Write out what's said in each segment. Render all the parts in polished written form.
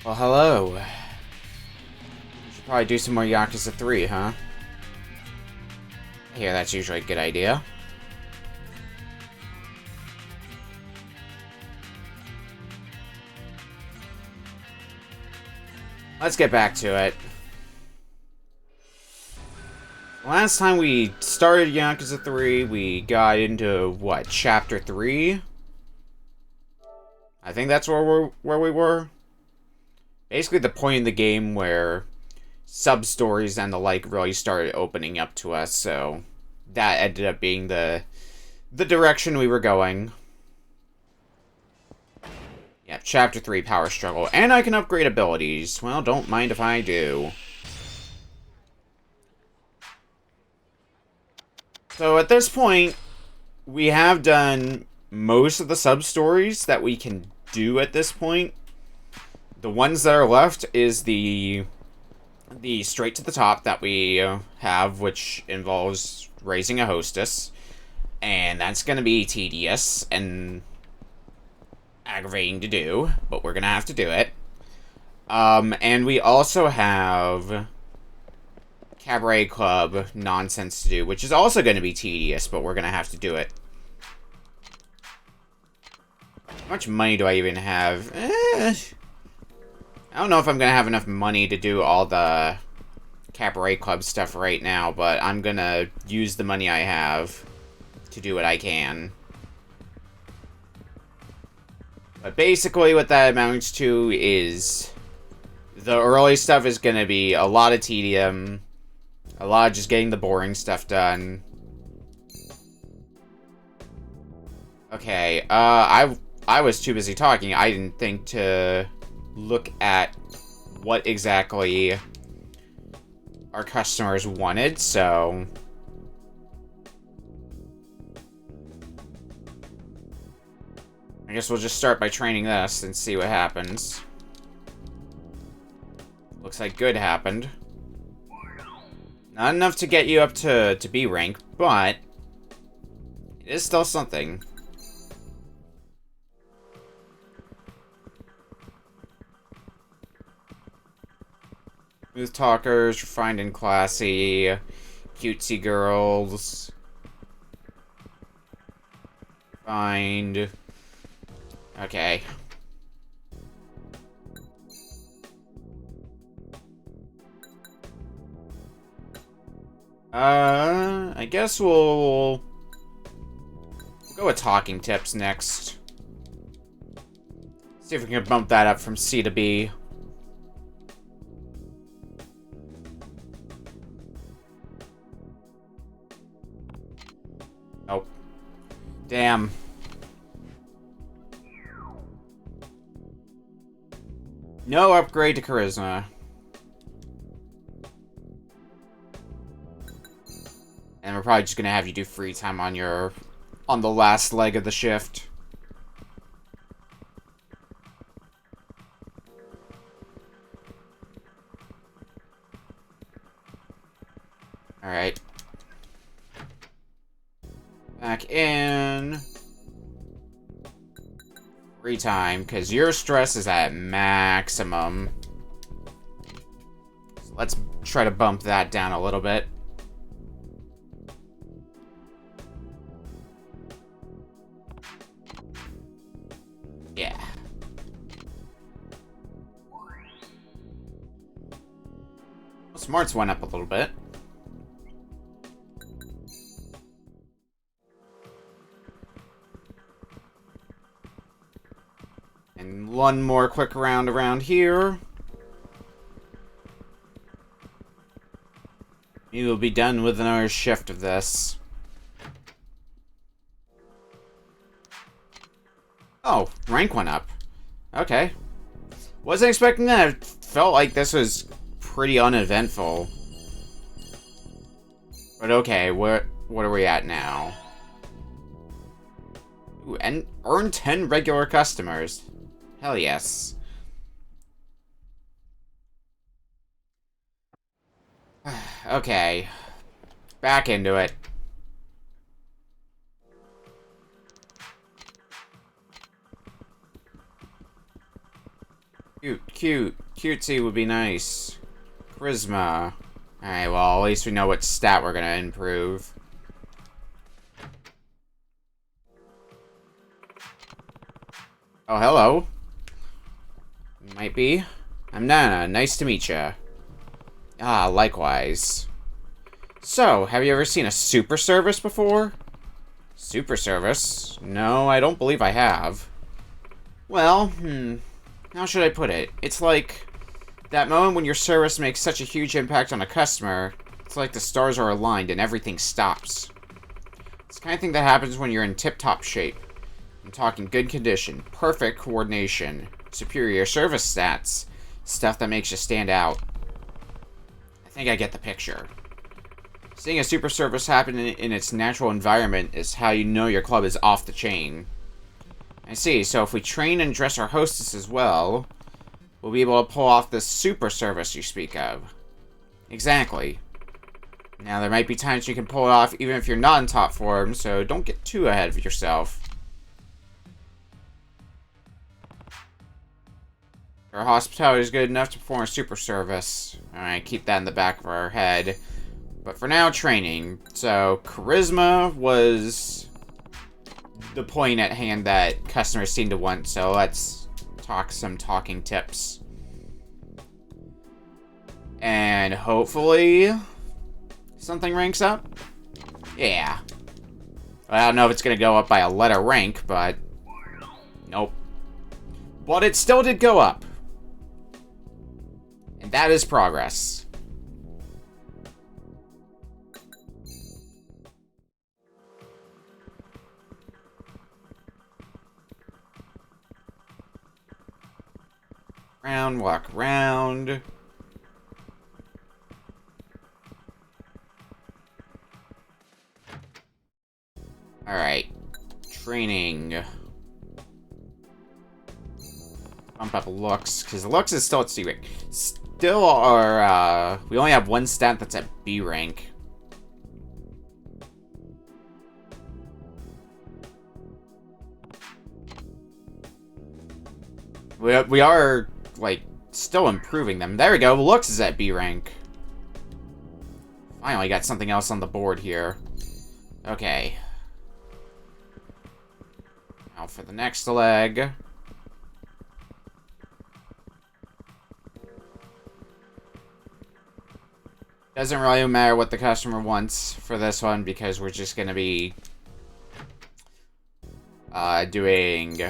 Well, hello. Should probably do some more Yakuza 3, huh? I hear that's usually a good idea. Let's get back to it. Last time we started Yakuza 3, we got into, what, Chapter 3? I think that's where we were. Basically the point in the game where sub-stories and the like really started opening up to us, so that ended up being the direction we were going. Yeah, Chapter 3, Power Struggle. And I can upgrade abilities. Well, don't mind if I do. So at this point, we have done most of the sub-stories that we can do at this point. The ones that are left is the straight to the top that we have, which involves raising a hostess. And that's going to be tedious and aggravating to do, but we're going to have to do it. And we also have Cabaret Club nonsense to do, which is also going to be tedious, but we're going to have to do it. How much money do I even have? I don't know if I'm going to have enough money to do all the Cabaret Club stuff right now, but I'm going to use the money I have to do what I can. But basically what that amounts to is the early stuff is going to be a lot of tedium, a lot of just getting the boring stuff done. Okay, I was too busy talking. I didn't think to look at what exactly our customers wanted, so I guess we'll just start by training this and see what happens. Looks like good happened. Not enough to get you up to B rank, but it is still something. Smooth talkers, refined and classy, cutesy girls. Find. Okay. I guess we'll go with talking tips next. See if we can bump that up from C to B. Oh. Damn. No upgrade to Charisma. And we're probably just gonna have you do free time on the last leg of the shift. Alright. Back in. Free time, because your stress is at maximum. So let's try to bump that down a little bit. Yeah. Well, smarts went up a little bit. And one more quick round around here. We will be done with another shift of this. Oh, rank went up. Okay. Wasn't expecting that. It felt like this was pretty uneventful. But okay, what are we at now? Ooh, and earn 10 regular customers. Hell yes. Okay. Back into it. Cutesy would be nice. Charisma. Alright, well, at least we know what stat we're gonna improve. Oh, hello. Might be. I'm Nana. Nice to meet ya. Ah, likewise. So, have you ever seen a super service before? Super service? No, I don't believe I have. Well, how should I put it? It's like that moment when your service makes such a huge impact on a customer. It's like the stars are aligned and everything stops. It's the kind of thing that happens when you're in tip-top shape. I'm talking good condition, perfect coordination, superior service stats, stuff that makes you stand out. I think I get the picture. Seeing a super service happen in its natural environment is how you know your club is off the chain. I see, so if we train and dress our hostess as well, we'll be able to pull off this super service you speak of. Exactly. Now, there might be times you can pull it off even if you're not in top form, so don't get too ahead of yourself. Our hospitality is good enough to perform a super service. Alright, keep that in the back of our head. But for now, training. So, charisma was the point at hand that customers seem to want, so let's talk some talking tips. And hopefully something ranks up? Yeah. I don't know if it's going to go up by a letter rank, but nope. But it still did go up. And that is progress. Round, walk round. Alright. Training. Bump up looks, because looks is still at C rank. Still are, we only have one stat that's at B rank. We are, like, still improving them. There we go, looks is at B rank. Finally got something else on the board here. Okay. Now for the next leg. Doesn't really matter what the customer wants for this one because we're just going to be doing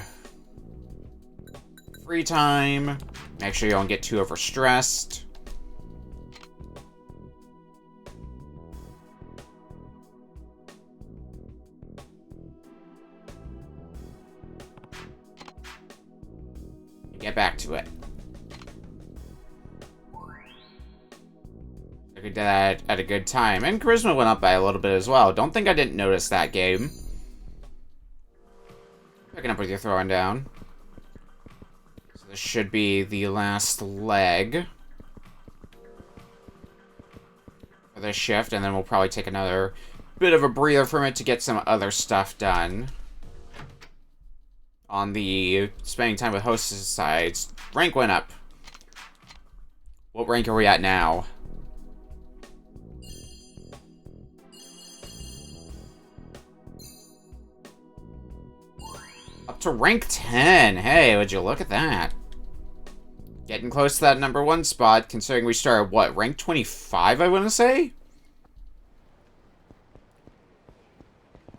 free time. Make sure you don't get too overstressed. Get back to it. I did that at a good time. And charisma went up by a little bit as well. Don't think I didn't notice that game. Picking up with your throwing down. So this should be the last leg for this shift, and then we'll probably take another bit of a breather from it to get some other stuff done. On the spending time with hostess side, rank went up. What rank are we at now? Up to rank 10. Hey, would you look at that? Getting close to that number 1 spot, considering we started, what, rank 25, I want to say?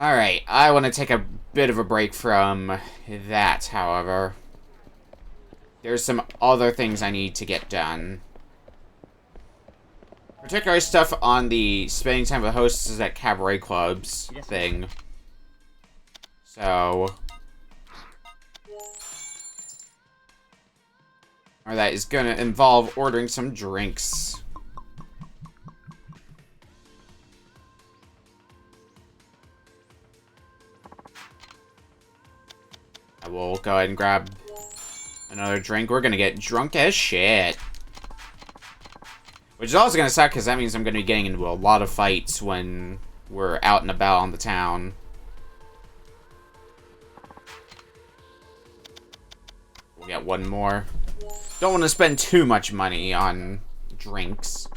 Alright, I want to take a bit of a break from that, however. There's some other things I need to get done. Particularly stuff on the spending time with hosts at cabaret clubs thing. So... or that is gonna involve ordering some drinks. I will go ahead and grab another drink. We're gonna get drunk as shit. Which is also gonna suck, because that means I'm gonna be getting into a lot of fights when we're out and about on the town. We'll get one more. Don't want to spend too much money on drinks.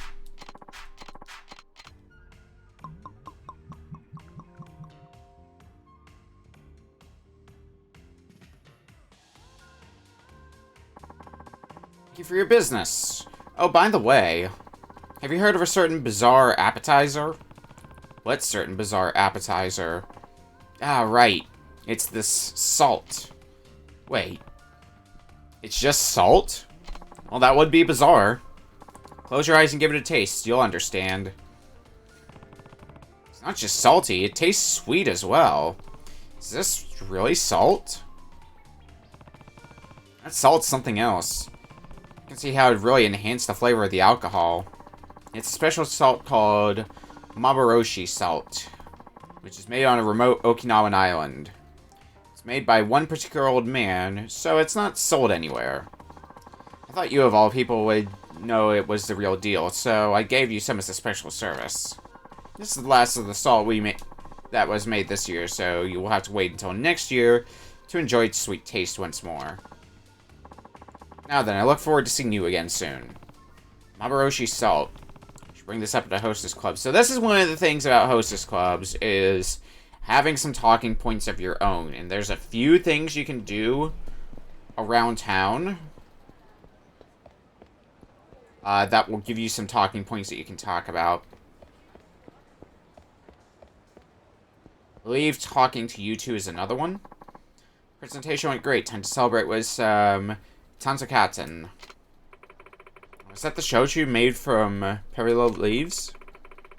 Thank you for your business. Oh, by the way, have you heard of a certain bizarre appetizer? What certain bizarre appetizer? Ah, right. It's this salt. Wait. It's just salt? Well, that would be bizarre. Close your eyes and give it a taste. You'll understand. It's not just salty. It tastes sweet as well. Is this really salt? That salt's something else. You can see how it really enhanced the flavor of the alcohol. It's a special salt called Maboroshi salt, which is made on a remote Okinawan island. It's made by one particular old man, so it's not sold anywhere. I thought you of all people would know it was the real deal, so I gave you some as a special service. This is the last of the salt that was made this year, so you will have to wait until next year to enjoy its sweet taste once more. Now then, I look forward to seeing you again soon. Maboroshi salt. I should bring this up at a Hostess Club. So this is one of the things about Hostess Clubs, is having some talking points of your own. And there's a few things you can do around town that will give you some talking points that you can talk about. I believe talking to you two is another one. Presentation went great. Time to celebrate with some Tanzakaten. Was that the shochu made from Perillo leaves?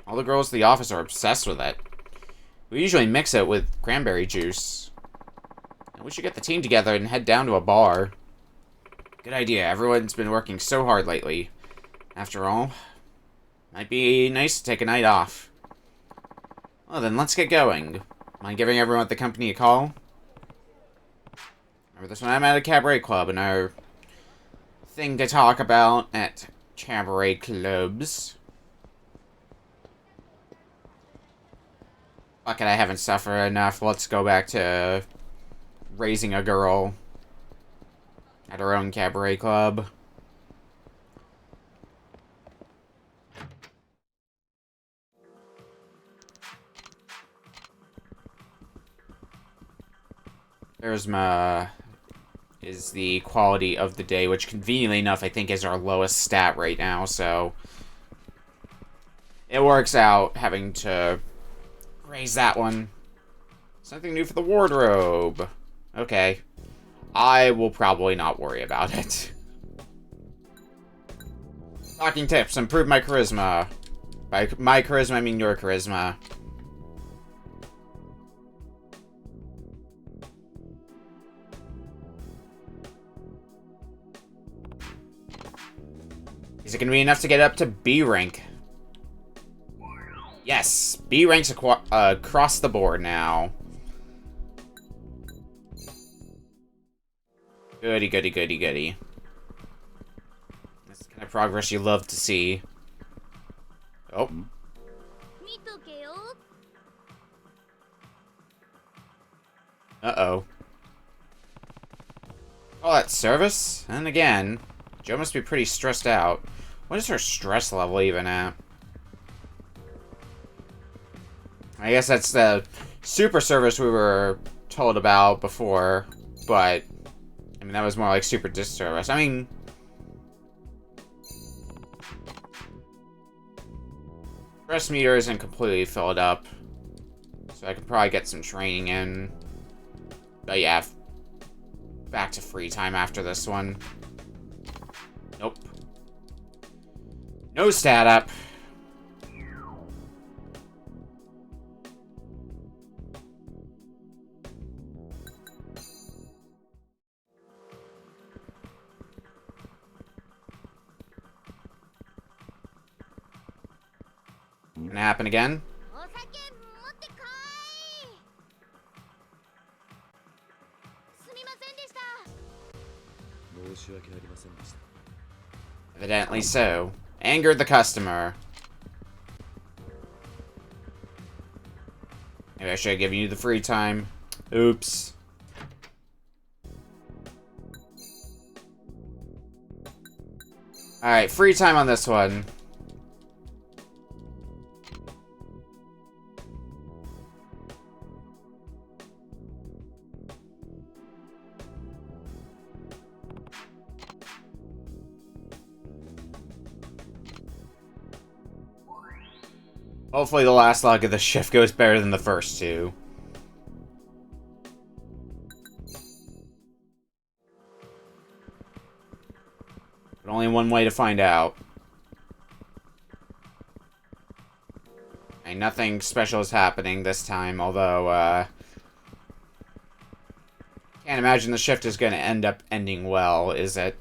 All the girls in the office are obsessed with it. We usually mix it with cranberry juice. We should get the team together and head down to a bar. Good idea. Everyone's been working so hard lately. After all, might be nice to take a night off. Well then, let's get going. Mind giving everyone at the company a call? Remember this one? I'm at a cabaret club, and our thing to talk about at cabaret clubs. Fuck it, I haven't suffered enough. Let's go back to raising a girl at her own cabaret club. Charisma is the quality of the day, which conveniently enough I think is our lowest stat right now, so it works out having to raise that one. Something new for the wardrobe. Okay. I will probably not worry about it. Talking tips. Improve my charisma. By my charisma, I mean your charisma. Is it going to be enough to get up to B rank? Yes, B ranks across the board now. Goody, goody, goody, goody. That's the kind of progress you love to see. Oh. Uh-oh. Oh, that service? And again, Joe must be pretty stressed out. What is her stress level even at? I guess that's the super service we were told about before, but I mean, that was more like super disservice. I mean, stress meter isn't completely filled up, so I could probably get some training in. But yeah, back to free time after this one. Nope. No stat up. Gonna happen again? Evidently so. Angered the customer. Maybe I should have given you the free time. Oops. Alright, free time on this one. Hopefully the last log of the shift goes better than the first two. But only one way to find out. And nothing special is happening this time, although, can't imagine the shift is going to end up ending well, is it?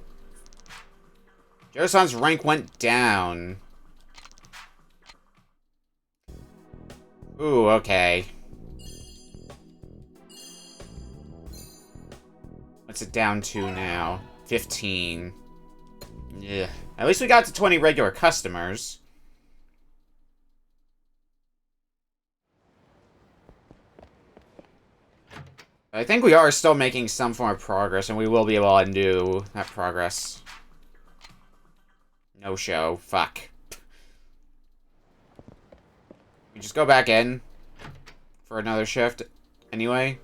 Joe-san's rank went down. Ooh, okay. What's it down to now? 15. Yeah. At least we got to 20 regular customers. I think we are still making some form of progress, and we will be able to undo that progress. No show. Fuck. We just go back in for another shift anyway.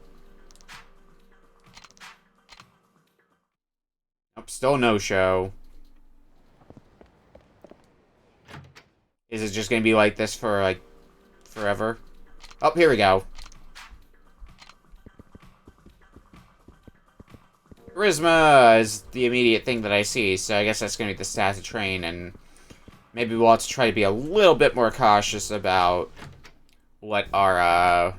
Nope, still no show. Is it just gonna be like this for, like, forever? Oh, here we go. Charisma is the immediate thing that I see, so I guess that's gonna be the stat to train, and maybe we'll have to try to be a little bit more cautious about what our,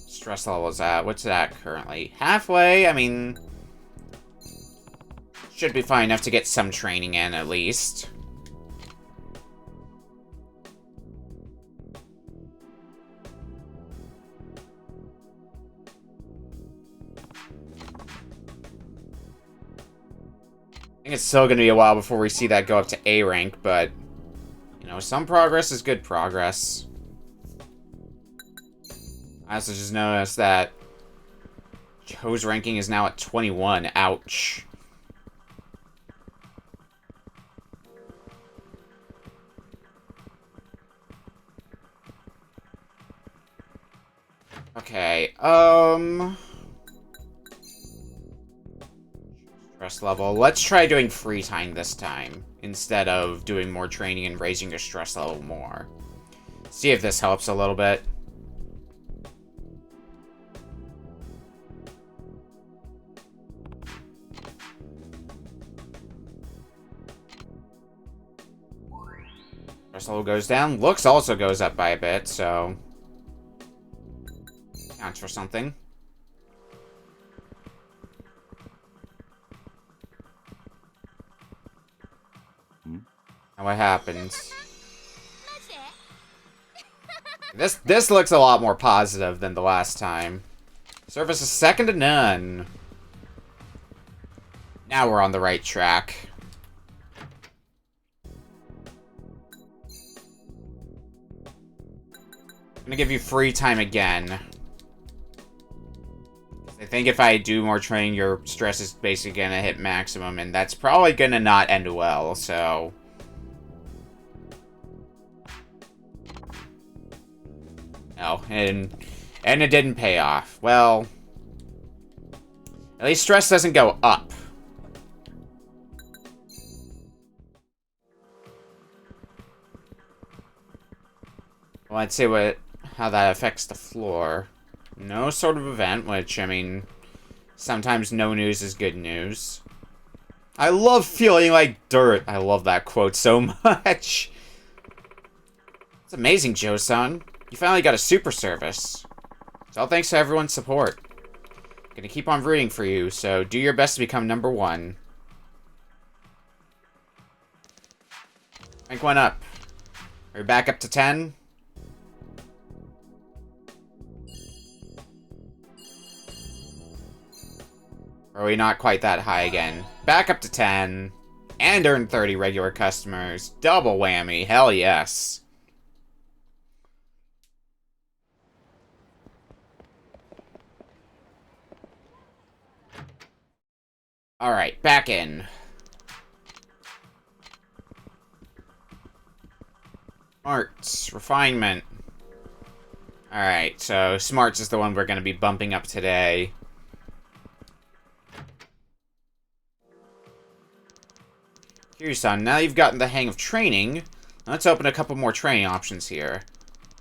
stress level is at. What's that currently? Halfway? I mean, should be fine enough to get some training in, at least. I think it's still going to be a while before we see that go up to A rank, but, you know, some progress is good progress. I also just noticed that Joe's ranking is now at 21. Ouch. Okay, stress level. Let's try doing free time this time, instead of doing more training and raising your stress level more. See if this helps a little bit. Stress level goes down. Looks also goes up by a bit, so counts for something. And what happens? This looks a lot more positive than the last time. Service is second to none. Now we're on the right track. I'm gonna give you free time again. I think if I do more training, your stress is basically gonna hit maximum, and that's probably gonna not end well, so... No, and it didn't pay off. Well, at least stress doesn't go up. Well, let's see how that affects the floor. No sort of event, which, I mean, sometimes no news is good news. I love feeling like dirt. I love that quote so much. It's amazing, Joe-san. You finally got a super service. It's all thanks to everyone's support. I'm gonna keep on rooting for you, so do your best to become #1. Rank went up. Are we back up to 10? Or are we not quite that high again? Back up to 10. And earn 30 regular customers. Double whammy. Hell yes. Alright, back in. Smarts. Refinement. Alright, so Smarts is the one we're going to be bumping up today. Kiryu-san, now you've gotten the hang of training, let's open a couple more training options here.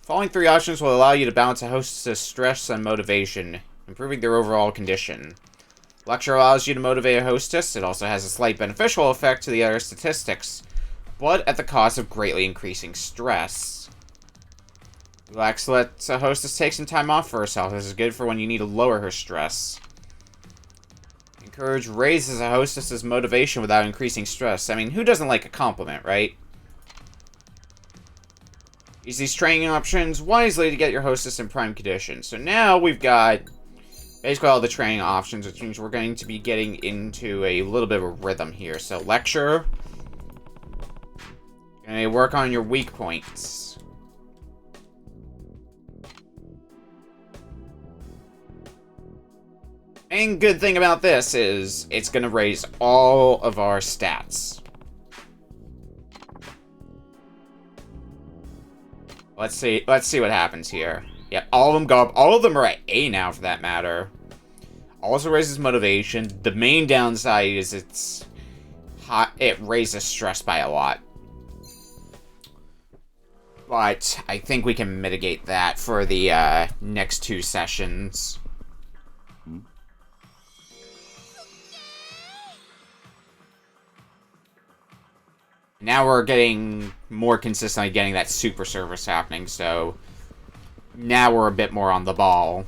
The following 3 options will allow you to balance a hostess' stress and motivation, improving their overall condition. Lecture allows you to motivate a hostess. It also has a slight beneficial effect to the other statistics, but at the cost of greatly increasing stress. Relax lets a hostess take some time off for herself. This is good for when you need to lower her stress. Encourage raises a hostess's motivation without increasing stress. I mean, who doesn't like a compliment, right? Use these training options wisely to get your hostess in prime condition. So now we've got basically all the training options, which means we're going to be getting into a little bit of a rhythm here. So lecture. Gonna work on your weak points. And good thing about this is it's going to raise all of our stats. Let's see what happens here. Yeah, all of them go up. All of them are at A now, for that matter. Also raises motivation. The main downside is it raises stress by a lot. But I think we can mitigate that for the next 2 sessions. Now we're getting more consistently getting that super service happening, so now we're a bit more on the ball.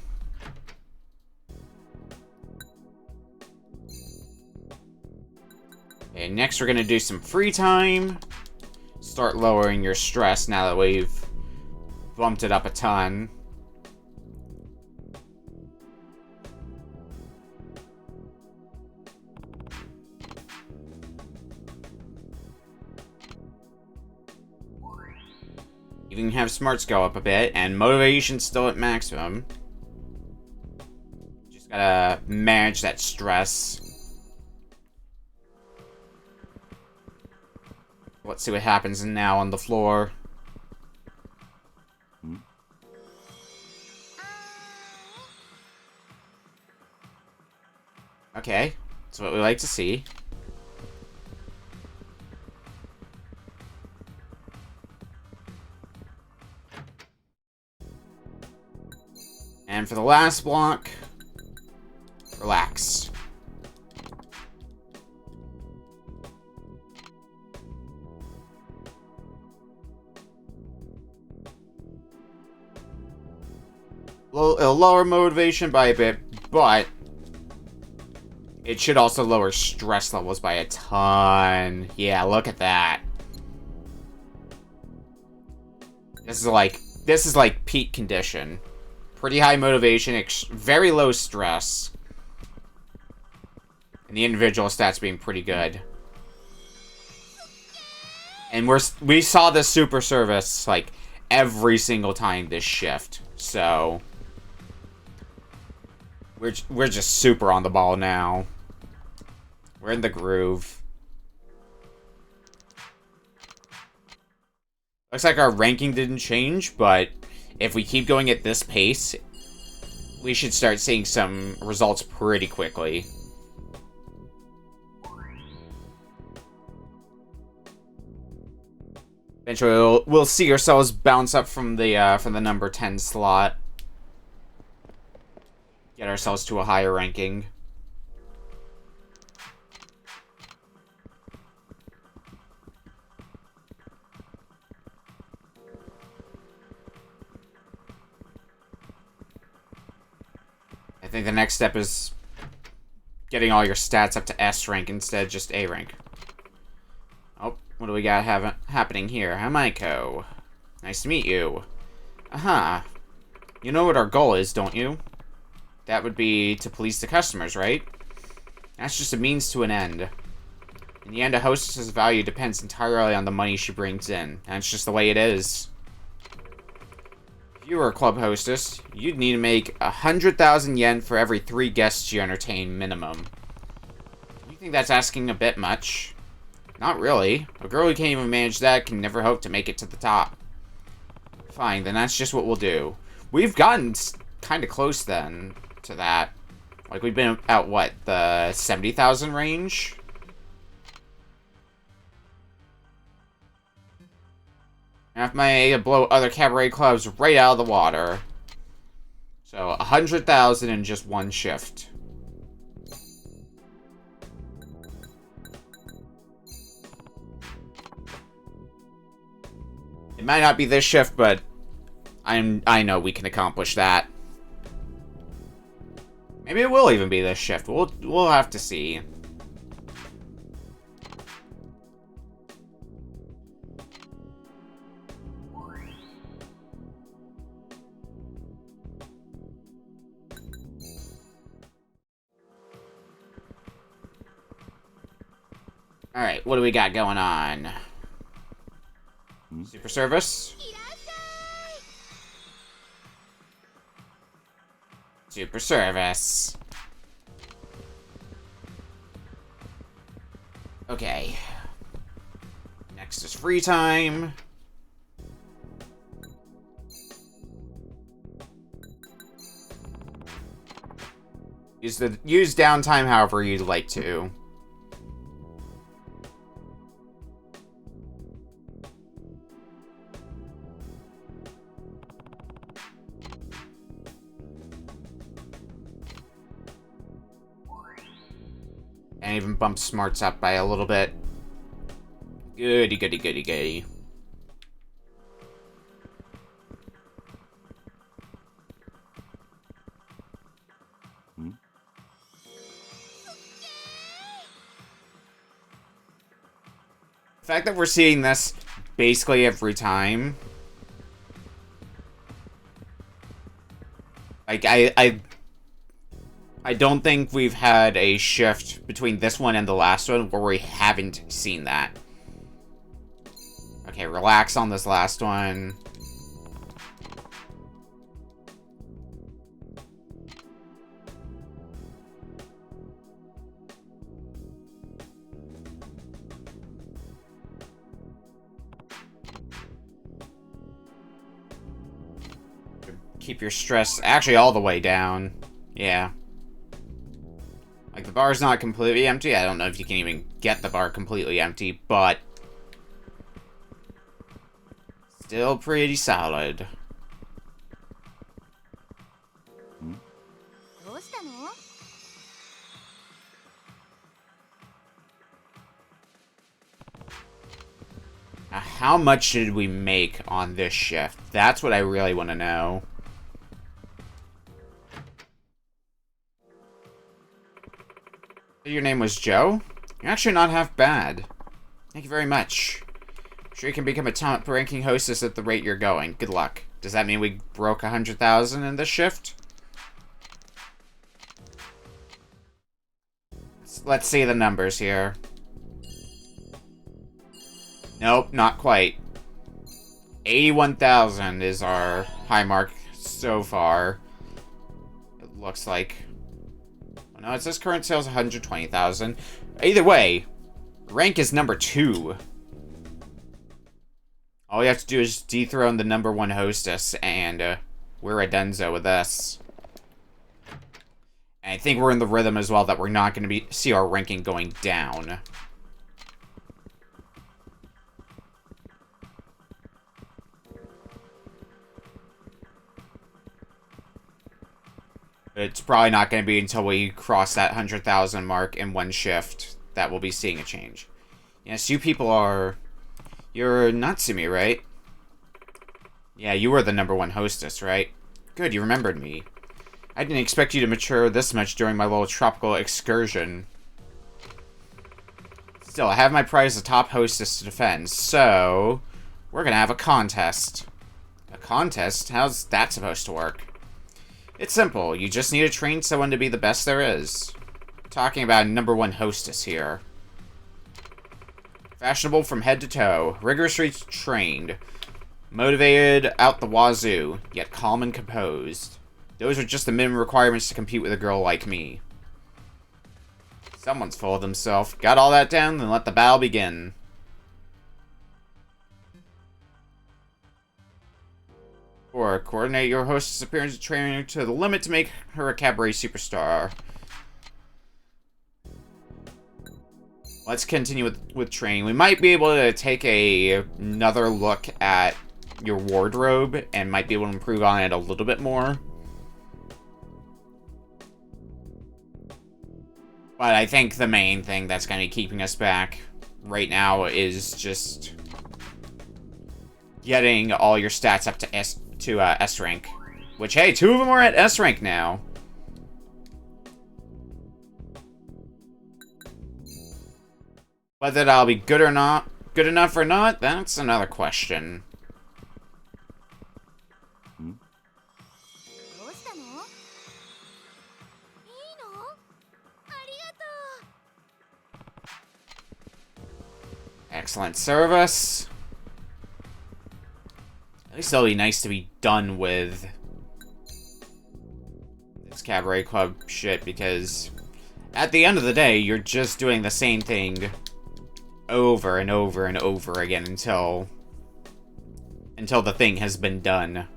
Okay, next we're going to do some free time. Start lowering your stress now that we've bumped it up a ton. You can have smarts go up a bit, and motivation's still at maximum. Just gotta manage that stress. Let's see what happens now on the floor. Okay, that's what we like to see. And for the last block, relax. It'll lower motivation by a bit, but it should also lower stress levels by a ton. Yeah, look at that. This is like peak condition. Pretty high motivation, very low stress. And the individual stats being pretty good. And we saw this super service, like, every single time this shift. So we're just super on the ball now. We're in the groove. Looks like our ranking didn't change, but if we keep going at this pace, we should start seeing some results pretty quickly. Eventually, we'll see ourselves bounce up from the number 10 slot. Get ourselves to a higher ranking. I think the next step is getting all your stats up to S rank instead of just A rank. Oh, what do we got happening here? Hamaiko. Nice to meet you. Aha. You know what our goal is, don't you? That would be to please the customers, right? That's just a means to an end. In the end, a hostess's value depends entirely on the money she brings in. That's just the way it is. If you were a club hostess, you'd need to make 100,000 yen for every 3 guests you entertain minimum. You think that's asking a bit much? Not really. A girl who can't even manage that can never hope to make it to the top. Fine, then that's just what we'll do. We've gotten kind of close then to that. Like, we've been at, what, the 70,000 range? Enough money to blow other cabaret clubs right out of the water. So, 100,000 in just one shift. It might not be this shift, but I know we can accomplish that. Maybe it will even be this shift. We'll have to see. Alright, what do we got going on? Super service? Super service. Okay. Next is free time. Use downtime however you'd like to. And even bump smarts up by a little bit. Goody, goody, goody, goody. The fact that we're seeing this basically every time. Like, I don't think we've had a shift between this one and the last one where we haven't seen that. Okay, relax on this last one. Keep your stress actually all the way down. Yeah. Like, the bar's not completely empty. I don't know if you can even get the bar completely empty, but still pretty solid. Now, how much should we make on this shift? That's what I really want to know. Your name was Joe? You're actually not half bad. Thank you very much. I'm sure you can become a top-ranking hostess at the rate you're going. Good luck. Does that mean we broke 100,000 in this shift? Let's see the numbers here. Nope, not quite. 81,000 is our high mark so far. It looks like. No, it says current sales 120,000. Either way, rank is number 2. All you have to do is dethrone the number 1 hostess, and we're a dunzo with this. And I think we're in the rhythm as well that we're not going to see our ranking going down. It's probably not going to be until we cross that 100,000 mark in one shift that we'll be seeing a change. Yes, you people are... You're Natsumi, right? Yeah, you were the number 1 hostess, right? Good, you remembered me. I didn't expect you to mature this much during my little tropical excursion. Still, I have my prize as top hostess to defend, so... We're going to have a contest. A contest? How's that supposed to work? It's simple. You just need to train someone to be the best there is. Talking about number 1 hostess here. Fashionable from head to toe. Rigorously trained. Motivated out the wazoo. Yet calm and composed. Those are just the minimum requirements to compete with a girl like me. Someone's full of themselves. Got all that down? Then let the battle begin. Or coordinate your host's appearance and training to the limit to make her a cabaret superstar. Let's continue with training. We might be able to take another look at your wardrobe and might be able to improve on it a little bit more. But I think the main thing that's going to be keeping us back right now is just getting all your stats up to S rank. Which, hey, 2 of them are at S rank now. Whether that'll be good enough or not, that's another question. Excellent service. At least it'll be nice to be done with this cabaret club shit, because at the end of the day, you're just doing the same thing over and over and over again until the thing has been done.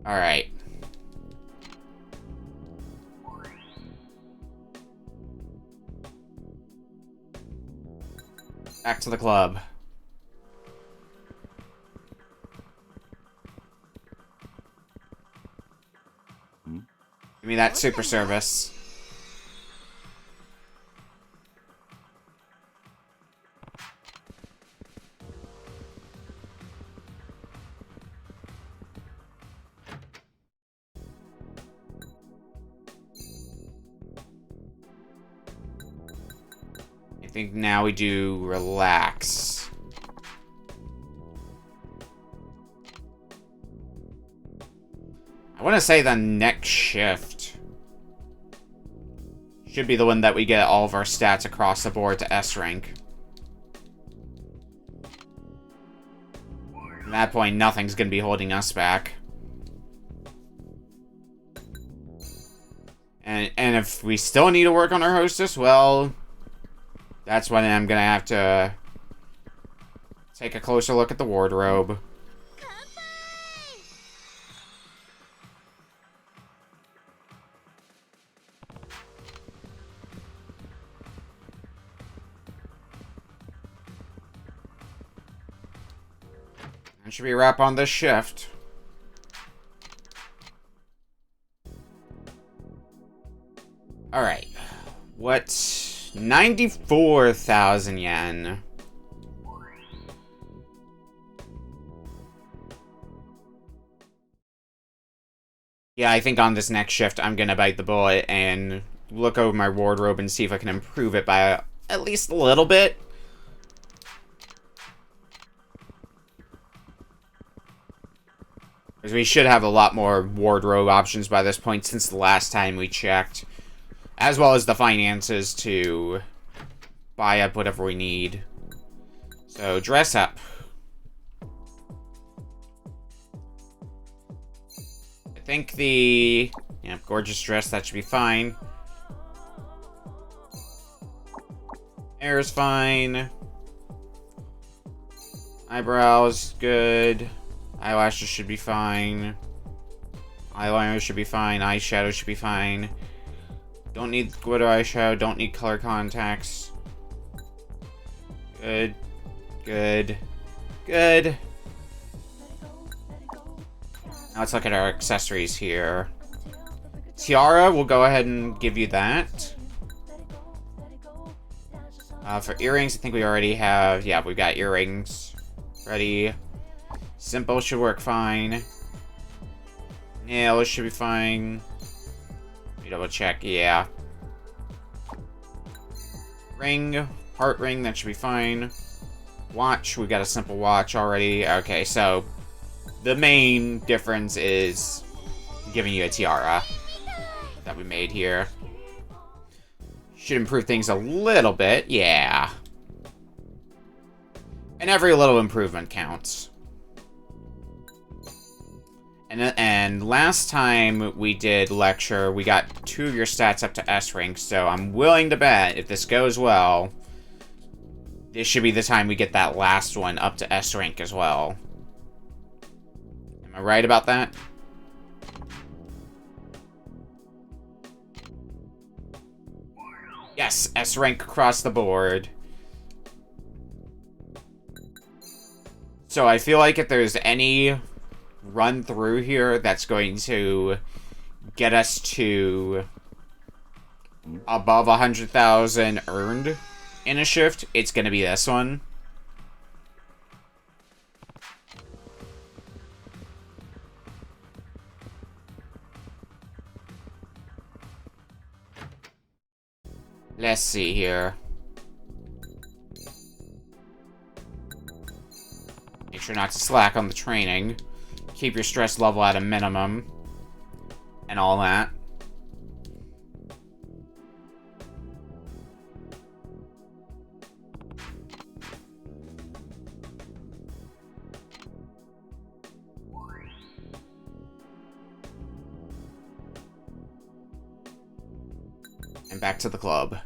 Alright. Back to the club. Give me that super service. I think now we do relax. I want to say the next shift should be the one that we get all of our stats across the board to S rank. At that point, nothing's going to be holding us back. And if we still need to work on our hostess, well, that's when I'm going to have to take a closer look at the wardrobe. That should be a wrap on this shift. Alright. What? 94,000 yen. Yeah, I think on this next shift, I'm gonna bite the bullet and look over my wardrobe and see if I can improve it by at least a little bit. Because we should have a lot more wardrobe options by this point since the last time we checked. As well as the finances to buy up whatever we need. So, dress up. I think the... yeah, gorgeous dress, that should be fine. Hair is fine. Eyebrows, good. Eyelashes should be fine. Eyeliner should be fine. Eyeshadow should be fine. Don't need glitter eyeshadow. Don't need color contacts. Good. Good. Good. Now let's look at our accessories here. Tiara, we'll go ahead and give you that. For earrings, I think we already have... yeah, we've got earrings ready. Simple should work fine. Nails should be fine. Let me double check, yeah. Ring, heart ring, that should be fine. Watch, we got a simple watch already. Okay, so the main difference is giving you a tiara that we made here. Should improve things a little bit, yeah. And every little improvement counts. And last time we did lecture, we got 2 of your stats up to S rank, so I'm willing to bet, if this goes well, this should be the time we get that last one up to S rank as well. Am I right about that? Yes, S rank across the board. So I feel like if there's any run through here that's going to get us to above 100,000 earned in a shift, it's going to be this one. Let's see here. Make sure not to slack on the training. Keep your stress level at a minimum. And all that. And back to the club.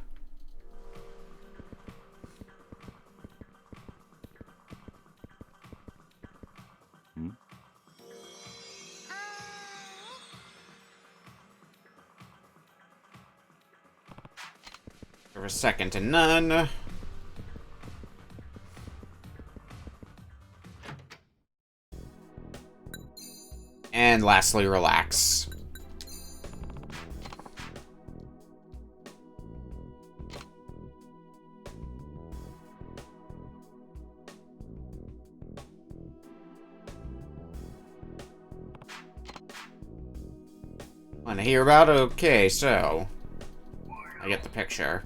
For a second to none. And lastly, relax. Wanna hear about it? Okay, so I get the picture.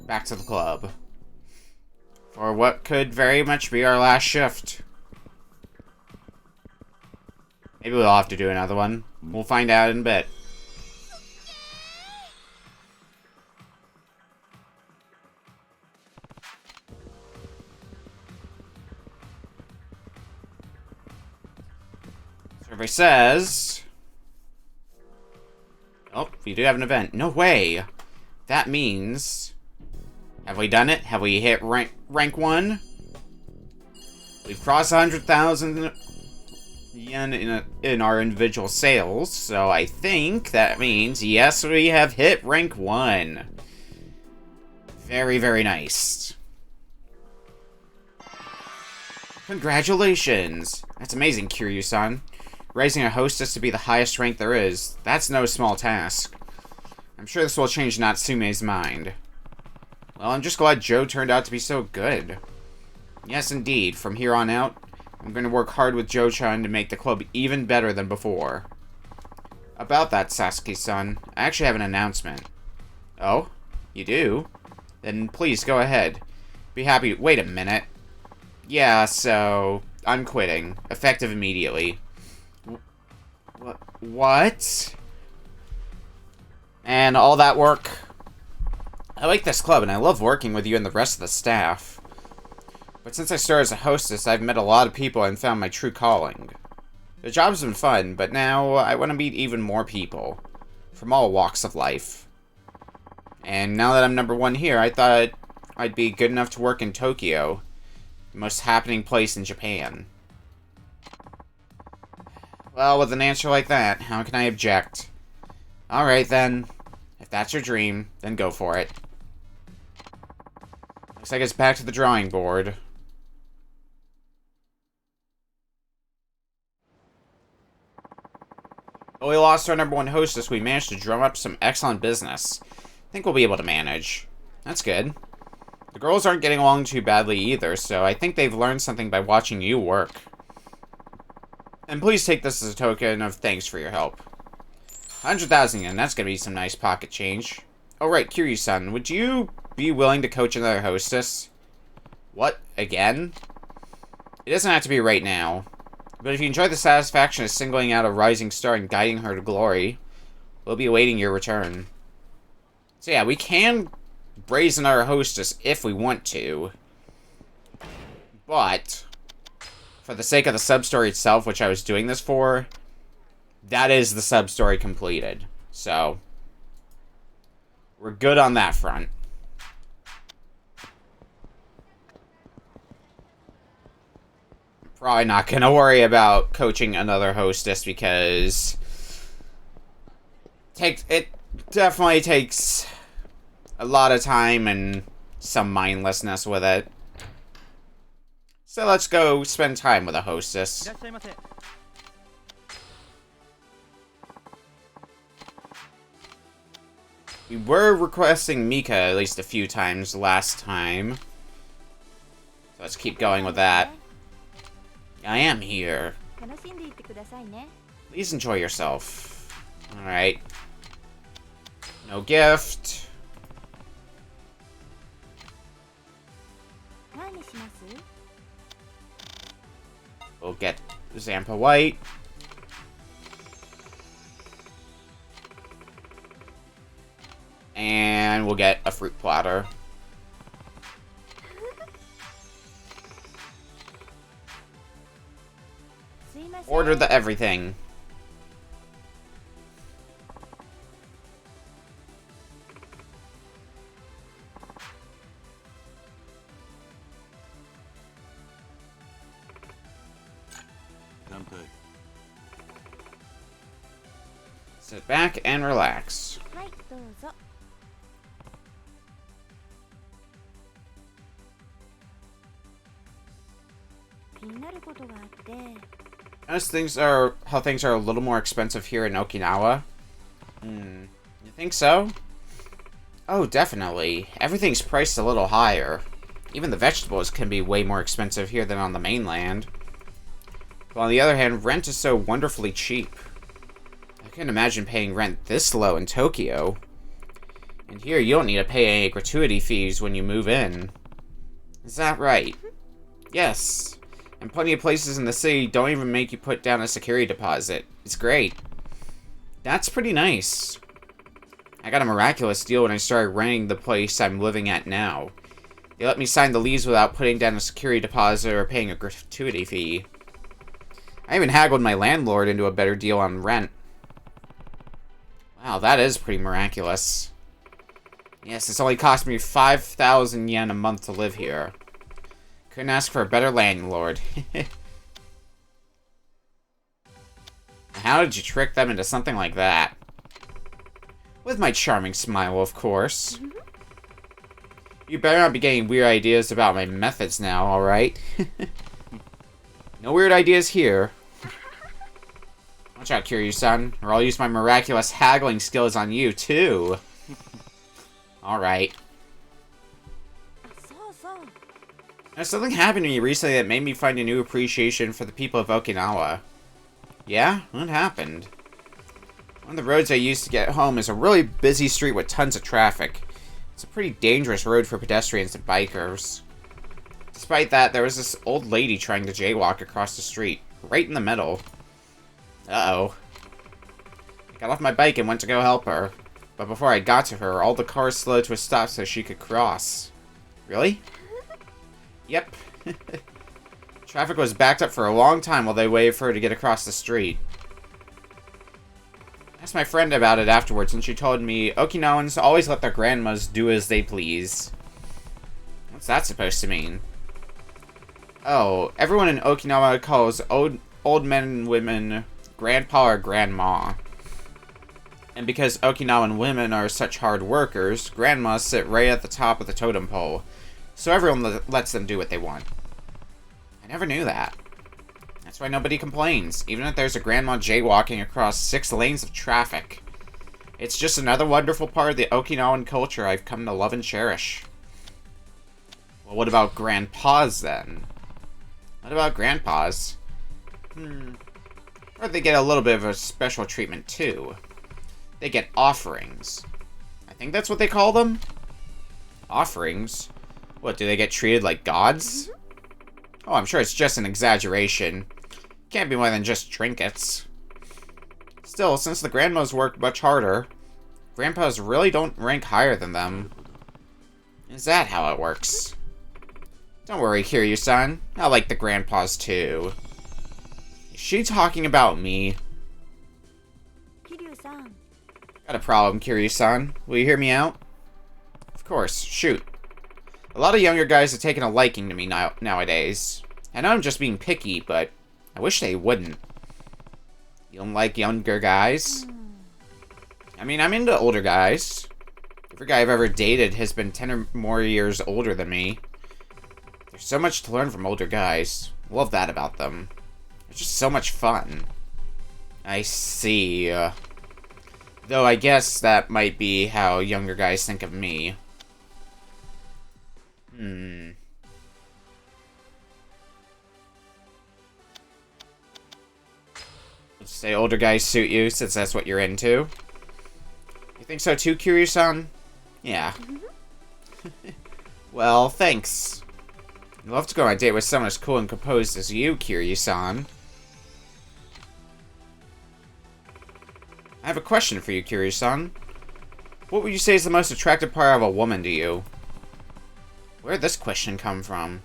Back to the club. For what could very much be our last shift. Maybe we'll have to do another one. We'll find out in a bit. Survey says... Oh, we do have an event. No way! That means... Have we done it? Have we hit rank 1? We've crossed 100,000 yen in our individual sales, so I think that means, yes, we have hit rank 1. Very, very nice. Congratulations! That's amazing, Kiryu-san. Raising a hostess to be the highest rank there is, that's no small task. I'm sure this will change Natsume's mind. Well, I'm just glad Joe turned out to be so good. Yes, indeed. From here on out, I'm going to work hard with Joe-chan to make the club even better than before. About that, Sasuke-san, I actually have an announcement. Oh? You do? Then please, go ahead. Be happy. Wait a minute. Yeah, so... I'm quitting. Effective immediately. What? And all that work... I like this club, and I love working with you and the rest of the staff. But since I started as a hostess, I've met a lot of people and found my true calling. The job's been fun, but now I want to meet even more people. From all walks of life. And now that I'm number 1 here, I thought I'd be good enough to work in Tokyo. The most happening place in Japan. Well, with an answer like that, how can I object? Alright then. If that's your dream, then go for it. Looks like it's back to the drawing board. Though we lost our number 1 hostess, we managed to drum up some excellent business. I think we'll be able to manage. That's good. The girls aren't getting along too badly either, so I think they've learned something by watching you work. And please take this as a token of thanks for your help. 100,000 yen, that's gonna be some nice pocket change. Oh right, Kiryu-san, would you be willing to coach another hostess? What? Again? It doesn't have to be right now. But if you enjoy the satisfaction of singling out a rising star and guiding her to glory, we'll be awaiting your return. So yeah, we can brazen our hostess if we want to. But for the sake of the sub-story itself, which I was doing this for, that is the sub-story completed. So, we're good on that front. Probably not going to worry about coaching another hostess because it definitely takes a lot of time and some mindlessness with it. So let's go spend time with a hostess. We were requesting Mika at least a few times last time. So let's keep going with that. I am here. Please enjoy yourself. Alright. No gift. We'll get Zampa White. And we'll get a fruit platter. Order the everything. Sit back and relax. Notice how things are a little more expensive here in Okinawa. You think so? Oh, definitely. Everything's priced a little higher. Even the vegetables can be way more expensive here than on the mainland. But on the other hand, rent is so wonderfully cheap. I couldn't imagine paying rent this low in Tokyo. And here, you don't need to pay any gratuity fees when you move in. Is that right? Yes. And plenty of places in the city don't even make you put down a security deposit. It's great. That's pretty nice. I got a miraculous deal when I started renting the place I'm living at now. They let me sign the lease without putting down a security deposit or paying a gratuity fee. I even haggled my landlord into a better deal on rent. Wow, that is pretty miraculous. Yes, it's only cost me 5,000 yen a month to live here. Couldn't ask for a better landlord. How did you trick them into something like that? With my charming smile, of course. You better not be getting weird ideas about my methods now, alright? No weird ideas here. Watch out, Kiryu-san, or I'll use my miraculous haggling skills on you, too. Alright. Now, something happened to me recently that made me find a new appreciation for the people of Okinawa. Yeah? What happened? One of the roads I use to get home is a really busy street with tons of traffic. It's a pretty dangerous road for pedestrians and bikers. Despite that, there was this old lady trying to jaywalk across the street, right in the middle. Uh-oh. I got off my bike and went to go help her. But before I got to her, all the cars slowed to a stop so she could cross. Really? Yep. Traffic was backed up for a long time while they waited for her to get across the street. I asked my friend about it afterwards, and she told me Okinawans always let their grandmas do as they please. What's that supposed to mean? Oh, everyone in Okinawa calls old men and women grandpa or grandma. And because Okinawan women are such hard workers, grandmas sit right at the top of the totem pole. So everyone lets them do what they want. I never knew that. That's why nobody complains, even if there's a grandma jaywalking across 6 lanes of traffic. It's just another wonderful part of the Okinawan culture I've come to love and cherish. Well, what about grandpas, then? What about grandpas? Or they get a little bit of a special treatment, too. They get offerings. I think that's what they call them? Offerings? What, do they get treated like gods? Oh, I'm sure it's just an exaggeration. Can't be more than just trinkets. Still, since the grandmas work much harder, grandpas really don't rank higher than them. Is that how it works? Don't worry, Kiryu-san. I like the grandpas too. Is she talking about me? Kiryu-san. Got a problem, Kiryu-san. Will you hear me out? Of course, shoot. A lot of younger guys have taken a liking to me nowadays. I know I'm just being picky, but I wish they wouldn't. You don't like younger guys? I mean, I'm into older guys. Every guy I've ever dated has been 10 or more years older than me. There's so much to learn from older guys. Love that about them. It's just so much fun. I see. Though I guess that might be how younger guys think of me. Let's say older guys suit you, since that's what you're into. You think so too, Kiryu-san? Yeah. Well, thanks. I'd love to go on a date with someone as cool and composed as you, Kiryu-san. I have a question for you, Kiryu-san. What would you say is the most attractive part of a woman to you? Where'd this question come from?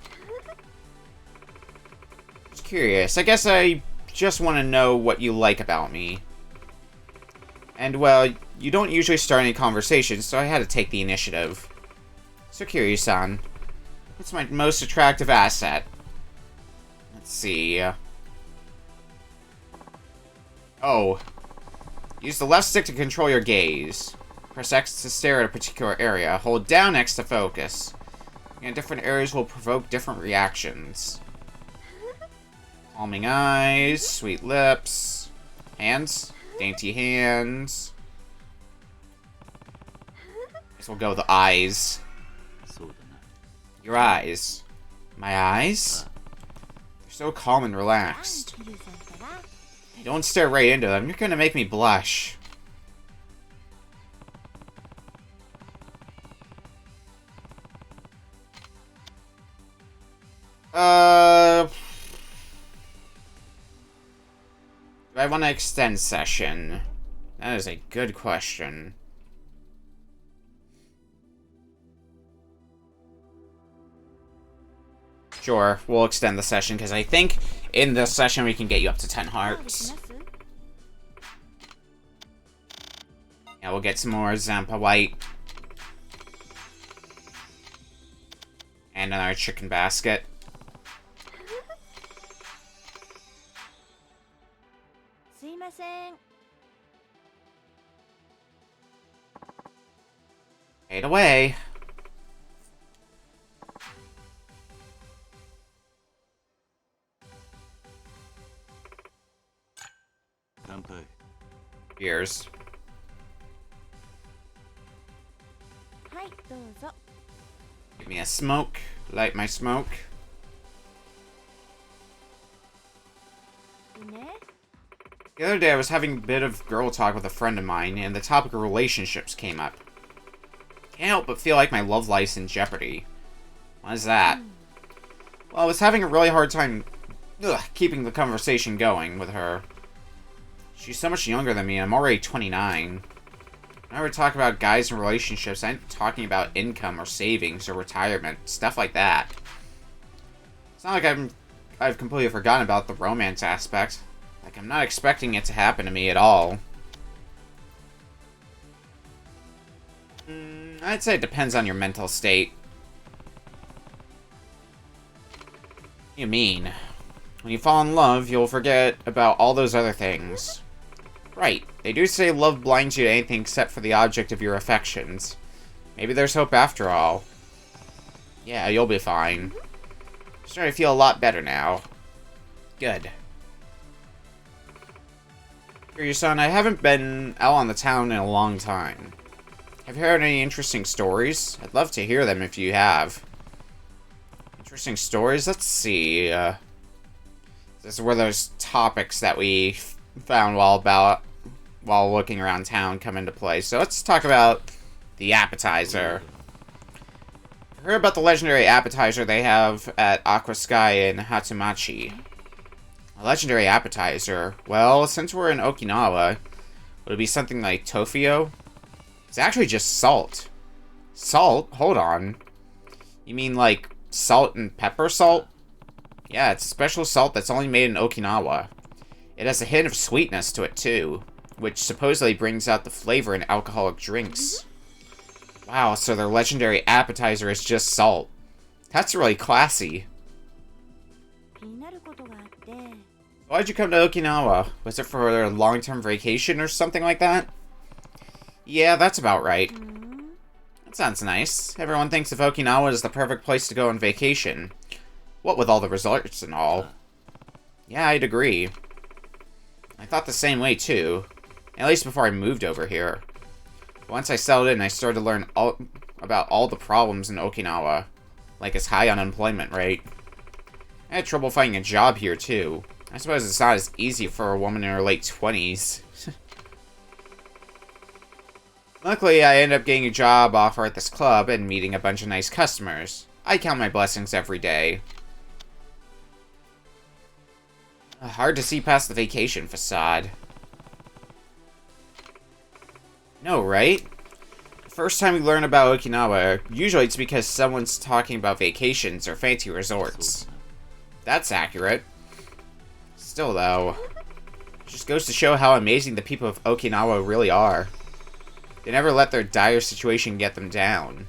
Just curious. I guess I just want to know what you like about me. And, well, you don't usually start any conversations, so I had to take the initiative. So, Kiryu-san, what's my most attractive asset? Let's see. Oh. Use the left stick to control your gaze. Press X to stare at a particular area. Hold down X to focus. And different areas will provoke different reactions. Calming eyes, sweet lips, hands, dainty hands. Guess we'll go with the eyes. Your eyes. My eyes? They're so calm and relaxed. Don't stare right into them. You're gonna make me blush. Do I want to extend session? That is a good question. Sure, we'll extend the session, because I think in this session we can get you up to 10 hearts. Yeah, we'll get some more Zampa White. And another chicken basket. Fade away. Cheers. Give me a smoke. Light my smoke. The other day I was having a bit of girl talk with a friend of mine, and the topic of relationships came up. Can't help but feel like my love life's in jeopardy. Why is that? Well, I was having a really hard time keeping the conversation going with her. She's so much younger than me, and I'm already 29. Whenever I talk about guys and relationships, I'm talking about income or savings or retirement, stuff like that. It's not like I've completely forgotten about the romance aspect. Like, I'm not expecting it to happen to me at all. I'd say it depends on your mental state. What do you mean? When you fall in love, you'll forget about all those other things. Right. They do say love blinds you to anything except for the object of your affections. Maybe there's hope after all. Yeah, you'll be fine. I'm starting to feel a lot better now. Good. Kiryu-san, I haven't been out on the town in a long time. Have you heard any interesting stories? I'd love to hear them if you have. Interesting stories? Let's see. This is where those topics that we found while looking around town come into play. So let's talk about the appetizer. I heard about the legendary appetizer they have at Aqua Sky in Hatsumachi. A legendary appetizer? Well, since we're in Okinawa, would it be something like Tofio? It's actually just salt. Salt? Hold on. You mean like salt and pepper salt? Yeah, it's a special salt that's only made in Okinawa. It has a hint of sweetness to it, too, which supposedly brings out the flavor in alcoholic drinks. Wow, so their legendary appetizer is just salt. That's really classy. Why'd you come to Okinawa? Was it for a long-term vacation or something like that? Yeah, that's about right. That sounds nice. Everyone thinks of Okinawa as the perfect place to go on vacation. What with all the resorts and all. Yeah, I'd agree. I thought the same way, too. At least before I moved over here. Once I settled in, I started to learn about all the problems in Okinawa. Like its high unemployment rate. I had trouble finding a job here, too. I suppose it's not as easy for a woman in her late 20s. Luckily, I ended up getting a job offer at this club and meeting a bunch of nice customers. I count my blessings every day. Hard to see past the vacation facade. No, right? The first time we learn about Okinawa, usually it's because someone's talking about vacations or fancy resorts. That's accurate. Still, though, it just goes to show how amazing the people of Okinawa really are. They never let their dire situation get them down.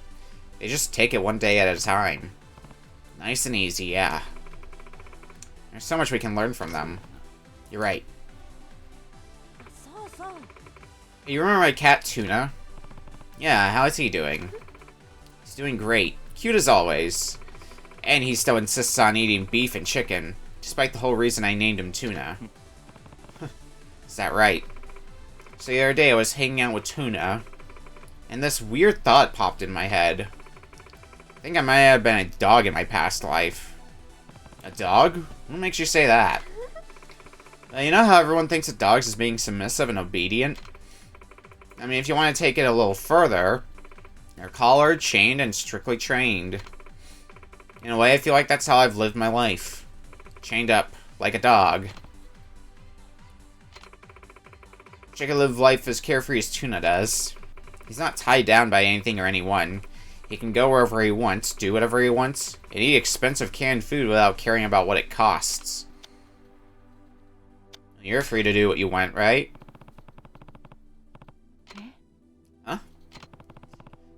They just take it one day at a time. Nice and easy, yeah. There's so much we can learn from them. You're right. You remember my cat, Tuna? Yeah, how is he doing? He's doing great. Cute as always. And he still insists on eating beef and chicken, despite the whole reason I named him Tuna. Is that right? So the other day I was hanging out with Tuna, and this weird thought popped in my head. I think I might have been a dog in my past life. A dog? What makes you say that? You know how everyone thinks of dogs as being submissive and obedient? I mean, if you want to take it a little further, they're collared, chained, and strictly trained. In a way, I feel like that's how I've lived my life. Chained up, like a dog. I can live life as carefree as Tuna does. He's not tied down by anything or anyone. He can go wherever he wants, do whatever he wants, and eat expensive canned food without caring about what it costs. You're free to do what you want, right? Huh?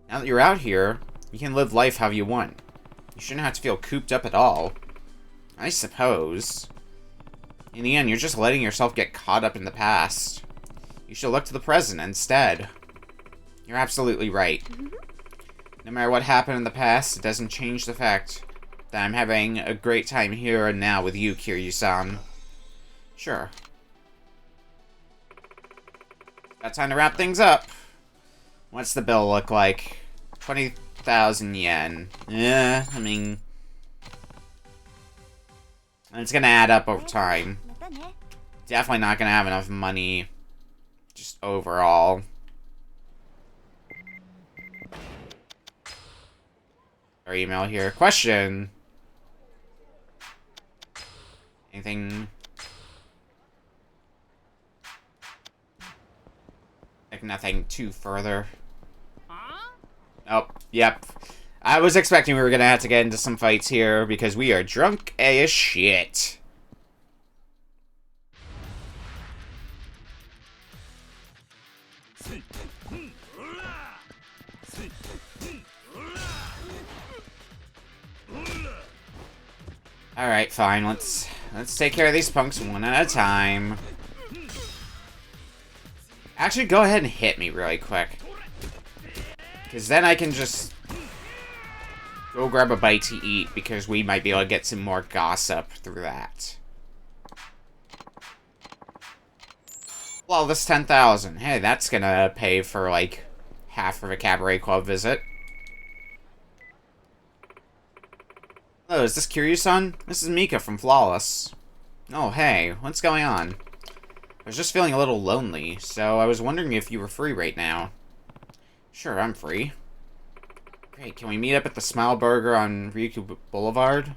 Now that you're out here, you can live life how you want. You shouldn't have to feel cooped up at all. I suppose. In the end, you're just letting yourself get caught up in the past. You should look to the present instead. You're absolutely right. No matter what happened in the past, it doesn't change the fact that I'm having a great time here and now with you, Kiryu-san. Sure. Got time to wrap things up. What's the bill look like? 20,000 yen. Yeah, I mean... it's gonna add up over time. Definitely not gonna have enough money just overall. Our email here. Question. Anything? Like nothing too further. Oh, yep. I was expecting we were gonna have to get into some fights here because we are drunk as shit. Alright, fine. Let's take care of these punks one at a time. Actually, go ahead and hit me really quick. Because then I can just go grab a bite to eat, because we might be able to get some more gossip through that. Well, this 10,000. Hey, that's gonna pay for, like, half of a cabaret club visit. Hello, is this Kiryu-san? This is Mika from Flawless. Oh, hey, what's going on? I was just feeling a little lonely, so I was wondering if you were free right now. Sure, I'm free. Great, can we meet up at the Smile Burger on Ryukyu Boulevard?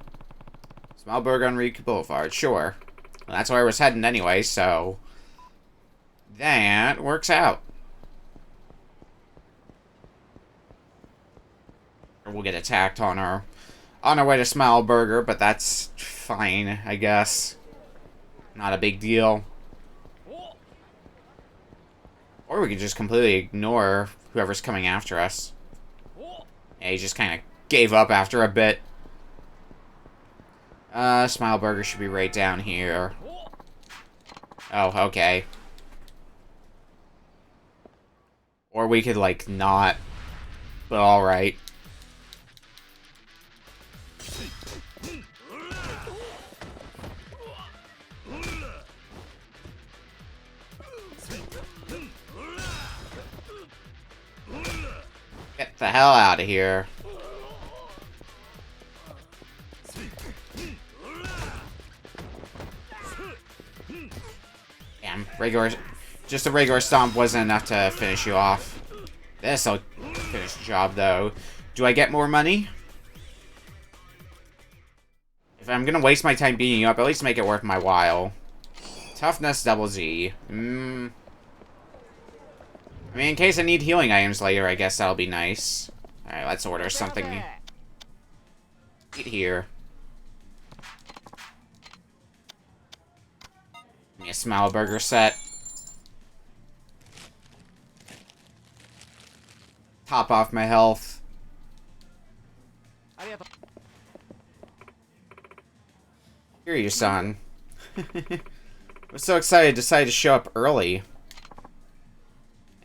Smile Burger on Ryukyu Boulevard, sure. Well, that's where I was heading anyway, so... that works out. Or we'll get attacked on our On our way to Smile Burger, but that's fine, I guess. Not a big deal. Or we could just completely ignore whoever's coming after us. Yeah, he just kind of gave up after a bit. Smile Burger should be right down here. Oh, okay. Or we could, like, not. But alright. Get the hell out of here. Damn, just a regular stomp wasn't enough to finish you off. This'll finish the job, though. Do I get more money? If I'm gonna waste my time beating you up, at least make it worth my while. Toughness double Z. I mean, in case I need healing items later, I guess that'll be nice. Alright, let's order something. Eat here. Give me a Smile Burger set. Top off my health. Here you, son. I'm so excited, decided to show up early.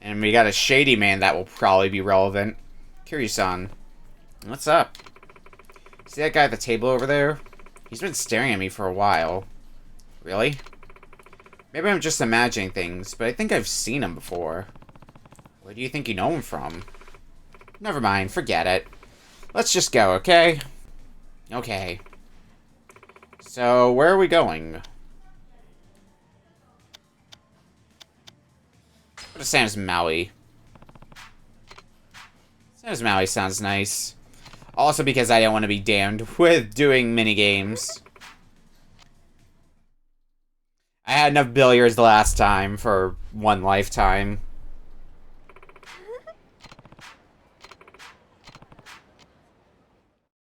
And we got a shady man that will probably be relevant. Kiryu-san. What's up? See that guy at the table over there? He's been staring at me for a while. Really? Maybe I'm just imagining things, but I think I've seen him before. Where do you think you know him from? Never mind, forget it. Let's just go, okay? Okay. So, where are we going? Go to Sam's Maui. Sam's Maui sounds nice. Also because I don't want to be damned with doing minigames. I had enough billiards the last time for one lifetime.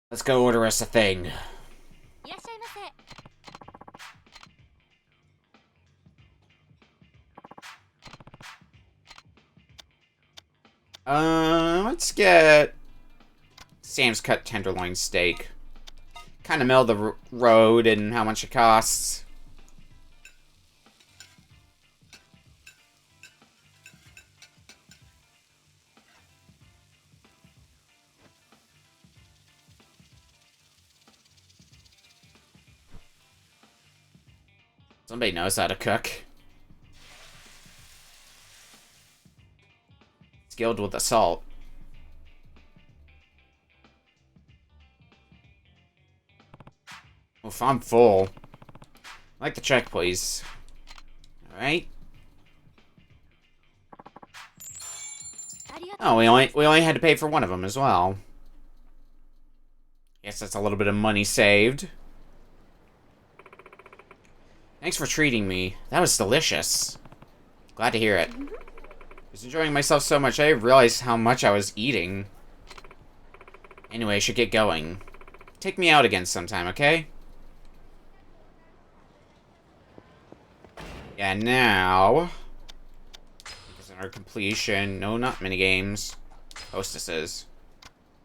Let's go order us a thing. Let's get Sam's cut tenderloin steak. Kind of middle of the road and how much it costs. Somebody knows how to cook. Skilled with the salt. If I'm full. I'd like to check, please. Alright. Oh, we only had to pay for one of them as well. Guess that's a little bit of money saved. Thanks for treating me. That was delicious. Glad to hear it. I was enjoying myself so much, I realized how much I was eating. Anyway, I should get going. Take me out again sometime, okay? Yeah, now... Because in our completion... No, not minigames. Hostesses.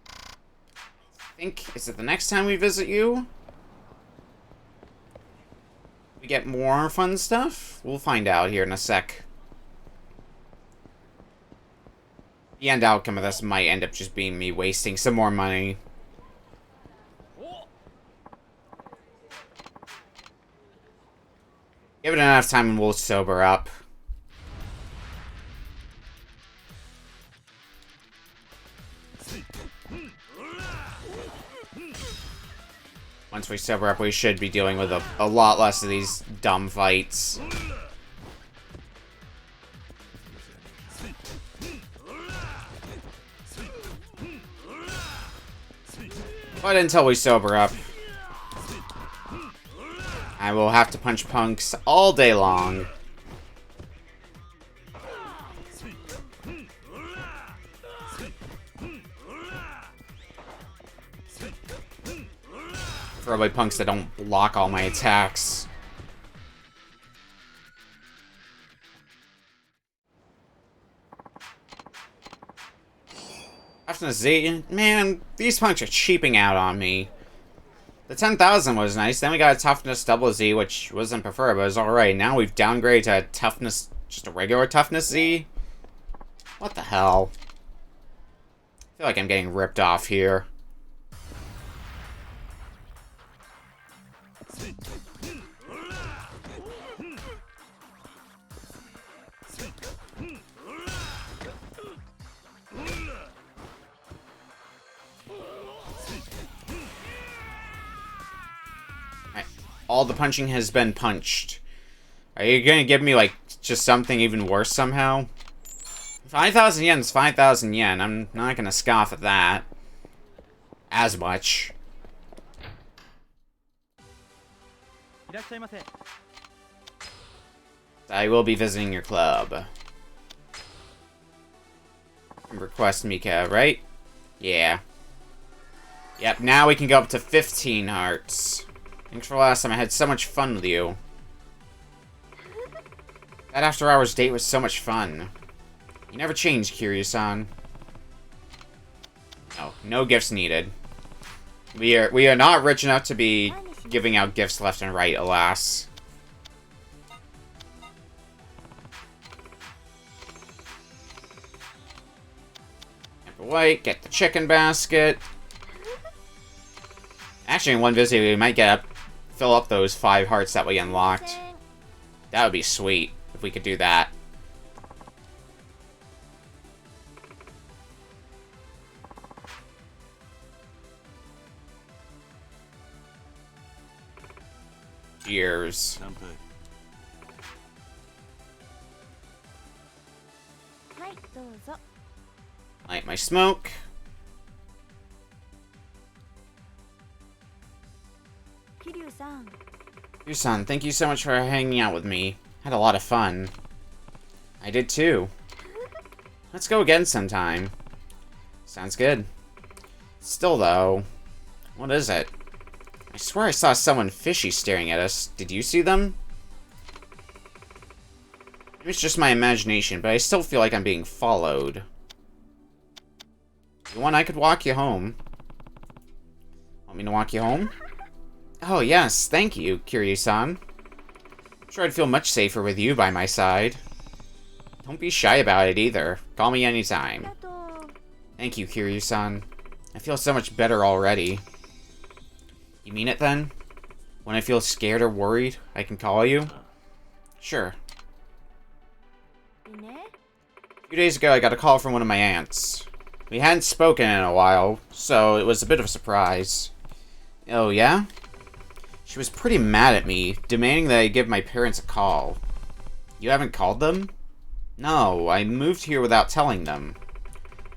I think... Is it the next time we visit you? We get more fun stuff? We'll find out here in a sec. The end outcome of this might end up just being me wasting some more money. Give it enough time and we'll sober up. Once we sober up, we should be dealing with a lot less of these dumb fights. But until we sober up, I will have to punch punks all day long. Throwaway punks that don't block all my attacks. Toughness Z, man, these punks are cheaping out on me. The 10,000 was nice, then we got a toughness double Z, which wasn't preferred, but it was alright. Now we've downgraded to a toughness, just a regular toughness Z? What the hell? I feel like I'm getting ripped off here. All the punching has been punched. Are you gonna give me, like, just something even worse somehow? 5,000 yen is 5,000 yen. I'm not gonna scoff at that. As much. I will be visiting your club. Request Mika, right? Yeah. Yep, now we can go up to 15 hearts. Thanks for last time. I had so much fun with you. That after-hours date was so much fun. You never changed, Kiryu-san. No, no gifts needed. We are not rich enough to be giving out gifts left and right, alas. White, get the chicken basket. Actually, in one visit, we might fill up those 5 hearts that we unlocked. That would be sweet if we could do that. Cheers. Light my smoke. Kiryu-san, thank you so much for hanging out with me. Had a lot of fun. I did too. Let's go again sometime. Sounds good. Still though, what is it? I swear I saw someone fishy staring at us. Did you see them? It's just my imagination, but I still feel like I'm being followed. You want I could walk you home? Want me to walk you home? Oh yes, thank you, Kiryu-san. I'm sure I'd feel much safer with you by my side. Don't be shy about it either. Call me anytime. Thank you, Kiryu-san. I feel so much better already. You mean it then? When I feel scared or worried, I can call you? Sure. A few days ago, I got a call from one of my aunts. We hadn't spoken in a while, so it was a bit of a surprise. Oh, yeah? She was pretty mad at me, demanding that I give my parents a call. You haven't called them? No, I moved here without telling them.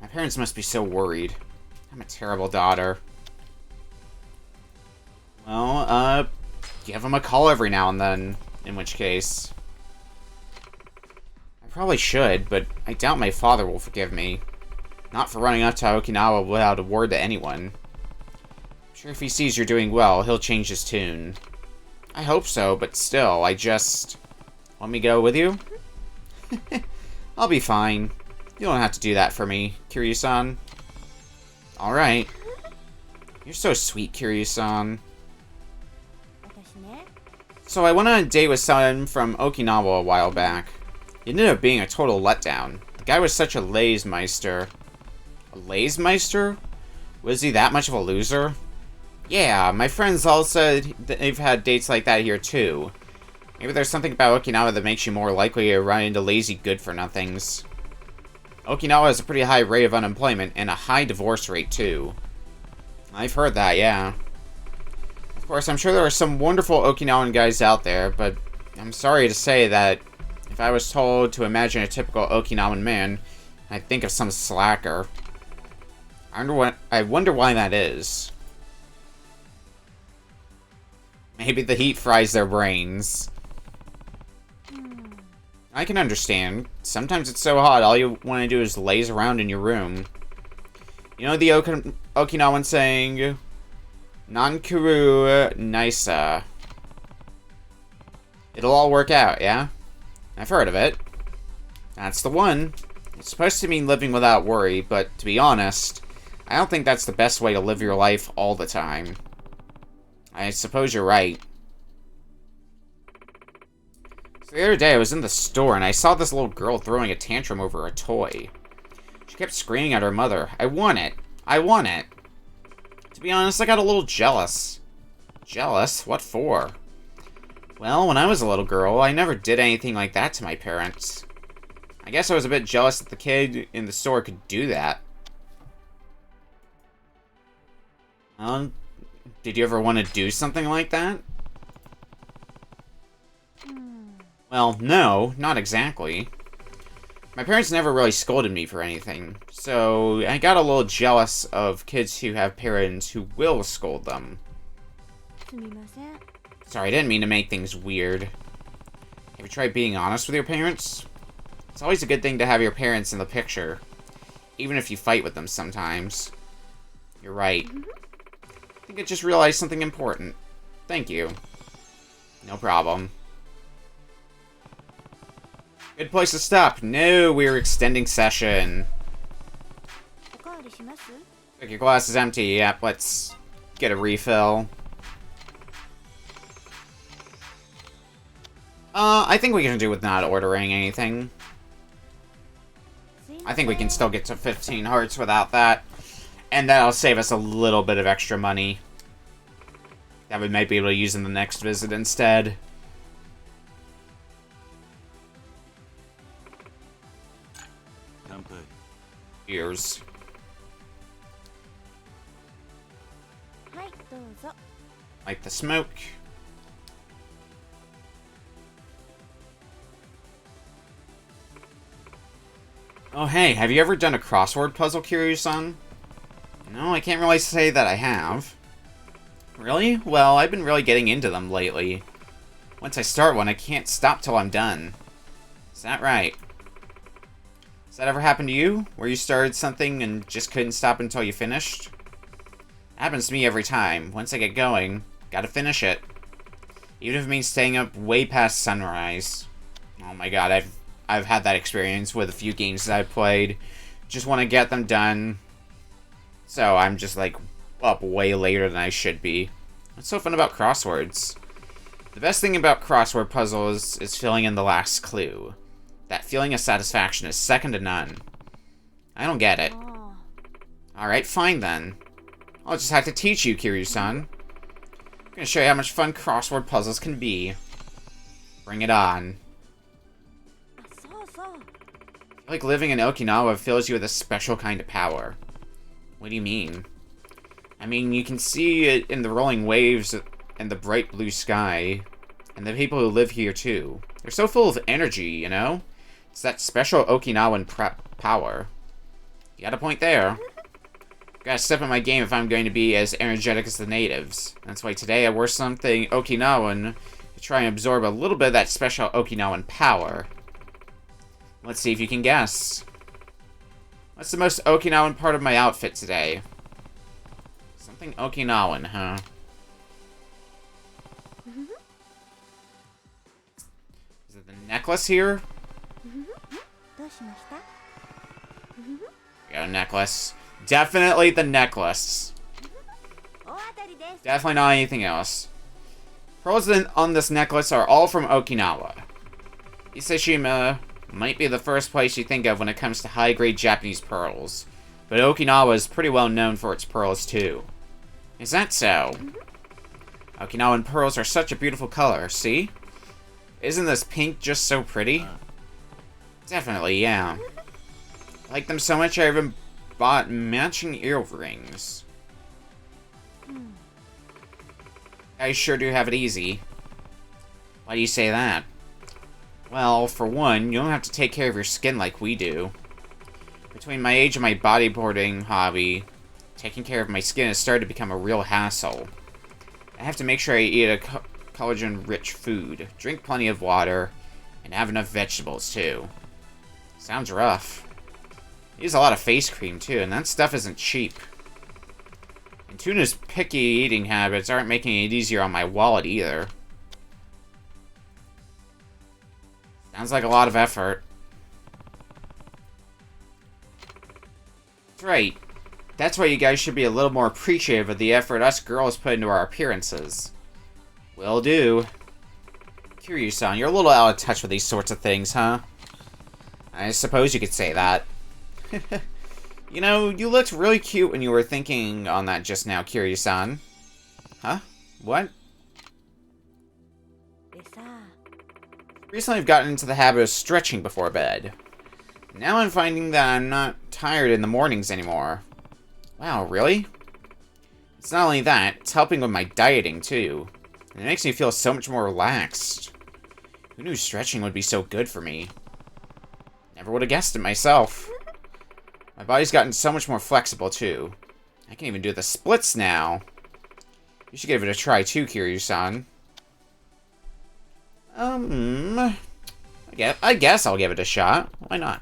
My parents must be so worried. I'm a terrible daughter. Well, give them a call every now and then, in which case. I probably should, but I doubt my father will forgive me. Not for running up to Okinawa without a word to anyone. I'm sure if he sees you're doing well, he'll change his tune. I hope so, but still, I just... Want me to go with you? I'll be fine. You don't have to do that for me, Kiryu-san. Alright. You're so sweet, Kiryu-san. So I went on a date with someone from Okinawa a while back. It ended up being a total letdown. The guy was such a laze-meister. A laze-meister? Was he that much of a loser? Yeah, my friends all said they've had dates like that here too. Maybe there's something about Okinawa that makes you more likely to run into lazy good-for-nothings. Okinawa has a pretty high rate of unemployment and a high divorce rate too. I've heard that, yeah. Of course, I'm sure there are some wonderful Okinawan guys out there, but I'm sorry to say that if I was told to imagine a typical Okinawan man, I'd think of some slacker. I wonder why that is. Maybe the heat fries their brains. I can understand. Sometimes it's so hot, all you want to do is laze around in your room. You know the Okinawan saying, Nankuru Nisa. It'll all work out, yeah? I've heard of it. That's the one. It's supposed to mean living without worry, but to be honest, I don't think that's the best way to live your life all the time. I suppose you're right. So the other day I was in the store and I saw this little girl throwing a tantrum over a toy. She kept screaming at her mother, "I want it! I want it!" To be honest, I got a little jealous. Jealous? What for? Well, when I was a little girl, I never did anything like that to my parents. I guess I was a bit jealous that the kid in the store could do that. Did you ever want to do something like that? Well, no, not exactly. My parents never really scolded me for anything, so I got a little jealous of kids who have parents who will scold them. Sorry, I didn't mean to make things weird. Have you tried being honest with your parents? It's always a good thing to have your parents in the picture, even if you fight with them sometimes. You're right. I think I just realized something important. Thank you. No problem. Good place to stop. No, we're extending session. Look, your glass is empty. Yep, let's get a refill. I think we can do with not ordering anything. I think we can still get to 15 hearts without that. And that'll save us a little bit of extra money that we might be able to use in the next visit instead. Ears. Like the smoke. Oh hey, have you ever done a crossword puzzle, Kiryu-san? No, I can't really say that I have. Really? Well, I've been really getting into them lately. Once I start one, I can't stop till I'm done. Is that right? Has that ever happened to you? Where you started something and just couldn't stop until you finished? It happens to me every time. Once I get going, gotta finish it. Even if it means staying up way past sunrise. Oh my god, I've had that experience with a few games that I've played. Just want to get them done. So I'm just like up way later than I should be. What's so fun about crosswords? The best thing about crossword puzzles is filling in the last clue. That feeling of satisfaction is second to none. I don't get it. Alright, fine then. I'll just have to teach you, Kiryu-san. I'm gonna show you how much fun crossword puzzles can be. Bring it on. I feel like living in Okinawa fills you with a special kind of power. What do you mean? I mean, you can see it in the rolling waves and the bright blue sky. And the people who live here, too. They're so full of energy, you know? It's that special Okinawan power. You got a point there. Gotta step up my game if I'm going to be as energetic as the natives. That's why today I wore something Okinawan to try and absorb a little bit of that special Okinawan power. Let's see if you can guess. What's the most Okinawan part of my outfit today? Something Okinawan, huh? Is it the necklace here? Go, necklace. Definitely the necklace. Definitely not anything else. Pearls on this necklace are all from Okinawa. Iseshima might be the first place you think of when it comes to high-grade Japanese pearls, but Okinawa is pretty well known for its pearls too. Is that so? Okinawan pearls are such a beautiful color, see? Isn't this pink just so pretty? Definitely, yeah. I like them so much I even bought matching earrings. I sure do have it easy. Why do you say that? Well, for one, you don't have to take care of your skin like we do. Between my age and my bodyboarding hobby, taking care of my skin has started to become a real hassle. I have to make sure I eat a collagen-rich food, drink plenty of water, and have enough vegetables, too. Sounds rough. I use a lot of face cream, too, and that stuff isn't cheap. And Tuna's picky eating habits aren't making it easier on my wallet either. Sounds like a lot of effort. That's right. That's why you guys should be a little more appreciative of the effort us girls put into our appearances. Will do. Kiryu-san, you're a little out of touch with these sorts of things, huh? I suppose you could say that. You know, you looked really cute when you were thinking on that just now, Kiryu-san. Huh? What? Recently I've gotten into the habit of stretching before bed. Now I'm finding that I'm not tired in the mornings anymore. Wow, really? It's not only that, it's helping with my dieting too. And it makes me feel so much more relaxed. Who knew stretching would be so good for me? Never would have guessed it myself. My body's gotten so much more flexible too. I can even do the splits now. You should give it a try too, Kiryu-san. I guess I'll give it a shot. Why not?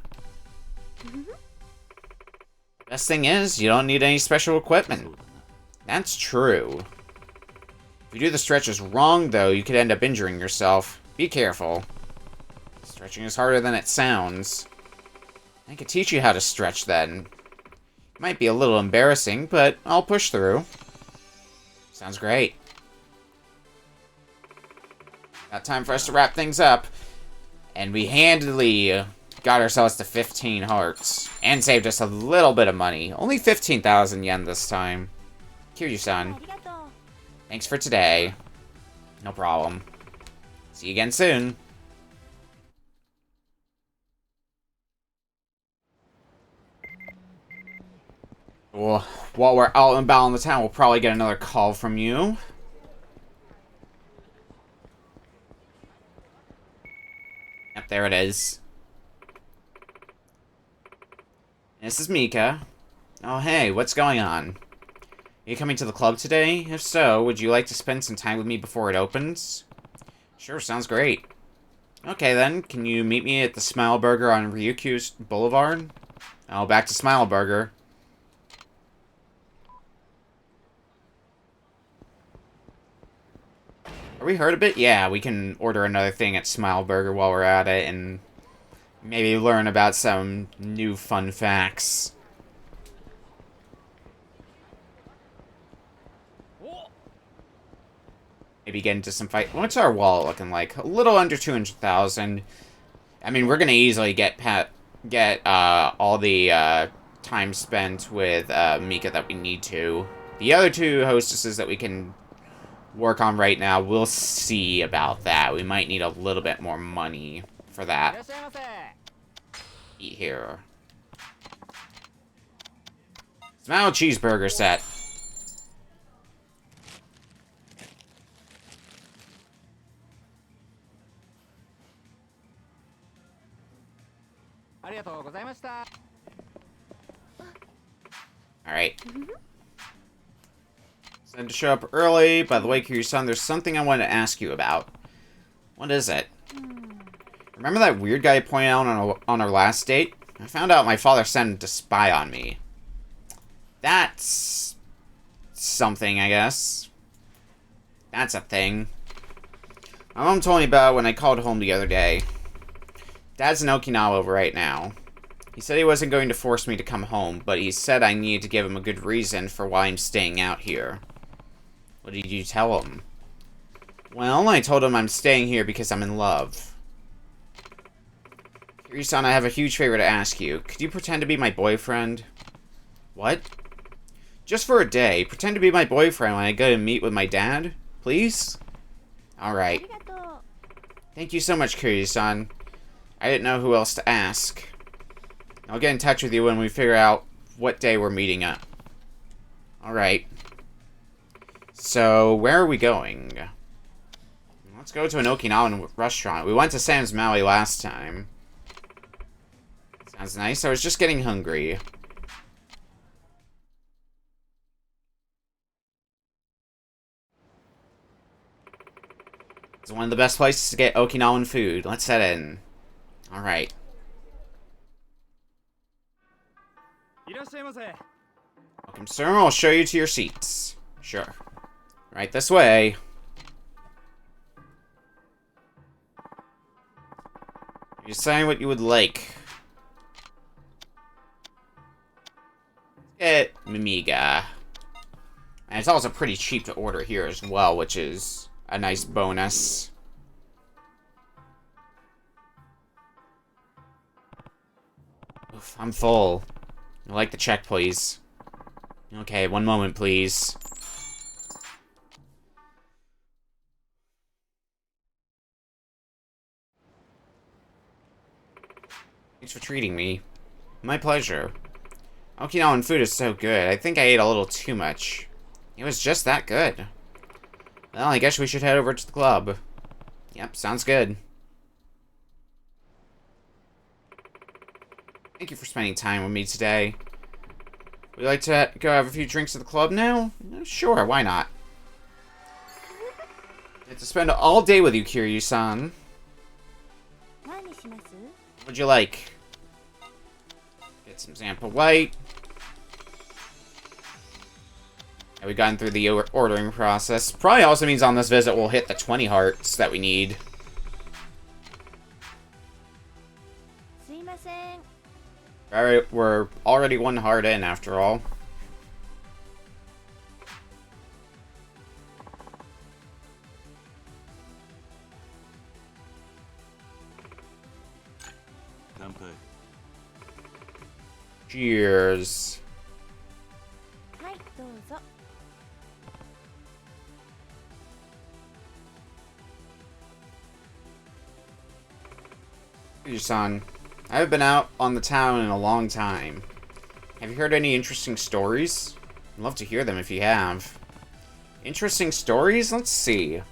Best thing is, you don't need any special equipment. That's true. If you do the stretches wrong, though, you could end up injuring yourself. Be careful. Stretching is harder than it sounds. I could teach you how to stretch, then. It might be a little embarrassing, but I'll push through. Sounds great. Got time for us to wrap things up. And we handily got ourselves to 15 hearts. And saved us a little bit of money. Only 15,000 yen this time. Kiryu-san. Thanks for today. No problem. See you again soon. Well, while we're out and about in the town, we'll probably get another call from you. Yep, there it is. This is Mika. Oh, hey, what's going on? Are you coming to the club today? If so, would you like to spend some time with me before it opens? Sure, sounds great. Okay, then. Can you meet me at the Smile Burger on Ryukyu's Boulevard? Oh, back to Smile Burger. Are we heard a bit? Yeah, we can order another thing at Smile Burger while we're at it and maybe learn about some new fun facts. Maybe get into some fight. What's our wallet looking like? A little under 200,000. I mean, we're gonna easily get all the time spent with Mika that we need to. The other two hostesses that we can work on right now, we'll see about that. We might need a little bit more money for that. Eat here. Smile cheeseburger set. Alright. Said to show up early. By the way, Kiryu-san, there's something I wanted to ask you about. What is it? Remember that weird guy you pointed out on our last date? I found out my father sent him to spy on me. That's something, I guess. That's a thing. My mom told me about it when I called home the other day. Dad's in Okinawa right now. He said he wasn't going to force me to come home, but he said I needed to give him a good reason for why I'm staying out here. What did you tell him? Well, I told him I'm staying here because I'm in love. Kiryu-san, I have a huge favor to ask you. Could you pretend to be my boyfriend? What? Just for a day. Pretend to be my boyfriend when I go to meet with my dad? Please? Alright. Thank you so much, Kiryu-san. I didn't know who else to ask. I'll get in touch with you when we figure out what day we're meeting up. Alright. So, where are we going? Let's go to an Okinawan restaurant. We went to Sam's Maui last time. Sounds nice. I was just getting hungry. It's one of the best places to get Okinawan food. Let's head in. Alright. Welcome, sir. I'll show you to your seats. Sure. Right this way. You decide what you would like. Get Mimiga. And it's also pretty cheap to order here as well, which is a nice bonus. Oof, I'm full. I'd like the check, please. Okay, one moment, please. Thanks for treating me. My pleasure. Okinawan food is so good. I think I ate a little too much. It was just that good. Well, I guess we should head over to the club. Yep, sounds good. Thank you for spending time with me today. Would you like to go have a few drinks at the club now? Sure, why not? I have to spend all day with you, Kiryu-san. What would you like? Get some Zampa White. And we've gotten through the ordering process. Probably also means on this visit we'll hit the 20 hearts that we need. Alright, we're already 1 heart in after all. Cheers. Kiryu-san, I haven't been out on the town in a long time. Have you heard any interesting stories? I'd love to hear them if you have. Interesting stories? Let's see.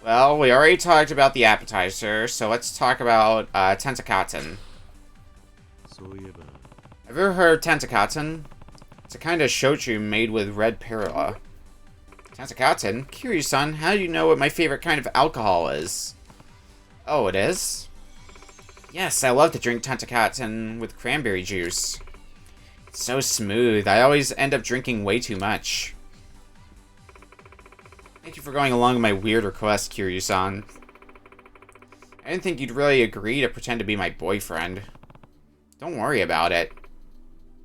Well, we already talked about the appetizer, so let's talk about Tentakaten. Have you ever heard of Tentakaten? It's a kind of shochu made with red perilla. Tentakaten? Kiryu-san, how do you know what my favorite kind of alcohol is? Oh, it is? Yes, I love to drink Tentakaten with cranberry juice. It's so smooth. I always end up drinking way too much. Thank you for going along with my weird request, Kiryu-san. I didn't think you'd really agree to pretend to be my boyfriend. Don't worry about it.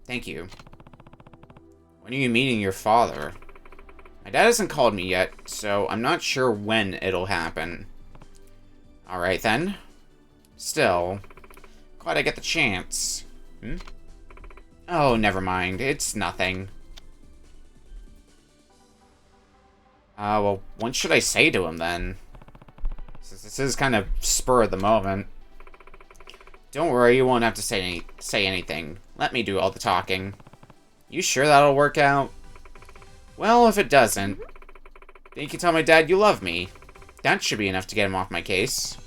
Thank you. When are you meeting your father? My dad hasn't called me yet, so I'm not sure when it'll happen. Alright then. Still, glad I get the chance. Oh, never mind. It's nothing. Well, what should I say to him then? Since this is kind of spur of the moment. Don't worry, you won't have to say anything. Let me do all the talking. You sure that'll work out? Well, if it doesn't, then you can tell my dad you love me. That should be enough to get him off my case.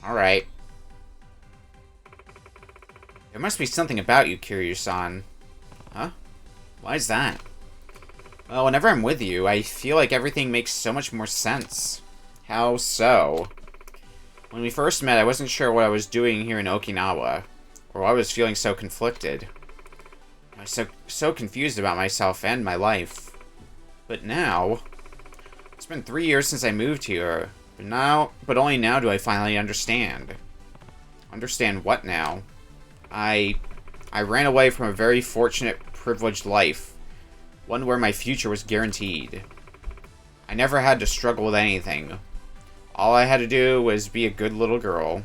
Alright. There must be something about you, Kiryu-san. Huh? Why is that? Well, whenever I'm with you, I feel like everything makes so much more sense. How so? When we first met, I wasn't sure what I was doing here in Okinawa, or why I was feeling so conflicted. I was so confused about myself and my life. But now, it's been 3 years since I moved here, but only now do I finally understand. Understand what now? I ran away from a very fortunate, privileged life. One where my future was guaranteed. I never had to struggle with anything. All I had to do was be a good little girl.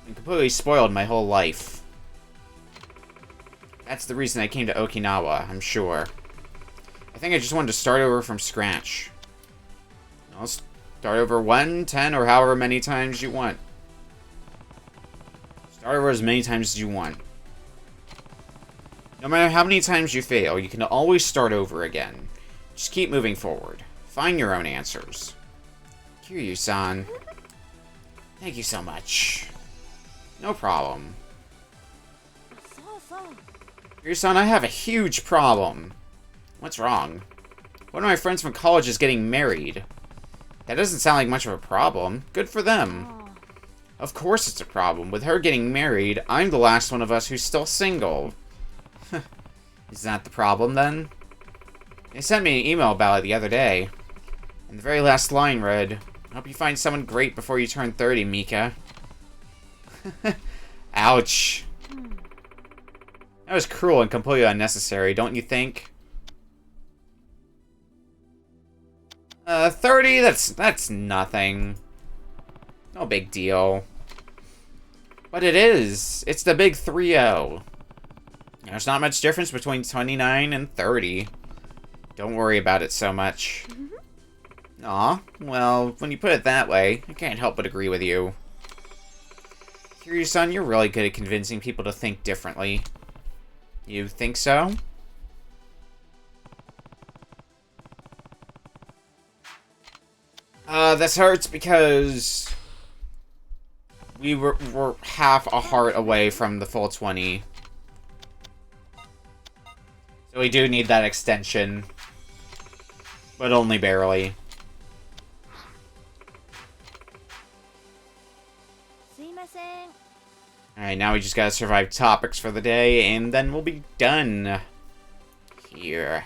And completely spoiled my whole life. That's the reason I came to Okinawa, I'm sure. I think I just wanted to start over from scratch. I'll start over 1, 10, or however many times you want. Start over as many times as you want. No matter how many times you fail, you can always start over again. Just keep moving forward. Find your own answers. Kiryu-san. Thank you so much. No problem. Kiryu-san, I have a huge problem. What's wrong? One of my friends from college is getting married. That doesn't sound like much of a problem. Good for them. Of course it's a problem. With her getting married, I'm the last one of us who's still single. Is that the problem, then? They sent me an email about it the other day. And the very last line read, "I hope you find someone great before you turn 30, Mika." Ouch. That was cruel and completely unnecessary, don't you think? 30? That's nothing. No big deal. But it is. It's the big 3-0. There's not much difference between 29 and 30. Don't worry about it so much. Aw, well, when you put it that way, I can't help but agree with you. Kiryu-san, you're really good at convincing people to think differently. You think so? This hurts because we're half a heart away from the full 20. So we do need that extension. But only barely. Alright, now we just gotta survive topics for the day, and then we'll be done. Here.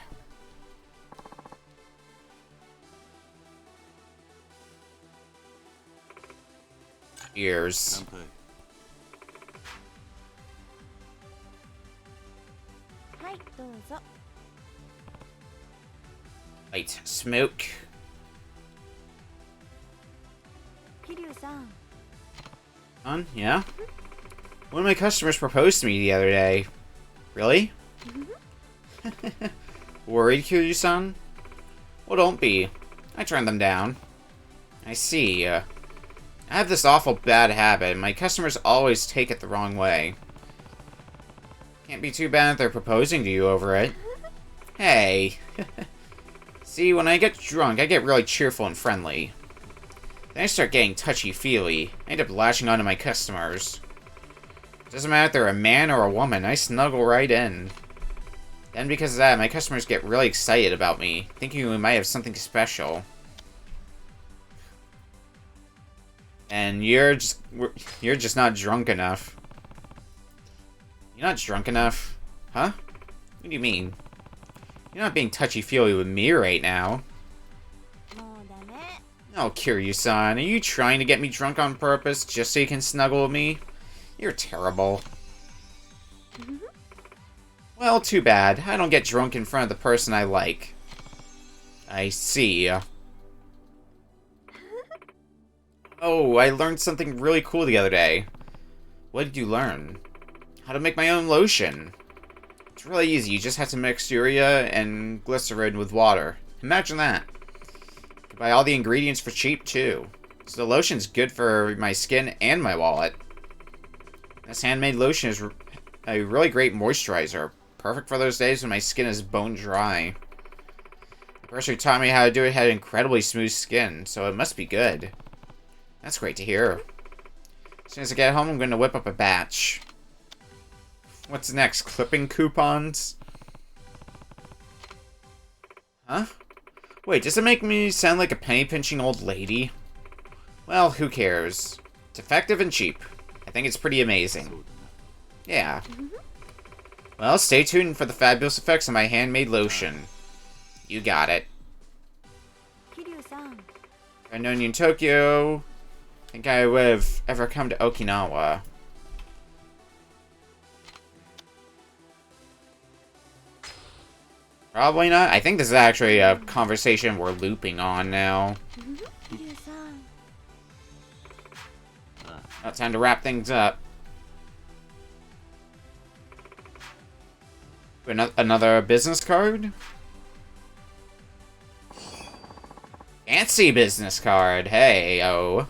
Ears. Light smoke. Yeah? One of my customers proposed to me the other day. Really? Worried, Kiryu-san? Well, don't be. I turned them down. I see. I have this awful bad habit. My customers always take it the wrong way. Can't be too bad if they're proposing to you over it. Hey. See, when I get drunk, I get really cheerful and friendly. Then I start getting touchy-feely. I end up lashing onto my customers. Doesn't matter if they're a man or a woman, I snuggle right in. Then because of that, my customers get really excited about me, thinking we might have something special. And you're just not drunk enough. You're not drunk enough? Huh? What do you mean? You're not being touchy-feely with me right now. Oh, Kiryu-san, are you trying to get me drunk on purpose just so you can snuggle with me? You're terrible. Well, too bad. I don't get drunk in front of the person I like. I see. Oh, I learned something really cool the other day. What did you learn? How to make my own lotion. It's really easy. You just have to mix urea and glycerin with water. Imagine that. You can buy all the ingredients for cheap, too. So the lotion's good for my skin and my wallet. This handmade lotion is a really great moisturizer. Perfect for those days when my skin is bone dry. The person who taught me how to do it had incredibly smooth skin, so it must be good. That's great to hear. As soon as I get home, I'm going to whip up a batch. What's next? Clipping coupons? Huh? Wait, does it make me sound like a penny-pinching old lady? Well, who cares? It's effective and cheap. I think it's pretty amazing. Yeah. Well, stay tuned for the fabulous effects of my handmade lotion. You got it. If I'd known you in Tokyo, I think I would have ever come to Okinawa. Probably not. I think this is actually a conversation we're looping on now. Now it's time to wrap things up. Another business card? Fancy business card. Hey, oh.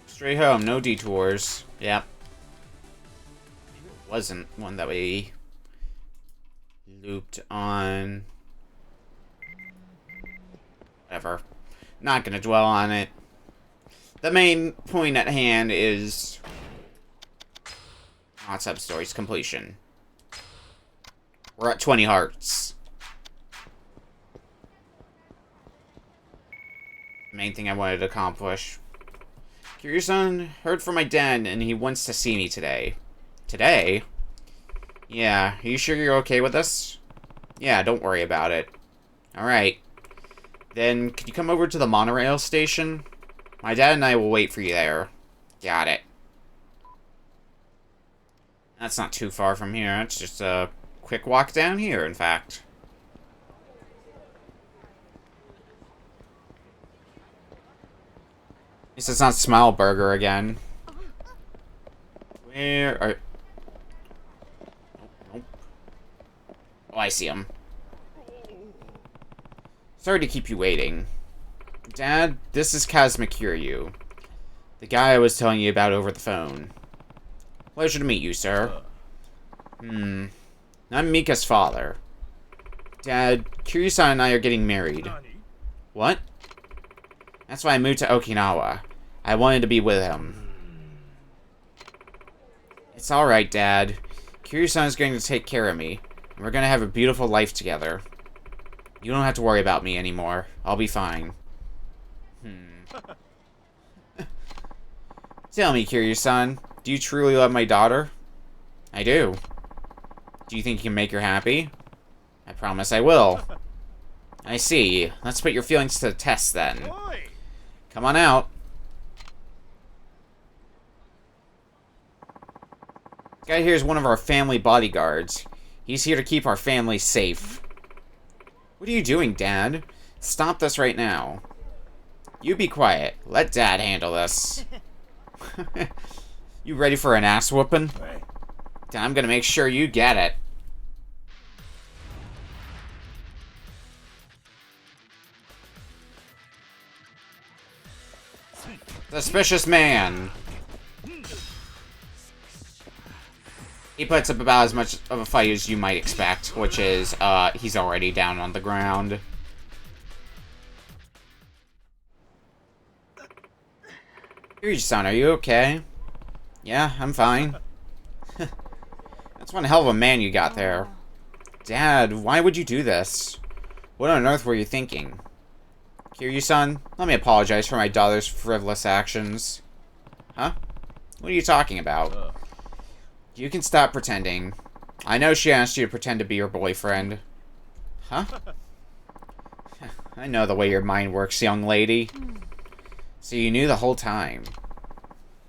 Straight home, no detours. Yep. Maybe it wasn't one that we looped on. Whatever. Not gonna dwell on it. The main point at hand is Hot Sub Stories completion. We're at 20 hearts. Main thing I wanted to accomplish. Kiryu-san heard from my dad and he wants to see me today. Today? Yeah, are you sure you're okay with this? Yeah, don't worry about it. Alright. Then, could you come over to the monorail station? My dad and I will wait for you there. Got it. That's not too far from here. It's just a quick walk down here, in fact. At least it's not Smile Burger again. Where are... Nope. Oh, I see him. Sorry to keep you waiting. Dad, this is Kazuma Kiryu. The guy I was telling you about over the phone. Pleasure to meet you, sir. I'm Mika's father. Dad, Kiryu-san and I are getting married. What? That's why I moved to Okinawa. I wanted to be with him. It's alright, Dad. Kiryu-san is going to take care of me, and we're going to have a beautiful life together. You don't have to worry about me anymore. I'll be fine. Tell me, Kiryu-san, do you truly love my daughter? I do. Do you think you can make her happy? I promise I will. I see. Let's put your feelings to the test, then. Come on out. This guy here is one of our family bodyguards. He's here to keep our family safe. What are you doing, Dad? Stop this right now. You be quiet. Let Dad handle this. You ready for an ass whooping? I'm gonna make sure you get it. Suspicious man. He puts up about as much of a fight as you might expect, which is, he's already down on the ground. Kiryu-san, are you okay? Yeah, I'm fine. That's one hell of a man you got there. Dad, why would you do this? What on earth were you thinking? Kiryu-san, let me apologize for my daughter's frivolous actions. Huh? What are you talking about? You can stop pretending. I know she asked you to pretend to be your boyfriend. Huh? I know the way your mind works, young lady. So you knew the whole time.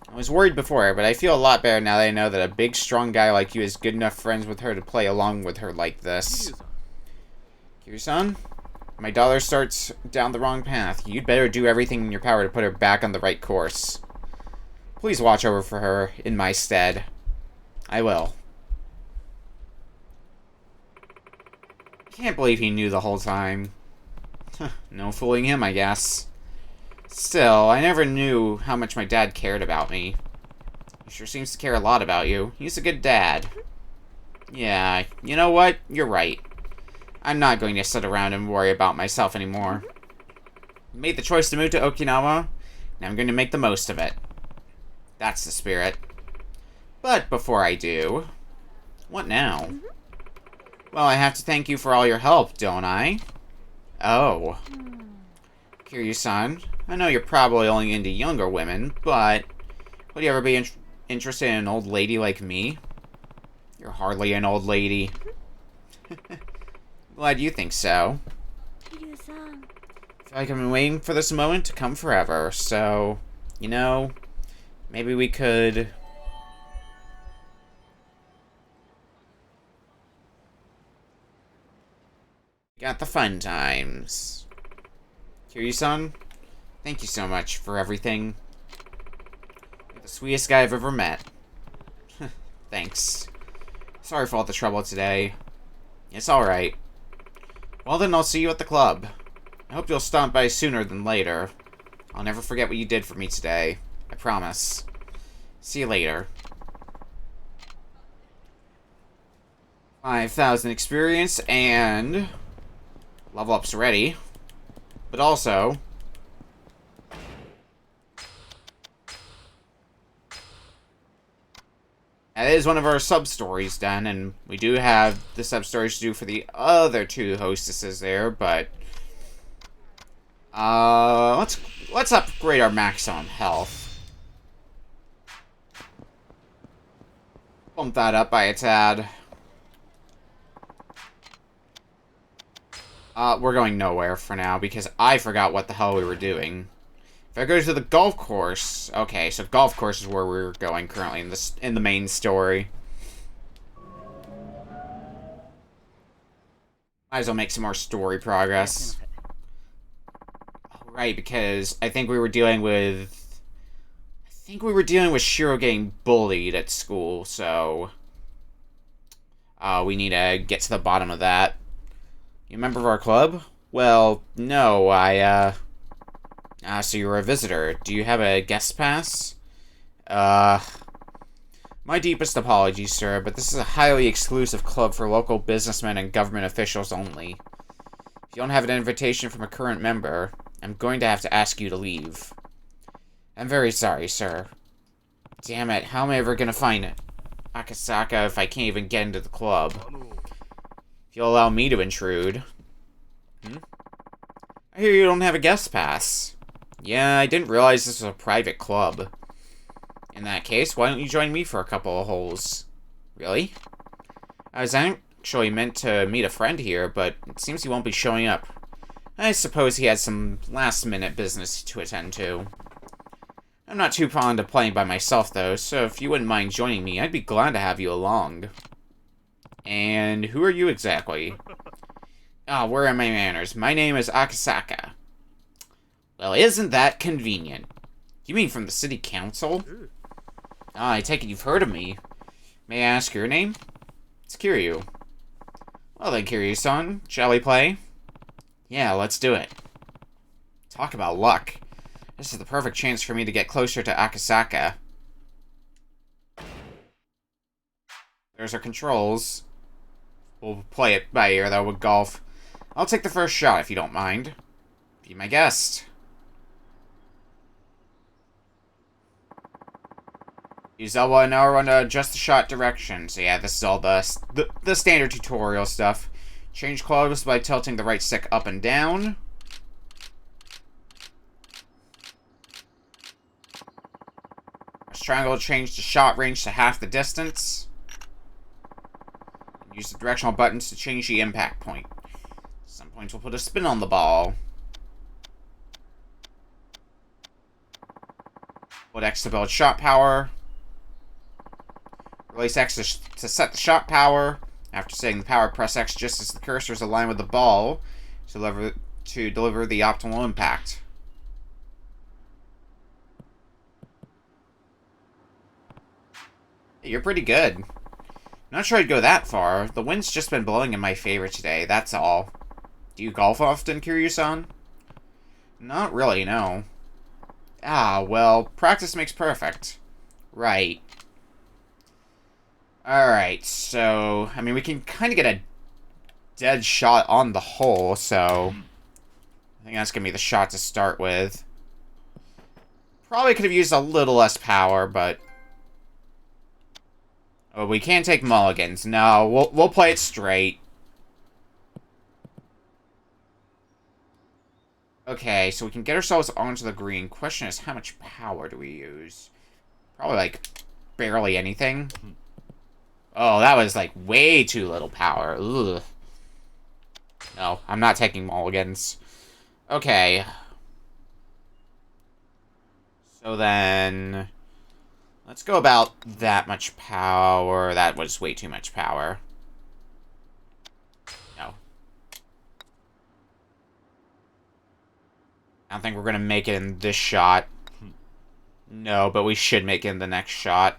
I was worried before, but I feel a lot better now that I know that a big, strong guy like you is good enough friends with her to play along with her like this. Kiryu-san? My daughter starts down the wrong path. You'd better do everything in your power to put her back on the right course. Please watch over for her in my stead. I will. Can't believe he knew the whole time. No fooling him, I guess. Still, I never knew how much my dad cared about me. He sure seems to care a lot about you. He's a good dad. Yeah, you know what? You're right. I'm not going to sit around and worry about myself anymore. I made the choice to move to Okinawa, and I'm going to make the most of it. That's the spirit. But before I do... What now? Well, I have to thank you for all your help, don't I? Oh. Kiryu-san, I know you're probably only into younger women, but... Would you ever be interested in an old lady like me? You're hardly an old lady. Glad you think so. I feel like I've been waiting for this moment to come forever, so... You know... Maybe we could... Got the fun times. Kiryu-san, thank you so much for everything. You're the sweetest guy I've ever met. Thanks. Sorry for all the trouble today. It's alright. Well then, I'll see you at the club. I hope you'll stop by sooner than later. I'll never forget what you did for me today. I promise. See you later. 5,000 experience and... Level up's ready. But also... That is one of our sub-stories done, and we do have the sub-stories to do for the other two hostesses there, but... let's upgrade our maximum health. Bump that up by a tad. We're going nowhere for now, because I forgot what the hell we were doing. If I go to the golf course... Okay, so golf course is where we're going currently in the main story. Might as well make some more story progress. Right, because I think we were dealing with... Shiro getting bullied at school, so... we need to get to the bottom of that. You a member of our club? Well, no, so you're a visitor. Do you have a guest pass? My deepest apologies, sir, but this is a highly exclusive club for local businessmen and government officials only. If you don't have an invitation from a current member, I'm going to have to ask you to leave. I'm very sorry, sir. Damn it, how am I ever gonna find it? Akasaka if I can't even get into the club. If you'll allow me to intrude. I hear you don't have a guest pass. Yeah, I didn't realize this was a private club. In that case, why don't you join me for a couple of holes? Really? I was actually meant to meet a friend here, but it seems he won't be showing up. I suppose he had some last-minute business to attend to. I'm not too fond of playing by myself, though, so if you wouldn't mind joining me, I'd be glad to have you along. And who are you exactly? Where are my manners? My name is Akasaka. Well, isn't that convenient? You mean from the city council? I take it you've heard of me. May I ask your name? It's Kiryu. Well then, Kiryu-san, shall we play? Yeah, let's do it. Talk about luck. This is the perfect chance for me to get closer to Akasaka. There's our controls. We'll play it by ear, though, with golf. I'll take the first shot, if you don't mind. Be my guest. Use elbow and R1 to adjust the shot direction. So yeah, this is all the standard tutorial stuff. Change clubs by tilting the right stick up and down. Press triangle to change the shot range to half the distance. Use the directional buttons to change the impact point. Some points will put a spin on the ball. Hold X to build shot power. Release X to set the shot power. After setting the power, press X just as the cursor is aligned with the ball to deliver the optimal impact. You're pretty good. Not sure I'd go that far. The wind's just been blowing in my favor today, that's all. Do you golf often, Kiryu-san? Not really, no. Well, practice makes perfect. Right. Alright, so, I mean, we can kind of get a dead shot on the hole, so I think that's going to be the shot to start with. Probably could have used a little less power, but... Oh, we can't take mulligans. No, we'll play it straight. Okay, so we can get ourselves onto the green. Question is, how much power do we use? Probably, like, barely anything. Oh, that was, like, way too little power. Ugh. No, I'm not taking mulligans. Okay. So then... Let's go about that much power. That was way too much power. No. I don't think we're going to make it in this shot. No, but we should make it in the next shot.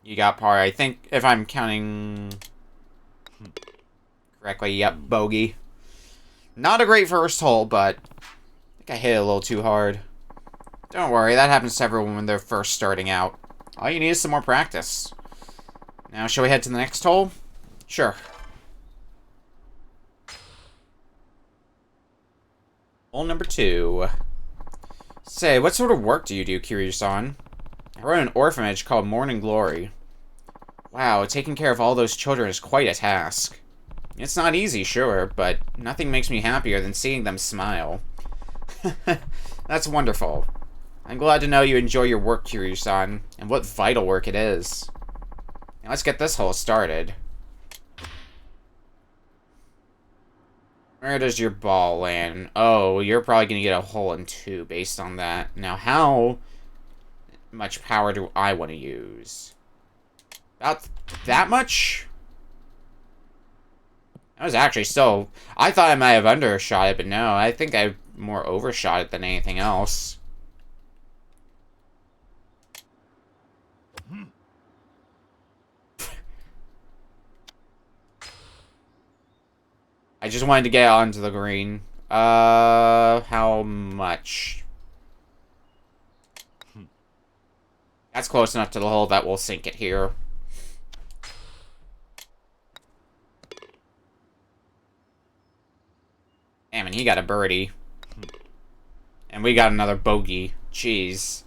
You got par. I think, if I'm counting correctly, yep, bogey. Not a great first hole, but I think I hit it a little too hard. Don't worry, that happens to everyone when they're first starting out. All you need is some more practice. Now, shall we head to the next hole? Sure. Hole number 2. Say, what sort of work do you do, Kiryu-san? I run an orphanage called Morning Glory. Wow, taking care of all those children is quite a task. It's not easy, sure, but nothing makes me happier than seeing them smile. That's wonderful. I'm glad to know you enjoy your work, Kiryu-san, and what vital work it is. Now let's get this hole started. Where does your ball land? Oh, you're probably going to get a hole in 2 based on that. Now, how much power do I want to use? About that much? That was actually still... I thought I might have undershot it, but no. I think I more overshot it than anything else. I just wanted to get onto the green. How much? That's close enough to the hole that will sink it here. Damn, and he got a birdie. And we got another bogey. Jeez.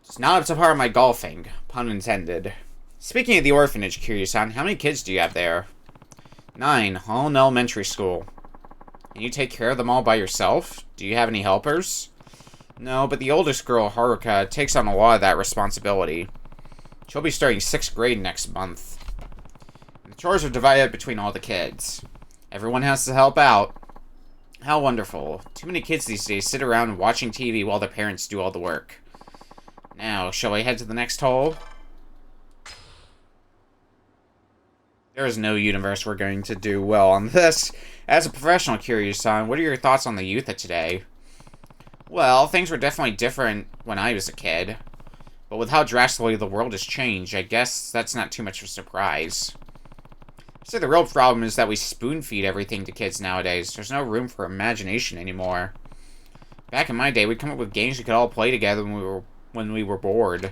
It's not up to par of my golfing. Pun intended. Speaking of the orphanage, Kiryu-san, how many kids do you have there? 9, all in elementary school. And you take care of them all by yourself? Do you have any helpers? No, but the oldest girl, Haruka, takes on a lot of that responsibility. She'll be starting 6th grade next month. And the chores are divided between all the kids. Everyone has to help out. How wonderful. Too many kids these days sit around watching TV while their parents do all the work. Now, shall we head to the next hole? There is no universe we're going to do well on this. As a professional, Kiryu-san, what are your thoughts on the youth of today? Well, things were definitely different when I was a kid. But with how drastically the world has changed, I guess that's not too much of a surprise. So the real problem is that we spoon-feed everything to kids nowadays. There's no room for imagination anymore. Back in my day, we'd come up with games we could all play together when we were bored.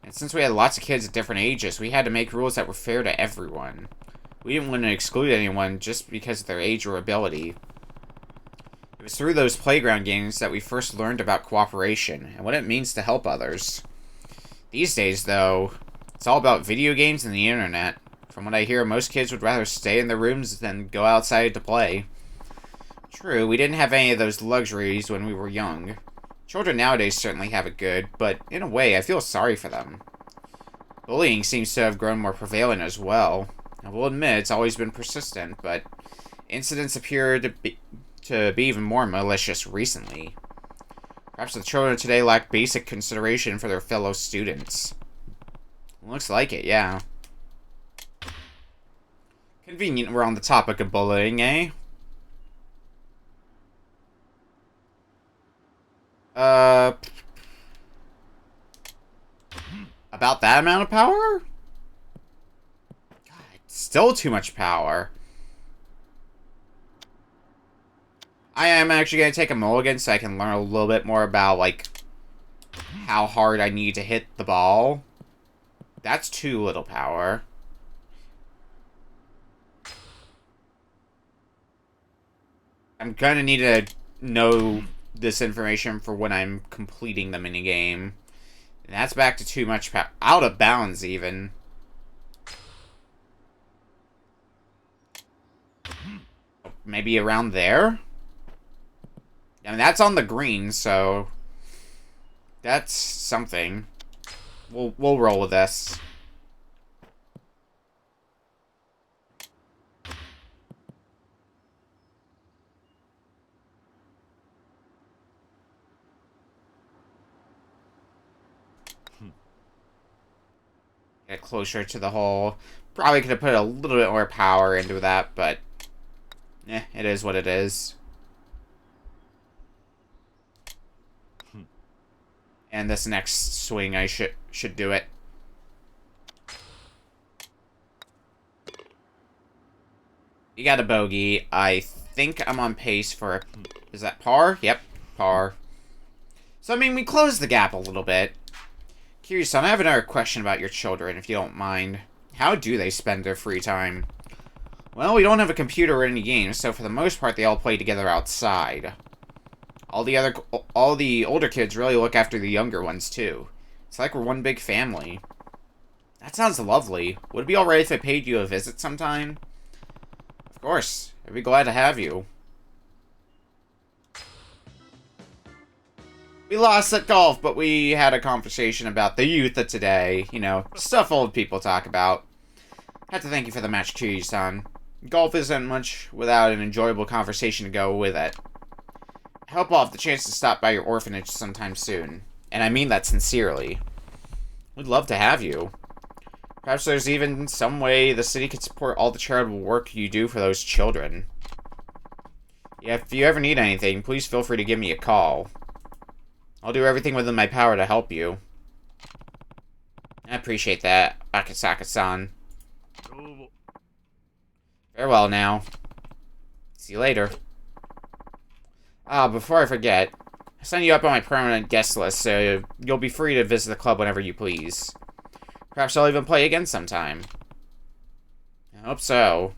And since we had lots of kids at different ages, we had to make rules that were fair to everyone. We didn't want to exclude anyone just because of their age or ability. It was through those playground games that we first learned about cooperation and what it means to help others. These days, though, it's all about video games and the internet. From what I hear, most kids would rather stay in their rooms than go outside to play. True, we didn't have any of those luxuries when we were young. Children nowadays certainly have it good, but in a way, I feel sorry for them. Bullying seems to have grown more prevalent as well. I will admit it's always been persistent, but incidents appear to be even more malicious recently. Perhaps the children today lack basic consideration for their fellow students. Looks like it, yeah. Convenient we're on the topic of bullying, eh? About that amount of power? God, still too much power. I am actually going to take a mulligan so I can learn a little bit more about, like, how hard I need to hit the ball. That's too little power. I'm gonna need to know this information for when I'm completing the minigame. And that's back to too much power. Out of bounds, even. Maybe around there? I mean, that's on the green, so... that's something. We'll roll with this. Get closer to the hole. Probably could have put a little bit more power into that, but... it is what it is. And this next swing, I should do it. You got a bogey. I think I'm on pace for... is that par? Yep, par. So, I mean, we closed the gap a little bit. Kiryu-san, I have another question about your children, if you don't mind. How do they spend their free time? Well, we don't have a computer or any games, so for the most part, they all play together outside. all the older kids really look after the younger ones, too. It's like we're one big family. That sounds lovely. Would it be alright if I paid you a visit sometime? Of course. I'd be glad to have you. We lost at golf, but we had a conversation about the youth of today. You know, stuff old people talk about. I have to thank you for the match too, son. Golf isn't much without an enjoyable conversation to go with it. I hope I'll have the chance to stop by your orphanage sometime soon. And I mean that sincerely. We'd love to have you. Perhaps there's even some way the city could support all the charitable work you do for those children. Yeah, if you ever need anything, please feel free to give me a call. I'll do everything within my power to help you. I appreciate that, Akasaka-san. Farewell now. See you later. Before I forget, I signed you up on my permanent guest list, so you'll be free to visit the club whenever you please. Perhaps I'll even play again sometime. I hope so.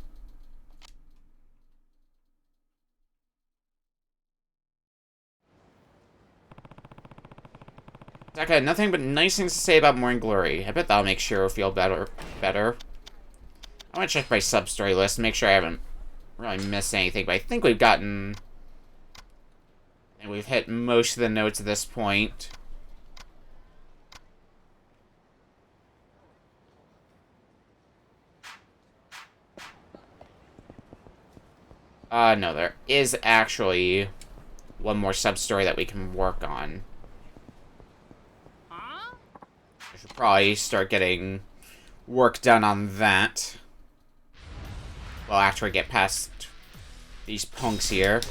Taka had nothing but nice things to say about Morning Glory. I bet that'll make Shiro feel better. I want to check my sub-story list and make sure I haven't really missed anything, but I think we've gotten... and we've hit most of the notes at this point. No, there is actually one more sub-story that we can work on. I should probably start getting work done on that. Well, after I get past these punks here.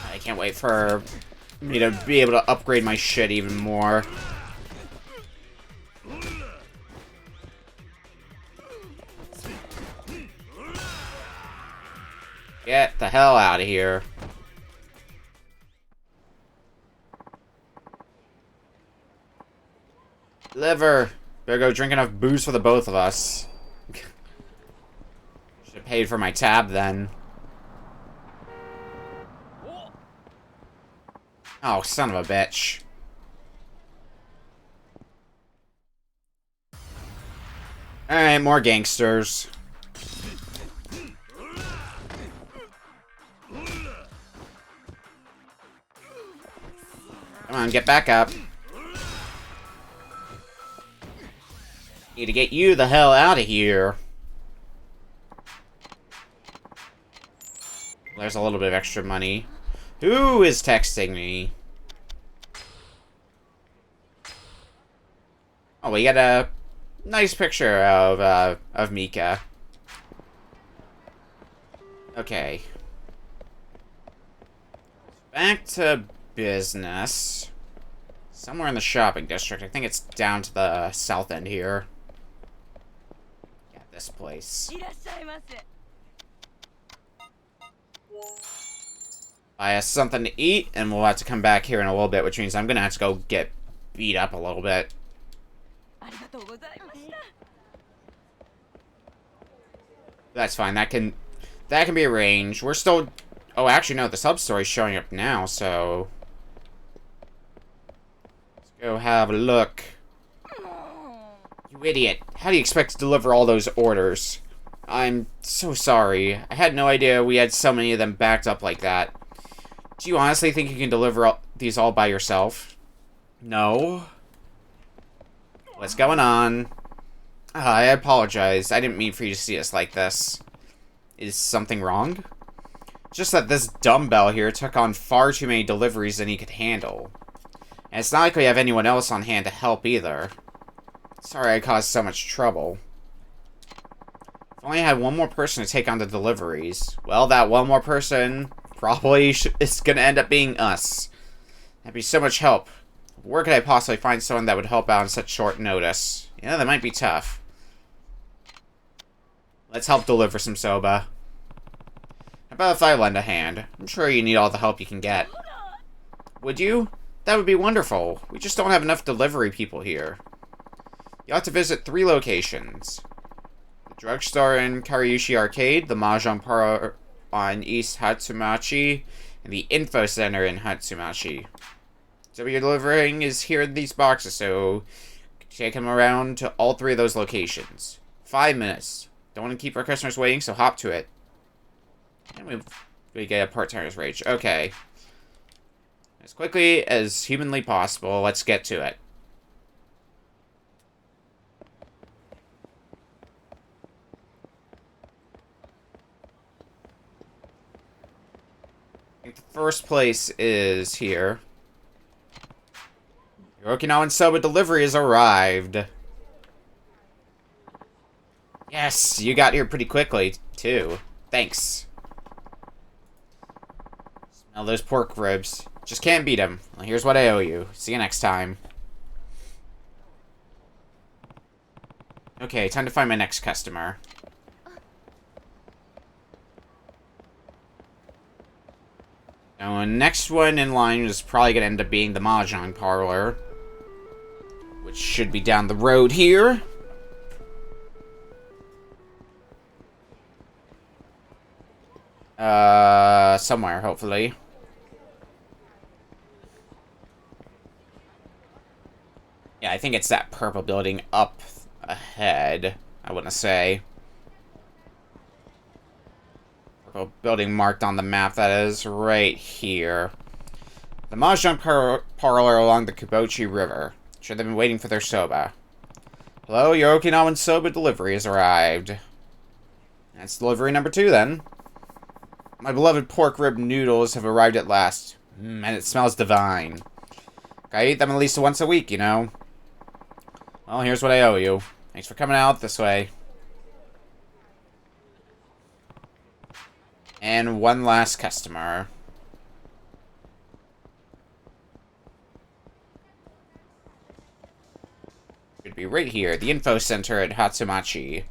I can't wait for me to be able to upgrade my shit even more. Get the hell out of here. Liver. Better go drink enough booze for the both of us. Should have paid for my tab then. Oh, son of a bitch. Alright, more gangsters. Come on, get back up. Need to get you the hell out of here. There's a little bit of extra money. Who is texting me? Oh, we got a nice picture of Mika. Okay. Back to business. Somewhere in the shopping district. I think it's down to the south end here. Yeah, this place. I have something to eat, and we'll have to come back here in a little bit, which means I'm gonna have to go get beat up a little bit. That's fine. That can be arranged. We're still... Oh, actually, no. The sub-story's showing up now, so... let's go have a look. You idiot. How do you expect to deliver all those orders? I'm so sorry. I had no idea we had so many of them backed up like that. Do you honestly think you can deliver these all by yourself? No. What's going on? I apologize. I didn't mean for you to see us like this. Is something wrong? Just that this dumbbell here took on far too many deliveries than he could handle. And it's not like we have anyone else on hand to help either. Sorry I caused so much trouble. If only I had one more person to take on the deliveries. Well, that one more person probably is going to end up being us. That'd be so much help. Where could I possibly find someone that would help out on such short notice? Yeah, that might be tough. Let's help deliver some soba. How about if I lend a hand? I'm sure you need all the help you can get. would you? That would be wonderful. We just don't have enough delivery people here. You have to visit 3 locations. The drugstore in Kariushi Arcade, the Mahjong Parlor on East Hatsumachi, and the Info Center in Hatsumachi. So what you're delivering is here in these boxes, so take them around to all 3 of those locations. 5 minutes. Don't want to keep our customers waiting, so hop to it. And we get a part-timer's wage. Okay. As quickly as humanly possible, let's get to it. I think the first place is here. Your Okinawan soba delivery has arrived. Yes, you got here pretty quickly, too. Thanks. Smell those pork ribs. Just can't beat them. Well, here's what I owe you. See you next time. Okay, time to find my next customer. Now, the next one in line is probably going to end up being the Mahjong Parlor, which should be down the road here. Somewhere, hopefully. Yeah, I think it's that purple building up ahead, I want to say. Purple building marked on the map, that is, right here. The Mahjong Parlor along the Kubochi River. Sure, they've been waiting for their soba. Hello, your Okinawan soba delivery has arrived. That's delivery number 2, then. My beloved pork rib noodles have arrived at last. And it smells divine. I eat them at least once a week, you know. Well, here's what I owe you. Thanks for coming out this way. And one last customer. Should be right here, the info center at Hatsumachi.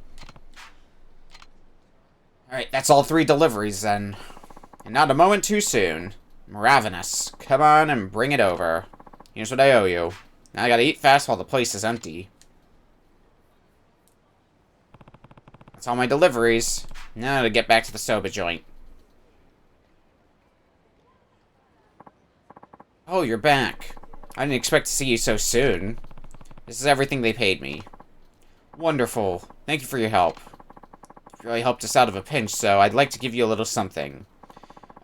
Alright, that's all 3 deliveries then. And not a moment too soon. I'm ravenous. Come on and bring it over. Here's what I owe you. Now I gotta eat fast while the place is empty. That's all my deliveries. Now to get back to the soba joint. Oh, you're back. I didn't expect to see you so soon. This is everything they paid me. Wonderful. Thank you for your help. You really helped us out of a pinch, so I'd like to give you a little something.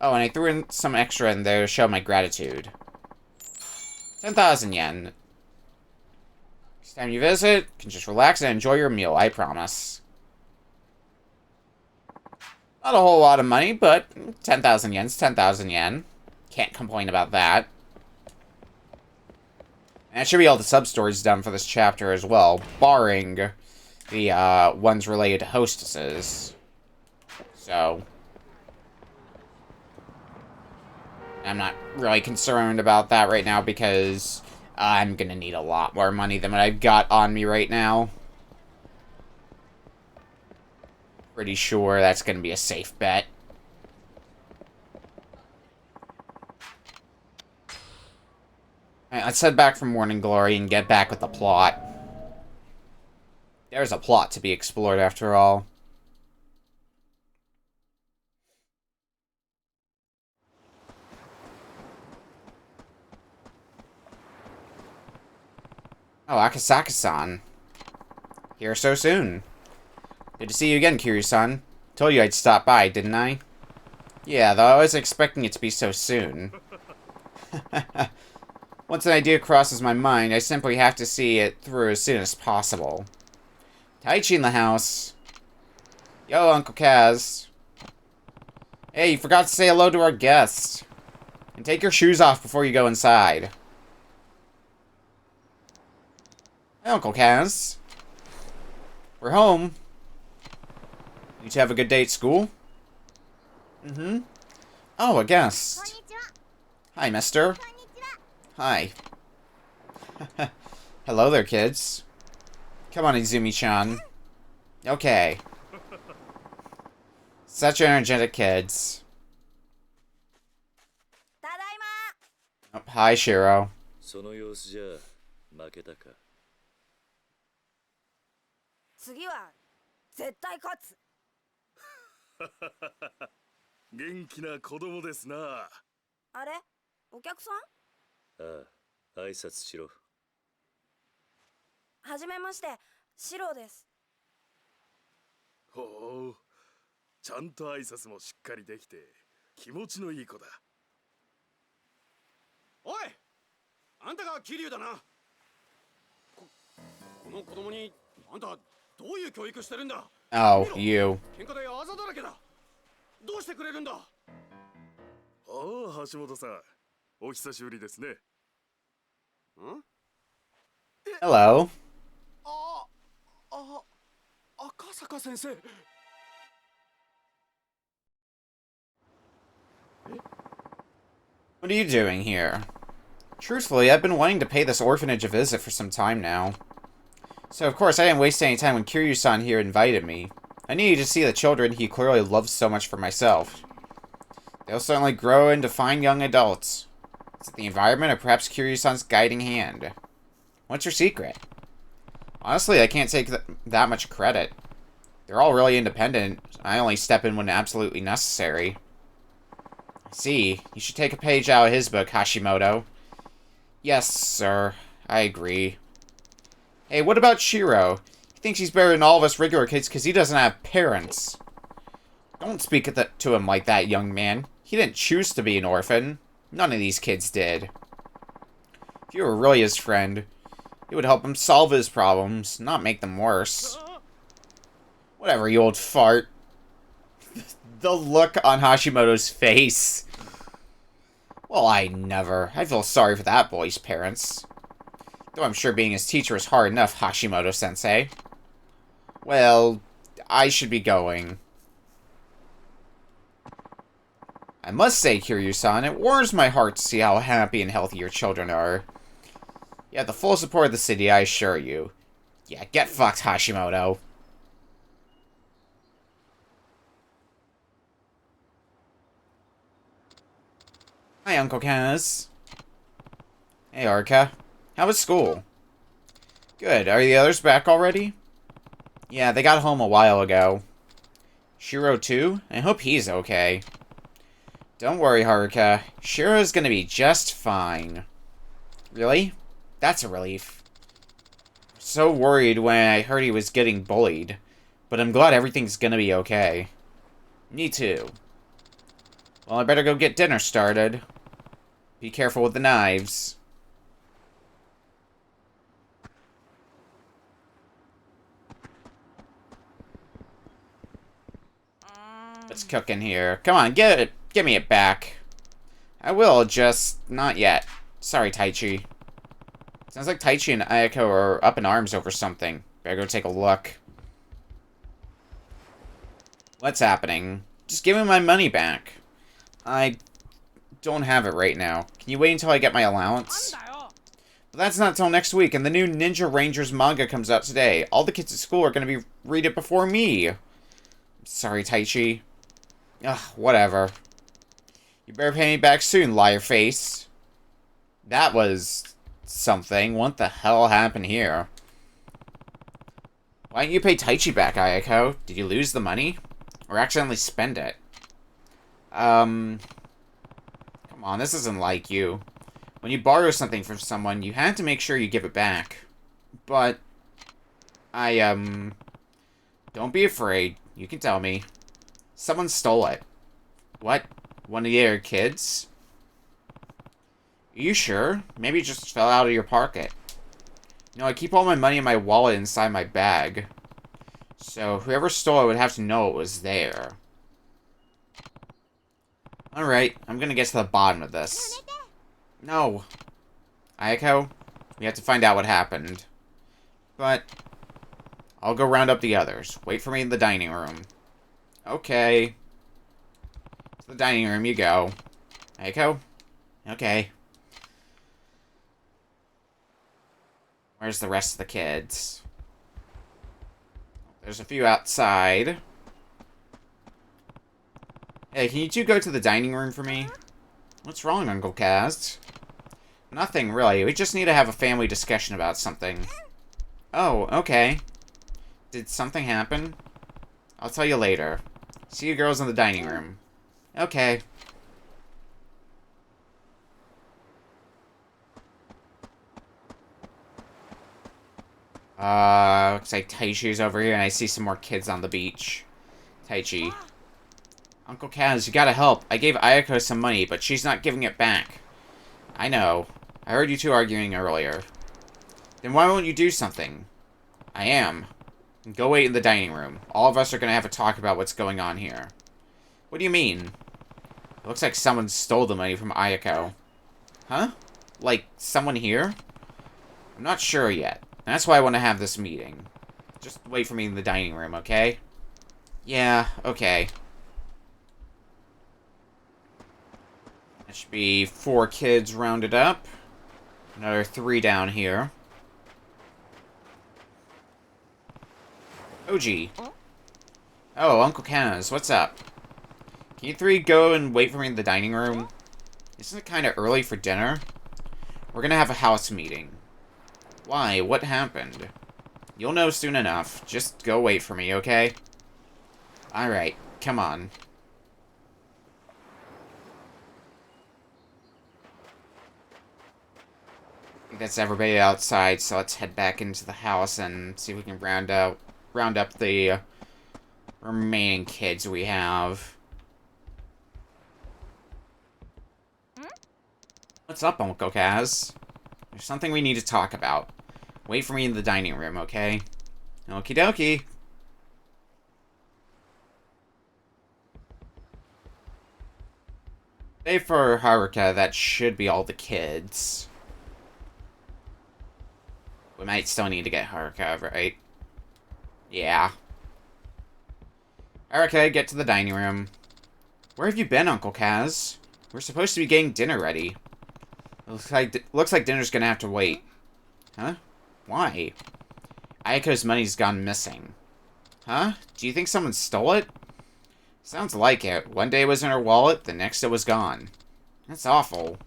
Oh, and I threw in some extra in there to show my gratitude. 10,000 yen. Next time you visit, you can just relax and enjoy your meal, I promise. Not a whole lot of money, but 10,000 yen's 10,000 yen. Can't complain about that. And that should be all the sub-stories done for this chapter as well, barring the ones related to hostesses. So I'm not really concerned about that right now because I'm gonna need a lot more money than what I've got on me right now. Pretty sure that's gonna be a safe bet. Alright, let's head back from Morning Glory and get back with the plot. There's a plot to be explored after all. Oh, Akasaka-san. Here so soon. Good to see you again, Kiryu-san. Told you I'd stop by, didn't I? Yeah, though I wasn't expecting it to be so soon. Once an idea crosses my mind, I simply have to see it through as soon as possible. Taichi in the house. Yo, Uncle Kaz. Hey, you forgot to say hello to our guests. And take your shoes off before you go inside. Hey, Uncle Kaz. We're home. You two have a good day at school? Mm-hmm. Oh, a guest. Hi, mister. Hi. Hello there, kids. Come on, Izumi-chan. Okay. Such energetic kids. Oh, hi, Shiro. その様子じゃ負けたか。次は絶対勝つ。元気な子供ですな。あれ、お客さん？ああ、挨拶しろ。はじめまして、シロです。ほう、ちゃんと挨拶もしっかりできて気持ちのいい子だ。おい、あんたが桐生だな。この子供にあんたどういう教育してるんだ。 Oh, you. 喧嘩であざだらけだ。どうしてくれるんだ。ああ、橋本さん、お久しぶりですね。ん？ Hello. 赤坂先生。 What are you doing here? Truthfully, I've been wanting to pay this orphanage a visit for some time now. So, of course, I didn't waste any time when Kiryu-san here invited me. I needed to see the children he clearly loves so much for myself. They'll certainly grow into fine young adults. Is it the environment or perhaps Kiryu-san's guiding hand? What's your secret? Honestly, I can't take that much credit. They're all really independent. I only step in when absolutely necessary. I see. You should take a page out of his book, Hashimoto. Yes, sir. I agree. Hey, what about Shiro? He thinks he's better than all of us regular kids because he doesn't have parents. Don't speak to him like that, young man. He didn't choose to be an orphan. None of these kids did. If you were really his friend, it would help him solve his problems, not make them worse. Whatever, you old fart. The look on Hashimoto's face. Well, I never. I feel sorry for that boy's parents. Though I'm sure being his teacher is hard enough, Hashimoto-sensei. Well, I should be going. I must say, Kiryu-san, it warms my heart to see how happy and healthy your children are. You have the full support of the city, I assure you. Yeah, get fucked, Hashimoto. Hi, Uncle Kaz. Hey, Arca. How was school? Good. Are the others back already? Yeah, they got home a while ago. Shiro too? I hope he's okay. Don't worry, Haruka. Shiro's gonna be just fine. Really? That's a relief. So worried when I heard he was getting bullied. But I'm glad everything's gonna be okay. Me too. Well, I better go get dinner started. Be careful with the knives. Let's cook in here. Come on, get it. Give me it back. I will, just not yet. Sorry, Taichi. Sounds like Taichi and Ayako are up in arms over something. Better go take a look. What's happening? Just give me my money back. I don't have it right now. Can you wait until I get my allowance? But that's not till next week, and the new Ninja Rangers manga comes out today. All the kids at school are going to read it before me. Sorry, Taichi. Ugh, whatever. You better pay me back soon, liar face. That was something. What the hell happened here? Why didn't you pay Taichi back, Ayako? Did you lose the money? Or accidentally spend it? Come on, this isn't like you. When you borrow something from someone, you have to make sure you give it back. But, don't be afraid. You can tell me. Someone stole it. What? One of the other kids? Are you sure? Maybe it just fell out of your pocket. No, I keep all my money in my wallet inside my bag. So, whoever stole it would have to know it was there. Alright, I'm gonna get to the bottom of this. No. Ayako, we have to find out what happened. But, I'll go round up the others. Wait for me in the dining room. Okay. To the dining room you go. Ayako? Okay. Where's the rest of the kids? There's a few outside. Hey, can you two go to the dining room for me? What's wrong, Uncle Kaz? Nothing, really. We just need to have a family discussion about something. Oh, okay. Did something happen? I'll tell you later. See you girls in the dining room. Okay. Looks like Taichi's over here, and I see some more kids on the beach. Taichi. Uncle Kaz, you gotta help. I gave Ayako some money, but she's not giving it back. I know. I heard you two arguing earlier. Then why won't you do something? I am. Go wait in the dining room. All of us are gonna have a talk about what's going on here. What do you mean? It looks like someone stole the money from Ayako. Huh? Like, someone here? I'm not sure yet. That's why I want to have this meeting. Just wait for me in the dining room, okay? Yeah, okay. That should be 4 kids rounded up. Another 3 down here. Oji. Oh, Uncle Kaz, what's up? Can you 3 go and wait for me in the dining room? Isn't it kind of early for dinner? We're gonna have a house meeting. Why? What happened? You'll know soon enough. Just go wait for me, okay? Alright, come on. I think that's everybody outside, so let's head back into the house and see if we can round up the remaining kids we have. What's up, Uncle Kaz? There's something we need to talk about. Wait for me in the dining room, okay? Okie dokie. Save for Haruka, that should be all the kids. We might still need to get Haruka, right? Yeah. Haruka, get to the dining room. Where have you been, Uncle Kaz? We're supposed to be getting dinner ready. Looks like dinner's gonna have to wait. Huh? Why? Ayako's money's gone missing. Huh? Do you think someone stole it? Sounds like it. One day it was in her wallet, the next it was gone. That's awful.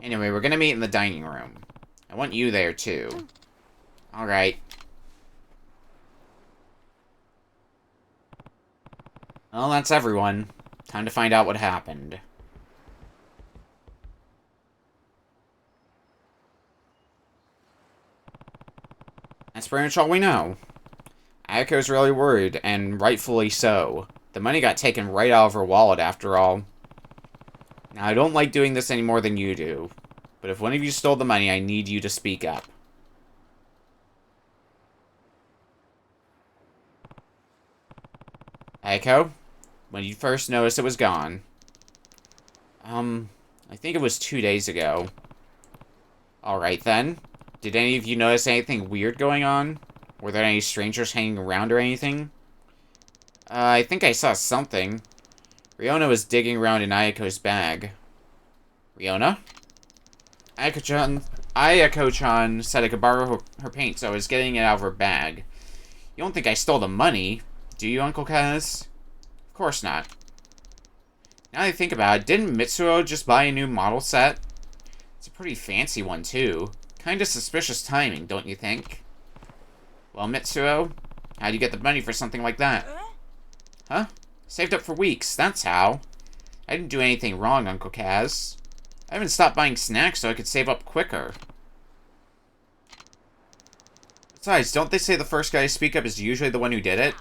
Anyway, we're gonna meet in the dining room. I want you there, too. Alright. Well, that's everyone. Time to find out what happened. That's pretty much all we know. Ayako's really worried, and rightfully so. The money got taken right out of her wallet, after all. Now, I don't like doing this any more than you do, but if one of you stole the money, I need you to speak up. Ayako, when you first noticed it was gone? I think it was 2 days ago. Alright then. Did any of you notice anything weird going on? Were there any strangers hanging around or anything? I think I saw something. Riona was digging around in Ayako's bag. Riona? Ayako-chan said I could borrow her paint, so I was getting it out of her bag. You don't think I stole the money, do you, Uncle Kaz? Of course not. Now that I think about it, didn't Mitsuo just buy a new model set? It's a pretty fancy one, too. Kinda suspicious timing, don't you think? Well, Mitsuo, how'd you get the money for something like that? Huh? Saved up for weeks, that's how. I didn't do anything wrong, Uncle Kaz. I even stopped buying snacks so I could save up quicker. Besides, don't they say the first guy to speak up is usually the one who did it?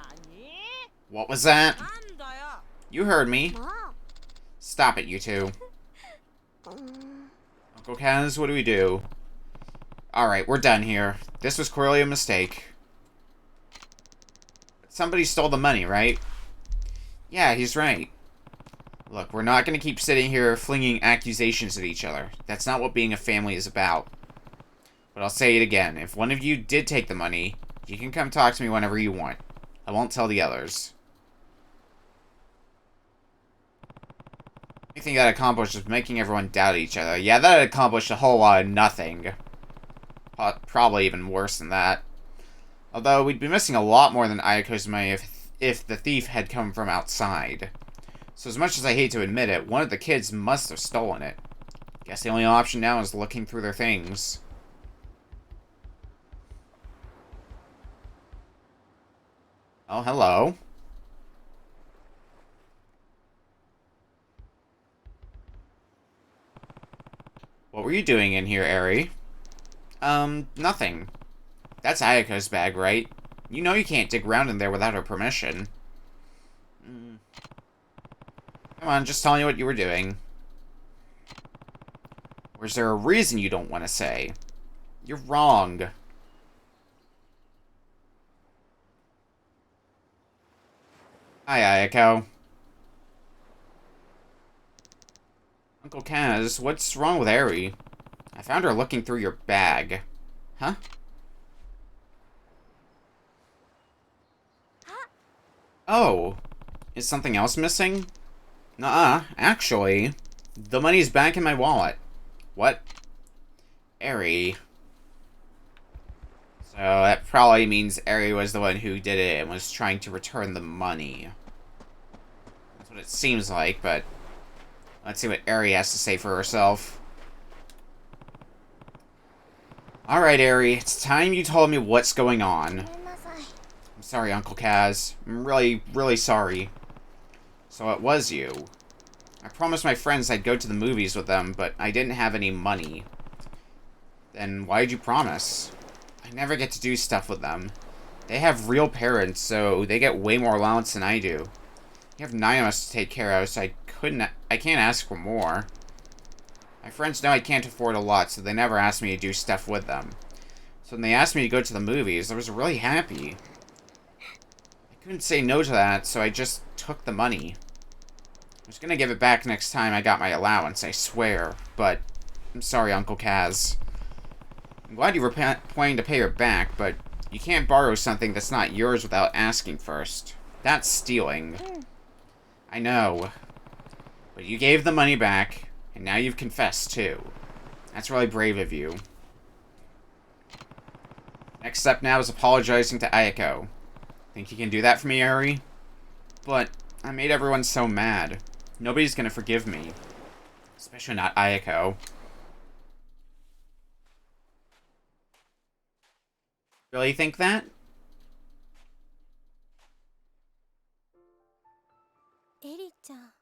What was that? You heard me. Stop it, you two. Uncle Kaz, what do we do? Alright, we're done here. This was clearly a mistake. Somebody stole the money, right? Yeah, he's right. Look, we're not going to keep sitting here flinging accusations at each other. That's not what being a family is about. But I'll say it again. If one of you did take the money, you can come talk to me whenever you want. I won't tell the others. Anything that accomplished was making everyone doubt each other. Yeah, that accomplished a whole lot of nothing. Probably even worse than that. Although, we'd be missing a lot more than Ayako's money if the thief had come from outside. So as much as I hate to admit it, one of the kids must have stolen it. Guess the only option now is looking through their things. Oh, hello. What were you doing in here, Eri? Nothing. That's Ayako's bag, right? You know you can't dig around in there without her permission. Come on, just tell me what you were doing. Or is there a reason you don't want to say? You're wrong. Hi, Ayako. Uncle Kaz, what's wrong with Eri? I found her looking through your bag. Huh? Oh. Is something else missing? Nuh-uh. Actually, the money's back in my wallet. What? Eri. So that probably means Eri was the one who did it and was trying to return the money. That's what it seems like, but let's see what Eri has to say for herself. Alright, Eri, it's time you told me what's going on. I'm sorry, Uncle Kaz. I'm really, really sorry. So it was you. I promised my friends I'd go to the movies with them, but I didn't have any money. Then why'd you promise? I never get to do stuff with them. They have real parents, so they get way more allowance than I do. You have 9 of us to take care of, so I can't ask for more. My friends know I can't afford a lot, so they never ask me to do stuff with them. So when they asked me to go to the movies, I was really happy. I couldn't say no to that, so I just took the money. I was gonna give it back next time I got my allowance, I swear, but I'm sorry, Uncle Kaz. I'm glad you were planning to pay her back, but you can't borrow something that's not yours without asking first. That's stealing. I know. But you gave the money back, and now you've confessed, too. That's really brave of you. Next step now is apologizing to Ayako. Think you can do that for me, Eri? But I made everyone so mad. Nobody's gonna forgive me. Especially not Ayako. Really think that? エリちゃん。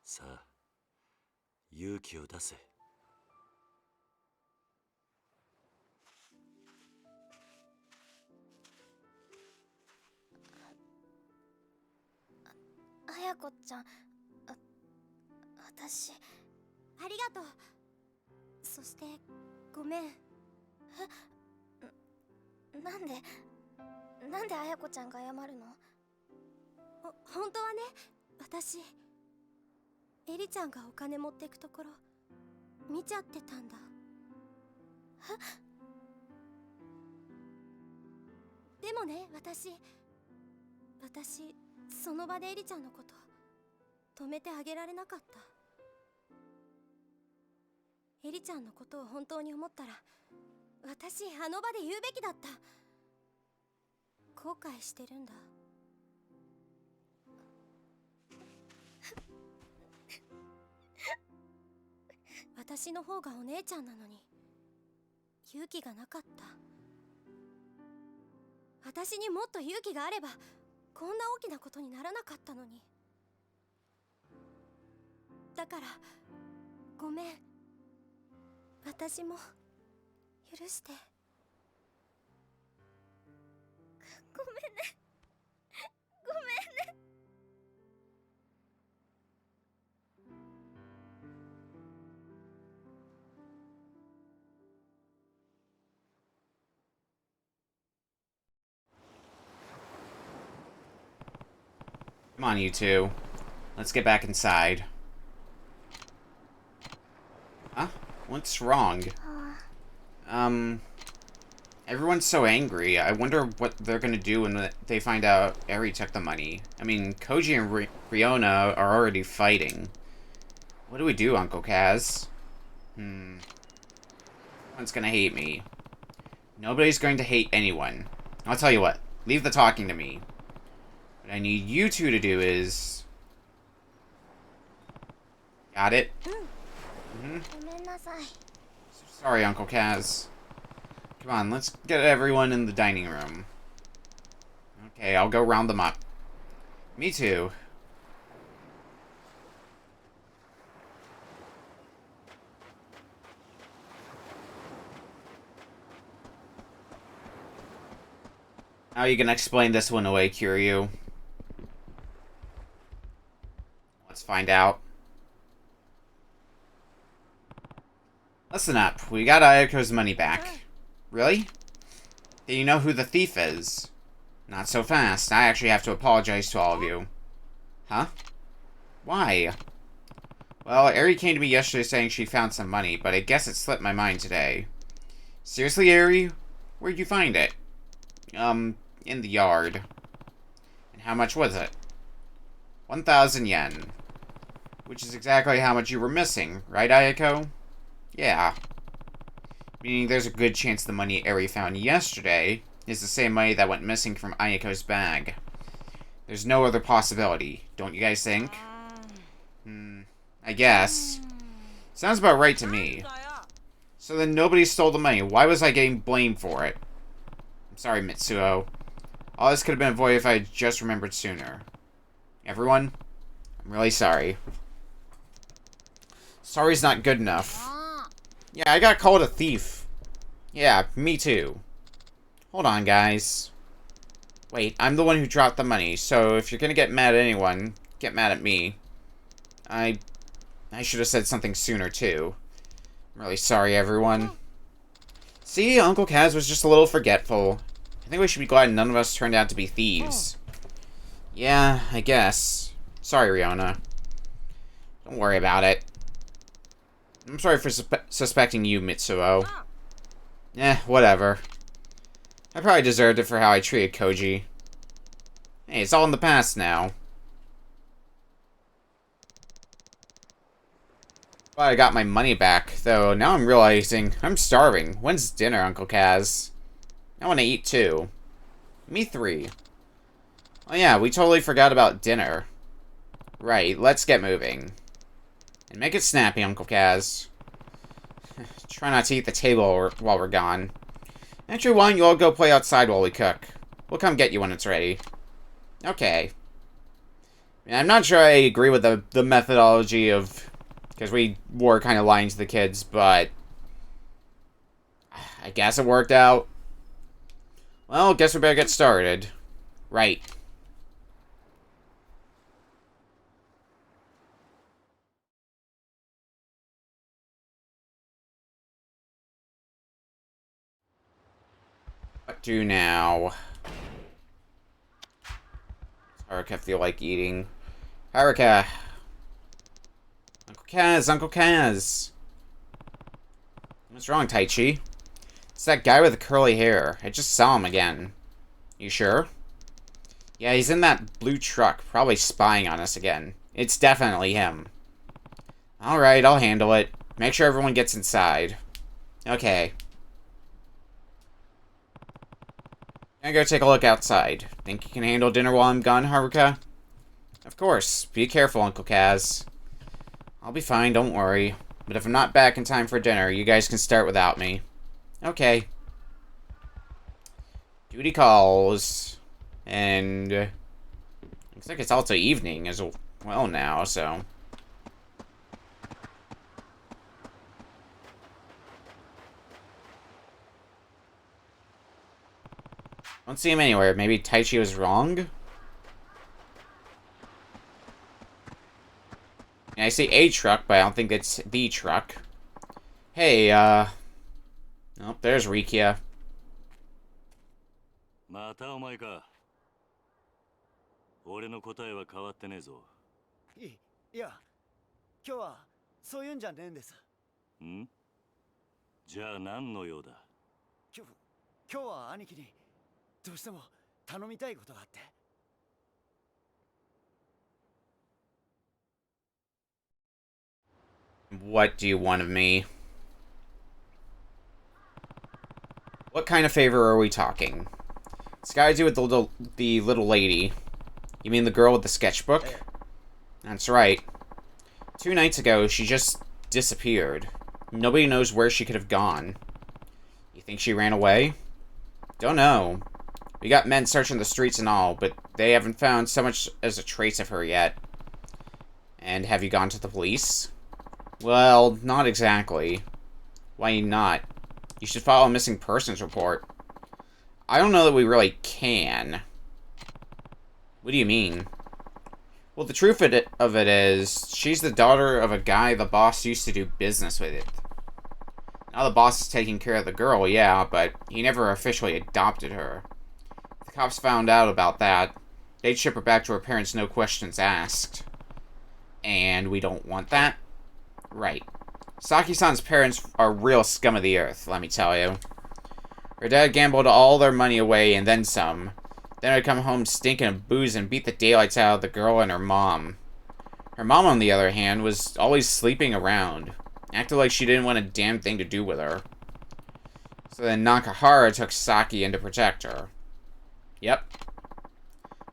さあ勇気を出せ。綾子ちゃん、私ありがとう。そしてごめん。なんで綾子ちゃんが謝るの？本当はね、私エリちゃんがお金持ってくところ見ちゃってたんだ。でもね、私その場でエリちゃんのこと止めてあげられなかった。エリちゃんのことを本当に思ったら、私あの場で言うべきだった。後悔してるんだ。私の方がお姉ちゃんなのに勇気がなかった。私にもっと勇気があればこんな大きなことにならなかったのに。だからごめん。私も許して。ごめんね。ごめんね。Come on, you two. Let's get back inside. Huh? What's wrong? Everyone's so angry. I wonder what they're gonna do when they find out Eri took the money. I mean, Koji and Riona are already fighting. What do we do, Uncle Kaz? Everyone's gonna hate me. Nobody's going to hate anyone. I'll tell you what. Leave the talking to me. What I need you two to do is... Got it? ごめんなさい。 Sorry, Uncle Kaz. Come on, let's get everyone in the dining room. Okay, I'll go round them up. Me too. How are you gonna explain this one away, Kiryu? Let's find out. Listen up, we got Ayako's money back. Really? Do you know who the thief is? Not so fast. I actually have to apologize to all of you. Huh? Why? Well, Eri came to me yesterday saying she found some money, but I guess it slipped my mind today. Seriously, Eri? Where'd you find it? In the yard. And how much was it? 1,000 yen. Which is exactly how much you were missing, right, Ayako? Yeah. Meaning there's a good chance the money Eri found yesterday is the same money that went missing from Ayako's bag. There's no other possibility, don't you guys think? I guess. Sounds about right to me. So then nobody stole the money. Why was I getting blamed for it? I'm sorry, Mitsuo. All this could have been avoided if I had just remembered sooner. Everyone, I'm really sorry. Sorry's not good enough. Yeah, I got called a thief. Yeah, me too. Hold on, guys. Wait, I'm the one who dropped the money, so if you're gonna get mad at anyone, get mad at me. I should have said something sooner, too. I'm really sorry, everyone. See, Uncle Kaz was just a little forgetful. I think we should be glad none of us turned out to be thieves. Yeah, I guess. Sorry, Riona. Don't worry about it. I'm sorry for suspecting you, Mitsuo. Whatever. I probably deserved it for how I treated Koji. Hey, it's all in the past now. But I got my money back, though now I'm realizing I'm starving. When's dinner, Uncle Kaz? I want to eat too. Me 3. Oh yeah, we totally forgot about dinner. Right, let's get moving. And make it snappy, Uncle Kaz. Try not to eat the table while we're gone. Actually, why don't you all go play outside while we cook? We'll come get you when it's ready. Okay. I'm not sure I agree with the methodology of... Because we were kind of lying to the kids, but... I guess it worked out. Well, guess we better get started. Right. What do now? Haruka feel like eating. Haruka! Uncle Kaz, Uncle Kaz! What's wrong, Taichi? It's that guy with the curly hair. I just saw him again. You sure? Yeah, he's in that blue truck, probably spying on us again. It's definitely him. Alright, I'll handle it. Make sure everyone gets inside. Okay. I'm gonna go take a look outside. Think you can handle dinner while I'm gone, Haruka? Of course. Be careful, Uncle Kaz. I'll be fine, don't worry. But if I'm not back in time for dinner, you guys can start without me. Okay. Duty calls. And... looks like it's also evening as well now, so... don't see him anywhere. Maybe Taichi was wrong? Yeah, I see a truck, but I don't think it's the truck. Hey, oh, there's Rikia. またお前か。俺の答えは変わってねえぞ。いや、今日はそういうんじゃねえんです。ん？じゃあ何の用だ？今日は兄貴にどうしても頼みたいことがあって。What do you want of me? What kind of favor are we talking? It's got to do with the little lady. You mean the girl with the sketchbook? That's right. 2 nights ago, she just disappeared. Nobody knows where she could have gone. You think she ran away? Don't know. We got men searching the streets and all, but they haven't found so much as a trace of her yet. And have you gone to the police? Well, not exactly. Why not? You should file a missing persons report. I don't know that we really can. What do you mean? Well, the truth of it is, she's the daughter of a guy the boss used to do business with. Now the boss is taking care of the girl, yeah, but he never officially adopted her. If the cops found out about that, they'd ship her back to her parents, no questions asked. And we don't want that? Right. Saki-san's parents are real scum of the earth, let me tell you. Her dad gambled all their money away and then some. Then I'd come home stinking of booze and beat the daylights out of the girl and her mom. Her mom, on the other hand, was always sleeping around. Acted like she didn't want a damn thing to do with her. So then Nakahara took Saki in to protect her. Yep.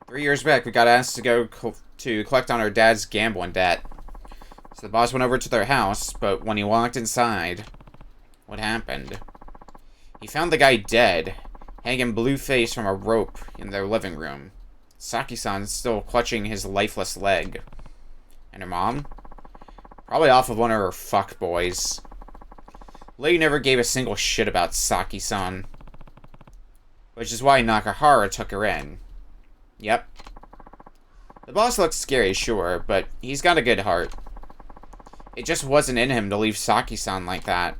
3 years back, we got asked to go to collect on her dad's gambling debt. So the boss went over to their house, but when he walked inside, what happened? He found the guy dead, hanging blue-faced from a rope in their living room. Saki-san still clutching his lifeless leg. And her mom? Probably off of one of her fuckboys. Lady never gave a single shit about Saki-san. Which is why Nakahara took her in. Yep. The boss looks scary, sure, but he's got a good heart. It just wasn't in him to leave Saki-san like that.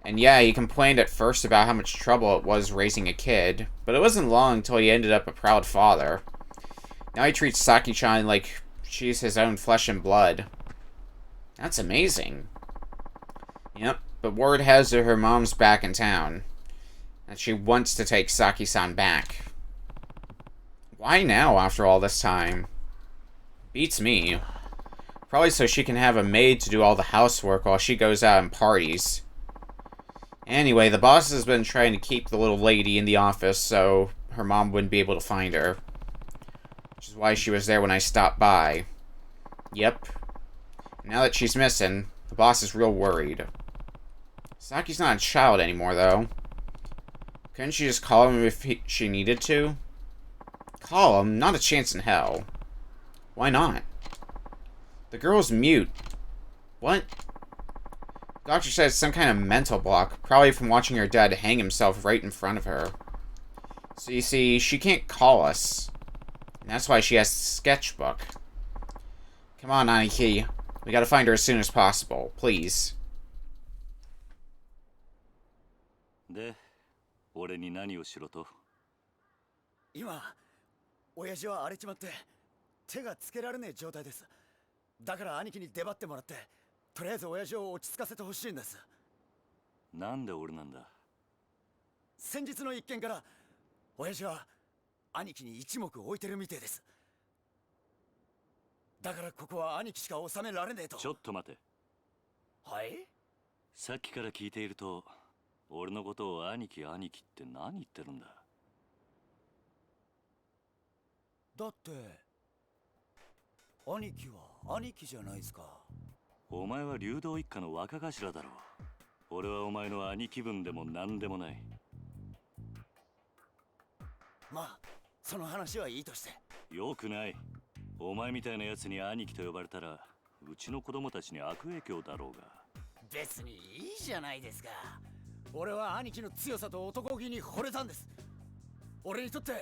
And yeah, he complained at first about how much trouble it was raising a kid, but it wasn't long until he ended up a proud father. Now he treats Saki-chan like she's his own flesh and blood. That's amazing. Yep, but word has it her mom's back in town. And she wants to take Saki-san back. Why now, after all this time? Beats me. Probably so she can have a maid to do all the housework while she goes out and parties. Anyway, the boss has been trying to keep the little lady in the office so her mom wouldn't be able to find her. Which is why she was there when I stopped by. Yep. Now that she's missing, the boss is real worried. Saki's not a child anymore, though. Couldn't she just call him if she needed to? Call him? Not a chance in hell. Why not? The girl's mute. What? Doctor said it's some kind of mental block, probably from watching her dad hang himself right in front of her. So you see, she can't call us. And that's why she has the sketchbook. Come on, Aniki. We gotta find her as soon as possible. Please. で、俺に何をしろと？今親父は荒れちまって手がつけられねえ状態です。だから兄貴に出張ってもらってとりあえず親父を落ち着かせてほしいんです。なんで俺なんだ？先日の一件から親父は兄貴に一目置いてるみてえです。だからここは兄貴しか収められねえと。ちょっと待て。はい？さっきから聞いていると、俺のことを兄貴兄貴って何言ってるんだ？だって兄貴は兄貴じゃないですか。お前は流動一家の若頭だろう。俺はお前の兄貴分でも何でもない。まあその話はいいとして。よくない。お前みたいなやつに兄貴と呼ばれたらうちの子供たちに悪影響だろうが。別にいいじゃないですか。俺は兄貴の強さと男気に惚れたんです。俺にとって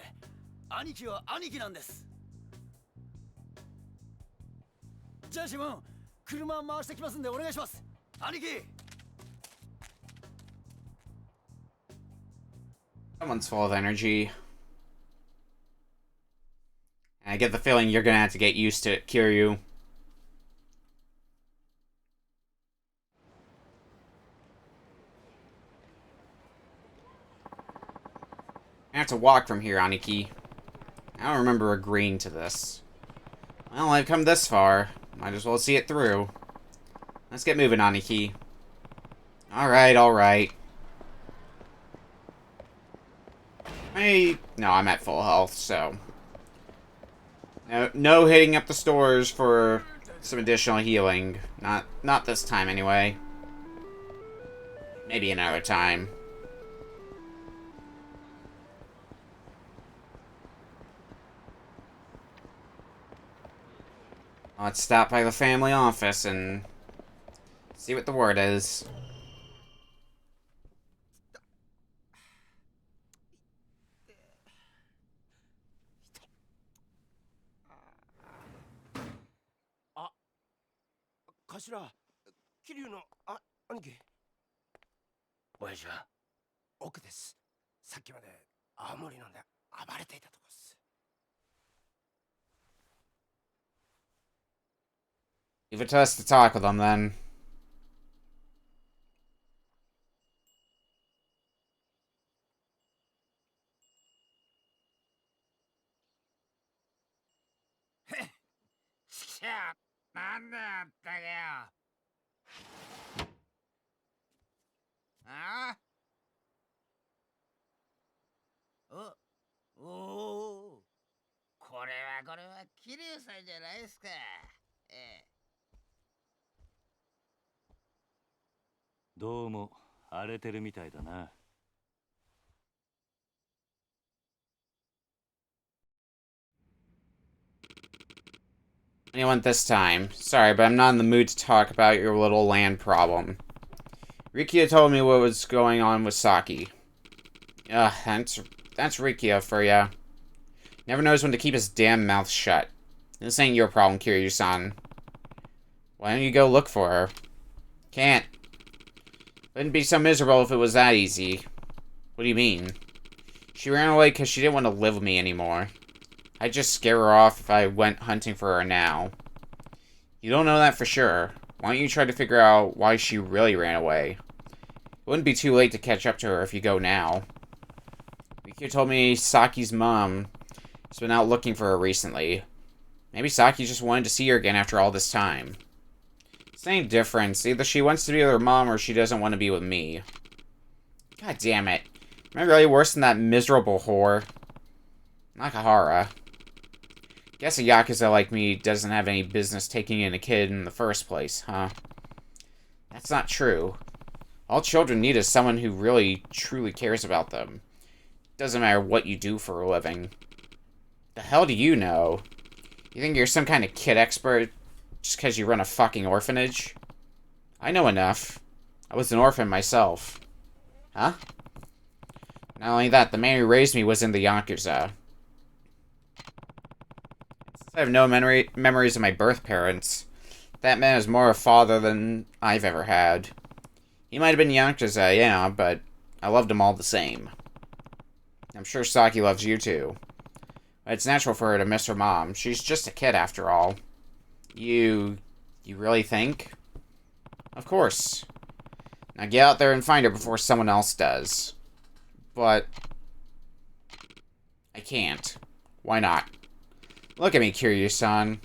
兄貴は兄貴なんです。じゃあシモン、車回してきますんでお願いします。兄貴。Someone's full of energy. I get the feeling you're gonna have to get used to it, Kiryu. I have to walk from here, Aniki. I don't remember agreeing to this. Well, I've come this far. Might as well see it through. Let's get moving, Aniki. Alright, alright. No, I'm at full health, so... No hitting up the stores for some additional healing. Not this time, anyway. Maybe another time. Let's stop by the family office and see what the word is.頭桐生の兄貴。親父は奥です。さっきまで青森飲んで暴れていたとこです。Leave it to us to talk with them, then. Oh, oh, これは桐生さんじゃないですか。どうも荒れてるみたいだな。What do you want this time? Sorry, but I'm not in the mood to talk about your little land problem. Rikia told me what was going on with Saki. Ugh, that's Rikia for ya. Never knows when to keep his damn mouth shut. This ain't your problem, Kiryu-san. Why don't you go look for her? Can't. Wouldn't be so miserable if it was that easy. What do you mean? She ran away because she didn't want to live with me anymore. I'd just scare her off if I went hunting for her now. You don't know that for sure. Why don't you try to figure out why she really ran away? It wouldn't be too late to catch up to her if you go now. Riku told me Saki's mom has been out looking for her recently. Maybe Saki just wanted to see her again after all this time. Same difference. Either she wants to be with her mom or she doesn't want to be with me. God damn it. Am I really worse than that miserable whore? Nakahara. Guess a Yakuza like me doesn't have any business taking in a kid in the first place, huh? That's not true. All children need is someone who really, truly cares about them. Doesn't matter what you do for a living. The hell do you know? You think you're some kind of kid expert just because you run a fucking orphanage? I know enough. I was an orphan myself. Huh? Not only that, the man who raised me was in the Yakuza. Since I have no memories of my birth parents, that man is more a father than I've ever had. He might have been Yakuza, yeah, but I loved him all the same. I'm sure Saki loves you too. It's natural for her to miss her mom. She's just a kid after all. You really think? Of course. Now get out there and find her before someone else does. But I can't. Why not? Look at me, Kiryu-san.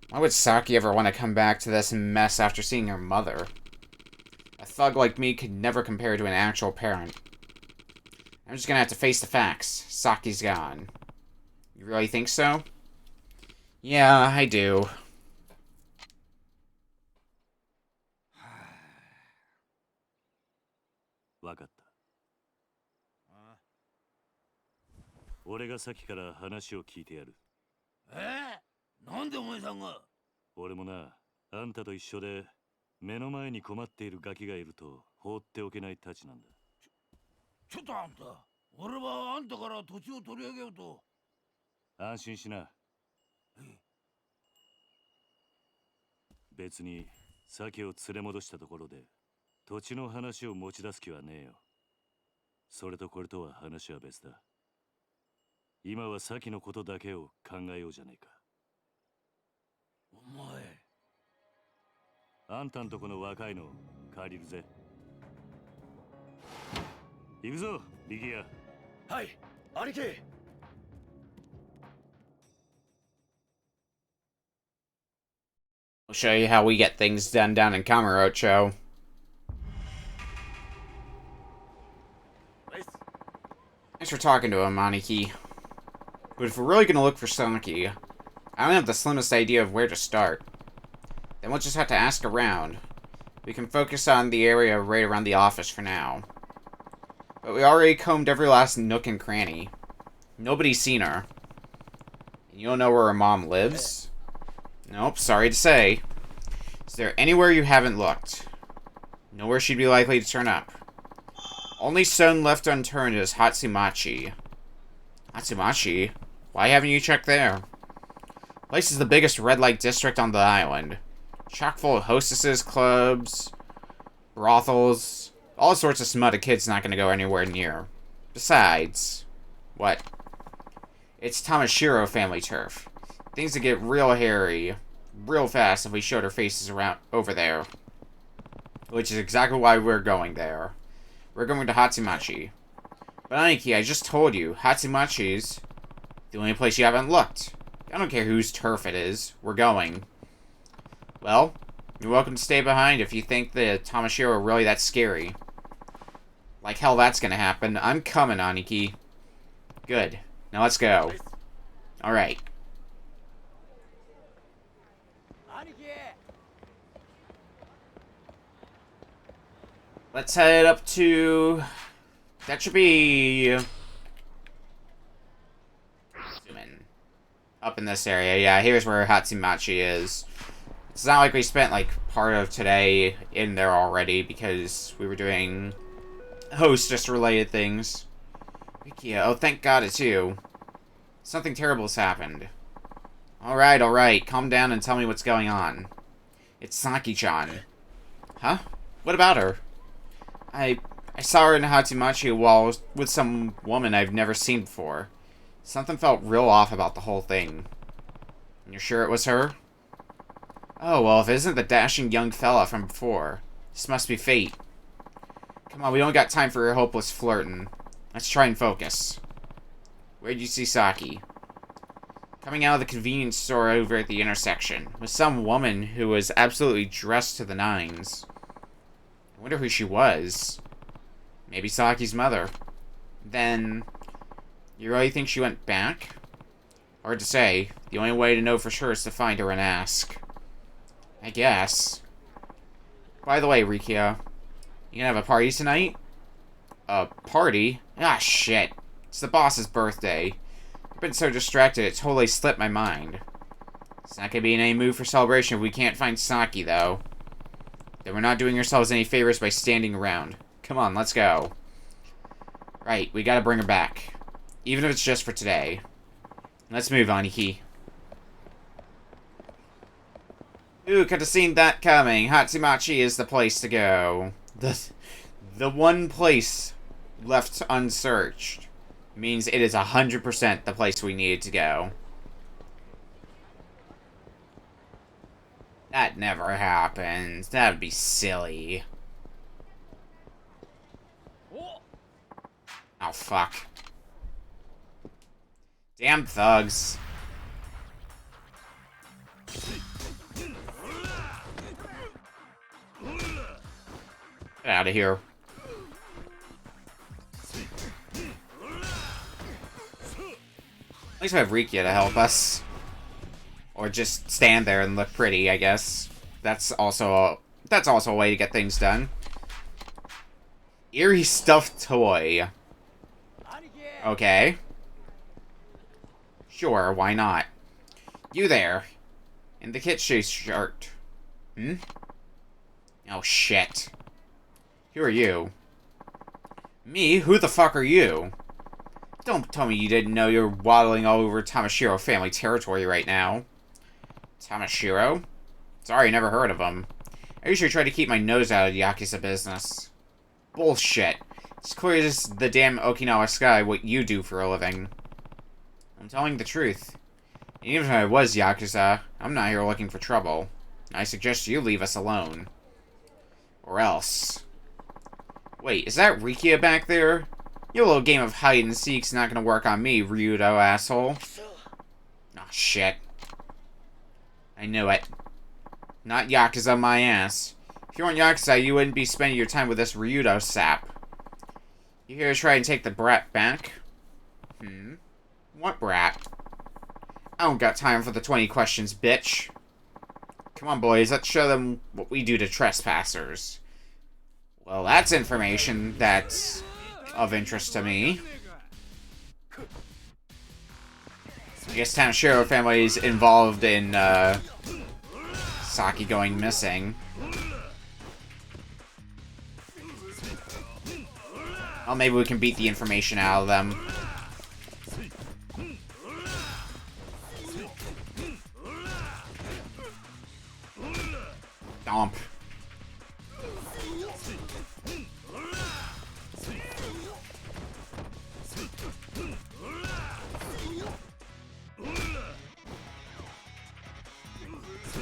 Why would Saki ever want to come back to this mess after seeing her mother? A thug like me could never compare to an actual parent. I'm just gonna have to face the facts. Saki's gone. You really think so? Yeah, I do.わかった。俺がさっきから話を聞いてやる。なんでお前さんが？俺もな、あんたと一緒で目の前に困っているガキがいると放っておけないたちなんだ。ちょっとあんた、俺はあんたから土地を取り上げようと。安心しな。別に鮭を連れ戻したところで土地の話を持ち出す気はねえよ。それとこれとは話は別だ。今は鮭のことだけを考えようじゃねえか。お前、あんたんとこの若いの借りるぜ。行くぞ、力也。はい、兄貴。I'll show you how we get things done down in Kamurocho. Thanks for talking to him, Aniki. But if we're really gonna look for Saki, I don't have the slimmest idea of where to start. Then we'll just have to ask around. We can focus on the area right around the office for now. But we already combed every last nook and cranny. Nobody's seen her. And you don't know where her mom lives? Nope, sorry to say. Is there anywhere you haven't looked? Nowhere she'd be likely to turn up. Only stone left unturned is Hatsumachi. Hatsumachi? Why haven't you checked there? Place is the biggest red light district on the island. Chock full of hostesses, clubs, brothels, all sorts of smut a kid's not gonna go anywhere near. Besides... What? It's Tamashiro family turf. Things would get real hairy, real fast if we showed our faces around over there. Which is exactly why we're going there. We're going to Hatsumachi. But Aniki, I just told you, Hatsumachi's the only place you haven't looked. I don't care whose turf it is. We're going. Well, you're welcome to stay behind if you think the Tamashiro are really that scary. Like hell that's gonna happen. I'm coming, Aniki. Good. Now let's go. Alright. Let's head up to... That should be... Up in this area. Yeah, here's where Hatsumachi is. It's not like we spent, like, part of today in there already, because we were doing hostess-related things. Rikia, oh, thank God it's you. Something terrible has happened. Alright, calm down and tell me what's going on. It's Saki-chan. Huh? What about her? I saw her in Hatsumachi while with some woman I've never seen before. Something felt real off about the whole thing. You're sure it was her? Oh, well, if it isn't the dashing young fella from before. This must be fate. Come on, we don't got time for your hopeless flirting. Let's try and focus. Where'd you see Saki? Coming out of the convenience store over at the intersection, with some woman who was absolutely dressed to the nines. I wonder who she was. Maybe Saki's mother. Then, you really think she went back? Hard to say. The only way to know for sure is to find her and ask. I guess. By the way, Rikia, you gonna have a party tonight? A party? Ah, shit. It's the boss's birthday. I've been so distracted it totally slipped my mind. It's not gonna be in any mood for celebration if we can't find Saki, though. Then we're not doing ourselves any favors by standing around. Come on, let's go. Right, we gotta bring her back. Even if it's just for today. Let's move, Aniki. Ooh, could have seen that coming. Hatsumachi is the place to go. The one place left unsearched means it is 100% the place we needed to go. That never happens. That would be silly. Oh, fuck. Damn thugs. Get out of here. At least we have Rikia to help us. Or just stand there and look pretty, I guess. That's also a way to get things done. Eerie stuffed toy. Okay. Sure, why not? You there. In the kit shoe shirt. Hmm? Oh, shit. Who are you? Me? Who the fuck are you? Don't tell me you didn't know you're waddling all over Tamashiro family territory right now. Tamashiro? Sorry, never heard of him. I usually try to keep my nose out of Yakuza business. Bullshit. It's clear as the damn Okinawa sky what you do for a living. I'm telling the truth. Even if I was Yakuza, I'm not here looking for trouble. I suggest you leave us alone. Or else. Wait, is that Rikia back there? Your little game of hide and seek's not gonna work on me, Ryudo asshole. Oh, shit. I knew it. Not Yakuza my ass. If you weren't Yakuza, you wouldn't be spending your time with this Ryudo sap. You here to try and take the brat back? What brat? I don't got time for the 20 questions, bitch. Come Come on, boys, let's show them what we do to trespassers. Well, that's information that's of interest to me. I guess Tamashiro family is involved in, Saki going missing. Well, maybe we can beat the information out of them. Stomp.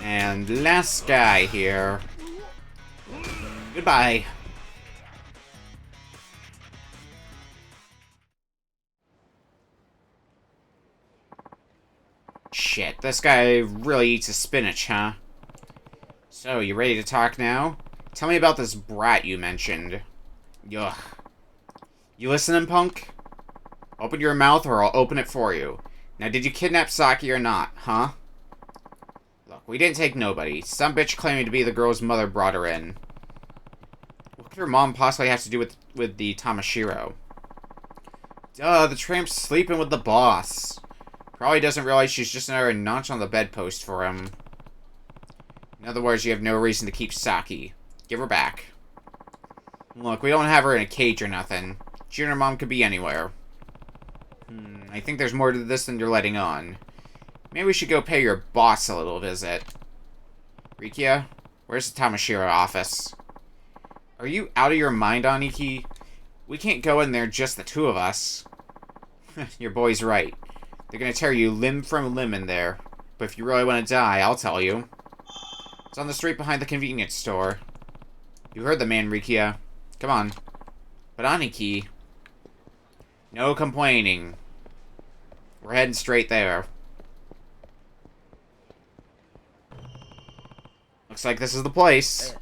And last guy here. Goodbye. Shit, this guy really eats his spinach, huh? So, you ready to talk now? Tell me about this brat you mentioned. Ugh. You listening, punk? Open your mouth or I'll open it for you. Now, did you kidnap Saki or not, huh? Look, we didn't take nobody. Some bitch claiming to be the girl's mother brought her in. What could her mom possibly have to do with the Tamashiro? Duh, the tramp's sleeping with the boss. Probably doesn't realize she's just another notch on the bedpost for him. In other words, you have no reason to keep Saki. Give her back. Look, we don't have her in a cage or nothing. She and her mom could be anywhere. I think there's more to this than you're letting on. Maybe we should go pay your boss a little visit. Rikia, where's the Tamashiro office? Are you out of your mind, Aniki? We can't go in there just the two of us. Your boy's right. They're gonna tear you limb from limb in there. But if you really want to die, I'll tell you. It's on the street behind the convenience store. You heard the man, Rikia. Come on. But Aniki... No complaining. We're heading straight there. Looks like this is the place.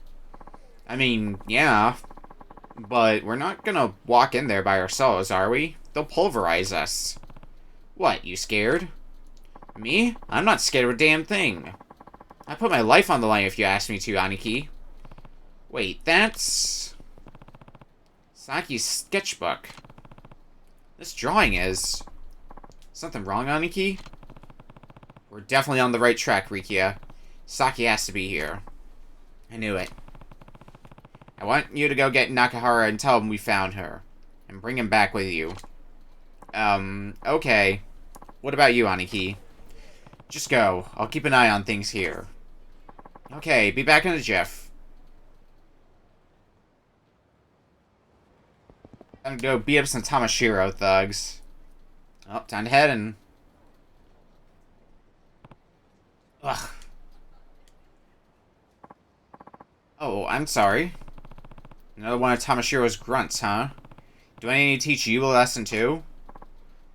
I mean, yeah. But we're not gonna walk in there by ourselves, are we? They'll pulverize us. What, you scared? Me? I'm not scared of a damn thing. I put my life on the line if you ask me to, Aniki. Wait, that's... Saki's sketchbook. This drawing is... Something wrong, Aniki? We're definitely on the right track, Rikia. Saki has to be here. I knew it. I want you to go get Nakahara and tell him we found her. And bring him back with you. Okay. What about you, Aniki? Just go. I'll keep an eye on things here. Okay, be back in a jiff. I'm gonna go beat up some Tamashiro thugs. Oh, time to head and... Ugh. Oh, I'm sorry. Another one of Tamashiro's grunts, huh? Do I need to teach you a lesson too?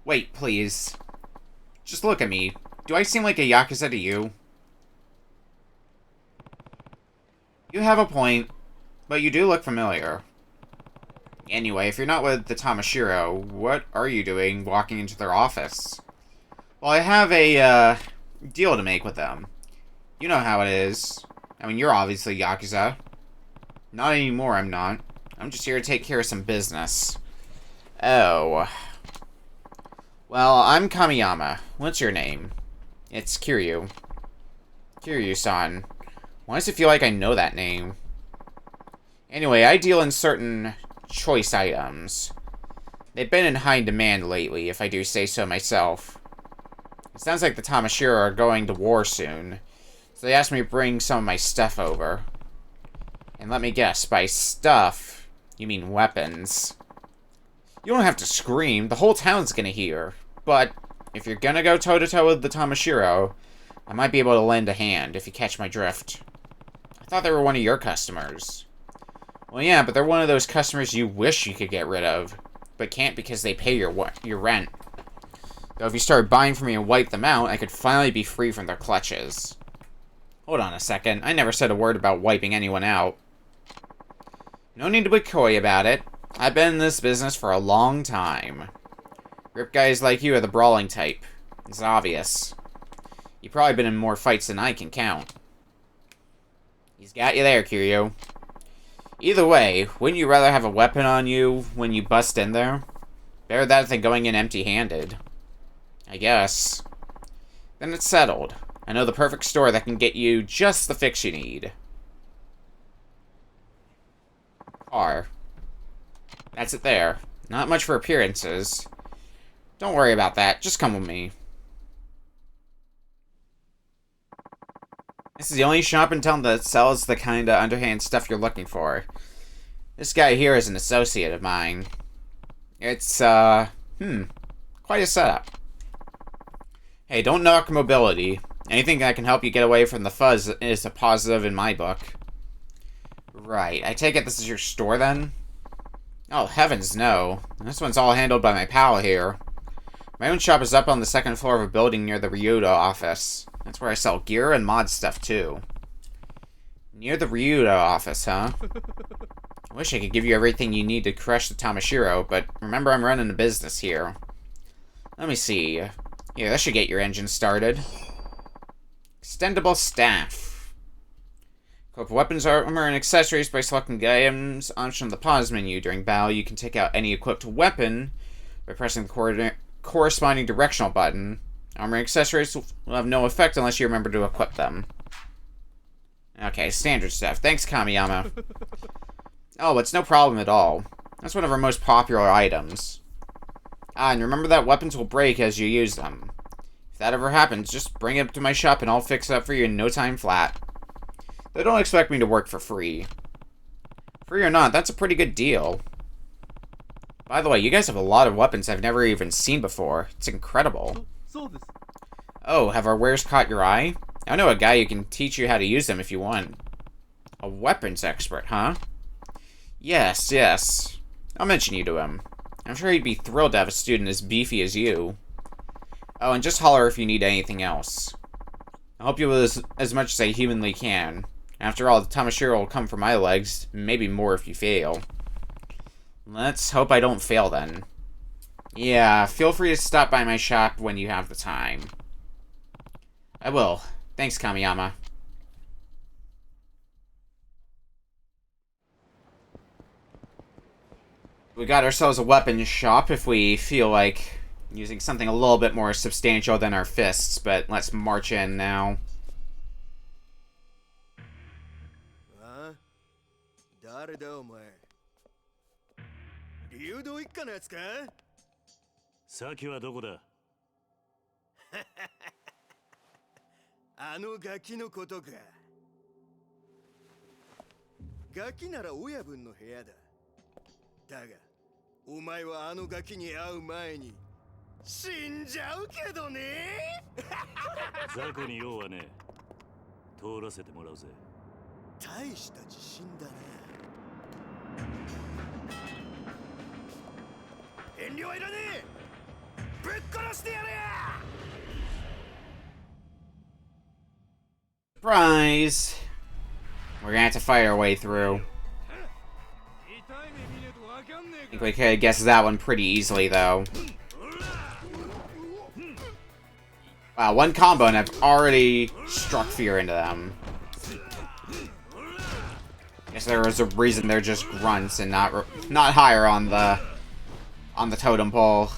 Wait, please. Just look at me. Do I seem like a Yakuza to you? You have a point, but you do look familiar. Anyway, if you're not with the Tamashiro, what are you doing walking into their office? Well, I have a, deal to make with them. You know how it is. I mean, you're obviously Yakuza. Not anymore, I'm not. I'm just here to take care of some business. Oh. Well, I'm Kamiyama. What's your name? It's Kiryu. Kiryu-san. Why does it feel like I know that name? Anyway, I deal in certain choice items. They've been in high demand lately, if I do say so myself. It sounds like the Tamashiro are going to war soon, so they asked me to bring some of my stuff over. And let me guess, by stuff, you mean weapons. You don't have to scream, the whole town's gonna hear. But, if you're gonna go toe-to-toe with the Tamashiro, I might be able to lend a hand, if you catch my drift. I thought they were one of your customers. Well, yeah, but they're one of those customers you wish you could get rid of, but can't because they pay your rent. Though if you started buying from me and wipe them out, I could finally be free from their clutches. Hold on a second, I never said a word about wiping anyone out. No need to be coy about it. I've been in this business for a long time. Rip guys like you are the brawling type. It's obvious. You've probably been in more fights than I can count. He's got you there, Kiryu. Either way, wouldn't you rather have a weapon on you when you bust in there? Better that than going in empty-handed. I guess. Then it's settled. I know the perfect store that can get you just the fix you need. Car. That's it there. Not much for appearances. Don't worry about that. Just come with me. This is the only shop in town that sells the kind of underhand stuff you're looking for. This guy here is an associate of mine. It's, quite a setup. Hey, don't knock mobility. Anything that can help you get away from the fuzz is a positive in my book. Right, I take it this is your store then? Oh, heavens no. This one's all handled by my pal here. My own shop is up on the second floor of a building near the Ryudo office. That's where I sell gear and mod stuff too. Near the Ryudo office, huh? I wish I could give you everything you need to crush the Tamashiro, but remember I'm running a business here. Let me see. Yeah, that should get your engine started. Extendable staff. Equip weapons, armor, and accessories by selecting the items option on the pause menu. During battle, you can take out any equipped weapon by pressing the corresponding directional button. Armor and accessories will have no effect unless you remember to equip them. Okay, standard stuff. Thanks, Kamiyama. Oh, it's no problem at all. That's one of our most popular items. Ah, and remember that weapons will break as you use them. If that ever happens, just bring it to my shop and I'll fix it up for you in no time flat. They don't expect me to work for free. Free or not, that's a pretty good deal. By the way, you guys have a lot of weapons I've never even seen before. It's incredible. Oh, have our wares caught your eye? I know a guy who can teach you how to use them if you want. A weapons expert, huh? Yes, yes. I'll mention you to him. I'm sure he'd be thrilled to have a student as beefy as you. Oh, and just holler if you need anything else. I'll help you with as much as I humanly can. After all, the Tamashiro will come from my legs, maybe more if you fail. Let's hope I don't fail then. Yeah, feel free to stop by my shop when you have the time. I will. Thanks, Kamiyama. We got ourselves a weapons shop if we feel like using something a little bit more substantial than our fists, but let's march in now. 誰だお前流動一家のやつか先はどこだあのガキのことかガキなら親分の部屋だだがお前はあのガキに会う前に死んじゃうけどね雑魚に用はね通らせてもらうぜ大した自信だな遠慮はいらねえぶっ殺してやれ Surprise! We're gonna have to fight our way through. I think we could guess that one pretty easily, though. Wow, one combo and I've already struck fear into them. Guess there was a reason they're just grunts and not higher on the totem pole.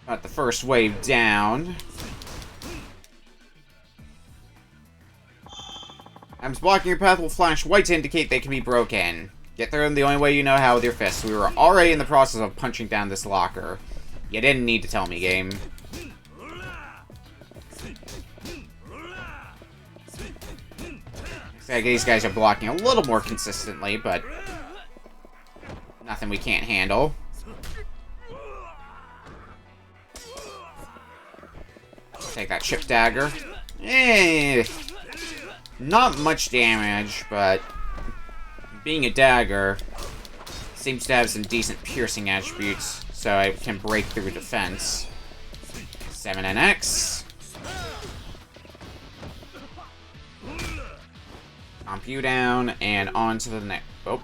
Got the first wave down. Items blocking your path will flash white to indicate they can be broken. Get through them the only way you know how with your fists. We were already in the process of punching down this locker. You didn't need to tell me, game. Looks like these guys are blocking a little more consistently, but nothing we can't handle. Take that chip dagger. Not much damage, but being a dagger seems to have some decent piercing attributes, so I can break through defense. 7NX. Comp you down, and on to the next. Oh.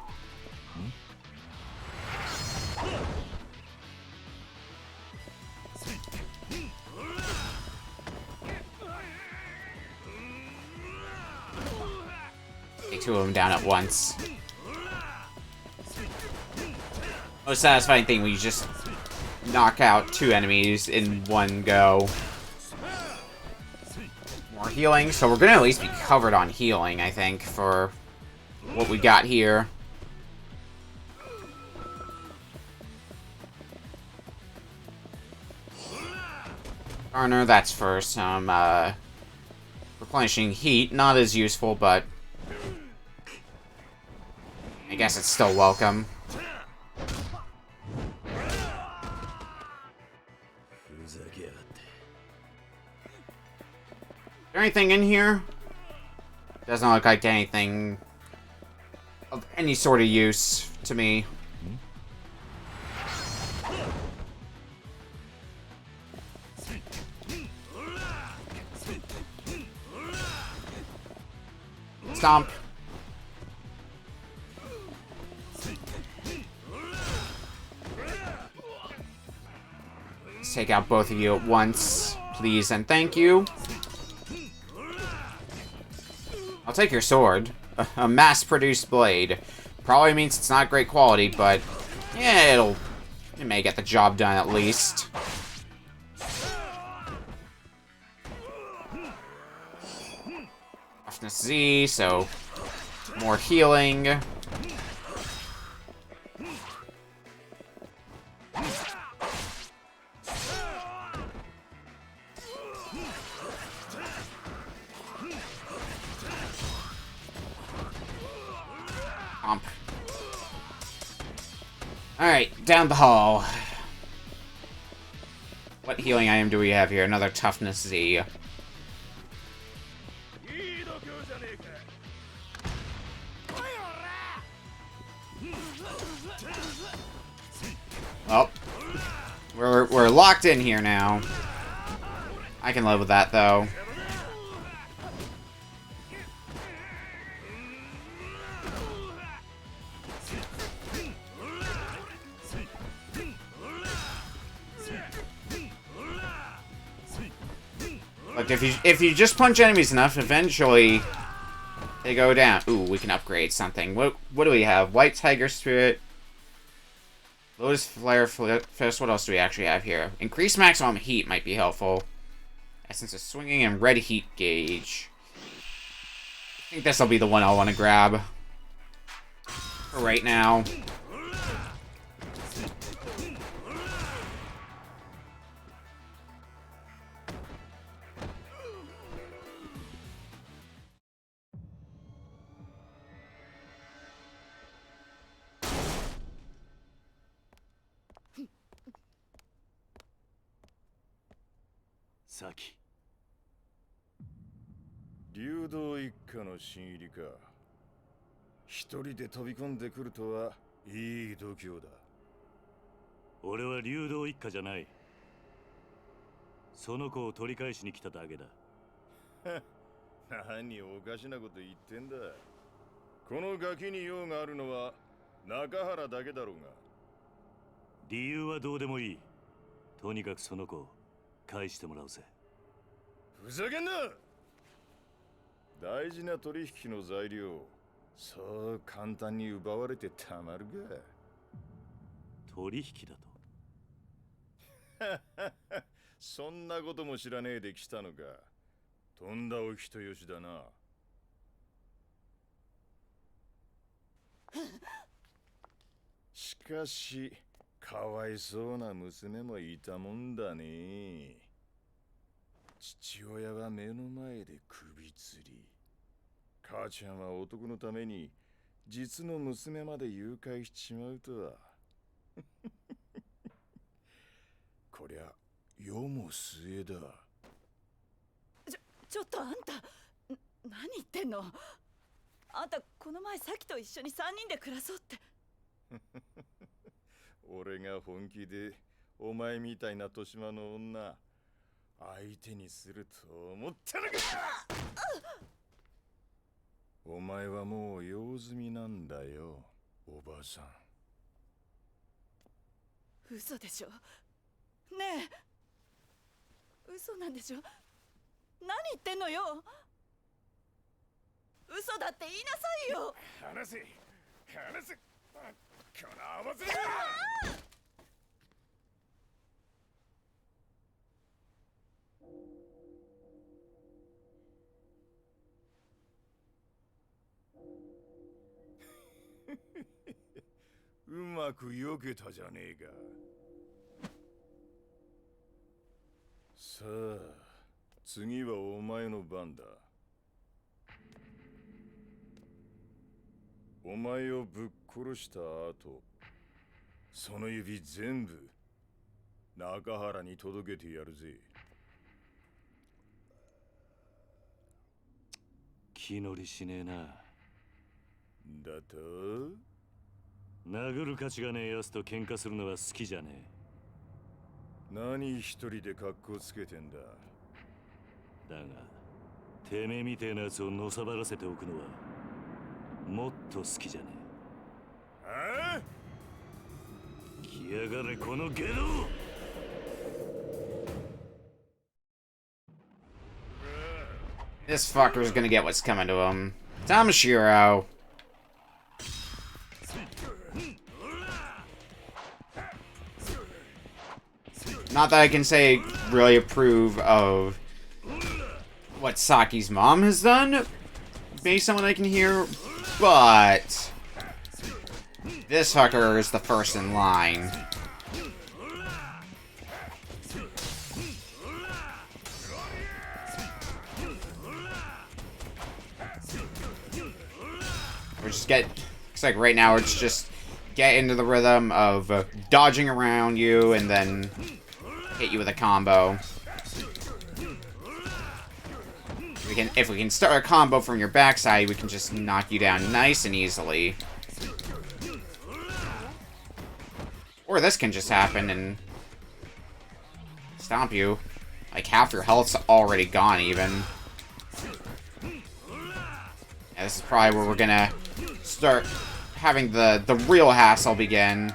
two of them down at once. Most satisfying thing when you just knock out two enemies in one go. More healing, so we're gonna at least be covered on healing, I think, for what we got here. Garner, that's for some replenishing heat. Not as useful, but I guess it's still welcome. Is there anything in here? Doesn't look like anything of any sort of use to me. Stomp. Let's take out both of you at once, please and thank you. I'll take your sword. A mass-produced blade. Probably means it's not great quality, but yeah, it may get the job done at least. Toughness Z, so more healing. Alright, down the hall. What healing item do we have here? Another Toughness Z. Oh. We're locked in here now. I can live with that, though. Look, if you just punch enemies enough, eventually they go down. Ooh, we can upgrade something. What do we have? White Tiger Spirit, Lotus Flare Fist. What else do we actually have here? Increased maximum heat might be helpful. Essence of Swinging and Red Heat Gauge. I think this will be the one I'll want to grab for right now. Saki. 流動一家の新入りか。一人で飛び込んでくるとはいい度胸だ。俺は流動一家じゃない。その子を取り返しに来ただけだ。何おかしなこと言ってんだ。このガキに用があるのは中原だけだろうが。理由はどうでもいい。とにかくその子を返してもらうぜ。ふざけんな。大事な取引の材料、そう簡単に奪われてたまるか。取引だと。そんなことも知らねえで来たのか。とんだお人よしだな。しかし、かわいそうな娘もいたもんだね。父親は目の前で首吊り。母ちゃんは男のために実の娘まで誘拐しちまうとは。こりゃ世も末だ。ちょっとあんた、何言ってんの？あんたこの前サキと一緒に3人で暮らそうって。俺が本気でお前みたいな年間の女相手にすると思ったのか。お前はもう用済みなんだよ、おばさん。嘘でしょ。ねえ、嘘なんでしょ。何言ってんのよ。嘘とだって言いなさいよ。話せ話せ、この合わせがうまく避けたじゃねえか。さあ次はお前の番だ。お前をぶっ殺した後、その指全部中原に届けてやるぜ。気乗りしねえな。だと殴る価値がねえ奴と喧嘩するのは好きじゃね何一人で格好つけてんだ。え。だがてめえみてえな奴をのさばらせておくのはもっと好きじゃねああ、え。来やがれこのゲド。This fucker's gonna get what's coming to him. Tamashiro. Not that I can say really approve of what Saki's mom has done, based on what I can hear, but this fucker is the first in line. We're just looks like right now it's just get into the rhythm of dodging around you and then hit you with a combo. If we can start a combo from your backside, we can just knock you down nice and easily. Or this can just happen and stomp you. Like half your health's already gone even. Yeah, this is probably where we're gonna start having the real hassle begin.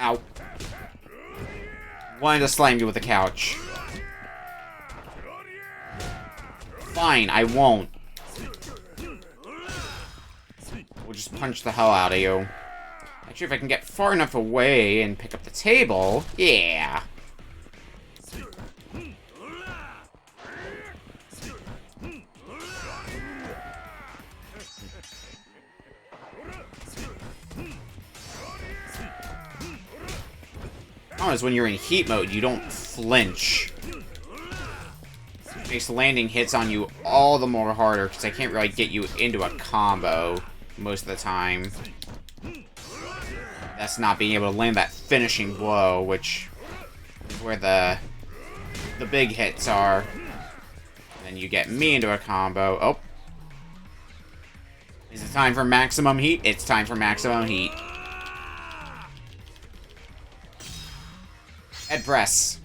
Ow. Wanted to slam you with the couch. Fine, I won't. We'll just punch the hell out of you. Actually, if I can get far enough away and pick up the table, yeah. Oh, is when you're in heat mode, you don't flinch. It makes landing hits on you all the more harder, because I can't really get you into a combo most of the time. That's not being able to land that finishing blow, which is where the big hits are. And then you get me into a combo. Oh. Is it time for maximum heat? It's time for maximum heat. Head press.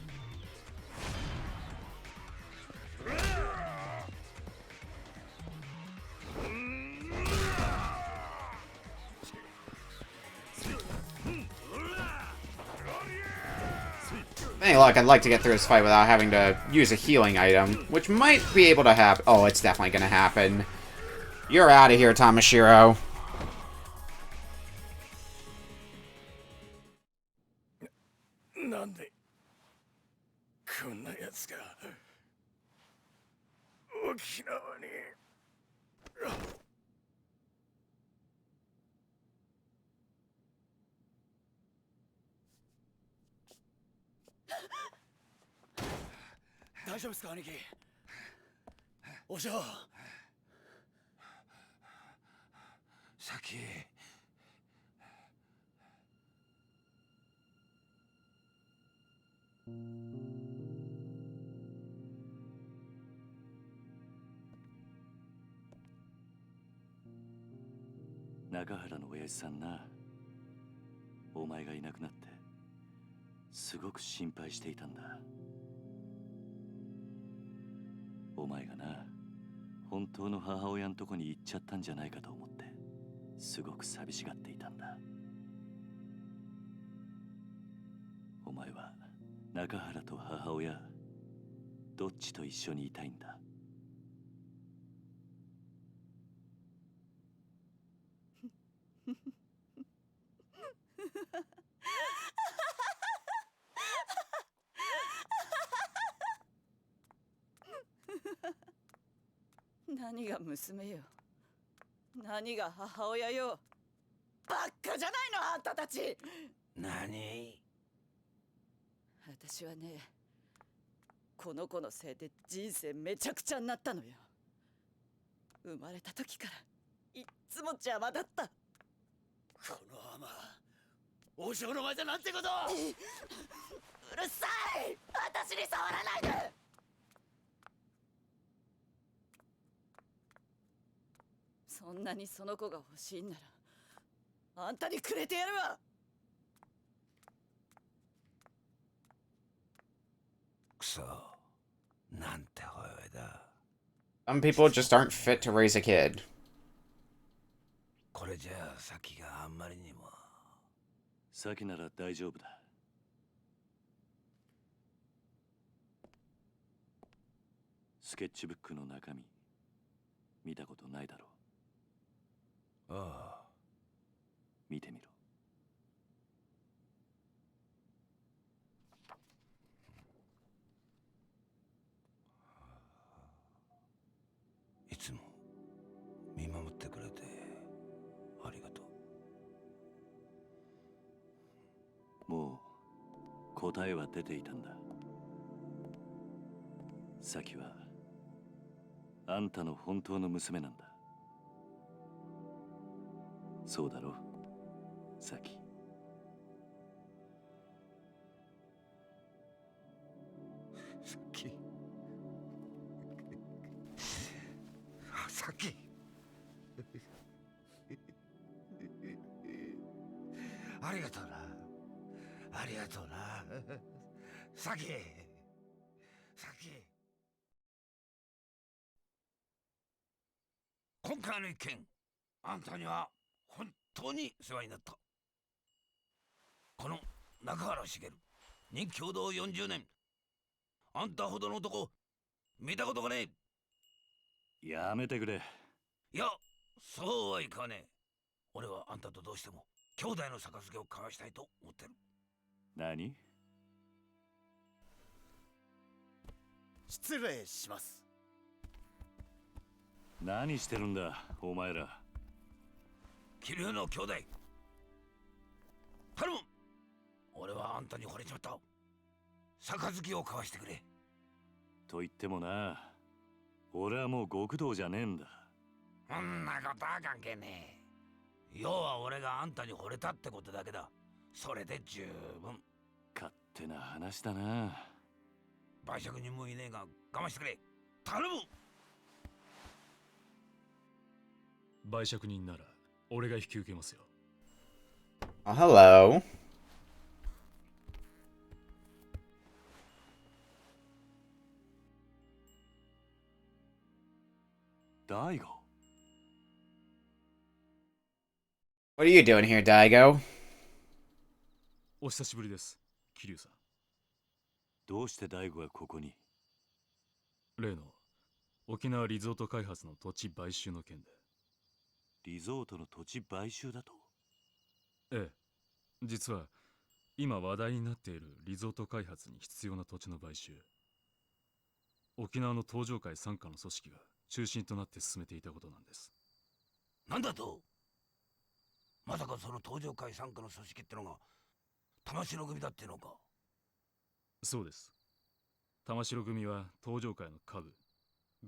Any luck, I'd like to get through this fight without having to use a healing item, which might be able to happen. Oh, it's definitely gonna happen. You're out of here, Tamashiro. Nande konna yatsu ga Okinawa ni. 大丈夫ですか兄貴。お嬢。さき。中原の親父さんな、お前がいなくなってすごく心配していたんだ。お前がな、本当の母親のとこに行っちゃったんじゃないかと思って、すごく寂しがっていたんだ。お前は中原と母親、どっちと一緒にいたいんだ。何が娘よ、何が母親よ。バッカじゃないのあんたたち。何？私はね、この子のせいで人生めちゃくちゃになったのよ。生まれた時からいっつも邪魔だった。この甘王将の前でなんてこと。うるさい、私に触らないで。そんなにその子が欲しいんならあんたにくれてやるわ。くそ、なんて母親だ。 Some people just aren't fit to raise a kid. これじゃあ先があんまりにも。先なら大丈夫だ。スケッチブックの中身、見たことないだろう。ああ、見てみろ。いつも見守ってくれてありがとう。もう答えは出ていたんだ。サキはあんたの本当の娘なんだ。そうだろ、サキ。さっきさっきありがとうな、ありがとうな、さきさき。今回の一件、あんたには本当に世話になった。この中原茂、任共同40年、あんたほどの男見たことがねえ。やめてくれ。いや、そうはいかねえ。俺はあんたとどうしても兄弟の杯を交わしたいと思ってる。何？失礼します。何してるんだお前ら。桐生の兄弟、頼む。俺はあんたに惚れちまった。杯を交わしてくれ。と言ってもな、俺はもう極道じゃねえんだ。そんなことは関係ねえ。要は俺があんたに惚れたってことだけだ。それで十分。勝手な話だな。売借人もいねえが我慢してくれ。頼む。売借人なら俺が引き受けますよ。Oh, hello. 大悟。What are you doing here, Daigo? お久しぶりです、桐生さん。どうして大悟がここに？例の沖縄リゾート開発の土地買収の件で。リゾートの土地買収だと？ええ、実は今話題になっているリゾート開発に必要な土地の買収、沖縄の東上会傘下の組織が中心となって進めていたことなんです。なんだと？まさかその東上会傘下の組織ってのが玉城組だってのか？そうです。玉城組は東上会の下部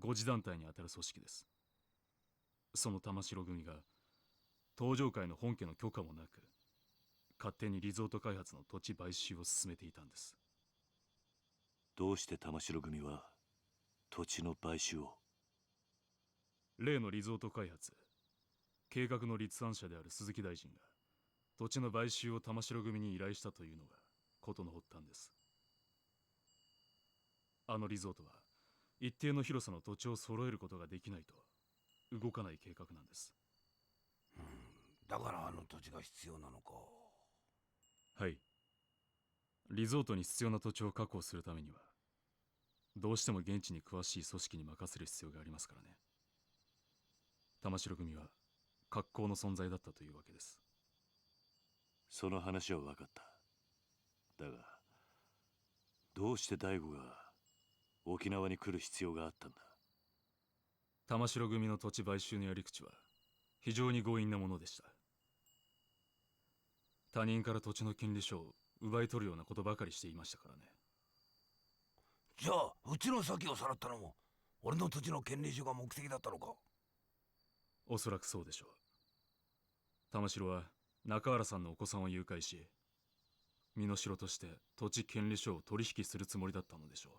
5次団体にあたる組織です。その玉城組が東上会の本家の許可もなく勝手にリゾート開発の土地買収を進めていたんです。どうして玉城組は土地の買収を？例のリゾート開発計画の立案者である鈴木大臣が土地の買収を玉城組に依頼したというのが事の発端です。あのリゾートは一定の広さの土地を揃えることができないと動かない計画なんです。だからあの土地が必要なのか。はい。リゾートに必要な土地を確保するためにはどうしても現地に詳しい組織に任せる必要がありますからね。玉城組は格好の存在だったというわけです。その話は分かった。だがどうして大悟が沖縄に来る必要があったんだ。玉城組の土地買収のやり口は非常に強引なものでした。他人から土地の権利書を奪い取るようなことばかりしていましたからね。じゃあうちの先をさらったのも俺の土地の権利書が目的だったのか。おそらくそうでしょう。玉城は中原さんのお子さんを誘拐し、身代として土地権利書を取引するつもりだったのでしょう。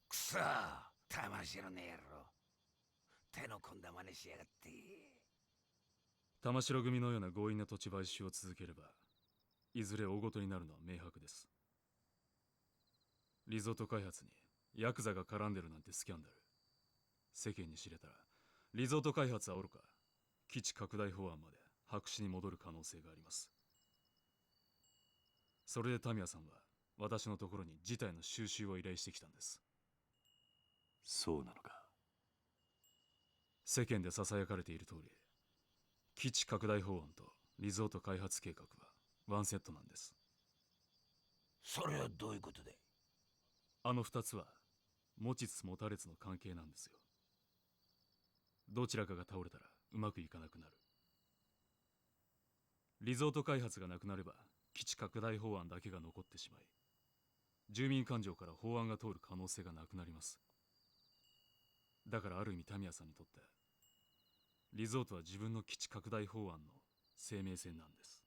くそ、玉城の野郎、手の込んだ真似しやがって。玉城組のような強引な土地買収を続ければいずれ大ごとになるのは明白です。リゾート開発にヤクザが絡んでるなんてスキャンダル、世間に知れたらリゾート開発はおろか基地拡大法案まで白紙に戻る可能性があります。それでタミヤさんは私のところに事態の収拾を依頼してきたんです。そうなのか。世間でささやかれている通り、基地拡大法案とリゾート開発計画はワンセットなんです。それはどういうことで。あの二つは持ちつ持たれつの関係なんですよ。どちらかが倒れたらうまくいかなくなる。リゾート開発がなくなれば基地拡大法案だけが残ってしまい、住民感情から法案が通る可能性がなくなります。だからある意味タミヤさんにとってリゾートは自分の基地拡大法案の生命線なんです。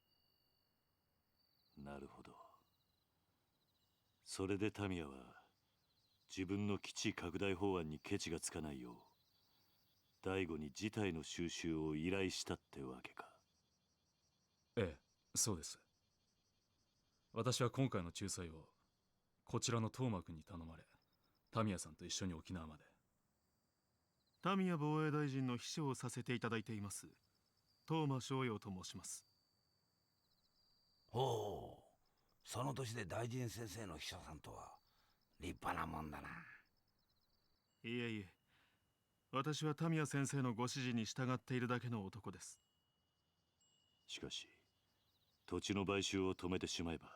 なるほど。それでタミヤは自分の基地拡大法案にケチがつかないよう大悟に事態の収拾を依頼したってわけか。ええ、そうです。私は今回の仲裁をこちらの東間君に頼まれ、タミヤさんと一緒に沖縄まで。タミヤ防衛大臣の秘書をさせていただいています東間翔陽と申します。ほう、その年で大臣先生の秘書さんとは立派なもんだな。いえいえ、私はタミヤ先生のご指示に従っているだけの男です。しかし土地の買収を止めてしまえば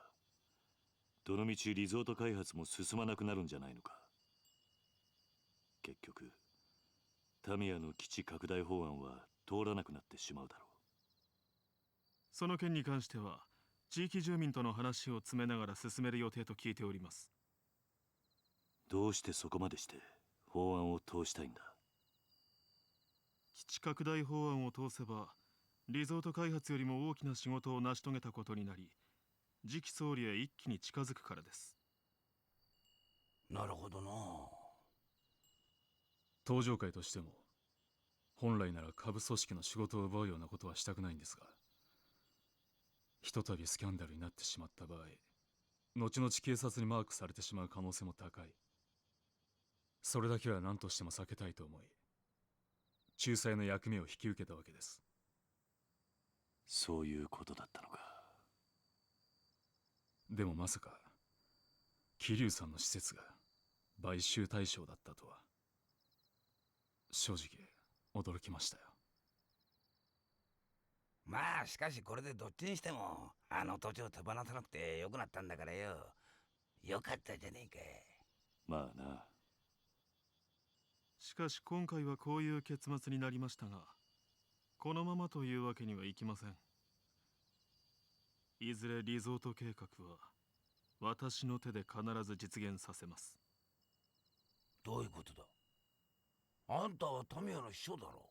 どのみちリゾート開発も進まなくなるんじゃないのか。結局タミヤの基地拡大法案は通らなくなってしまうだろう。その件に関しては地域住民との話を詰めながら進める予定と聞いております。どうしてそこまでして法案を通したいんだ。基地拡大法案を通せばリゾート開発よりも大きな仕事を成し遂げたことになり、次期総理へ一気に近づくからです。なるほどな。東上会としても本来なら下部組織の仕事を奪うようなことはしたくないんですが、ひとたびスキャンダルになってしまった場合、後々警察にマークされてしまう可能性も高い。それだけは何としても避けたいと思い、仲裁の役目を引き受けたわけです。そういうことだったのか。でもまさか桐生さんの施設が買収対象だったとは正直驚きましたよ。まあしかしこれでどっちにしてもあの土地を手放さなくてよくなったんだからよ。よかったじゃねえか。まあな。しかし今回はこういう結末になりましたが、このままというわけにはいきません。いずれリゾート計画は私の手で必ず実現させます。どういうことだ。あんたはタミヤの秘書だろ。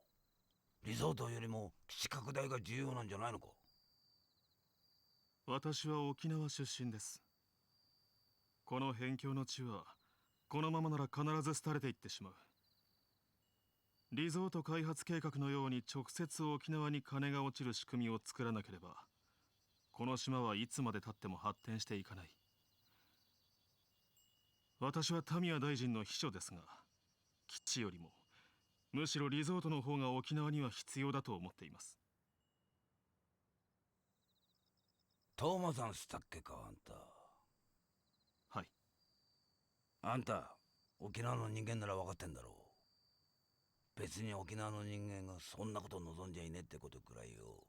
リゾートよりも基地拡大が重要なんじゃないのか。私は沖縄出身です。この辺境の地はこのままなら必ず廃れていってしまう。リゾート開発計画のように直接沖縄に金が落ちる仕組みを作らなければ、この島はいつまでたっても発展していかない。私はタミヤ大臣の秘書ですが、基地よりもむしろリゾートの方が沖縄には必要だと思っています。トーマさんしたっけか、あんた。はい。あんた、沖縄の人間なら分かってんだろう。別に沖縄の人間がそんなこと望んじゃいねえってことくらいよ。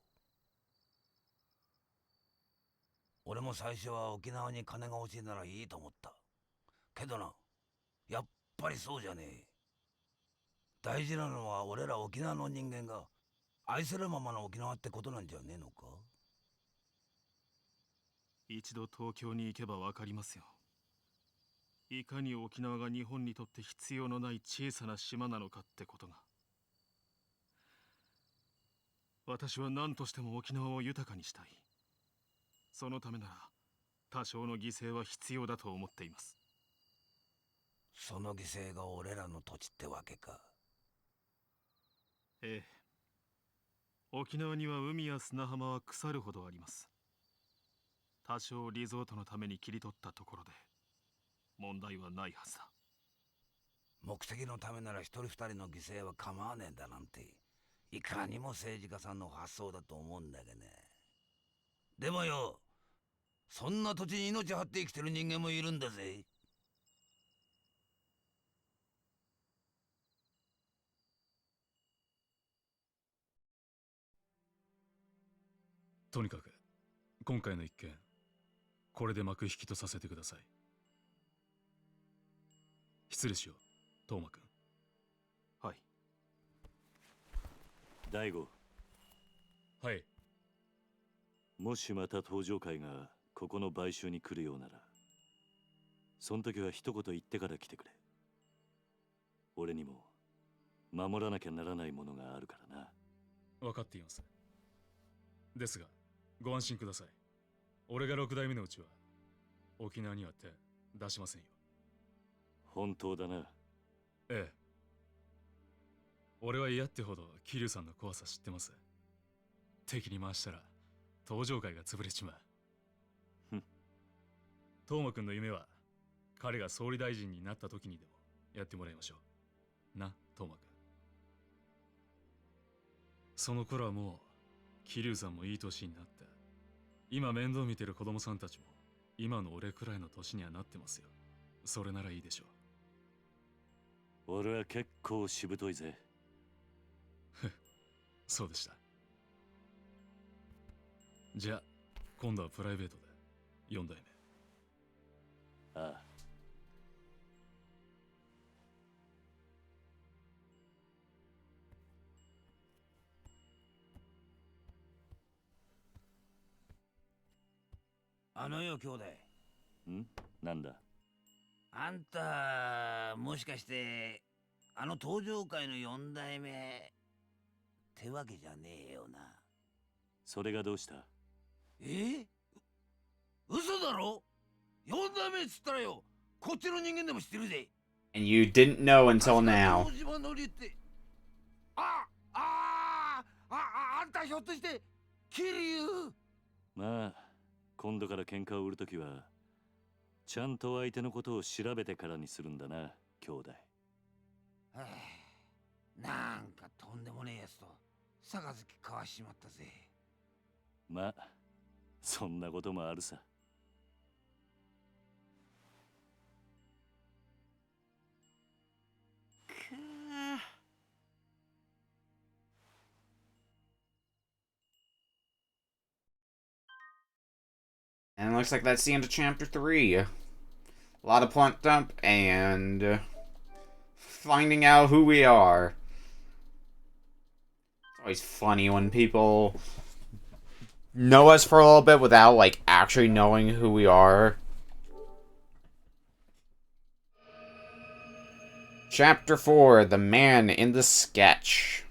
俺も最初は沖縄に金が欲しいならいいと思った。けどな、やっぱりそうじゃねえ。大事なのは俺ら沖縄の人間が愛せるままの沖縄ってことなんじゃねえのか。一度東京に行けば分かりますよ。いかに沖縄が日本にとって必要のない小さな島なのかってことが。私は何としても沖縄を豊かにしたい。そのためなら多少の犠牲は必要だと思っています。その犠牲が俺らの土地ってわけか。ええ。沖縄には海や砂浜は腐るほどあります。多少リゾートのために切り取ったところで問題はないはずだ。目的のためなら一人二人の犠牲は構わねえんだなんて、いかにも政治家さんの発想だと思うんだけどね。でもよ、そんな土地に命張って生きてる人間もいるんだぜ。とにかく今回の一件、これで幕引きとさせてください。失礼しよう、トーマ君。はい。大悟、はい。もしまた登場会がここの買収に来るようなら、その時は一言言ってから来てくれ。俺にも守らなきゃならないものがあるからな。分かっています。ですがご安心ください。俺が6代目のうちは沖縄には手出しませんよ。本当だな。ええ。俺は嫌ってほど桐生さんの怖さ知ってます。敵に回したら登場会が潰れちまう。トーマ君の夢は彼が総理大臣になった時にでもやってもらいましょうな、トーマ君。その頃はもう桐生さんもいい年になって、今面倒見てる子供さんたちも今の俺くらいの年にはなってますよ。それならいいでしょう。俺は結構しぶといぜ。そうでした。じゃあ今度はプライベートで4代目。ああ。あのよ兄弟。なんだ。あんたもしかしてあの登場会の4代目ってわけじゃねえよな。それがどうした？嘘だろ？ 4 代目っつったらよ、こっちの人間でも知ってるぜ。 And you didn't know until now. あんたひょっとして桐生？まあ今度から喧嘩を売るときはちゃんと相手のことを調べてからにするんだな、兄弟。なんかとんでもねえやつと杯交わしちまったぜ。まあそんなこともあるさ。And it looks like that's the end of chapter 3. A lot of plot dump and finding out who we are. It's always funny when people know us for a little bit without, like, actually knowing who we are. Chapter 4, The Man in the Sketch.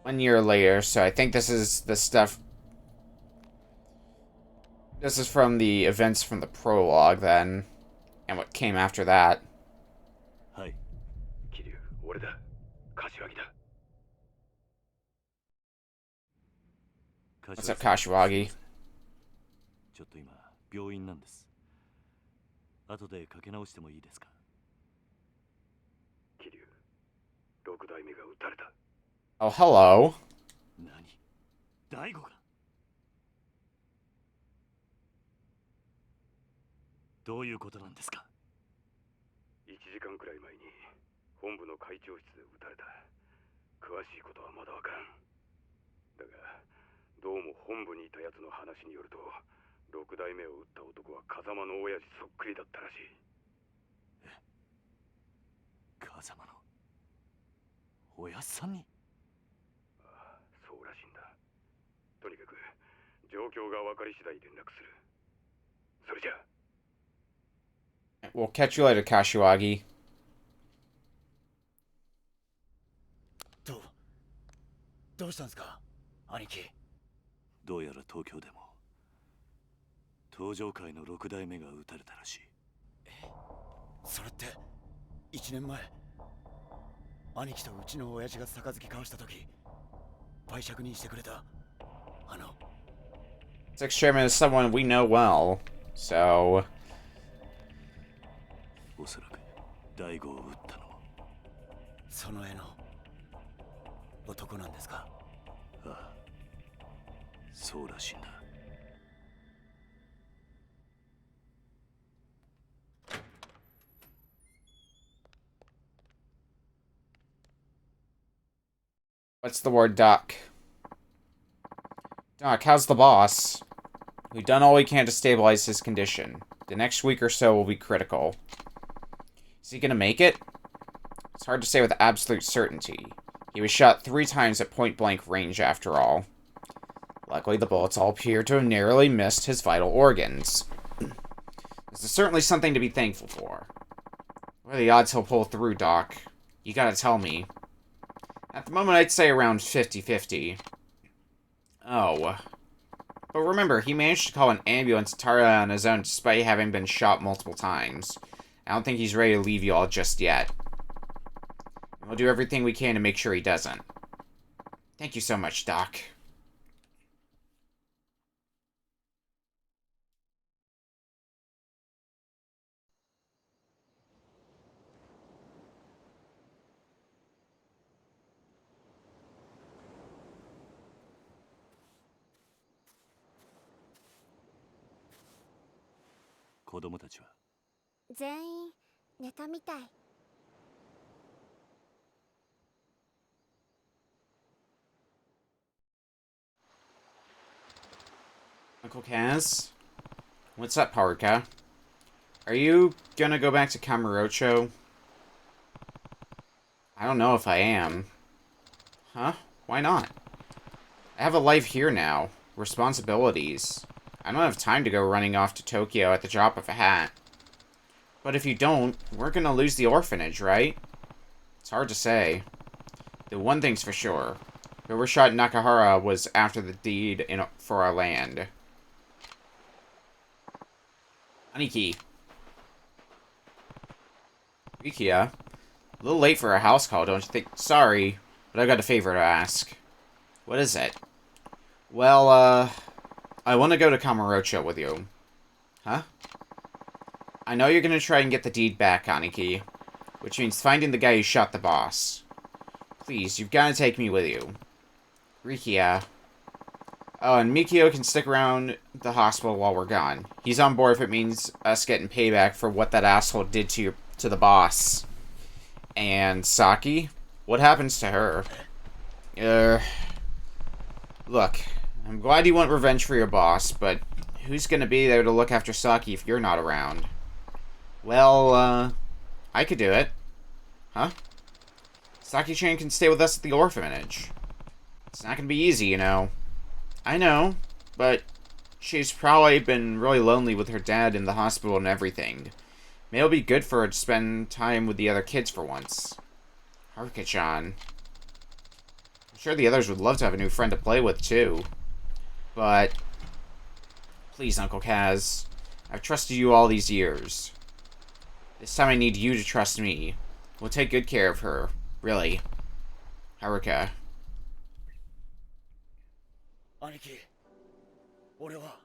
One year later, so I think this is the stuff. This is from the events from the prologue, then, and what came after that. はい。桐生、俺だ。柏木だ。What's up, Kashiwagi? ちょっと今病院なんです。後でかけ直してもいいですか？桐生、6代目が撃たれた。 Oh, hello. 何？大悟が？どういうことなんですか1時間くらい前に本部の会長室で撃たれた。詳しいことはまだわからん。だがどうも本部にいた奴の話によると、6代目を撃った男は風間の親父そっくりだったらしい。風間の親さんに？ああ、そうらしいんだ。とにかく状況が分かり次第連絡する。それじゃあ。 We'll catch you later, Kashiwagi. どうしたんですか、兄貴。どうやら東京でも東上界の6代目が撃たれたらしい。それって1年前、兄貴とうちの親父が杯交わした時売借人してくれたSixth Chairman is someone we know well, so... おそらく大悟を撃ったのもその絵の男なんですか？ああ、そうらしいんだ。What's the word, Doc? Doc, how's the boss? We've done all we can to stabilize his condition. The next week or so will be critical. Is he gonna make it? It's hard to say with absolute certainty. He was shot 3 times at point-blank range after all. Luckily, the bullets all appear to have narrowly missed his vital organs. This is certainly something to be thankful for. What are the odds he'll pull through, Doc? You gotta tell me. At the moment, I'd say around 50-50. Oh. But remember, he managed to call an ambulance entirely on his own despite having been shot multiple times. I don't think he's ready to leave you all just yet. And we'll do everything we can to make sure he doesn't. Thank you so much, Doc. "全員寝たみたい." Uncle Kaz? What's up, Haruka? Are you gonna go back to Kamurocho? I don't know if I am. Huh? Why not? I have a life here now. Responsibilities. I don't have time to go running off to Tokyo at the drop of a hat. But if you don't, we're gonna lose the orphanage, right? It's hard to say. The one thing's for sure. Whoever shot Nakahara was after the deed for our land. Aniki. Rikia. A little late for a house call, don't you think? Sorry, but I've got a favor to ask. What is it? Well, I want to go to Kamurocho with you. Huh? I know you're gonna try and get the deed back, Aniki. Which means finding the guy who shot the boss. Please, you've got to take me with you. Rikia. Oh, and Mikio can stick around the hospital while we're gone. He's on board if it means us getting payback for what that asshole did to the boss. And Saki? What happens to her? Look, I'm glad you want revenge for your boss, but who's gonna be there to look after Saki if you're not around? Well, I could do it. Huh? Saki-chan can stay with us at the orphanage. It's not gonna be easy, you know. I know, but she's probably been really lonely with her dad in the hospital and everything. Maybe it'll be good for her to spend time with the other kids for once. Haruka-chan. I'm sure the others would love to have a new friend to play with, too. But... please, Uncle Kaz. I've trusted you all these years. This time I need you to trust me. We'll take good care of her. Really. Haruka. 兄貴、俺は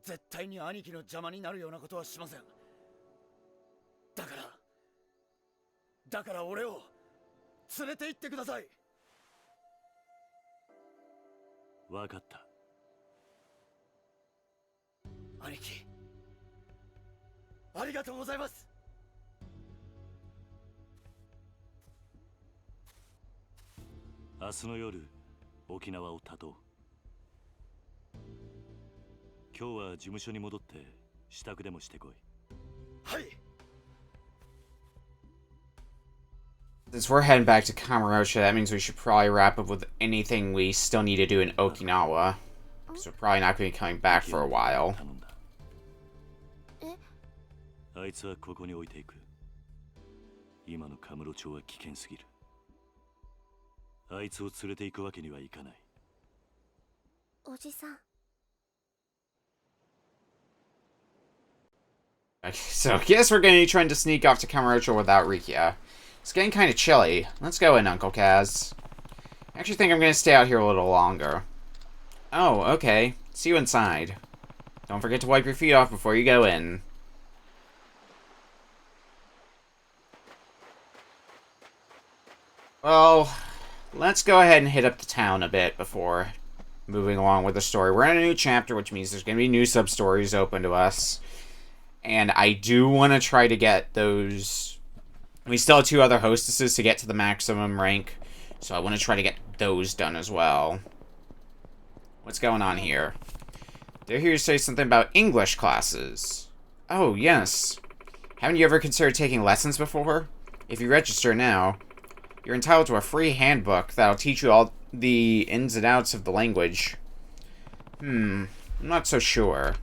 絶対に兄貴の邪魔になるようなことはしません。だから俺を連れて行ってください。わかった。兄貴、ありがとうございます。明日の夜、沖縄を立とう。今日は事務所に戻って支度でもしてこい。はい。Since we're heading back to Kamurocho, that means we should probably wrap up with anything we still need to do in Okinawa. Because we're probably not going to be coming back for a while. あいつはここに置いていく。今のカムロ町は危険すぎる。あいつを連れて行くわけにはいかない。おじさん。 Okay, so I guess we're going to be trying to sneak off to Kamurocho without Rikia. It's getting kind of chilly. Let's go in, Uncle Kaz. I actually think I'm going to stay out here a little longer. Oh, okay. See you inside. Don't forget to wipe your feet off before you go in. Well, let's go ahead and hit up the town a bit before moving along with the story. We're in a new chapter, which means there's going to be new sub-stories open to us. And I do want to try to get those... We still have 2 other hostesses to get to the maximum rank, so I want to try to get those done as well. What's going on here? They're here to say something about English classes. Oh, yes. Haven't you ever considered taking lessons before? If you register now, you're entitled to a free handbook that'll teach you all the ins and outs of the language. I'm not so sure.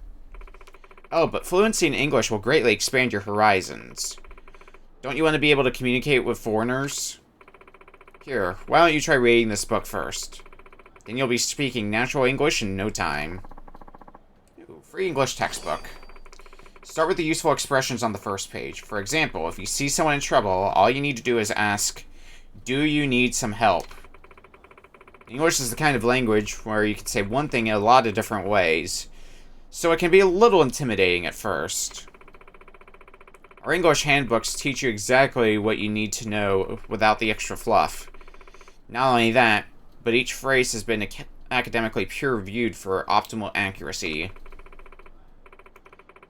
Oh, but fluency in English will greatly expand your horizons. Don't you want to be able to communicate with foreigners? Here, why don't you try reading this book first? Then you'll be speaking natural English in no time. Ooh, free English textbook. Start with the useful expressions on the first page. For example, if you see someone in trouble, all you need to do is ask, "Do you need some help?" English is the kind of language where you can say one thing in a lot of different ways, so it can be a little intimidating at first. Our English handbooks teach you exactly what you need to know without the extra fluff. Not only that, but each phrase has been academically peer-reviewed for optimal accuracy.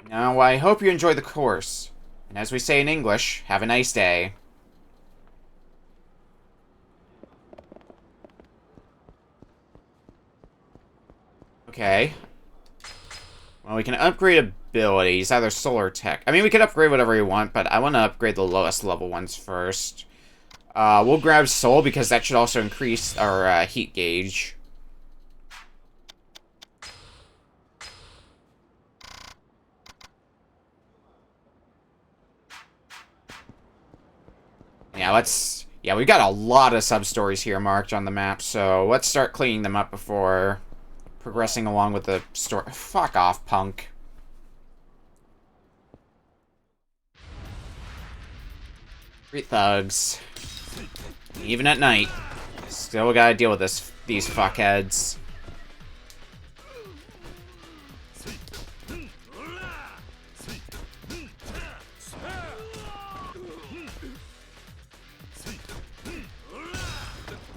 Now, I hope you enjoy the course. And as we say in English, have a nice day. Okay. Well, we can upgrade abilities, either solar tech. I mean, we can upgrade whatever you want, but I want to upgrade the lowest level ones first. We'll grab soul, because that should also increase our heat gauge. Yeah, we've got a lot of sub-stories here marked on the map, so let's start cleaning them up before progressing along with the story. Fuck off, punk. Street thugs. Even at night. Still gotta deal with these fuckheads.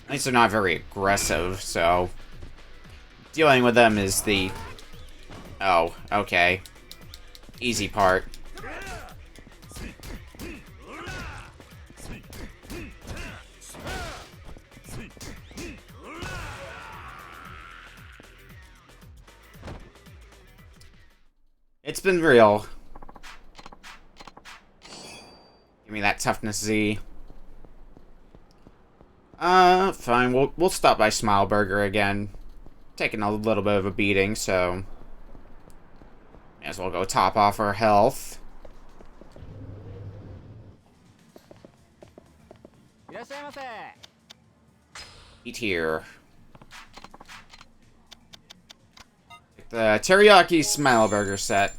At least they're not very aggressive, so... Dealing with them is the... Oh, okay. Easy part. It's been real. Give me that toughness Z. Fine. We'll stop by Smile Burger again. Taking a little bit of a beating, so... May as well go top off our health. Eat here. Get the teriyaki Smile Burger set.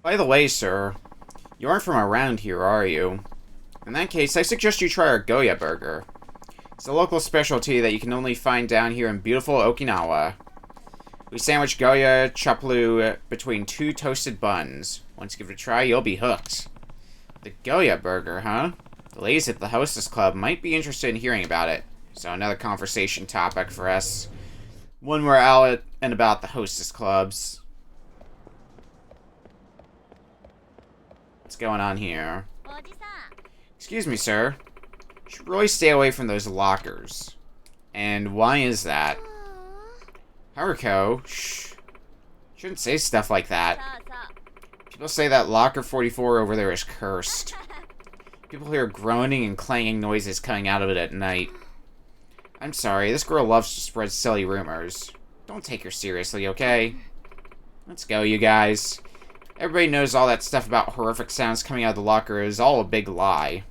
By the way, sir, You aren't from around here, are you? In that case, I suggest you try our Goya burger. It's a local specialty that you can only find down here in beautiful Okinawa. We sandwich Goya chaplu between 2 toasted buns. Once you give it a try, you'll be hooked. The Goya burger, huh? The ladies at the Hostess Club might be interested in hearing about it. So another conversation topic for us. When we're out and about the Hostess Clubs. What's going on here? Excuse me, sir. You should really stay away from those lockers. And why is that? Haruko, shh. Shouldn't say stuff like that. People say that locker 44 over there is cursed. People hear groaning and clanging noises coming out of it at night. I'm sorry, this girl loves to spread silly rumors. Don't take her seriously, okay? Let's go, you guys. Everybody knows all that stuff about horrific sounds coming out of the locker is all a big lie.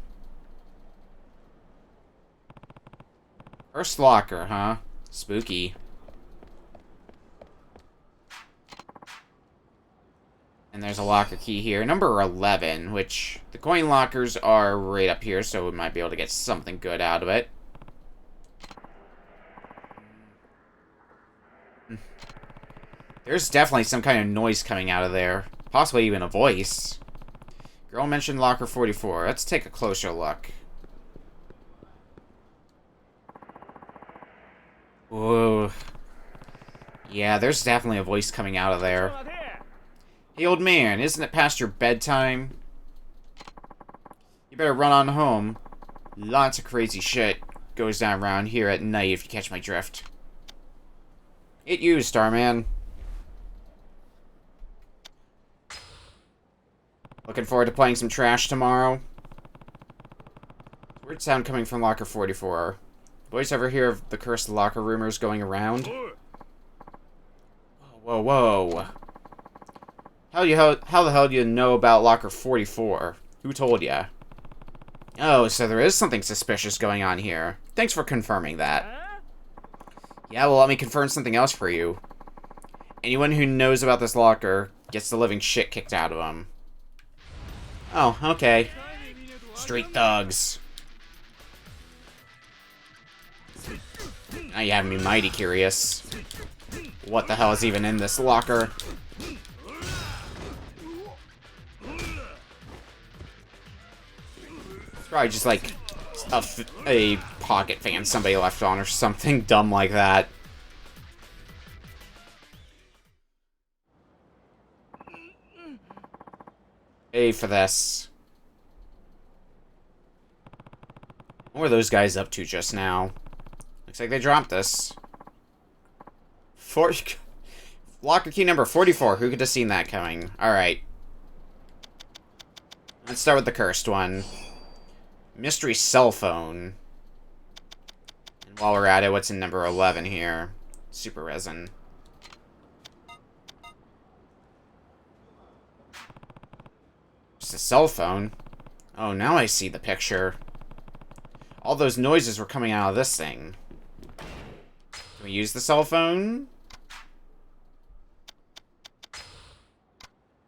First locker, huh? Spooky. And there's a locker key here. Number 11, which the coin lockers are right up here, so we might be able to get something good out of it. There's definitely some kind of noise coming out of there. Possibly even a voice. Girl mentioned locker 44. Let's take a closer look. Whoa. Yeah, there's definitely a voice coming out of there. Hey, old man, isn't it past your bedtime? You better run on home. Lots of crazy shit goes down around here at night, if you catch my drift. It you, Starman. Looking forward to playing some trash tomorrow. Weird sound coming from locker 44. Boys ever hear of the cursed locker rumors going around? Whoa, whoa. How the hell do you know about locker 44? Who told ya? Oh, so there is something suspicious going on here. Thanks for confirming that. Yeah, well, let me confirm something else for you. Anyone who knows about this locker gets the living shit kicked out of them. Oh, okay. Street thugs. Now you have me mighty curious. What the hell is even in this locker? It's probably just like a pocket fan somebody left on or something dumb like that. A for this. What were those guys up to just now? Looks like they dropped this. Locker key number 44. Who could have seen that coming? Alright. Let's start with the cursed one. Mystery cell phone. And while we're at it, what's in number 11 here? Super resin. Just a cell phone. Oh, now I see the picture. All those noises were coming out of this thing. Can we use the cell phone?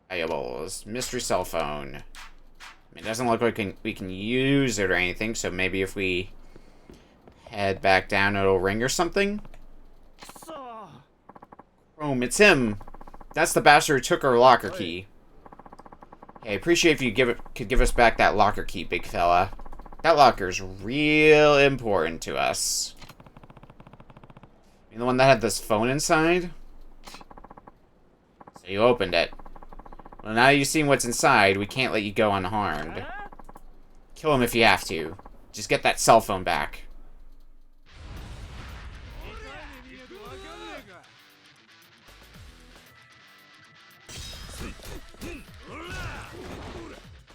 Valuables. Mystery cell phone. It doesn't look like we can use it or anything, so maybe if we head back down, it'll ring or something? Chrome, it's him! That's the bastard who took our locker key. Hey, appreciate if you could give us back that locker key, big fella. That locker's real important to us. You the one that had this phone inside? So you opened it. Well, now you've seen what's inside, we can't let you go unharmed. Kill him if you have to. Just get that cell phone back.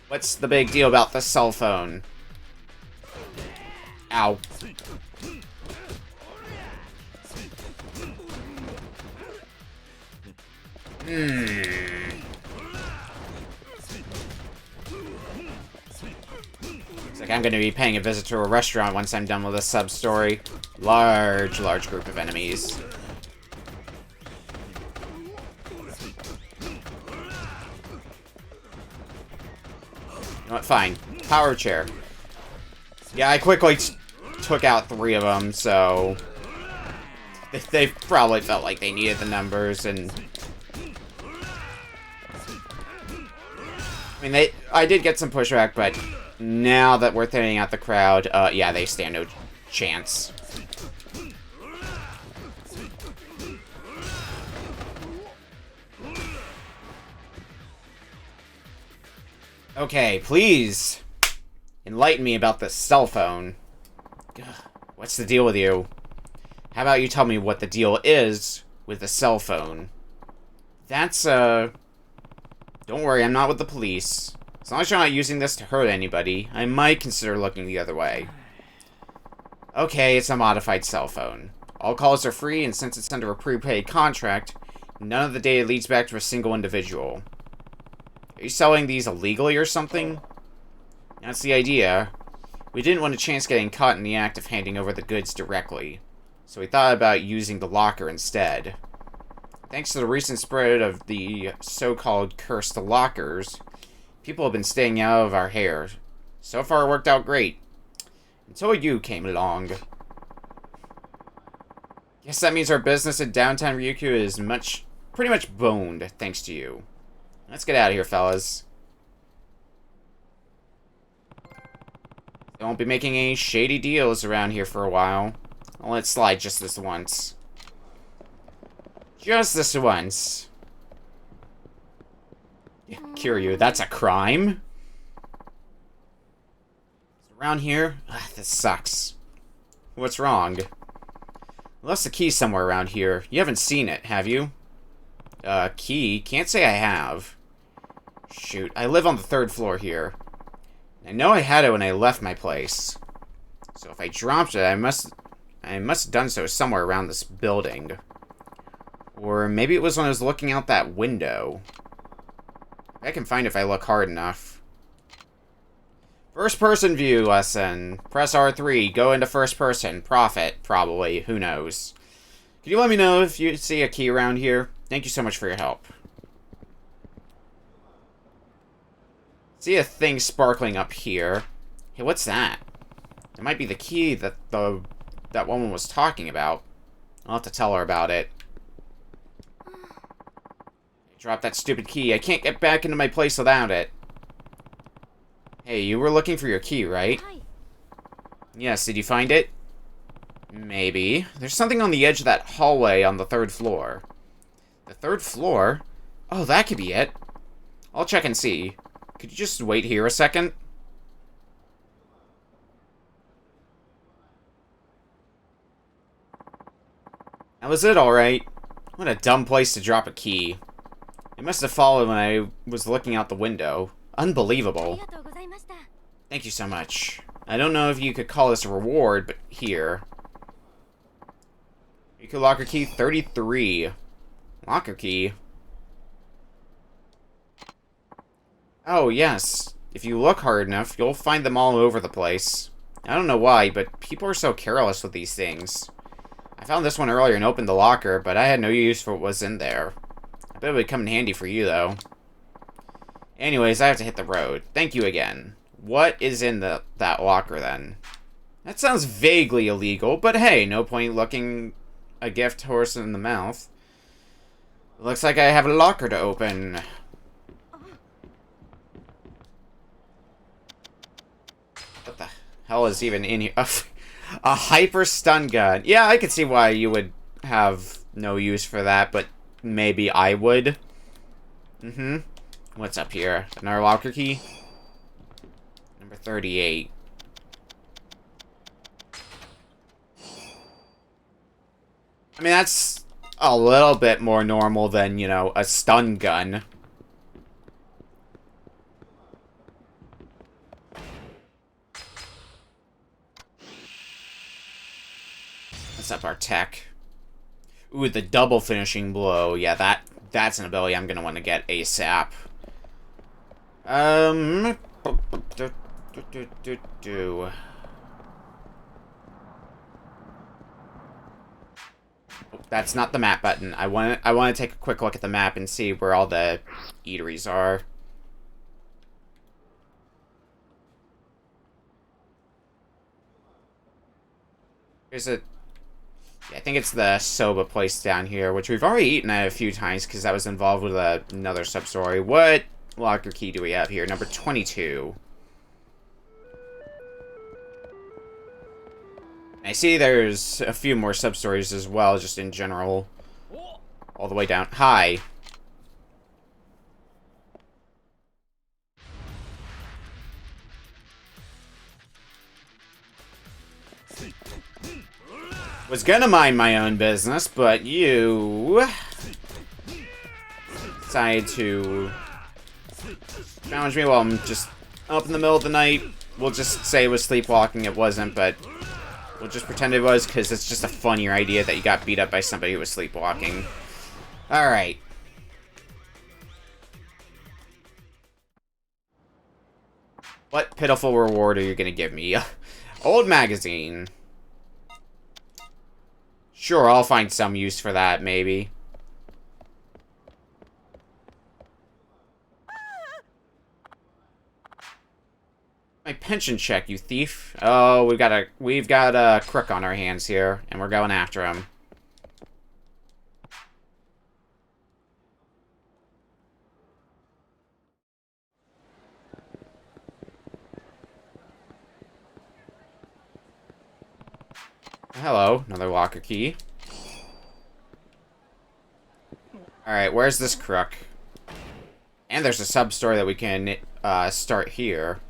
What's the big deal about the cell phone? Ow. Looks like I'm going to be paying a visit to a restaurant once I'm done with this sub-story. Large group of enemies. Fine. Power chair. Yeah, I quickly took out 3 of them, so... They probably felt like they needed the numbers, and... I mean, I did get some pushback, but now that we're thinning out the crowd, yeah, they stand no chance. Okay, please enlighten me about this cell phone. Ugh, what's the deal with you? How about you tell me what the deal is with the cell phone? That's, don't worry, I'm not with the police. As long as you're not using this to hurt anybody, I might consider looking the other way. Okay, it's a modified cell phone. All calls are free, and since it's under a prepaid contract, none of the data leads back to a single individual. Are you selling these illegally or something? That's the idea. We didn't want a chance getting caught in the act of handing over the goods directly, so we thought about using the locker instead. Thanks to the recent spread of the so-called cursed lockers, people have been staying out of our hair. So far it worked out great. Until you came along. Guess that means our business in downtown Ryukyu is pretty much boned, thanks to you. Let's get out of here, fellas. They won't be making any shady deals around here for a while. I'll let it slide just this once. Just this once. Yeah, Kiryu, that's a crime? Around here? Ugh, this sucks. What's wrong? I lost the key somewhere around here. You haven't seen it, have you? Key? Can't say I have. Shoot, I live on the 3rd floor here. I know I had it when I left my place. So if I dropped it, I must have done so somewhere around this building. Or maybe it was when I was looking out that window. I can find it if I look hard enough. First person view lesson. Press R3, go into first person. Profit, probably. Who knows? Could you let me know if you see a key around here? Thank you so much for your help. See a thing sparkling up here. Hey, what's that? It might be the key that that woman was talking about. I'll have to tell her about it. Drop that stupid key. I can't get back into my place without it. Hey, you were looking for your key, right? Hi. Yes, did you find it? Maybe. There's something on the edge of that hallway on the 3rd floor. The 3rd floor? Oh, that could be it. I'll check and see. Could you just wait here a second? That was it, alright. What a dumb place to drop a key. It must have fallen when I was looking out the window. Unbelievable. Thank you so much. I don't know if you could call this a reward, but here. You could locker key 33. Locker key? Oh, yes. If you look hard enough, you'll find them all over the place. I don't know why, but people are so careless with these things. I found this one earlier and opened the locker, but I had no use for what was in there. I bet it would come in handy for you, though. Anyways, I have to hit the road. Thank you again. What is in that locker, then? That sounds vaguely illegal, but hey, no point looking a gift horse in the mouth. Looks like I have a locker to open. What the hell is even in here? A hyper stun gun. Yeah, I could see why you would have no use for that, but maybe I would. What's up here? Another locker key? Number 38. I mean, that's a little bit more normal than, you know, a stun gun. What's up, our tech? Ooh, the double finishing blow. Yeah, that's an ability I'm gonna want to get ASAP. That's not the map button. I want to take a quick look at the map and see where all the eateries are. There's a... Yeah, I think it's the soba place down here, which we've already eaten at a few times because I was involved with another sub-story. What locker key do we have here? Number 22. I see there's a few more sub-stories as well, just in general. All the way down. Hi. Was gonna mind my own business, but you decided to challenge me while I'm just up in the middle of the night. We'll just say it was sleepwalking. It wasn't, but we'll just pretend it was because it's just a funnier idea that you got beat up by somebody who was sleepwalking. Alright. What pitiful reward are you gonna give me? Old magazine. Sure, I'll find some use for that, maybe. My pension check, you thief. Oh, we've got a crook on our hands here, and we're going after him. Hello, another locker key. Alright, where's this crook? And there's a sub-story that we can start here.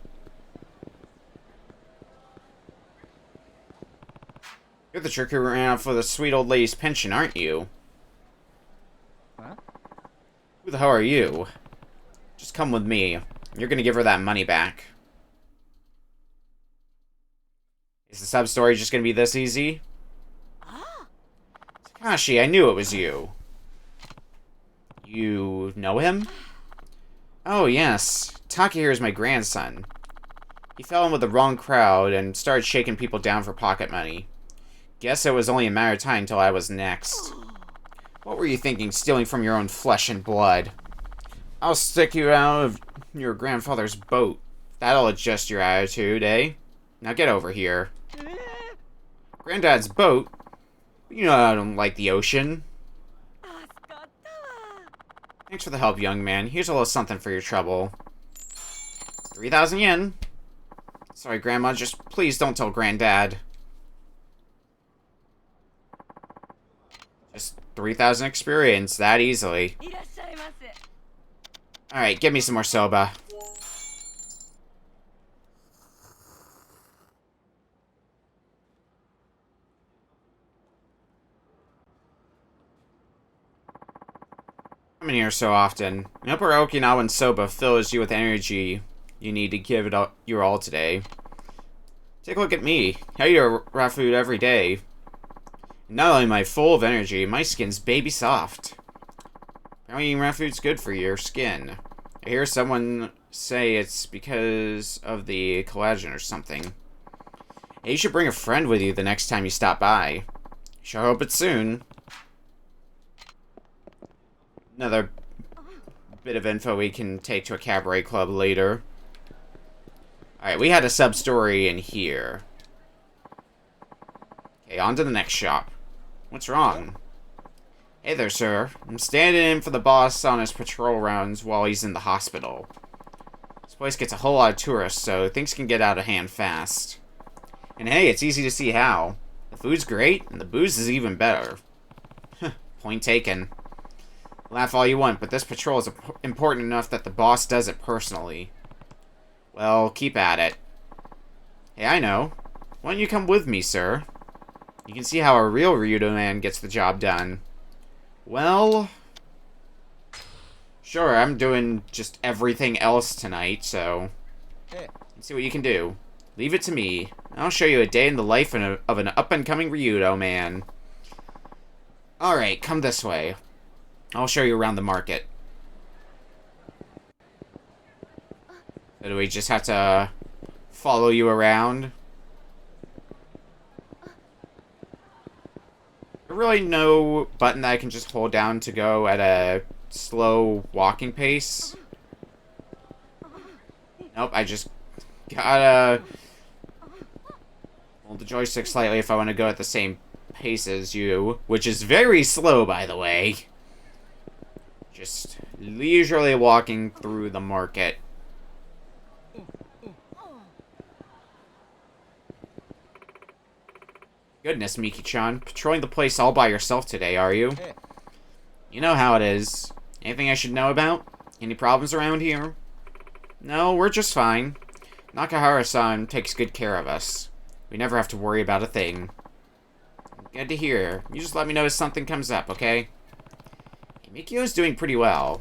You're the trick who ran out for the sweet old lady's pension, aren't you? Huh? Who the hell are you? Just come with me. You're gonna give her that money back. Is the sub-story just gonna be this easy? Takashi, I knew it was you. You know him? Oh, yes. Taki here is my grandson. He fell in with the wrong crowd and started shaking people down for pocket money. Guess it was only a matter of time until I was next. What were you thinking, stealing from your own flesh and blood? I'll stick you out of your grandfather's boat. That'll adjust your attitude, eh? Now get over here. Granddad's boat? You know I don't like the ocean. Thanks for the help, young man. Here's a little something for your trouble. 3,000 yen. Sorry, Grandma, just please don't tell Granddad. Just 3,000 experience, that easily. Alright, give me some more soba. Coming here so often. I hope our Okinawan soba fills you with energy you need to give it up your all today. Take a look at me. I eat raw food every day. Not only am I full of energy, my skin's baby soft. Apparently eating raw food's good for your skin. I hear someone say it's because of the collagen or something. Hey, you should bring a friend with you the next time you stop by. Sure hope it's soon. Another bit of info we can take to a cabaret club later. Alright, we had a sub-story in here. Okay, on to the next shop. What's wrong? Hey there, sir. I'm standing in for the boss on his patrol rounds while he's in the hospital. This place gets a whole lot of tourists, so things can get out of hand fast. And hey, it's easy to see how. The food's great, and the booze is even better. Point taken. Laugh all you want, but this patrol is important enough that the boss does it personally. Well, keep at it. Hey, I know. Why don't you come with me, sir? You can see how a real Ryudo man gets the job done. Well... Sure, I'm doing just everything else tonight, so... Let's see what you can do. Leave it to me. I'll show you a day in the life of an up-and-coming Ryudo man. Alright, come this way. I'll show you around the market. So do we just have to follow you around? There really no button that I can just hold down to go at a slow walking pace? Nope, I just gotta hold the joystick slightly if I want to go at the same pace as you, which is very slow, by the way. Just leisurely walking through the market. Goodness, Miki-chan. Patrolling the place all by yourself today, are you? You know how it is. Anything I should know about? Any problems around here? No, we're just fine. Nakahara-san takes good care of us. We never have to worry about a thing. Good to hear. You just let me know if something comes up, okay? Mikio's doing pretty well.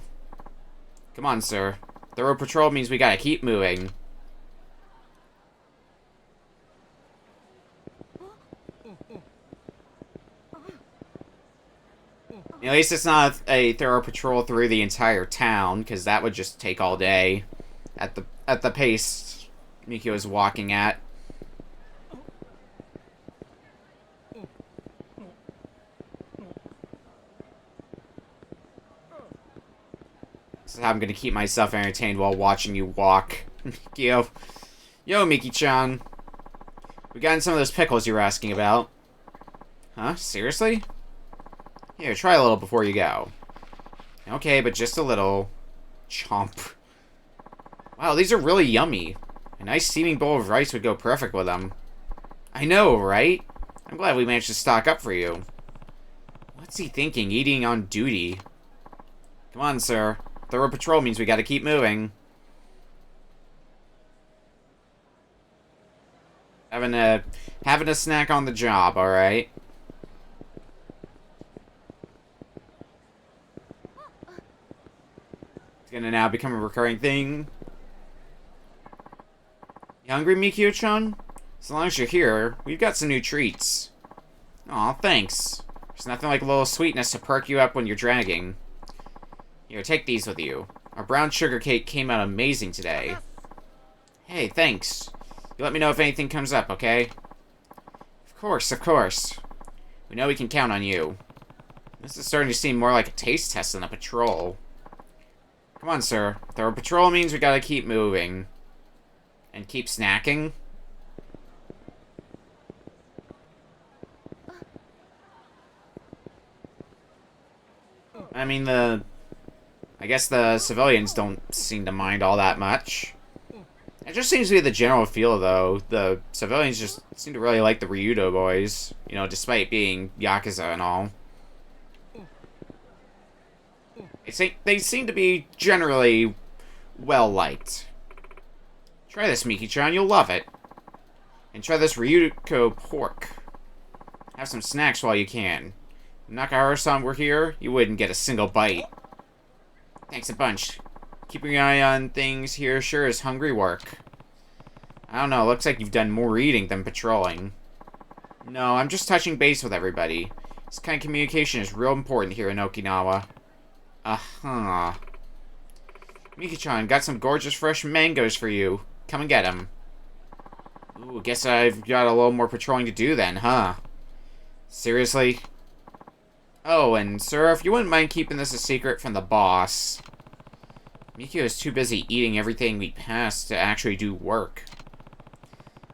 Come on, sir. Thorough patrol means we gotta keep moving. At least it's not a thorough patrol through the entire town, because that would just take all day. At the pace Mikio is walking at. This is how I'm gonna keep myself entertained while watching you walk. Mikio. Yo, Miki-chan. We got in some of those pickles you were asking about. Huh? Seriously? Here, try a little before you go. Okay, but just a little. Chomp. Wow, these are really yummy. A nice steaming bowl of rice would go perfect with them. I know, right? I'm glad we managed to stock up for you. What's he thinking, eating on duty? Come on, sir. Thorough patrol means we gotta keep moving. Having a snack on the job, alright? It's gonna now become a recurring thing. You hungry, Mikio-chan? As long as you're here, we've got some new treats. Aw, thanks. There's nothing like a little sweetness to perk you up when you're dragging. Here, take these with you. Our brown sugar cake came out amazing today. Hey, thanks. You let me know if anything comes up, okay? Of course, of course. We know we can count on you. This is starting to seem more like a taste test than a patrol. Come on, sir. Thorough patrol means we gotta keep moving. And keep snacking. I mean, I guess the civilians don't seem to mind all that much. It just seems to be the general feel, though. The civilians just seem to really like the Ryudo boys. You know, despite being Yakuza and all. They seem to be generally well-liked. Try this, Miki-chan. You'll love it. And try this Ryuko pork. Have some snacks while you can. If Nakahara-san were here, you wouldn't get a single bite. Thanks a bunch. Keeping your eye on things here sure is hungry work. I don't know, looks like you've done more eating than patrolling. No, I'm just touching base with everybody. This kind of communication is real important here in Okinawa. Uh-huh. Miki-chan, got some gorgeous fresh mangoes for you. Come and get them. Ooh, guess I've got a little more patrolling to do then, huh? Seriously? Oh, and sir, if you wouldn't mind keeping this a secret from the boss. Mikio is too busy eating everything we pass to actually do work.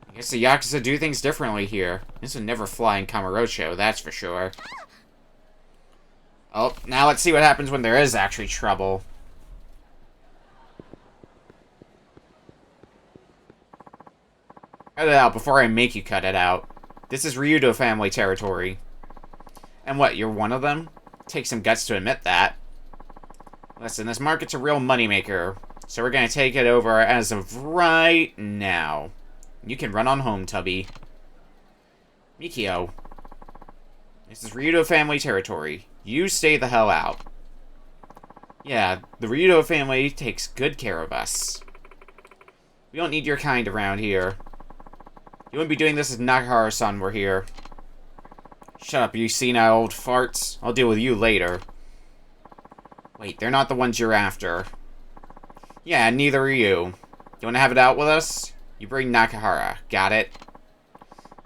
I guess the Yakuza do things differently here. This would never fly in Kamurocho, that's for sure. Oh, now let's see what happens when there is actually trouble. Cut it out before I make you cut it out. This is Ryudo family territory. And what, you're one of them? Takes some guts to admit that. Listen, this market's a real moneymaker, so we're gonna take it over as of right now. You can run on home, Tubby. Mikio. This is Ryudo family territory. You stay the hell out. Yeah, the Ryudo family takes good care of us. We don't need your kind around here. You wouldn't be doing this if Nakahara-san were here. Shut up, you senile old farts. I'll deal with you later. Wait, they're not the ones you're after. Yeah, neither are you. You want to have it out with us? You bring Nakahara. Got it?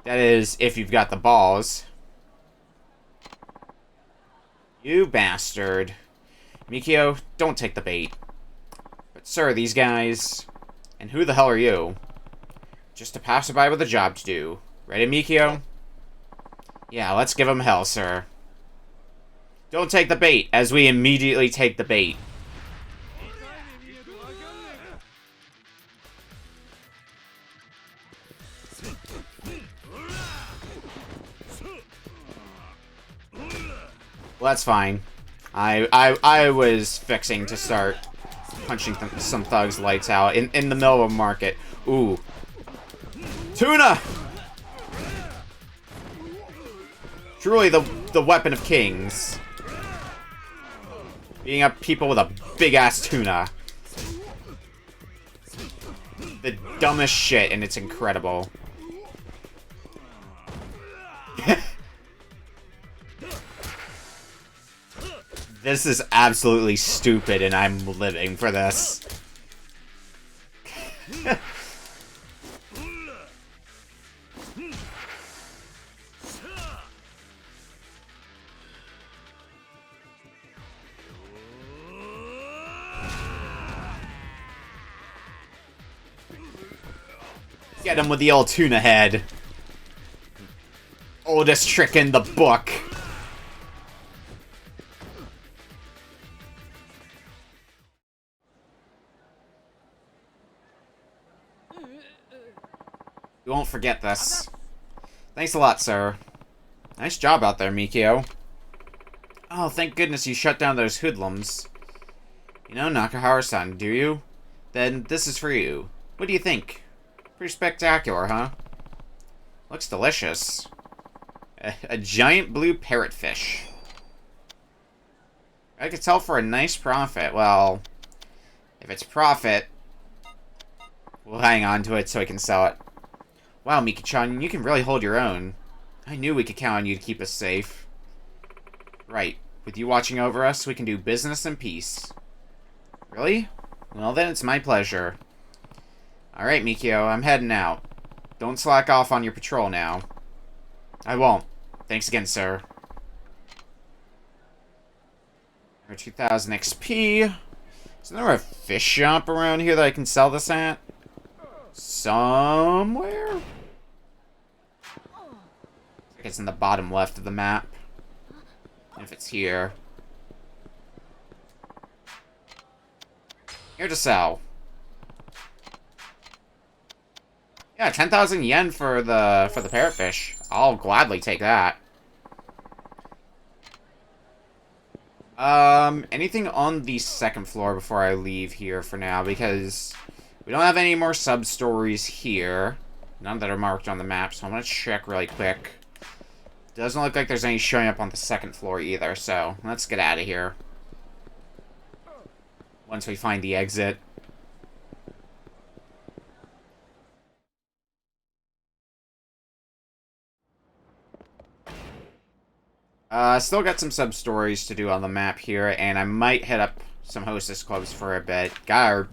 That is, if you've got the balls. You bastard. Mikio, don't take the bait. But sir, these guys... And who the hell are you? Just a passerby with a job to do. Ready, Mikio? Yeah, let's give him hell, sir. Don't take the bait, as we immediately take the bait. Well, that's fine. I was fixing to start punching some thugs' lights out in the middle of a market. Ooh. Tuna! Truly the weapon of kings. Beating up people with a big-ass tuna. The dumbest shit, and it's incredible. This is absolutely stupid, and I'm living for this. Get him with the old tuna head. Oldest trick in the book. We won't forget this. Thanks a lot, sir. Nice job out there, Mikio. Oh, thank goodness you shut down those hoodlums. You know Nakahara-san, do you? Then this is for you. What do you think? Pretty spectacular, huh? Looks delicious. A giant blue parrotfish. I could sell for a nice profit. Well, if it's profit, we'll hang on to it so I can sell it. Wow, Miki-chan, you can really hold your own. I knew we could count on you to keep us safe. Right. With you watching over us, we can do business in peace. Really? Well, then it's my pleasure. Alright, Mikio, I'm heading out. Don't slack off on your patrol now. I won't. Thanks again, sir. 2000 XP. Isn't there a fish shop around here that I can sell this at? Somewhere? It's in the bottom left of the map. If it's here. Here to sell. Yeah, 10,000 yen for the parrotfish. I'll gladly take that. Anything on the second floor before I leave here for now, because we don't have any more sub-stories here. None that are marked on the map, so I'm gonna check really quick. Doesn't look like there's any showing up on the second floor either, so let's get out of here. Once we find the exit. Still got some sub-stories to do on the map here, and I might hit up some hostess clubs for a bit. Got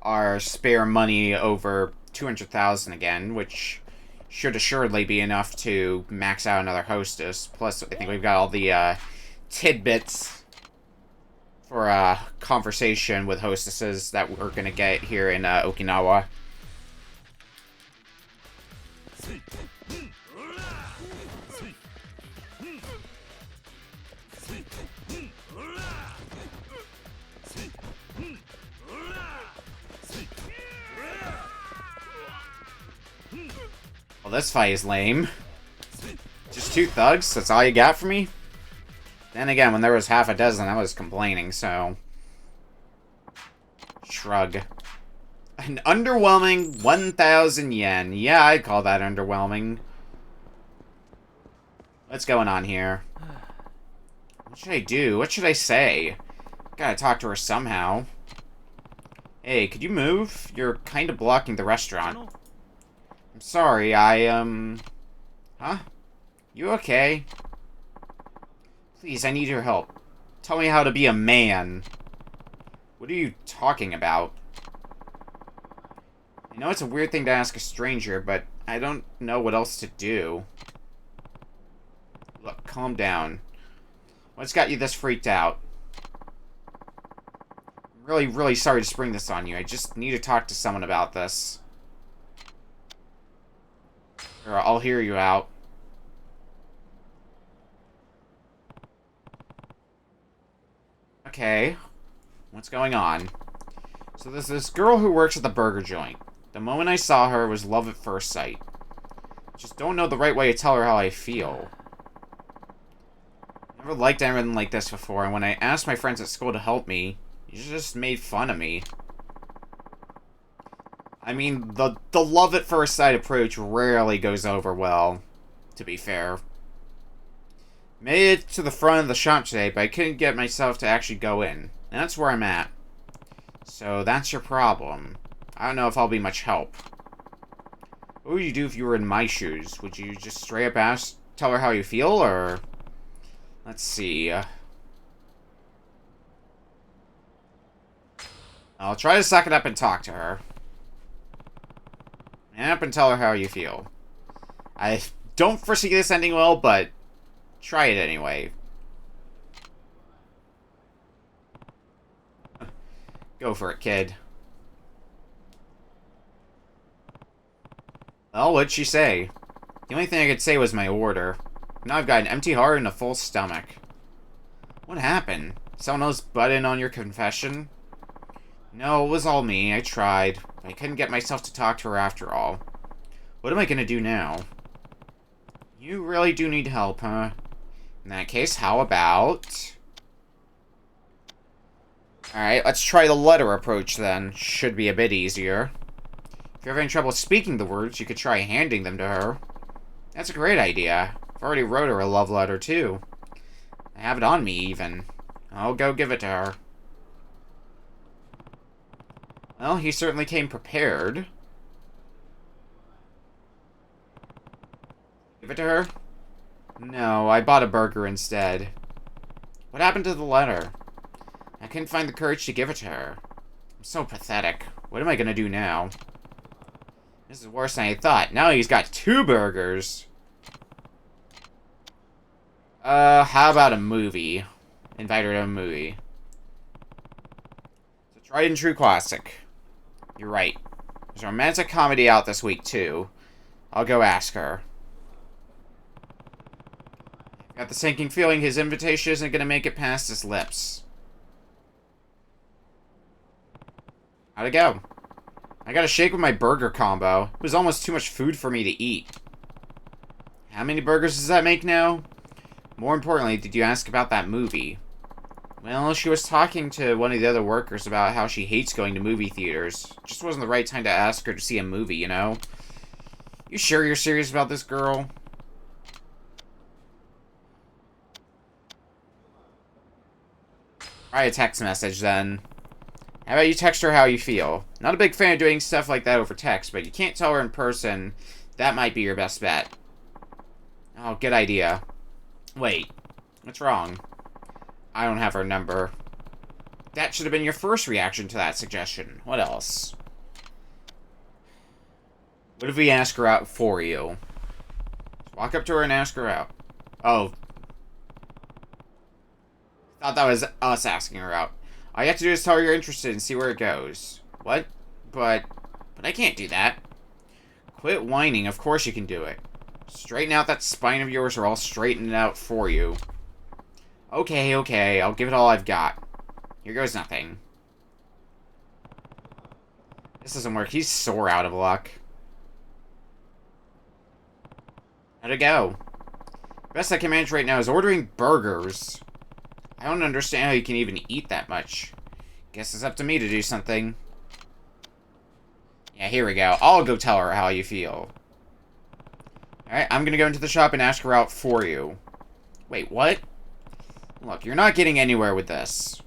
our spare money over 200,000 again, which should assuredly be enough to max out another hostess. Plus, I think we've got all the tidbits for a conversation with hostesses that we're going to get here in Okinawa. Well, this fight is lame. Just 2 thugs? That's all you got for me? Then again, when there was half a dozen, I was complaining, so... Shrug. An underwhelming 1,000 yen. Yeah, I'd call that underwhelming. What's going on here? What should I do? What should I say? Gotta talk to her somehow. Hey, could you move? You're kind of blocking the restaurant. I'm sorry, Huh? You okay? Please, I need your help. Tell me how to be a man. What are you talking about? I know it's a weird thing to ask a stranger, but I don't know what else to do. Look, calm down. What's got you this freaked out? I'm really, really sorry to spring this on you. I just need to talk to someone about this. Or I'll hear you out. Okay. What's going on? So there's this girl who works at the burger joint. The moment I saw her was love at first sight. Just don't know the right way to tell her how I feel. Never liked anything like this before, and when I asked my friends at school to help me, you just made fun of me. I mean, the love at first sight approach rarely goes over well, to be fair. Made it to the front of the shop today, but I couldn't get myself to actually go in. And that's where I'm at. So that's your problem. I don't know if I'll be much help. What would you do if you were in my shoes? Would you just straight up tell her how you feel, or... Let's see. I'll try to suck it up and talk to her. And up and tell her how you feel. I don't foresee this ending well, but try it anyway. Go for it, kid. Well, what'd she say? The only thing I could say was my order. Now I've got an empty heart and a full stomach. What happened? Someone else butt in on your confession? No, it was all me. I tried. But I couldn't get myself to talk to her after all. What am I gonna do now? You really do need help, huh? In that case, how about... Alright, let's try the letter approach then. Should be a bit easier. If you're having trouble speaking the words, you could try handing them to her. That's a great idea. I've already wrote her a love letter, too. I have it on me, even. I'll go give it to her. Well, he certainly came prepared. Give it to her? No, I bought a burger instead. What happened to the letter? I couldn't find the courage to give it to her. I'm so pathetic. What am I gonna do now? This is worse than I thought. Now he's got 2 burgers. How about a movie? Invite her to a movie. It's a tried and true classic. You're right. There's a romantic comedy out this week, too. I'll go ask her. Got the sinking feeling his invitation isn't gonna make it past his lips. How'd it go? I got a shake with my burger combo. It was almost too much food for me to eat. How many burgers does that make now? More importantly, did you ask about that movie? Well, she was talking to one of the other workers about how she hates going to movie theaters. Just wasn't the right time to ask her to see a movie, you know? You sure you're serious about this, girl? Try a text message, then. How about you text her how you feel? Not a big fan of doing stuff like that over text, but you can't tell her in person. That might be your best bet. Oh, good idea. Wait, what's wrong? I don't have her number. That should have been your first reaction to that suggestion. What else? What if we ask her out for you? Just walk up to her and ask her out. Oh. Thought that was us asking her out. All you have to do is tell her you're interested and see where it goes. What? But I can't do that. Quit whining. Of course you can do it. Straighten out that spine of yours or I'll straighten it out for you. Okay, okay. I'll give it all I've got. Here goes nothing. This doesn't work. He's sore out of luck. How'd it go? Best I can manage right now is ordering burgers. I don't understand how you can even eat that much. Guess it's up to me to do something. Yeah, here we go. I'll go tell her how you feel. Alright, I'm gonna go into the shop and ask her out for you. Wait, what? Look, you're not getting anywhere with this.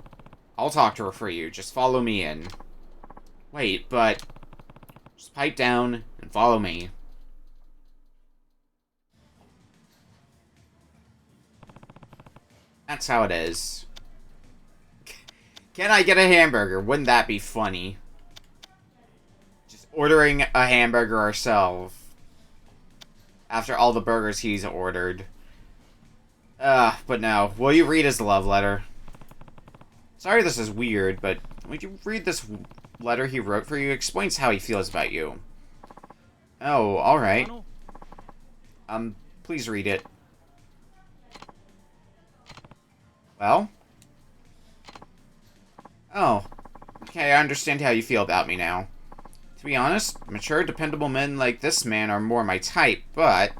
I'll talk to her for you. Just follow me in. Wait, but... Just pipe down and follow me. That's how it is. Can I get a hamburger? Wouldn't that be funny? Just ordering a hamburger ourselves. After all the burgers he's ordered. But no. Will you read his love letter? Sorry this is weird, but would you read this letter he wrote for you? It explains how he feels about you. Oh, alright. Please read it. Well? Oh. Okay, I understand how you feel about me now. To be honest, mature, dependable men like this man are more my type, but...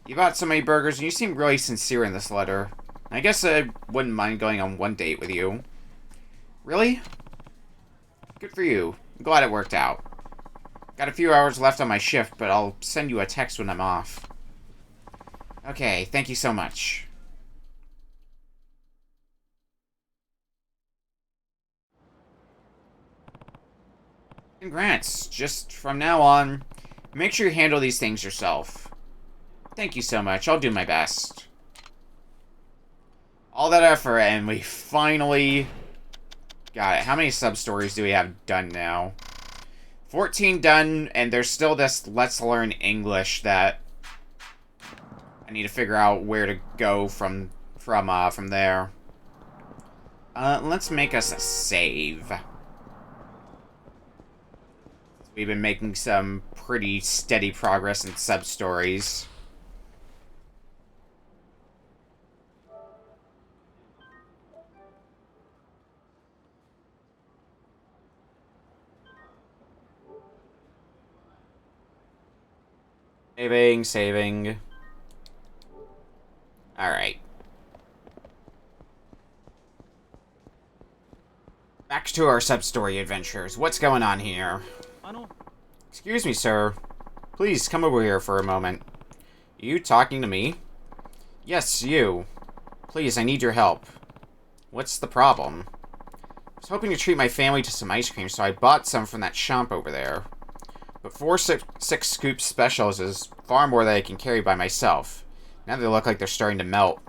You bought so many burgers and you seem really sincere in this letter. I guess I wouldn't mind going on one date with you. Really? Good for you. I'm glad it worked out. Got a few hours left on my shift, but I'll send you a text when I'm off. Okay, thank you so much. Congrats. Just from now on, make sure you handle these things yourself. Thank you so much. I'll do my best. All that effort, and we finally got it. How many sub-stories do we have done now? 14 done, and there's still this Let's Learn English that I need to figure out where to go from there. Let's make us a save. We've been making some pretty steady progress in sub-stories. Saving. Alright. Back to our sub-story adventures. What's going on here? Excuse me, sir. Please, come over here for a moment. You talking to me? Yes, you. Please, I need your help. What's the problem? I was hoping to treat my family to some ice cream, so I bought some from that shop over there. But 6 scoop specials is far more than I can carry by myself. Now they look like they're starting to melt.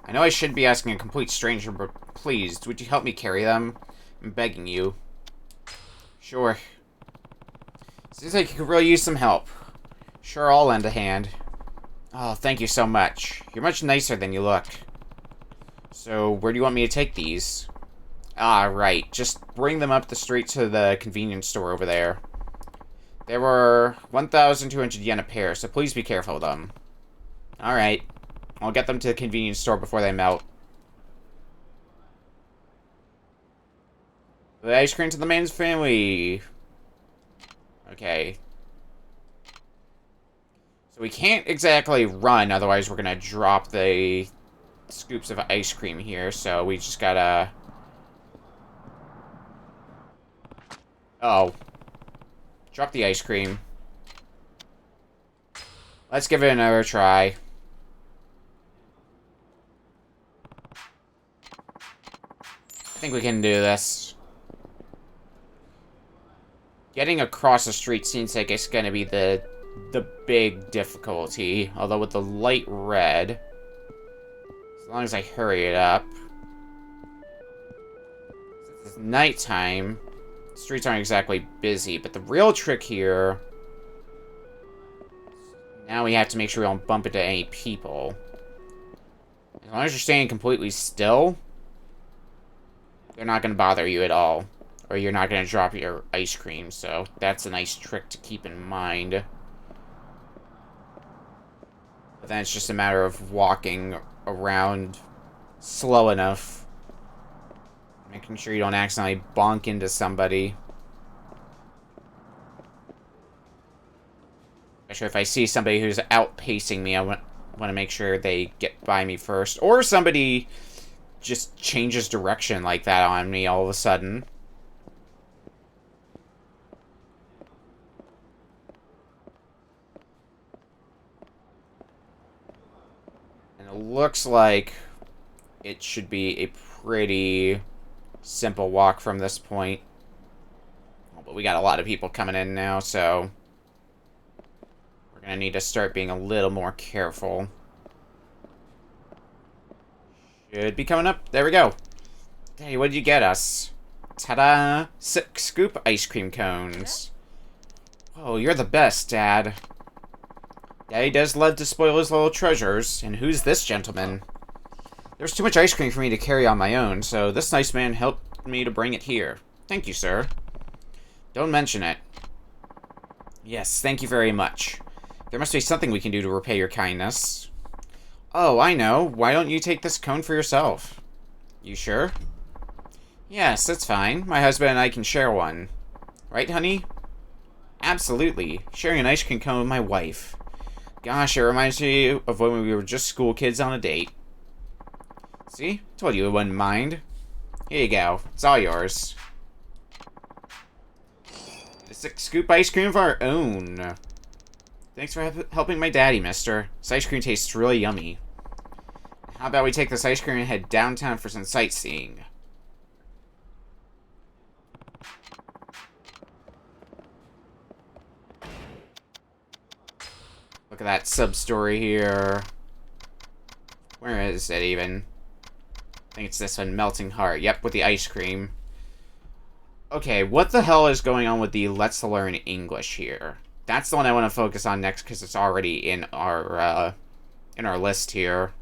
I know I shouldn't be asking a complete stranger, but please, would you help me carry them? I'm begging you. Sure. Seems like you could really use some help. Sure, I'll lend a hand. Oh, thank you so much. You're much nicer than you look. So, where do you want me to take these? Ah, right. Just bring them up the street to the convenience store over there. They were 1,200 yen a pair, so please be careful of them. Alright. I'll get them to the convenience store before they melt. The ice cream to the man's family. Okay. So we can't exactly run, otherwise we're gonna drop the scoops of ice cream here, so we just gotta... Oh. Drop the ice cream. Let's give it another try. I think we can do this. Getting across the street seems like it's gonna be the big difficulty. Although with the light red, as long as I hurry it up. Since it's nighttime, the streets aren't exactly busy, but the real trick here... Now we have to make sure we don't bump into any people. As long as you're staying completely still, they're not going to bother you at all. Or you're not going to drop your ice cream, so that's a nice trick to keep in mind. But then it's just a matter of walking around slow enough. Making sure you don't accidentally bonk into somebody. Especially if I see somebody who's outpacing me, I want to make sure they get by me first. Or somebody just changes direction like that on me all of a sudden. And it looks like it should be a pretty simple walk from this point. Oh, but we got a lot of people coming in now, so we're gonna need to start being a little more careful. Should be coming up. There we go. Hey, what did you get us? Ta-da! 6 scoop ice cream cones. Oh, you're the best, Dad. Daddy does love to spoil his little treasures. And who's this gentleman? There's too much ice cream for me to carry on my own, so this nice man helped me to bring it here. Thank you, sir. Don't mention it. Yes, thank you very much. If There must be something we can do to repay your kindness. Oh, I know. Why don't you take this cone for yourself? You sure? Yes, that's fine. My husband and I can share one. Right, honey? Absolutely. Sharing an ice cream cone with my wife. Gosh, it reminds me of when we were just school kids on a date. See? Told you it wouldn't mind. Here you go. It's all yours. It's a scoop ice cream of our own. Thanks for helping my daddy, mister. This ice cream tastes really yummy. How about we take this ice cream and head downtown for some sightseeing? Look at that sub-story here. Where is it even? I think it's this one, Melting Heart. Yep, with the ice cream. Okay, what the hell is going on with the Let's Learn English here? That's the one I want to focus on next because it's already in our list here.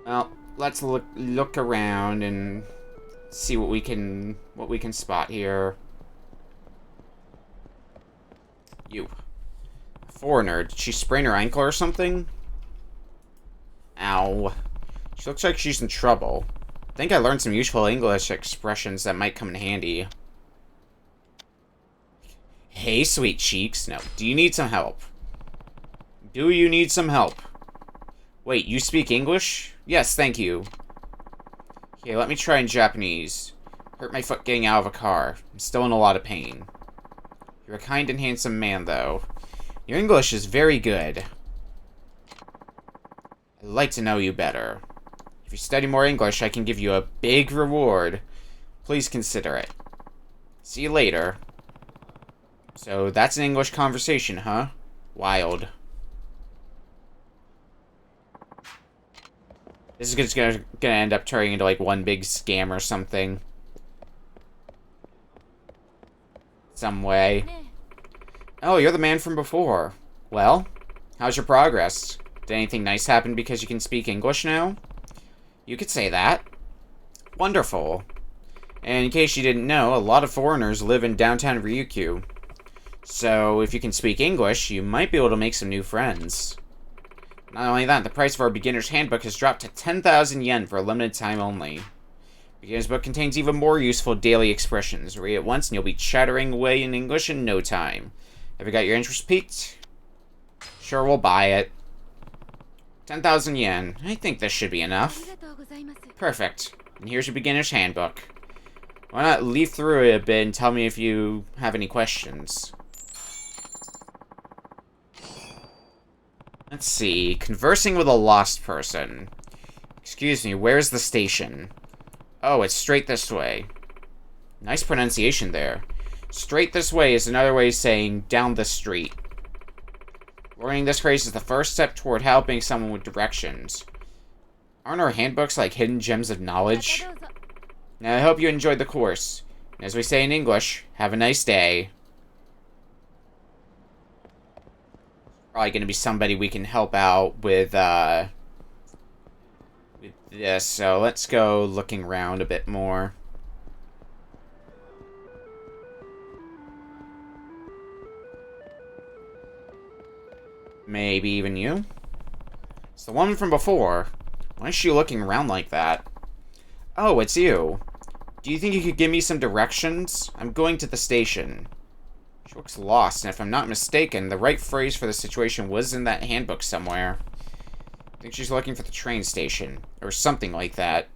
Well, let's look around and see what we can spot here. You. Foreigner. Did she sprain her ankle or something? Ow. She looks like she's in trouble. I think I learned some useful English expressions that might come in handy. Hey, sweet cheeks. No. Do you need some help? Do you need some help? Wait, you speak English? Yes, thank you. Okay, let me try in Japanese. Hurt my foot getting out of a car. I'm still in a lot of pain. You're a kind and handsome man, though. Your English is very good. I'd like to know you better. If you study more English, I can give you a big reward. Please consider it. See you later. So, that's an English conversation, huh? Wild. This is just gonna end up turning into, like, one big scam or something. Some way. Oh, you're the man from before. Well, how's your progress? Did anything nice happen because you can speak English now? You could say that. Wonderful. And in case you didn't know, a lot of foreigners live in downtown Ryukyu. So, if you can speak English, you might be able to make some new friends. Not only that, the price of our beginner's handbook has dropped to 10,000 yen for a limited time only. Beginner's book contains even more useful daily expressions. Read it once and you'll be chattering away in English in no time. Have you got your interest piqued? Sure, we'll buy it. 10,000 yen. I think this should be enough. Perfect. And here's your beginner's handbook. Why not leaf through it a bit and tell me if you have any questions? Let's see. Conversing with a lost person. Excuse me, where's the station? Oh, it's straight this way. Nice pronunciation there. Straight this way is another way of saying down the street. Learning this phrase is the first step toward helping someone with directions. Aren't our handbooks like hidden gems of knowledge? Now, I hope you enjoyed the course. And as we say in English, have a nice day. Probably going to be somebody we can help out with this, so let's go looking around a bit more. Maybe even you? It's the woman from before. Why is she looking around like that? Oh, it's you. Do you think you could give me some directions? I'm going to the station. She looks lost, and if I'm not mistaken, the right phrase for the situation was in that handbook somewhere. I think she's looking for the train station, or something like that.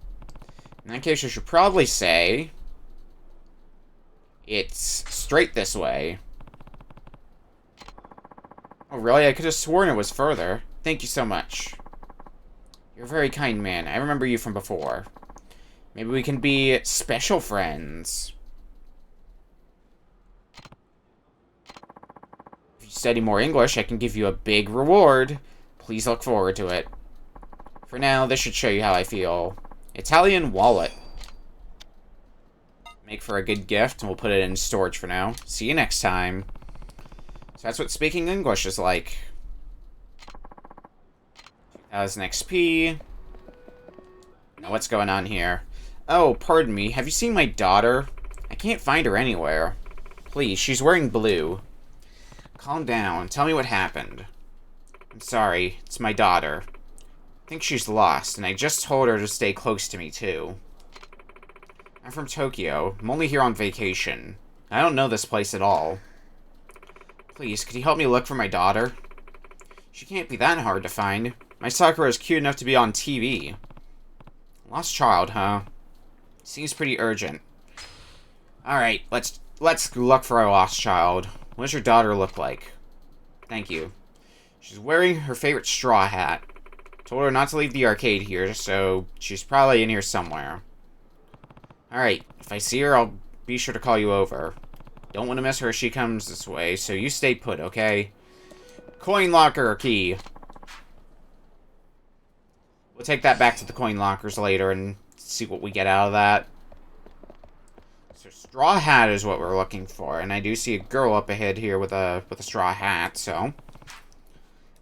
In that case, I should probably say... it's straight this way. Oh, really? I could have sworn it was further. Thank you so much. You're a very kind man. I remember you from before. Maybe we can be special friends. If you study more English, I can give you a big reward. Please look forward to it. For now, this should show you how I feel. Italian wallet. Make for a good gift, and we'll put it in storage for now. See you next time. So that's what speaking English is like. That was an XP. Now what's going on here? Oh, pardon me. Have you seen my daughter? I can't find her anywhere. Please, she's wearing blue. Calm down. Tell me what happened. I'm sorry. It's my daughter. I think she's lost, and I just told her to stay close to me, too. I'm from Tokyo. I'm only here on vacation. I don't know this place at all. Please, could you help me look for my daughter? She can't be that hard to find. My Sakura is cute enough to be on TV. Lost child, huh? Seems pretty urgent. Alright, let's look for our lost child. What does your daughter look like? Thank you. She's wearing her favorite straw hat. Told her not to leave the arcade here, so she's probably in here somewhere. Alright, if I see her, I'll be sure to call you over. Don't want to miss her if she comes this way, so you stay put, okay? Coin locker key. We'll take that back to the coin lockers later and see what we get out of that. So straw hat is what we're looking for, and I do see a girl up ahead here with a straw hat, so...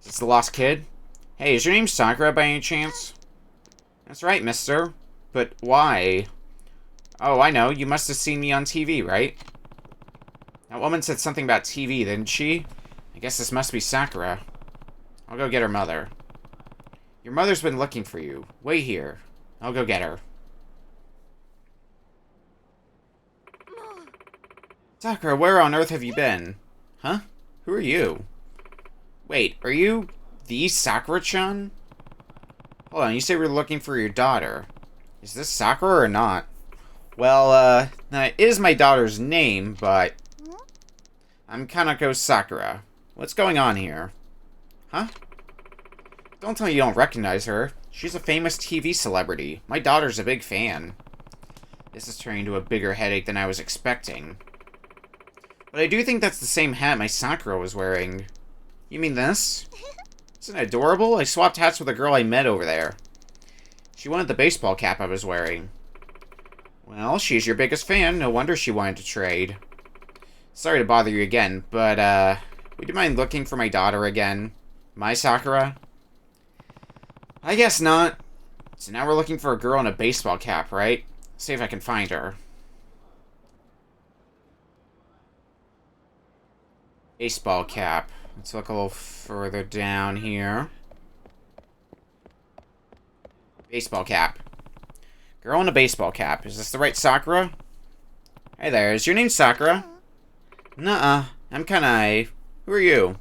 Is this the lost kid? Hey, is your name Sakura by any chance? That's right, mister. But why? Oh, I know. You must have seen me on TV, right? That woman said something about TV, didn't she? I guess this must be Sakura. I'll go get her mother. Your mother's been looking for you. Wait here. I'll go get her. Sakura, where on earth have you been? Huh? Who are you? Wait, are you the Sakura-chan? Hold on, you say we're looking for your daughter. Is this Sakura or not? Well, that is my daughter's name, but... I'm Kanako Sakura. What's going on here? Huh? Don't tell me you don't recognize her. She's a famous TV celebrity. My daughter's a big fan. This is turning into a bigger headache than I was expecting. But I do think that's the same hat my Sakura was wearing. You mean this? Isn't it adorable? I swapped hats with a girl I met over there. She wanted the baseball cap I was wearing. Well, she's your biggest fan. No wonder she wanted to trade. Sorry to bother you again, but, would you mind looking for my daughter again? My Sakura? I guess not. So now we're looking for a girl in a baseball cap, right? See if I can find her. Baseball cap. Let's look a little further down here. Baseball cap. Girl in a baseball cap. Is this the right Sakura? Hey there, is your name Sakura? Nuh-uh. I'm Kanai. Who are you?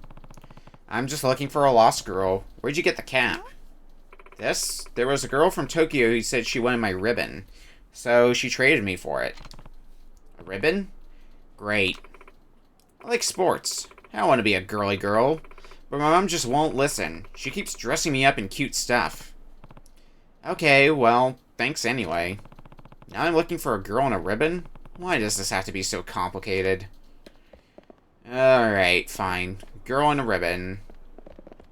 I'm just looking for a lost girl. Where'd you get the cap? This? There was a girl from Tokyo who said she wanted my ribbon. So she traded me for it. A ribbon? Great. I like sports. I don't want to be a girly girl. But my mom just won't listen. She keeps dressing me up in cute stuff. Okay, well, thanks anyway. Now I'm looking for a girl in a ribbon? Why does this have to be so complicated? Alright, fine. Girl in a ribbon.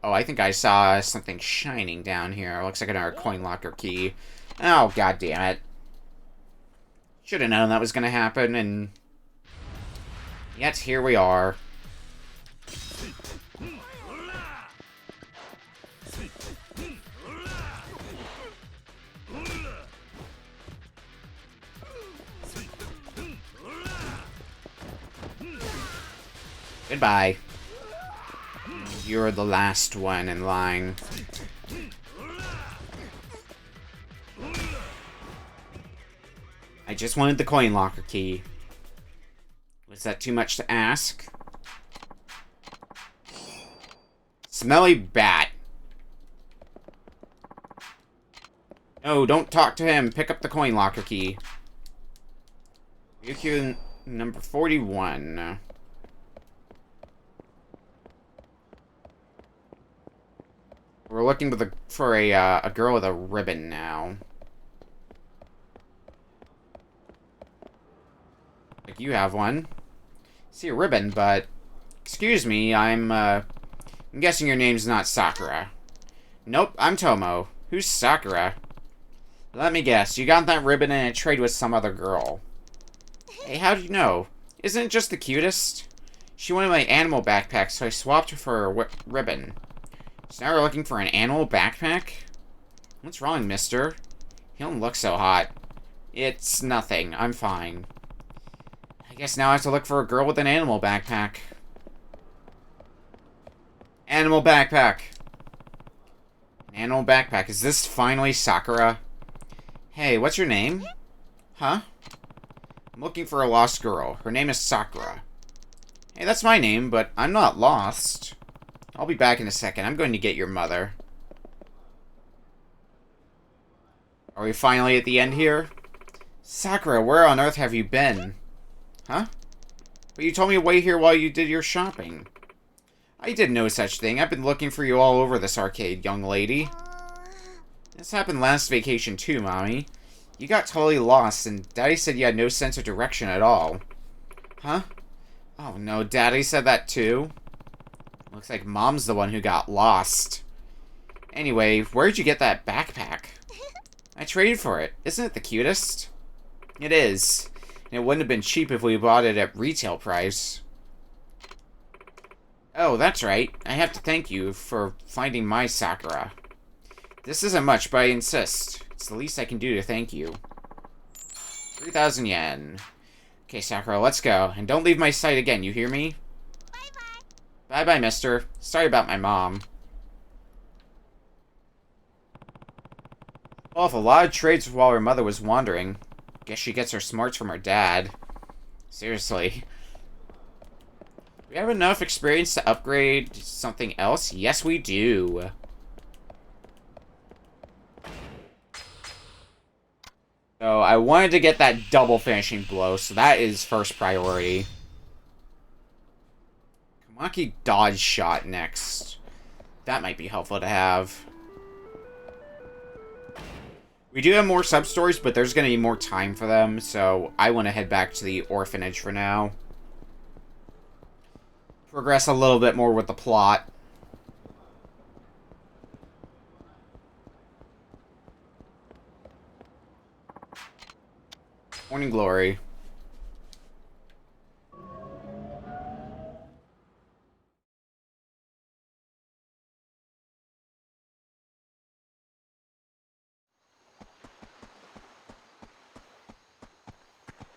Oh, I think I saw something shining down here. Looks like another coin locker key. Oh, god damn it. Should have known that was gonna happen, and... yet, here we are. Goodbye. You're the last one in line. I just wanted the coin locker key. Was that too much to ask? Smelly bat. No, don't talk to him. Pick up the coin locker key. Ryukyu number 41. We're looking for a girl with a ribbon now. Like you have one. See a ribbon, but excuse me, I'm guessing your name's not Sakura. Nope, I'm Tomo. Who's Sakura? Let me guess, you got that ribbon in a trade with some other girl. Hey, how'd you know? Isn't it just the cutest? She wanted my animal backpack, so I swapped her for a ribbon. So now we're looking for an animal backpack? What's wrong, mister? You don't look so hot. It's nothing. I'm fine. I guess now I have to look for a girl with an animal backpack. Animal backpack. An animal backpack. Is this finally Sakura? Hey, what's your name? Huh? I'm looking for a lost girl. Her name is Sakura. Hey, that's my name, but I'm not lost. I'll be back in a second. I'm going to get your mother. Are we finally at the end here? Sakura, where on earth have you been? Huh? But you told me to wait here while you did your shopping. I did no such thing. I've been looking for you all over this arcade, young lady. This happened last vacation too, Mommy. You got totally lost, and Daddy said you had no sense of direction at all. Huh? Oh no, Daddy said that too? Looks like Mom's the one who got lost. Anyway, where'd you get that backpack? I traded for it. Isn't it the cutest? It is. And it wouldn't have been cheap if we bought it at retail price. Oh, that's right. I have to thank you for finding my Sakura. This isn't much, but I insist. It's the least I can do to thank you. 3,000 yen. Okay, Sakura, let's go. And don't leave my sight again, you hear me? Bye-bye. Bye-bye, mister. Sorry about my mom. Well, if a lot of trades while her mother was wandering, guess she gets her smarts from her dad. Seriously. Do we have enough experience to upgrade something else? Yes, we do. So, I wanted to get that double finishing blow, so that is first priority. Kamaki dodge shot next. That might be helpful to have. We do have more sub-stories, but there's going to be more time for them, so I want to head back to the orphanage for now. Progress a little bit more with the plot. Morning Glory.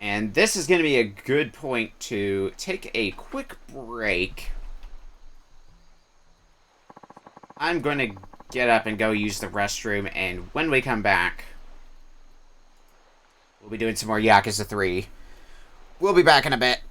And this is going to be a good point to take a quick break. I'm going to get up and go use the restroom, and when we come back, we'll be doing some more Yakuza 3. We'll be back in a bit.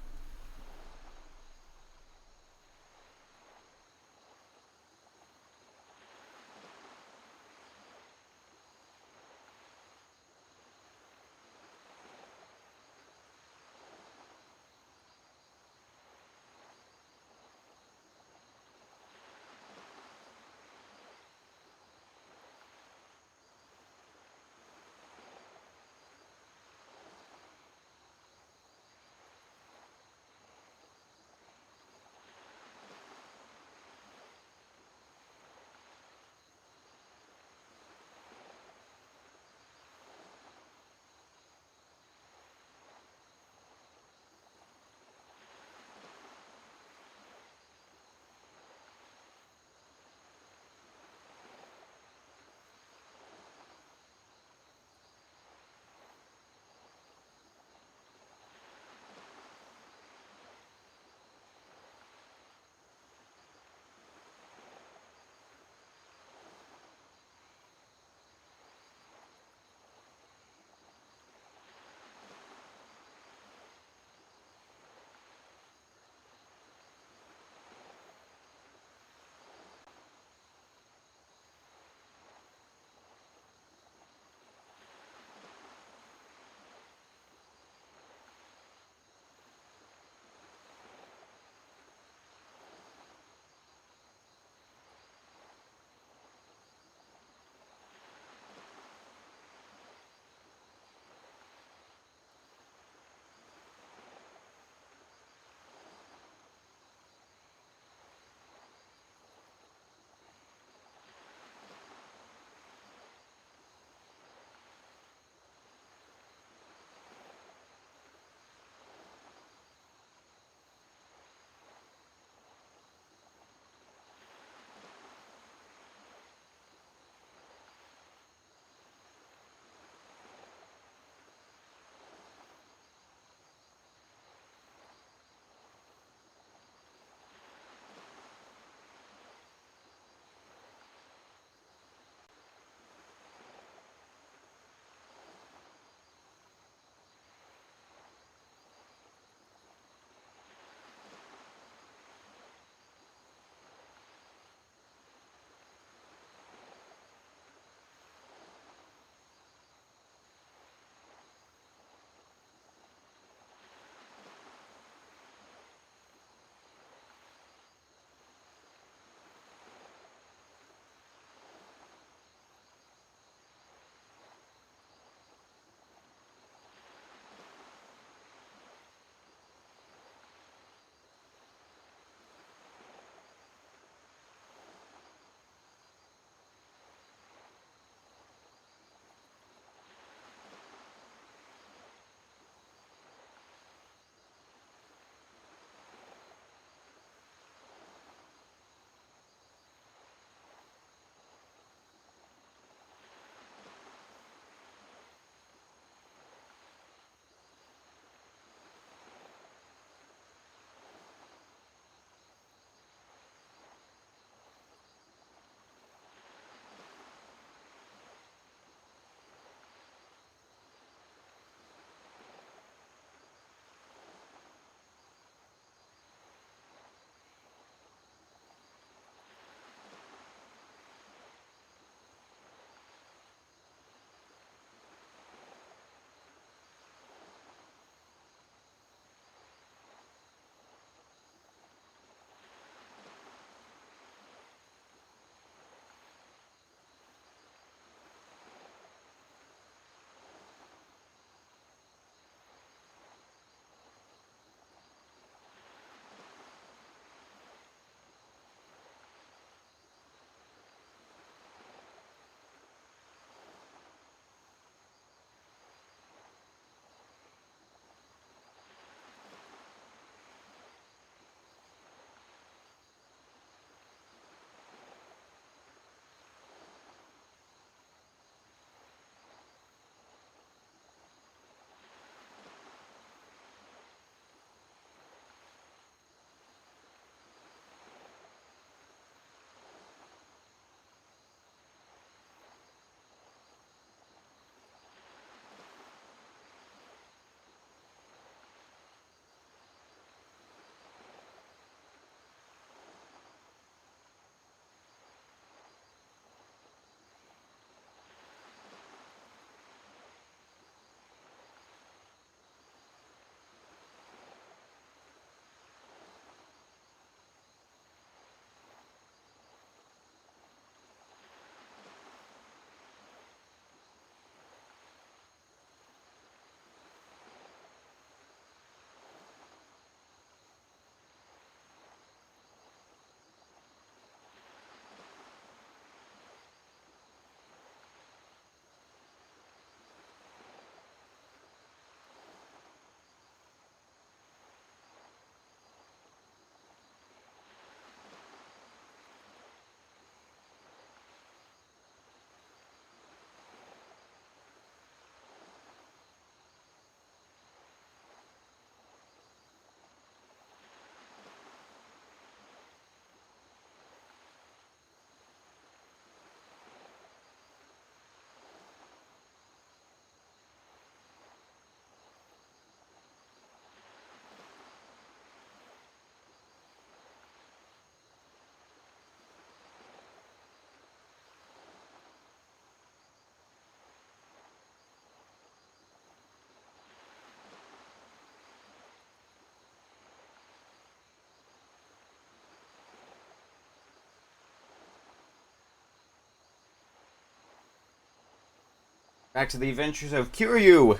Back to the adventures of Kiryu.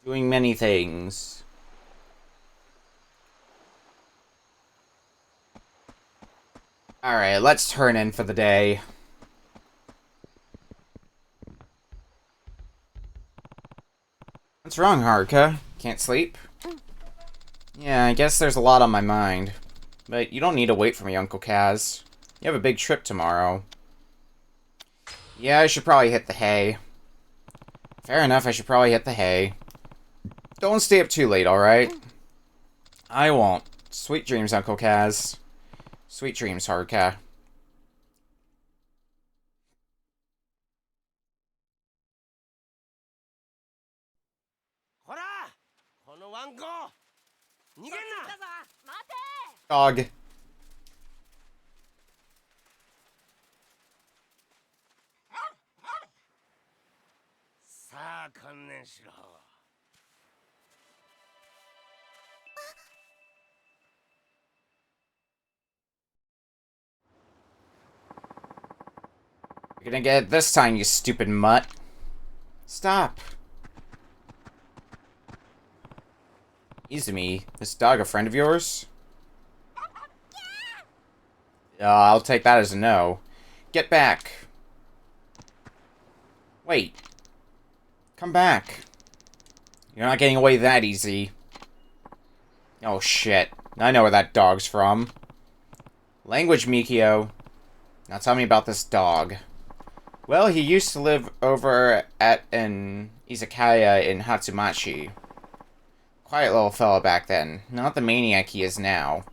Doing many things. Alright, let's turn in for the day. What's wrong, Haruka? Can't sleep? Yeah, I guess there's a lot on my mind. But you don't need to wait for me, Uncle Kaz. You have a big trip tomorrow. Yeah, I should probably hit the hay. Fair enough, I should probably hit the hay. Don't stay up too late, alright? I won't. Sweet dreams, Uncle Kaz. Sweet dreams, Haruka. ほらこのワンコ逃げんな Dog. さあ観念しろ You're gonna get it this time, you stupid mutt. Stop. Izumi, this dog a friend of yours? I'll take that as a no. Get back. Wait. Come back. You're not getting away that easy. Oh shit. I know where that dog's from. Language, Mikio. Now tell me about this dog. Well, he used to live over at an izakaya in Hatsumachi. Quiet little fella back then. Not the maniac he is now.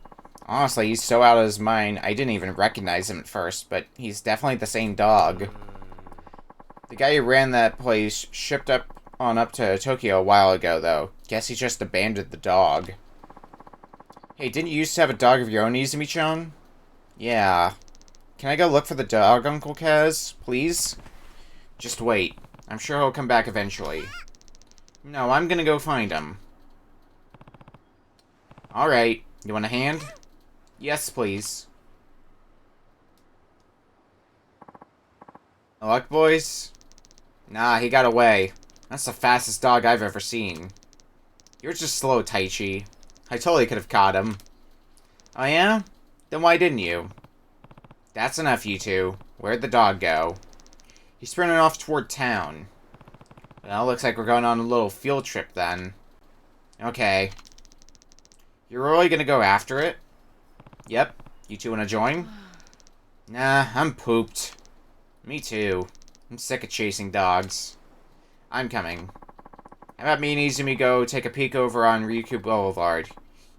Honestly, he's so out of his mind, I didn't even recognize him at first, but he's definitely the same dog. The guy who ran that place shipped up to Tokyo a while ago, though. Guess he just abandoned the dog. Hey, didn't you used to have a dog of your own, Izumi-chan? Yeah. Can I go look for the dog, Uncle Kaz? Please? Just wait. I'm sure he'll come back eventually. No, I'm gonna go find him. Alright. You want a hand? Yes, please. Luck, boys? Nah, he got away. That's the fastest dog I've ever seen. You're just slow, Taichi. I totally could have caught him. Oh yeah? Then why didn't you? That's enough, you two. Where'd the dog go? He's sprinting off toward town. Well, looks like we're going on a little field trip then. Okay. You're really gonna go after it? Yep. You two wanna join? Nah, I'm pooped. Me too. I'm sick of chasing dogs. I'm coming. How about me and Izumi go take a peek over on Ryukyu Boulevard?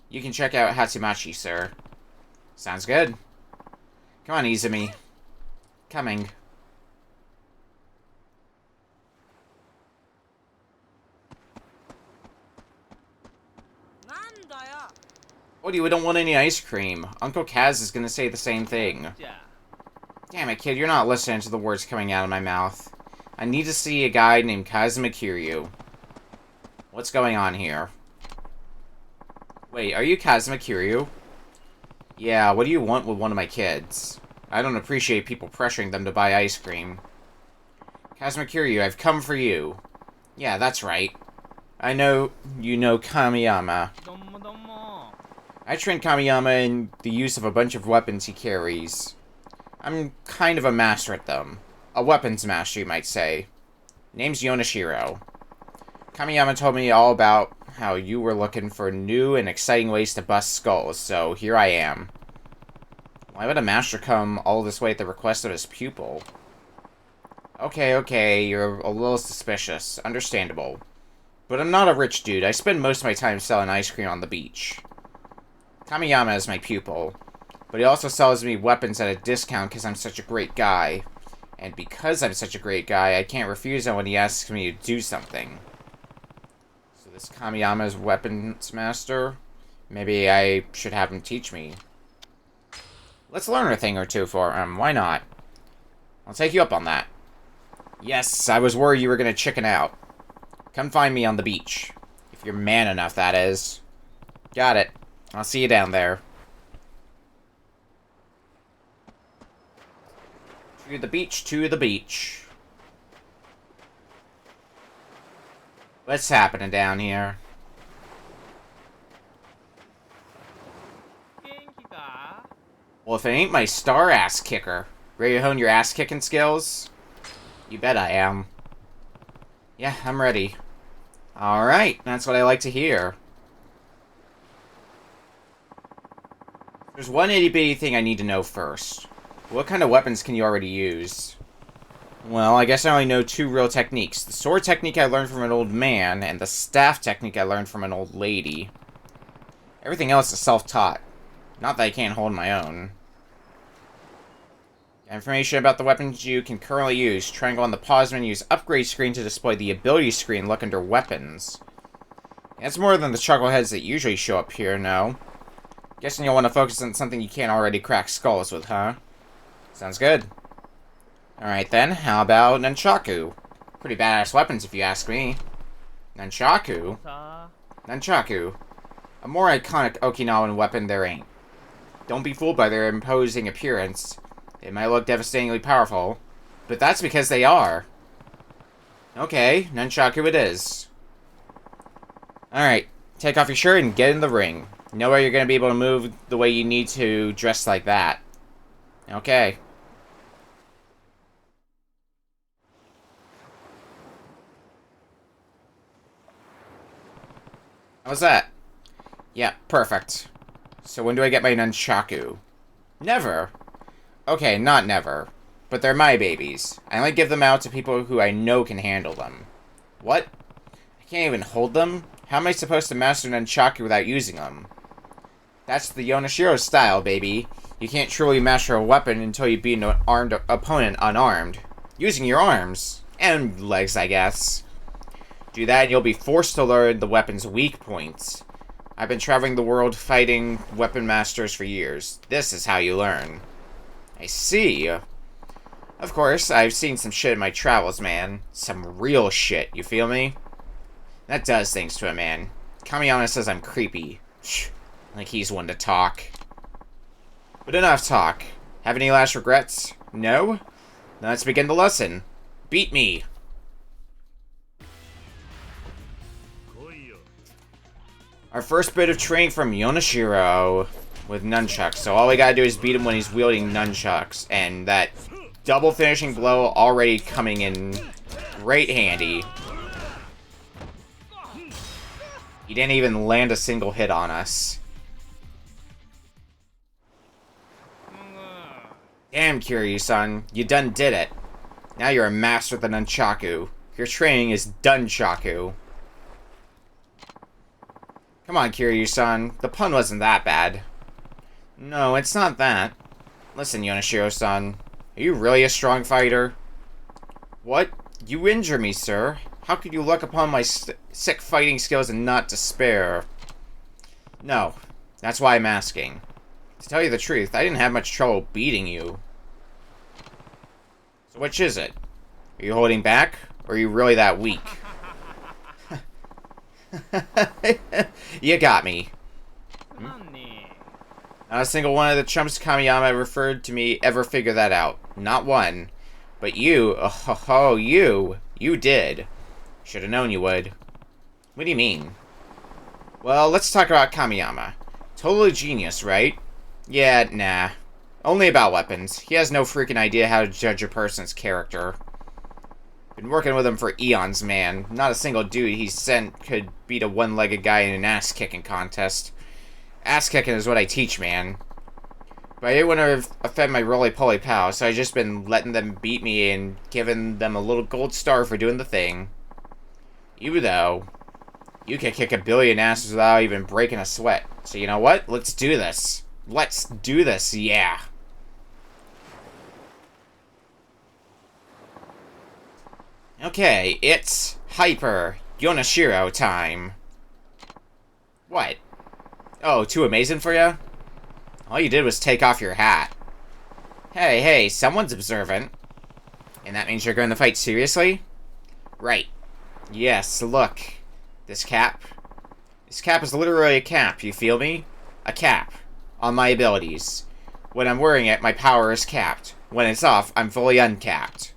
You can check out Hatsumachi, sir. Sounds good. Come on, Izumi. Coming. What do you, we don't want any ice cream? Uncle Kaz is gonna say the same thing. Damn it, kid, you're not listening to the words coming out of my mouth. I need to see a guy named Kazuma Kiryu. What's going on here? Wait, are you Kazuma Kiryu? Yeah, what do you want with one of my kids? I don't appreciate people pressuring them to buy ice cream. Kazuma Kiryu, I've come for you. Yeah, that's right. I know you know Kamiyama. I trained Kamiyama in the use of a bunch of weapons he carries. I'm kind of a master at them. A weapons master, you might say. Name's Yonashiro. Kamiyama told me all about how you were looking for new and exciting ways to bust skulls, so here I am. Why would a master come all this way at the request of his pupil? Okay, you're a little suspicious. Understandable. But I'm not a rich dude. I spend most of my time selling ice cream on the beach. Kamiyama is my pupil, but he also sells me weapons at a discount because I'm such a great guy. And because I'm such a great guy, I can't refuse him when he asks me to do something. So this Kamiyama's weapons master? Maybe I should have him teach me. Let's learn a thing or two for him, why not? I'll take you up on that. Yes, I was worried you were gonna chicken out. Come find me on the beach. If you're man enough, that is. Got it. I'll see you down there. To the beach, to the beach. What's happening down here? Well, if it ain't my star ass kicker. Ready to hone your ass kicking skills? You bet I am. Yeah, I'm ready. Alright, that's what I like to hear. There's one itty bitty thing I need to know first. What kind of weapons can you already use? Well, I guess I only know two real techniques. The sword technique I learned from an old man, and the staff technique I learned from an old lady. Everything else is self-taught. Not that I can't hold my own. Information about the weapons you can currently use. Triangle on the pause menu, use upgrade screen to display the ability screen. Look under weapons. That's more than the chuckleheads that usually show up here, no. Guessing you'll want to focus on something you can't already crack skulls with, huh? Sounds good. Alright then, how about Nunchaku? Pretty badass weapons if you ask me. Nunchaku? Nunchaku. A more iconic Okinawan weapon there ain't. Don't be fooled by their imposing appearance. They might look devastatingly powerful, but that's because they are. Okay, Nunchaku it is. Alright, take off your shirt and get in the ring. No way you're going to be able to move the way you need to dressed like that. Okay. How's that? Yeah, perfect. So when do I get my Nunchaku? Never. Okay, not never. But they're my babies. I only give them out to people who I know can handle them. What? I can't even hold them? How am I supposed to master Nunchaku without using them? That's the Yonashiro style, baby. You can't truly master a weapon until you beat an armed opponent unarmed. Using your arms. And legs, I guess. Do that and you'll be forced to learn the weapon's weak points. I've been traveling the world fighting weapon masters for years. This is how you learn. I see. Of course, I've seen some shit in my travels, man. Some real shit, you feel me? That does things to a man. Kamiyama says I'm creepy. Like he's one to talk. But enough talk. Have any last regrets? No? Then let's begin the lesson. Beat me. Our first bit of training from Yonashiro with nunchucks. So all we gotta do is beat him when he's wielding nunchucks. And that double finishing blow already coming in great handy. He didn't even land a single hit on us. Damn, Kiryu-san, you done did it. Now you're a master of the nunchaku. Your training is dunchaku. Come on, Kiryu-san. The pun wasn't that bad. No, it's not that. Listen, Yonashiro-san. Are you really a strong fighter? What? You injure me, sir. How could you look upon my sick fighting skills and not despair? No. That's why I'm asking. To tell you the truth, I didn't have much trouble beating you. So which is it? Are you holding back? Or are you really that weak? You got me. Not a single one of the chumps Kamiyama referred to me ever figured that out. Not one. But you, you did. Should have known you would. What do you mean? Well, let's talk about Kamiyama. Totally genius, right? Yeah, nah. Only about weapons. He has no freaking idea how to judge a person's character. Been working with him for eons, man. Not a single dude he sent could beat a one-legged guy in an ass-kicking contest. Ass-kicking is what I teach, man. But I didn't want to offend my roly-poly pals, so I just been letting them beat me and giving them a little gold star for doing the thing. You, though, you can kick a billion asses without even breaking a sweat. So you know what? Let's do this. Let's do this, yeah. Okay, it's Hyper Yonashiro time. What? Oh, too amazing for you? All you did was take off your hat. Hey, someone's observant. And that means you're going to fight seriously? Right. Yes, look. This cap. This cap is literally a cap, you feel me? A cap. On my abilities. When I'm wearing it, my power is capped. when it's off, I'm fully uncapped.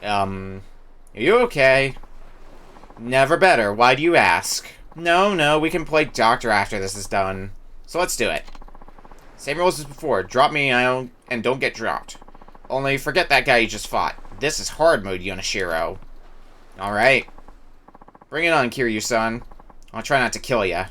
Are you okay? Never better. Why do you ask? No, we can play Doctor after this is done. So let's do it. Same rules as before. Drop me and don't get dropped. Only forget that guy you just fought. This is hard mode, Yonashiro. Alright. Bring it on, Kiryu-san. I'll try not to kill ya.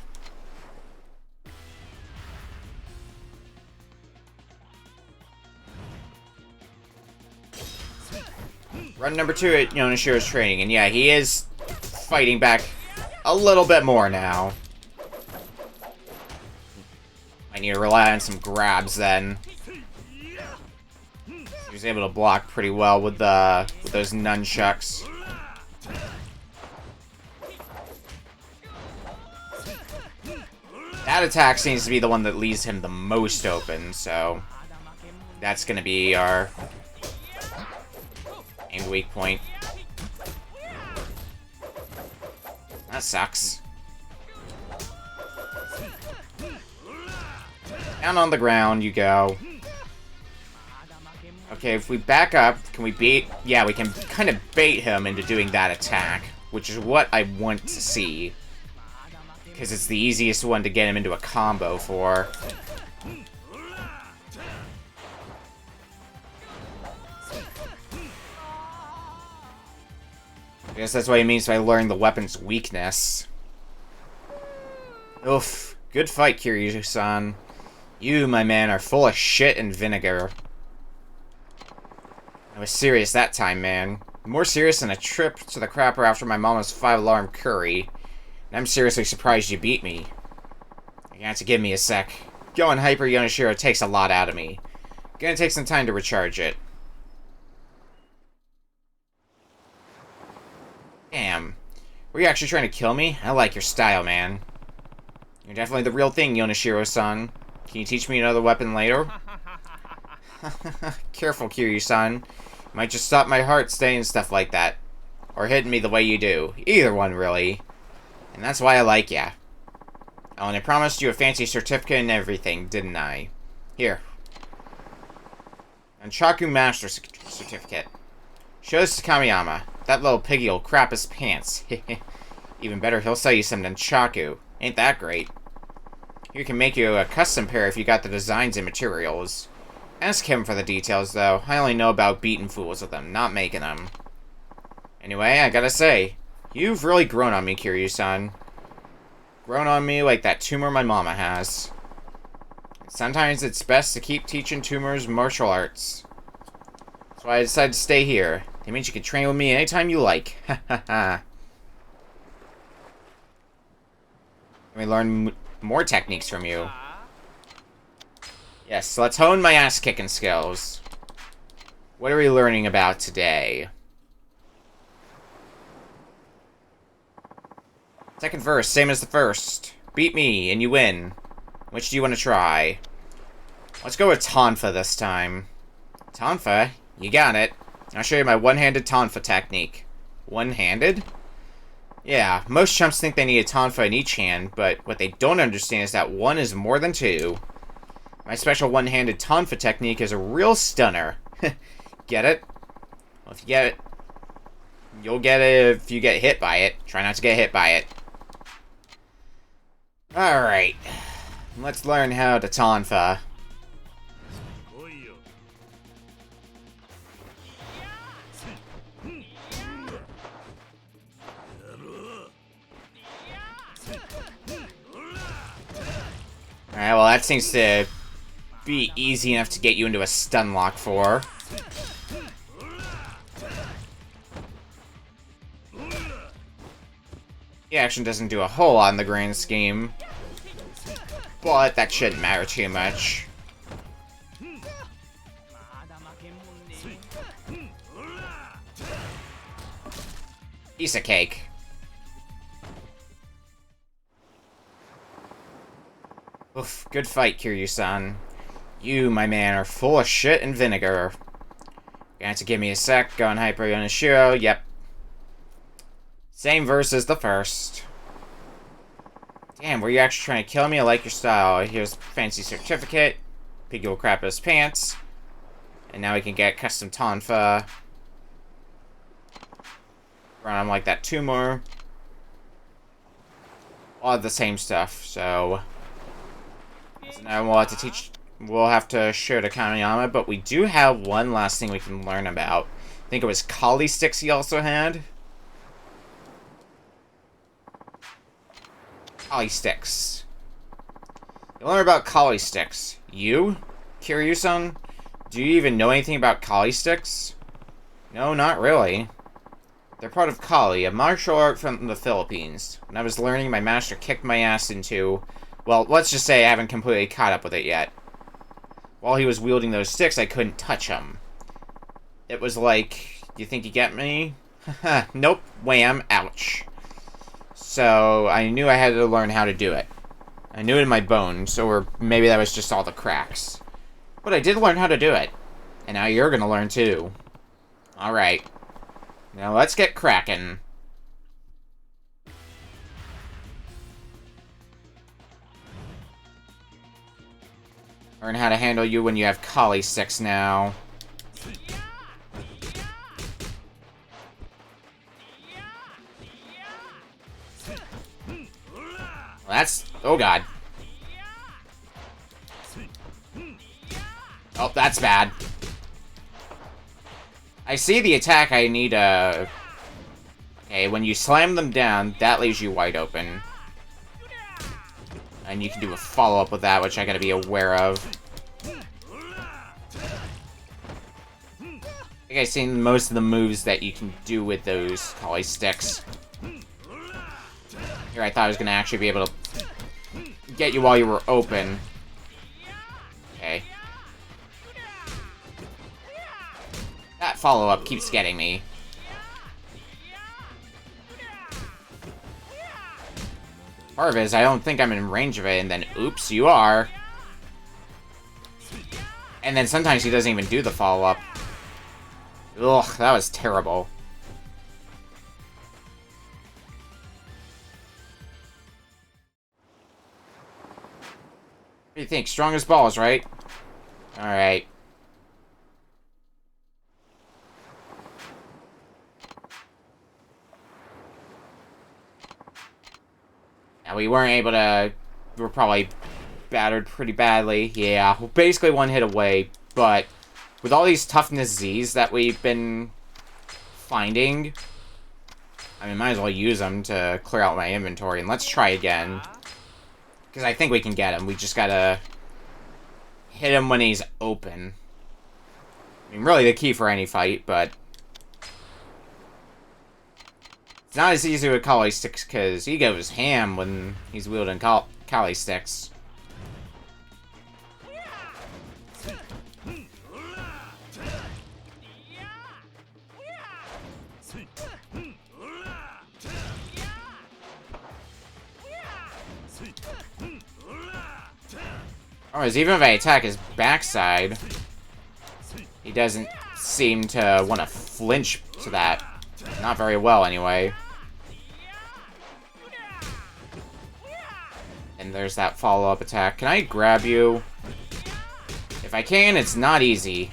Run number 2 at Yonashiro's training, and yeah, he is fighting back a little bit more now. I need to rely on some grabs then. He was able to block pretty well with those nunchucks. That attack seems to be the one that leaves him the most open, so that's gonna be our aimed weak point. That sucks. Down on the ground you go. Okay, if we back up, can we bait? Yeah, we can kind of bait him into doing that attack, which is what I want to see. Because it's the easiest one to get him into a combo for. I guess that's what he means by learning the weapon's weakness. Oof. Good fight, Kiryu-san. You, my man, are full of shit and vinegar. I was serious that time, man. More serious than a trip to the crapper after my mama's 5-alarm curry. And I'm seriously surprised you beat me. You're gonna have to give me a sec. Going Hyper Yonashiro takes a lot out of me. Gonna take some time to recharge it. Damn. Were you actually trying to kill me? I like your style, man. You're definitely the real thing, Yonashiro-san. Can you teach me another weapon later? Careful, Kiryu-san. You might just stop my heart saying stuff like that. Or hitting me the way you do. Either one, really. And that's why I like ya. Oh, and I promised you a fancy certificate and everything, didn't I? Here. Nunchaku Master Certificate. Show this to Kamiyama. That little piggy'll crap his pants. Even better, he'll sell you some nunchaku. Ain't that great? He can make you a custom pair if you got the designs and materials. Ask him for the details, though. I only know about beating fools with them, not making them. Anyway, I gotta say, you've really grown on me, Kiryu-san. Grown on me like that tumor my mama has. Sometimes it's best to keep teaching tumors martial arts. That's why I decided to stay here. That means you can train with me anytime you like. Ha ha ha. Let me learn more techniques from you. Yes, so let's hone my ass-kicking skills. What are we learning about today? Second verse, same as the first. Beat me, and you win. Which do you want to try? Let's go with Tonfa this time. Tonfa? You got it. I'll show you my one-handed Tonfa technique. One-handed? Yeah, most chumps think they need a Tonfa in each hand, but what they don't understand is that one is more than two. My special one-handed Tonfa technique is a real stunner. Get it? Well, if you get it, you'll get it if you get hit by it. Try not to get hit by it. Alright. Let's learn how to Tonfa. Alright, well that seems to be easy enough to get you into a stun lock for. The action doesn't do a whole lot in the grand scheme, but that shouldn't matter too much. Piece of cake. Oof, good fight, Kiryu-san. You, my man, are full of shit and vinegar. Gonna have to give me a sec, going Hyper Yonashiro, yep. Same verse as the first. Damn, were you actually trying to kill me? I like your style. Here's fancy certificate. Pig will crap his pants. And now we can get custom Tonfa. Run him like that 2 more. All of the same stuff, so now we'll have to teach. We'll have to show to Kamiyama, but we do have one last thing we can learn about. I think it was Kali sticks he also had. Kali sticks. You learn about Kali sticks. You, Kiryu-san, do you even know anything about Kali sticks? No, not really. They're part of Kali, a martial art from the Philippines. When I was learning, my master kicked my ass into... Well, let's just say I haven't completely caught up with it yet. While he was wielding those sticks, I couldn't touch him. It was like, you think you get me? Haha, nope, wham, ouch. So, I knew I had to learn how to do it. I knew it in my bones, or maybe that was just all the cracks. But I did learn how to do it. And now you're gonna learn too. Alright. Now let's get cracking. Learn how to handle you when you have Kali sticks now. Well, that's... Oh god. Oh, that's bad. I see the attack I need, Okay, when you slam them down, that leaves you wide open. And you can do a follow-up with that, which I gotta be aware of. I think I've seen most of the moves that you can do with those Kali sticks. Here, I thought I was gonna actually be able to get you while you were open. Okay. That follow-up keeps getting me. Part of it is I don't think I'm in range of it, and then, oops, you are. And then sometimes he doesn't even do the follow-up. Ugh, that was terrible. What do you think? Strong as balls, right? Alright. Now, we weren't able to... We were probably battered pretty badly. Yeah, we're basically one hit away, but with all these toughness Z's that we've been finding, I mean, might as well use them to clear out my inventory, and let's try again. Because I think we can get him. We just gotta hit him when he's open. I mean, really the key for any fight, but... It's not as easy with Kali sticks, because he goes ham when he's wielding Kali sticks. Or even if I attack his backside, he doesn't seem to want to flinch to that. Not very well, anyway. And there's that follow-up attack. Can I grab you? If I can, it's not easy.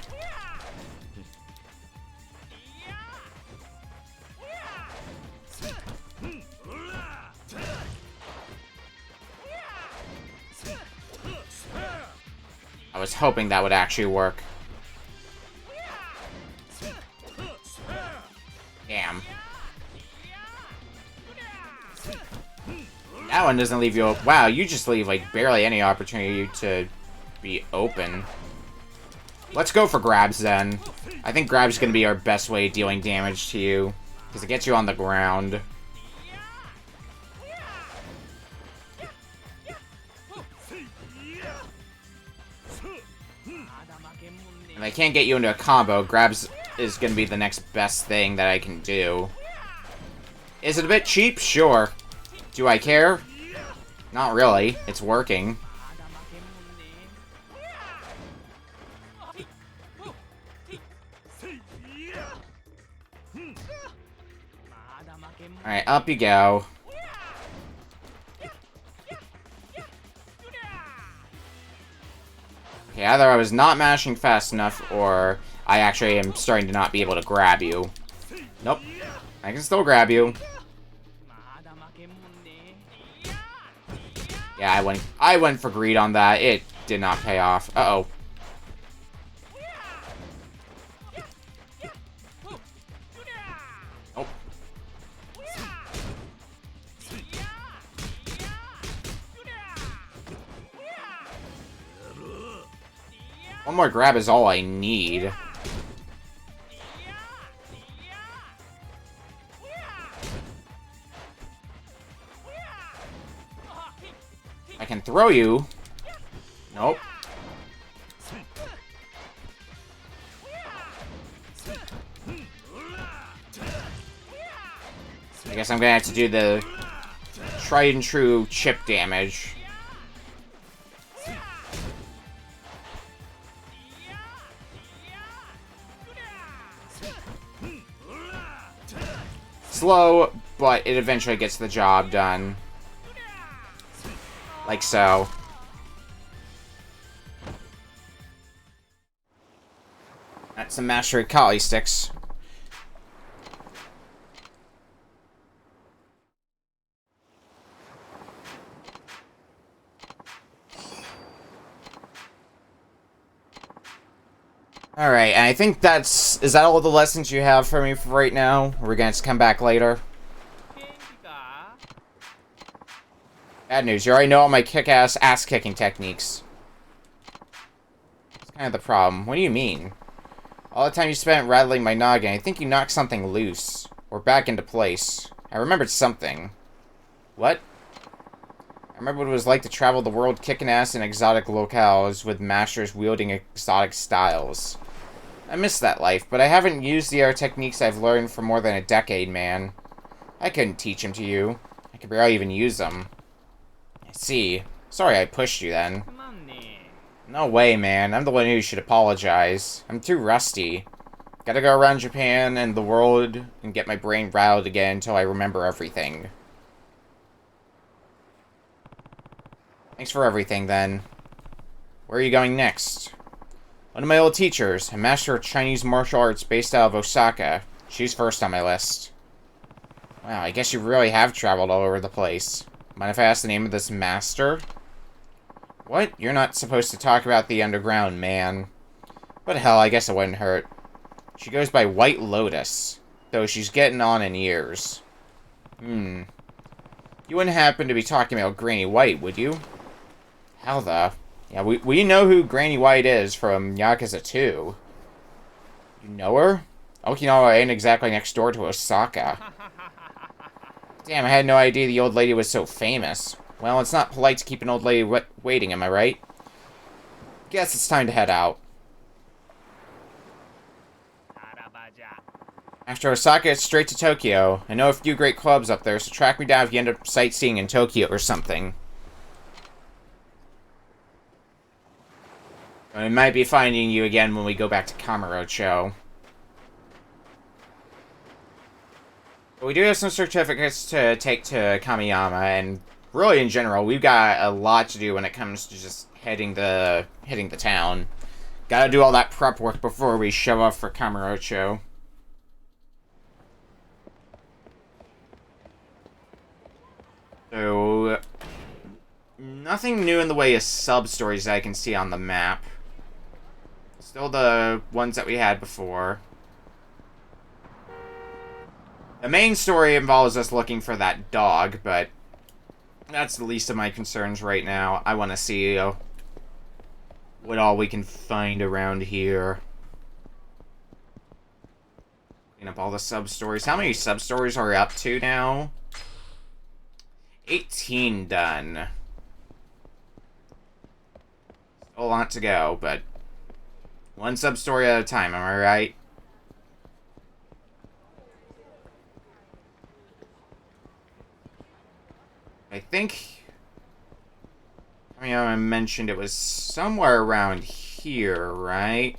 I was hoping that would actually work. Damn. That one doesn't leave you... Wow, you just leave, like, barely any opportunity to be open. Let's go for grabs, then. I think grabs gonna be our best way of dealing damage to you. Because it gets you on the ground. If I can't get you into a combo, grabs is gonna be the next best thing that I can do. Is it a bit cheap? Sure. Do I care? Not really. It's working. Alright, up you go. Okay, either I was not mashing fast enough, or I actually am starting to not be able to grab you. Nope. I can still grab you. Yeah, I went for greed on that. It did not pay off. Uh-oh. Oh. One more grab is all I need. I can throw you. Nope. I guess I'm gonna have to do the tried and true chip damage. Slow, but it eventually gets the job done. Like so. That's some mastery Kali sticks. Alright, and I think is that all the lessons you have for me for right now? Or we're gonna just come back later? Bad news, you already know all my kick-ass ass-kicking techniques. That's kind of the problem. What do you mean? All the time you spent rattling my noggin, I think you knocked something loose. Or back into place. I remembered something. What? I remember what it was like to travel the world kicking ass in exotic locales with masters wielding exotic styles. I miss that life, but I haven't used the air techniques I've learned for more than a decade, man. I couldn't teach them to you. I could barely even use them. I see. Sorry I pushed you then. No way, man. I'm the one who should apologize. I'm too rusty. Gotta go around Japan and the world and get my brain riled again until I remember everything. Thanks for everything, then. Where are you going next? One of my old teachers, a master of Chinese martial arts based out of Osaka. She's first on my list. Wow, I guess you really have traveled all over the place. Mind if I ask the name of this master? What? You're not supposed to talk about the underground, man. But hell, I guess it wouldn't hurt. She goes by White Lotus, though she's getting on in years. You wouldn't happen to be talking about Granny White, would you? How the... Yeah, we know who Granny White is from Yakuza 2. You know her? Okinawa ain't exactly next door to Osaka. Damn, I had no idea the old lady was so famous. Well, it's not polite to keep an old lady waiting, am I right? Guess it's time to head out. After Osaka, it's straight to Tokyo. I know a few great clubs up there, so track me down if you end up sightseeing in Tokyo or something. I might be finding you again when we go back to Kamurocho. But we do have some certificates to take to Kamiyama, and really in general, we've got a lot to do when it comes to just hitting the town. Gotta do all that prep work before we show off for Kamurocho. So, nothing new in the way of sub-stories that I can see on the map. Still the ones that we had before. The main story involves us looking for that dog, but that's the least of my concerns right now. I want to see what all we can find around here. Clean up all the sub-stories. How many sub-stories are we up to now? 18 done. Still a lot to go, but one sub-story at a time, am I right? I think I mentioned it was somewhere around here, right?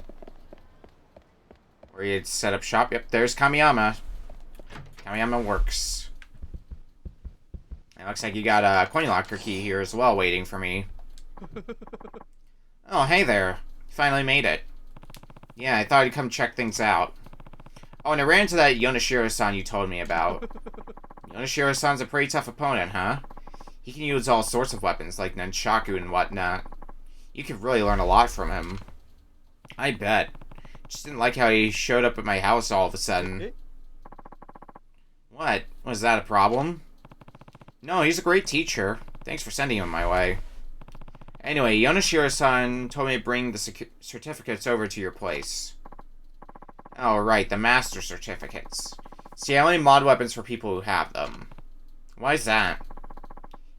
Where you'd set up shop. Yep, there's Kamiyama. Kamiyama works. It looks like you got a coin locker key here as well waiting for me. Oh, hey there. Finally made it. Yeah, I thought I'd come check things out. Oh, and I ran into that Yonashiro-san you told me about. Yonashiro-san's a pretty tough opponent, huh? He can use all sorts of weapons, like nunchaku and whatnot. You could really learn a lot from him. I bet. Just didn't like how he showed up at my house all of a sudden. What? Was that a problem? No, he's a great teacher. Thanks for sending him my way. Anyway, Yonashiro-san told me to bring the certificates over to your place. Oh, right, the master certificates. See, I only mod weapons for people who have them. Why is that?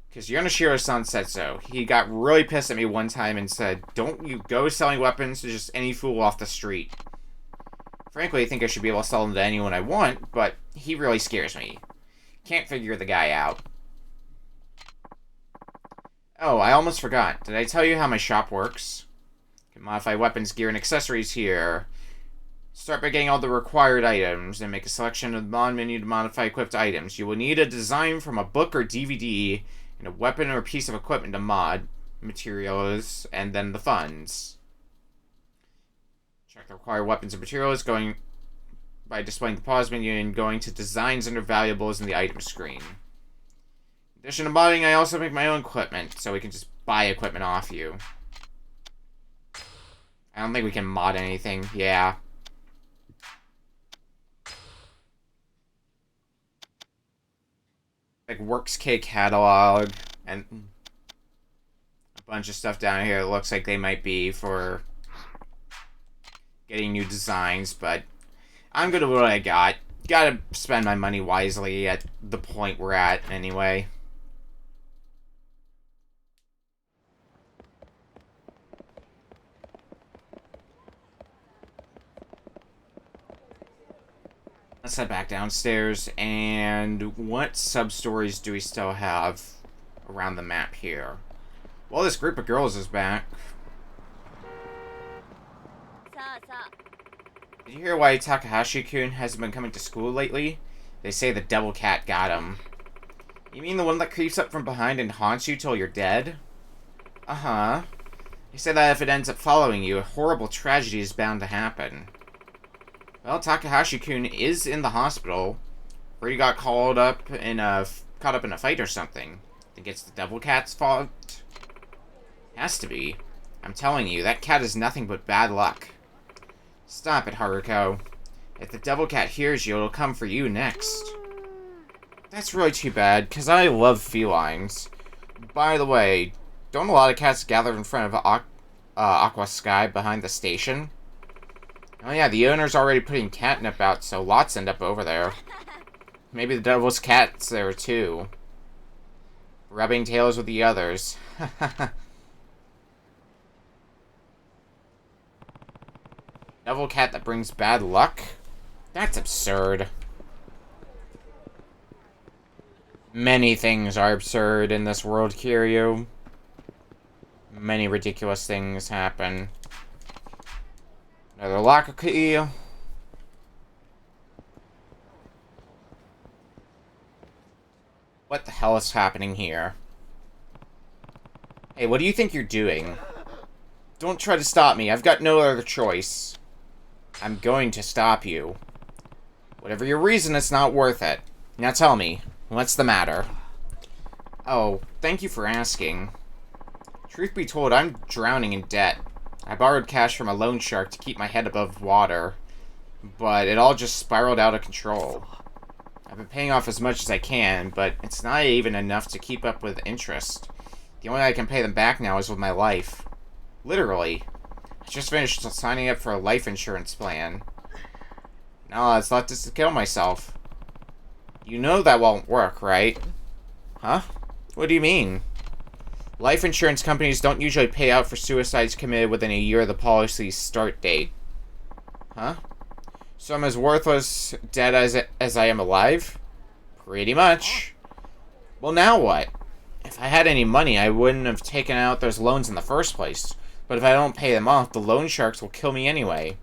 Because Yonashiro-san said so. He got really pissed at me one time and said, "Don't you go selling weapons to just any fool off the street." Frankly, I think I should be able to sell them to anyone I want, but he really scares me. Can't figure the guy out. Oh, I almost forgot. Did I tell you how my shop works? You can modify weapons, gear, and accessories here. Start by getting all the required items, and make a selection of the mod menu to modify equipped items. You will need a design from a book or DVD, and a weapon or piece of equipment to mod, materials, and then the funds. Check the required weapons and materials going by displaying the pause menu and going to designs under valuables in the item screen. In addition to modding, I also make my own equipment, so we can just buy equipment off you. I don't think we can mod anything. Yeah. Like Works K catalog and a bunch of stuff down here that looks like they might be for getting new designs, but I'm good with what I got. Gotta spend my money wisely at the point we're at anyway. Let's head back downstairs, and what sub-stories do we still have around the map here? Well, this group of girls is back. Did you hear why Takahashi-kun hasn't been coming to school lately? They say the devil cat got him. You mean the one that creeps up from behind and haunts you till you're dead? Uh-huh. They say that if it ends up following you, a horrible tragedy is bound to happen. Well, Takahashi-kun is in the hospital, where he got caught up in a fight or something. Think it's the devil cat's fault? Has to be. I'm telling you, that cat is nothing but bad luck. Stop it, Haruko. If the devil cat hears you, it'll come for you next. That's really too bad, because I love felines. By the way, don't a lot of cats gather in front of Aqua Sky behind the station? Oh yeah, the owner's already putting catnip out, so lots end up over there. Maybe the devil's cat's there too. Rubbing tails with the others. Devil cat that brings bad luck? That's absurd. Many things are absurd in this world, Kiryu. Many ridiculous things happen. Another locker key. What the hell is happening here? Hey, what do you think you're doing? Don't try to stop me. I've got no other choice. I'm going to stop you. Whatever your reason, it's not worth it. Now tell me, what's the matter? Oh, thank you for asking. Truth be told, I'm drowning in debt. I borrowed cash from a loan shark to keep my head above water, but it all just spiraled out of control. I've been paying off as much as I can, but it's not even enough to keep up with interest. The only way I can pay them back now is with my life. Literally. I just finished signing up for a life insurance plan. Now it's left to kill myself. You know that won't work, right? Huh? What do you mean? Life insurance companies don't usually pay out for suicides committed within a year of the policy's start date. Huh? So I'm as worthless dead as I am alive? Pretty much. Well, now what? If I had any money, I wouldn't have taken out those loans in the first place. But if I don't pay them off, the loan sharks will kill me anyway.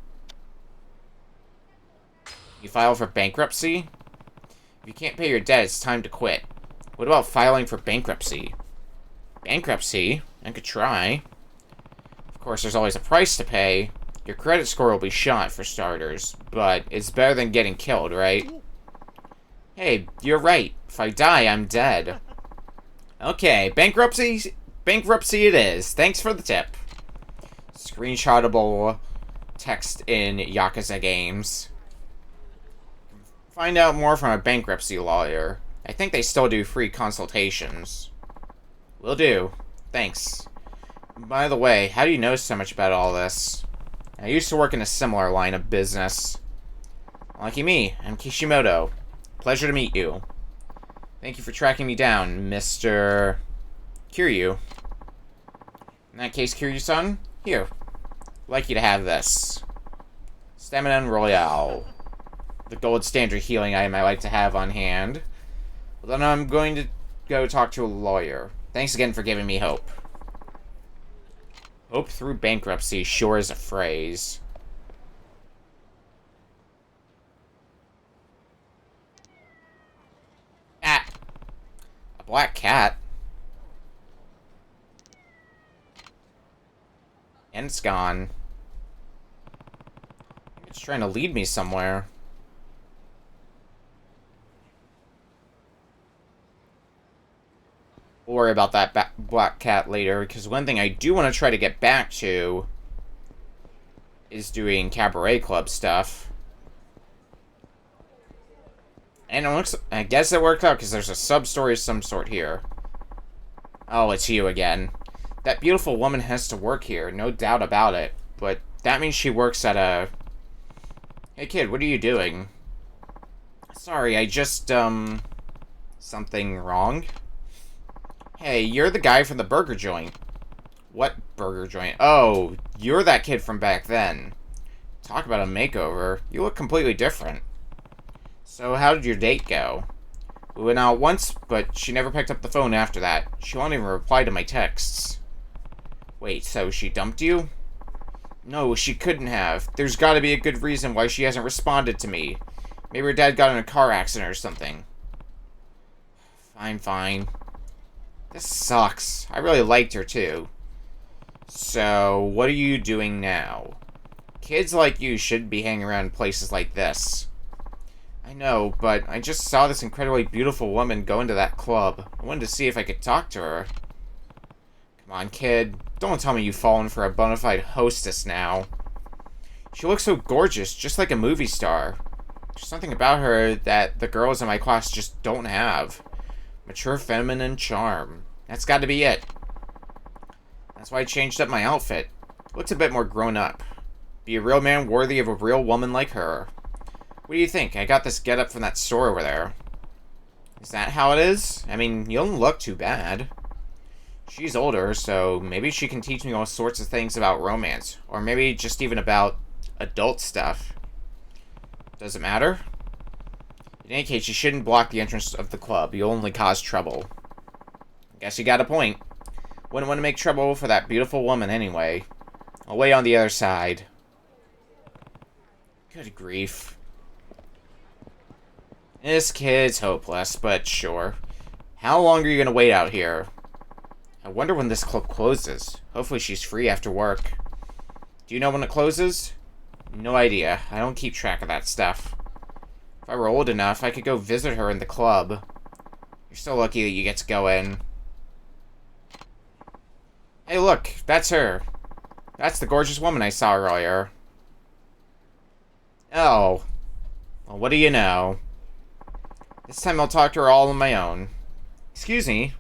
You file for bankruptcy? If you can't pay your debt, it's time to quit. What about filing for bankruptcy? Bankruptcy? I could try. Of course, there's always a price to pay. Your credit score will be shot, for starters. But it's better than getting killed, right? Hey, you're right. If I die, I'm dead. Okay, bankruptcy it is. Thanks for the tip. Screenshotable text in Yakuza games. Find out more from a bankruptcy lawyer. I think they still do free consultations. Will do. Thanks. By the way, how do you know so much about all this? I used to work in a similar line of business. Lucky me, I'm Kishimoto. Pleasure to meet you. Thank you for tracking me down, Mr. Kiryu. In that case, Kiryu-san, here. I'd like you to have this. Stamina Royale. The gold standard healing item I like to have on hand. Well, then I'm going to go talk to a lawyer. Thanks again for giving me hope. Hope through bankruptcy sure is a phrase. Ah! A black cat. And it's gone. It's trying to lead me somewhere. We'll worry about that black cat later, because one thing I do want to try to get back to is doing Cabaret Club stuff. And it looks, I guess it worked out, because there's a sub-story of some sort here. Oh, it's you again. That beautiful woman has to work here, no doubt about it. But that means she works at a... Hey kid, what are you doing? Sorry, I just, something wrong? Hey, you're the guy from the burger joint. What burger joint? Oh, you're that kid from back then. Talk about a makeover. You look completely different. So how did your date go? We went out once, but she never picked up the phone after that. She won't even reply to my texts. Wait, so she dumped you? No, she couldn't have. There's gotta be a good reason why she hasn't responded to me. Maybe her dad got in a car accident or something. Fine, fine. This sucks. I really liked her, too. So, what are you doing now? Kids like you shouldn't be hanging around places like this. I know, but I just saw this incredibly beautiful woman go into that club. I wanted to see if I could talk to her. Come on, kid. Don't tell me you've fallen for a bona fide hostess now. She looks so gorgeous, just like a movie star. There's something about her that the girls in my class just don't have. Mature feminine charm. That's got to be it. That's why I changed up my outfit. Looks a bit more grown up. Be a real man worthy of a real woman like her. What do you think? I got this getup from that store over there. Is that how it is? I mean, you don't look too bad. She's older, so maybe she can teach me all sorts of things about romance. Or maybe just even about adult stuff. Does it matter? In any case, you shouldn't block the entrance of the club. You'll only cause trouble. Guess you got a point. Wouldn't want to make trouble for that beautiful woman anyway. I'll wait on the other side. Good grief. This kid's hopeless, but sure. How long are you going to wait out here? I wonder when this club closes. Hopefully she's free after work. Do you know when it closes? No idea. I don't keep track of that stuff. If I were old enough, I could go visit her in the club. You're so lucky that you get to go in. Hey, look. That's her. That's the gorgeous woman I saw earlier. Oh. Well, what do you know? This time I'll talk to her all on my own. Excuse me.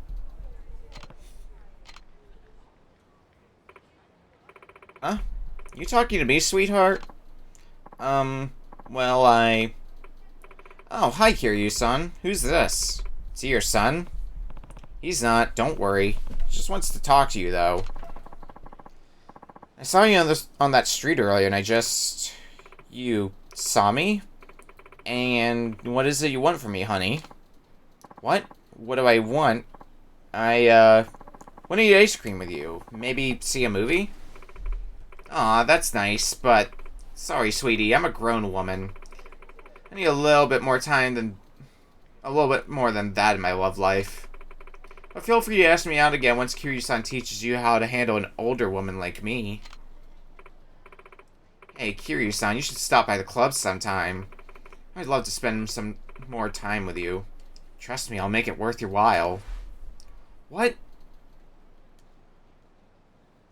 Huh? You talking to me, sweetheart? Well, Oh, hi, Kiryu-san. Who's this? Is he your son? He's not, don't worry. He just wants to talk to you, though. I saw you on that street earlier, and I just... You saw me? And what is it you want from me, honey? What? What do I want? I want to eat ice cream with you. Maybe see a movie? Aw, that's nice, but... Sorry, sweetie, I'm a grown woman. I need a little bit more time than... A little bit more than that in my love life. But feel free to ask me out again once Kiryu-san teaches you how to handle an older woman like me. Hey, Kiryu-san, you should stop by the club sometime. I'd love to spend some more time with you. Trust me, I'll make it worth your while. What?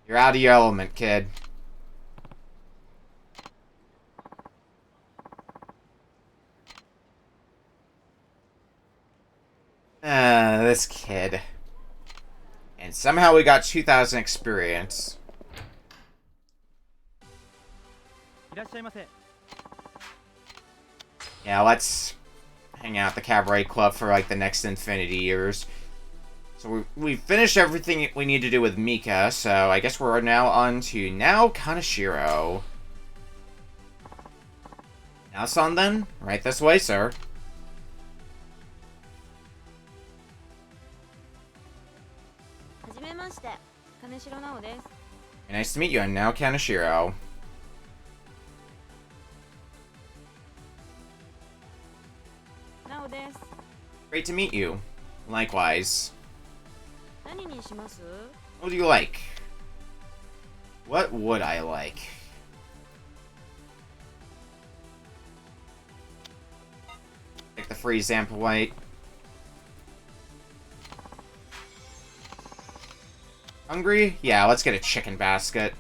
You're out of your element, kid. This kid. And somehow we got 2,000 experience. Yeah, let's hang out at the Cabaret Club for like the next infinity years. So we finished everything we need to do with Mika, so I guess we're now on to now Kaneshiro. Now, son, then? Right this way, sir. Nice to meet you, I'm now Kaneshiro. Great to meet you. Likewise. What do you like? What would I like? Take the free Zampa White. Hungry? Yeah, let's get a chicken basket.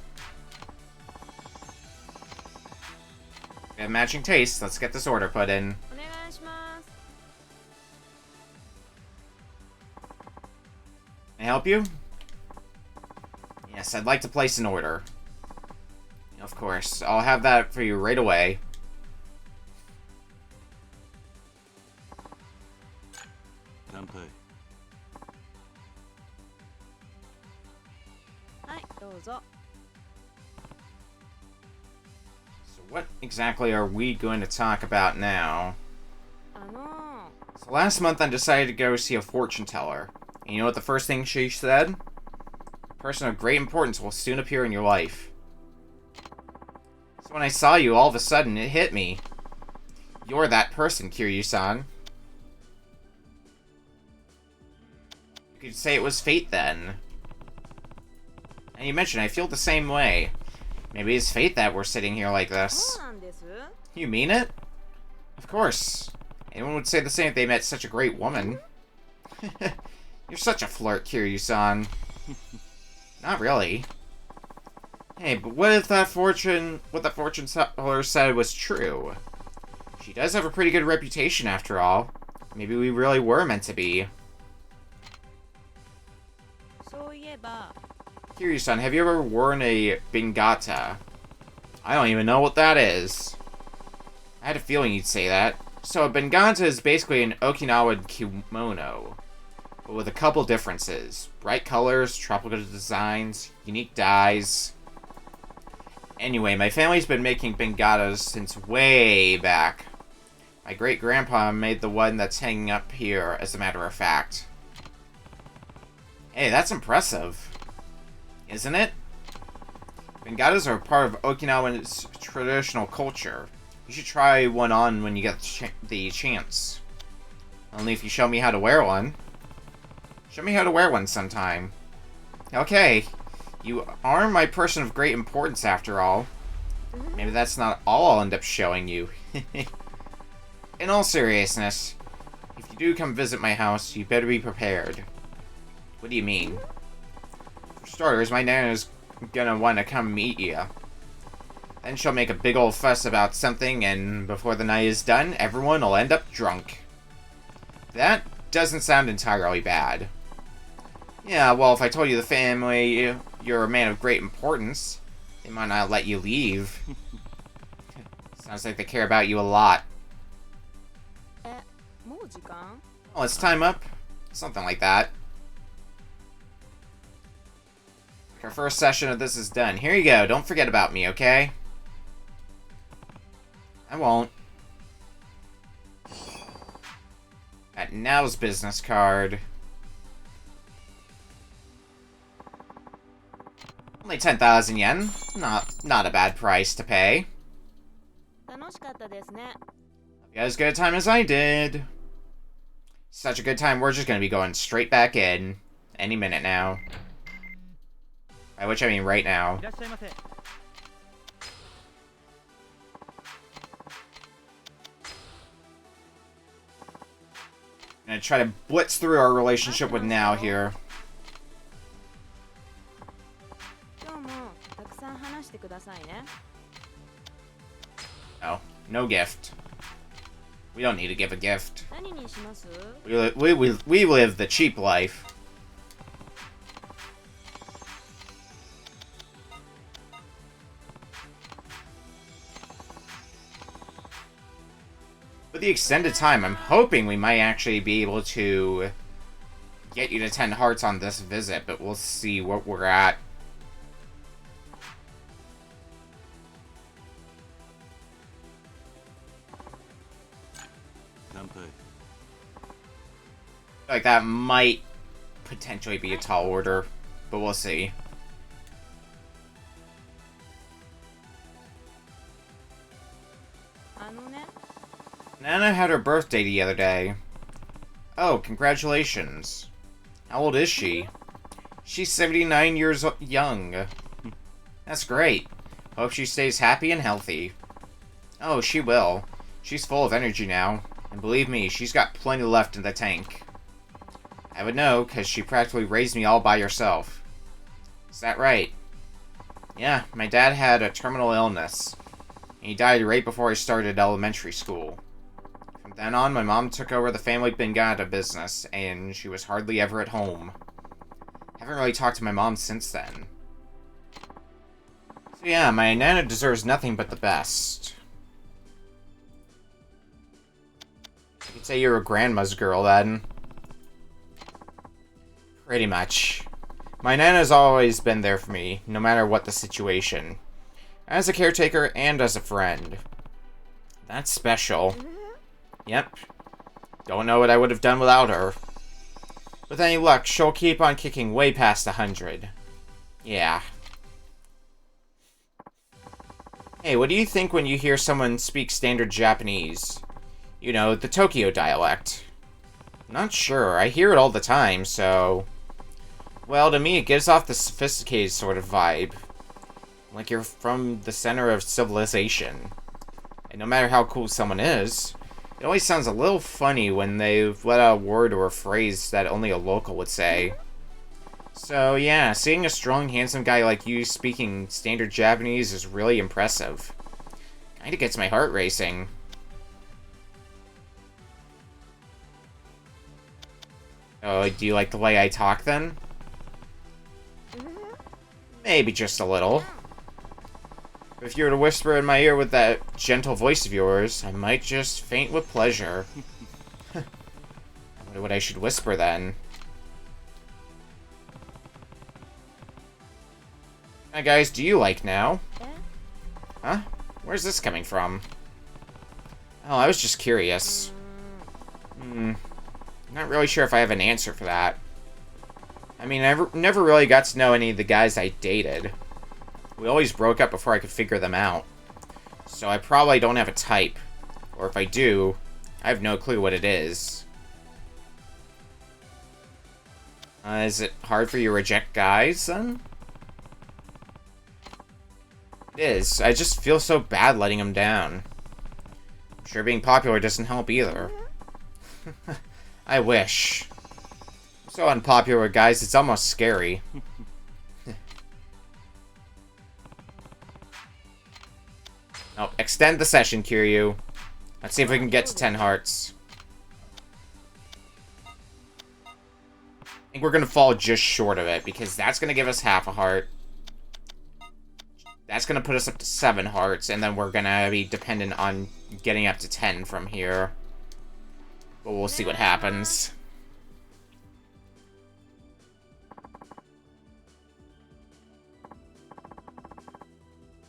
We have matching tastes. Let's get this order put in. Can I help you? Yes, I'd like to place an order. Of course. I'll have that for you right away. So what exactly are we going to talk about now? So last month I decided to go see a fortune teller. And you know what the first thing she said? A person of great importance will soon appear in your life. So when I saw you, all of a sudden, it hit me. You're that person, Kiryu-san. You could say it was fate, then. And you mentioned I feel the same way. Maybe it's fate that we're sitting here like this. You mean it? Of course. Anyone would say the same if they met such a great woman. You're such a flirt, Kiryu-san. Not really. Hey, but what if that fortune teller said was true? She does have a pretty good reputation after all. Maybe we really were meant to be. Kiryu-san, have you ever worn a bingata? I don't even know what that is. I had a feeling you'd say that. So a bingata is basically an Okinawan kimono, but with a couple differences. Bright colors, tropical designs, unique dyes. Anyway, my family's been making bingatas since way back. My great-grandpa made the one that's hanging up here, as a matter of fact. Hey, that's impressive. Isn't it? Bingatas are part of Okinawan's traditional culture. You should try one on when you get the chance. Only if you show me how to wear one. Show me how to wear one sometime. Okay. You are my person of great importance after all. Maybe that's not all I'll end up showing you. In all seriousness, if you do come visit my house, you better be prepared. What do you mean? For starters, my Nana's gonna want to come meet you. Then she'll make a big old fuss about something, and before the night is done, everyone will end up drunk. That doesn't sound entirely bad. Yeah, well, if I told you the family you're a man of great importance, they might not let you leave. Sounds like they care about you a lot. Oh, it's time up? Something like that. Our first session of this is done. Here you go. Don't forget about me, okay? I won't. That now's business card. Only 10,000 yen. Not a bad price to pay. You had as good a time as I did. Such a good time, we're just gonna be going straight back in. Any minute now. By which I mean right now. gonna try to blitz through our relationship with Now here. 今日もたくさん話してくださいね。 No. No gift. We don't need to give a gift. 何にします？ We live the cheap life. With the extended time, I'm hoping we might actually be able to get you to 10 hearts on this visit, but we'll see what we're at. Like that might potentially be a tall order, but we'll see. Nana had her birthday the other day. Oh, congratulations. How old is she? She's 79 years young. That's great. Hope she stays happy and healthy. Oh, she will. She's full of energy now. And believe me, she's got plenty left in the tank. I would know, because she practically raised me all by herself. Is that right? Yeah, my dad had a terminal illness. And he died right before I started elementary school. From then on, my mom took over the family Bengata business, and she was hardly ever at home. Haven't really talked to my mom since then. So yeah, my Nana deserves nothing but the best. You could say you're a grandma's girl, then. Pretty much. My Nana's always been there for me, no matter what the situation. As a caretaker and as a friend. That's special. Yep. Don't know what I would have done without her. With any luck, she'll keep on kicking way past 100. Yeah. Hey, what do you think when you hear someone speak standard Japanese? You know, the Tokyo dialect. Not sure. I hear it all the time, so... Well, to me, it gives off the sophisticated sort of vibe. Like you're from the center of civilization. And no matter how cool someone is, it always sounds a little funny when they let out a word or a phrase that only a local would say. So yeah, seeing a strong, handsome guy like you speaking standard Japanese is really impressive. Kinda gets my heart racing. Oh, do you like the way I talk then? Maybe just a little. If you were to whisper in my ear with that gentle voice of yours, I might just faint with pleasure. I wonder what I should whisper then. Hi guys, do you like Now? Huh? Where's this coming from? Oh, I was just curious. Not really sure if I have an answer for that. I mean, I never really got to know any of the guys I dated. We always broke up before I could figure them out. So I probably don't have a type. Or if I do, I have no clue what it is. Is it hard for you to reject guys, then? It is. I just feel so bad letting them down. I'm sure being popular doesn't help either. I wish. I'm so unpopular with guys, it's almost scary. Oh, extend the session, Kiryu. Let's see if we can get to 10 hearts. I think we're gonna fall just short of it, because that's gonna give us half a heart. That's gonna put us up to 7 hearts, and then we're gonna be dependent on getting up to 10 from here. But we'll see what happens.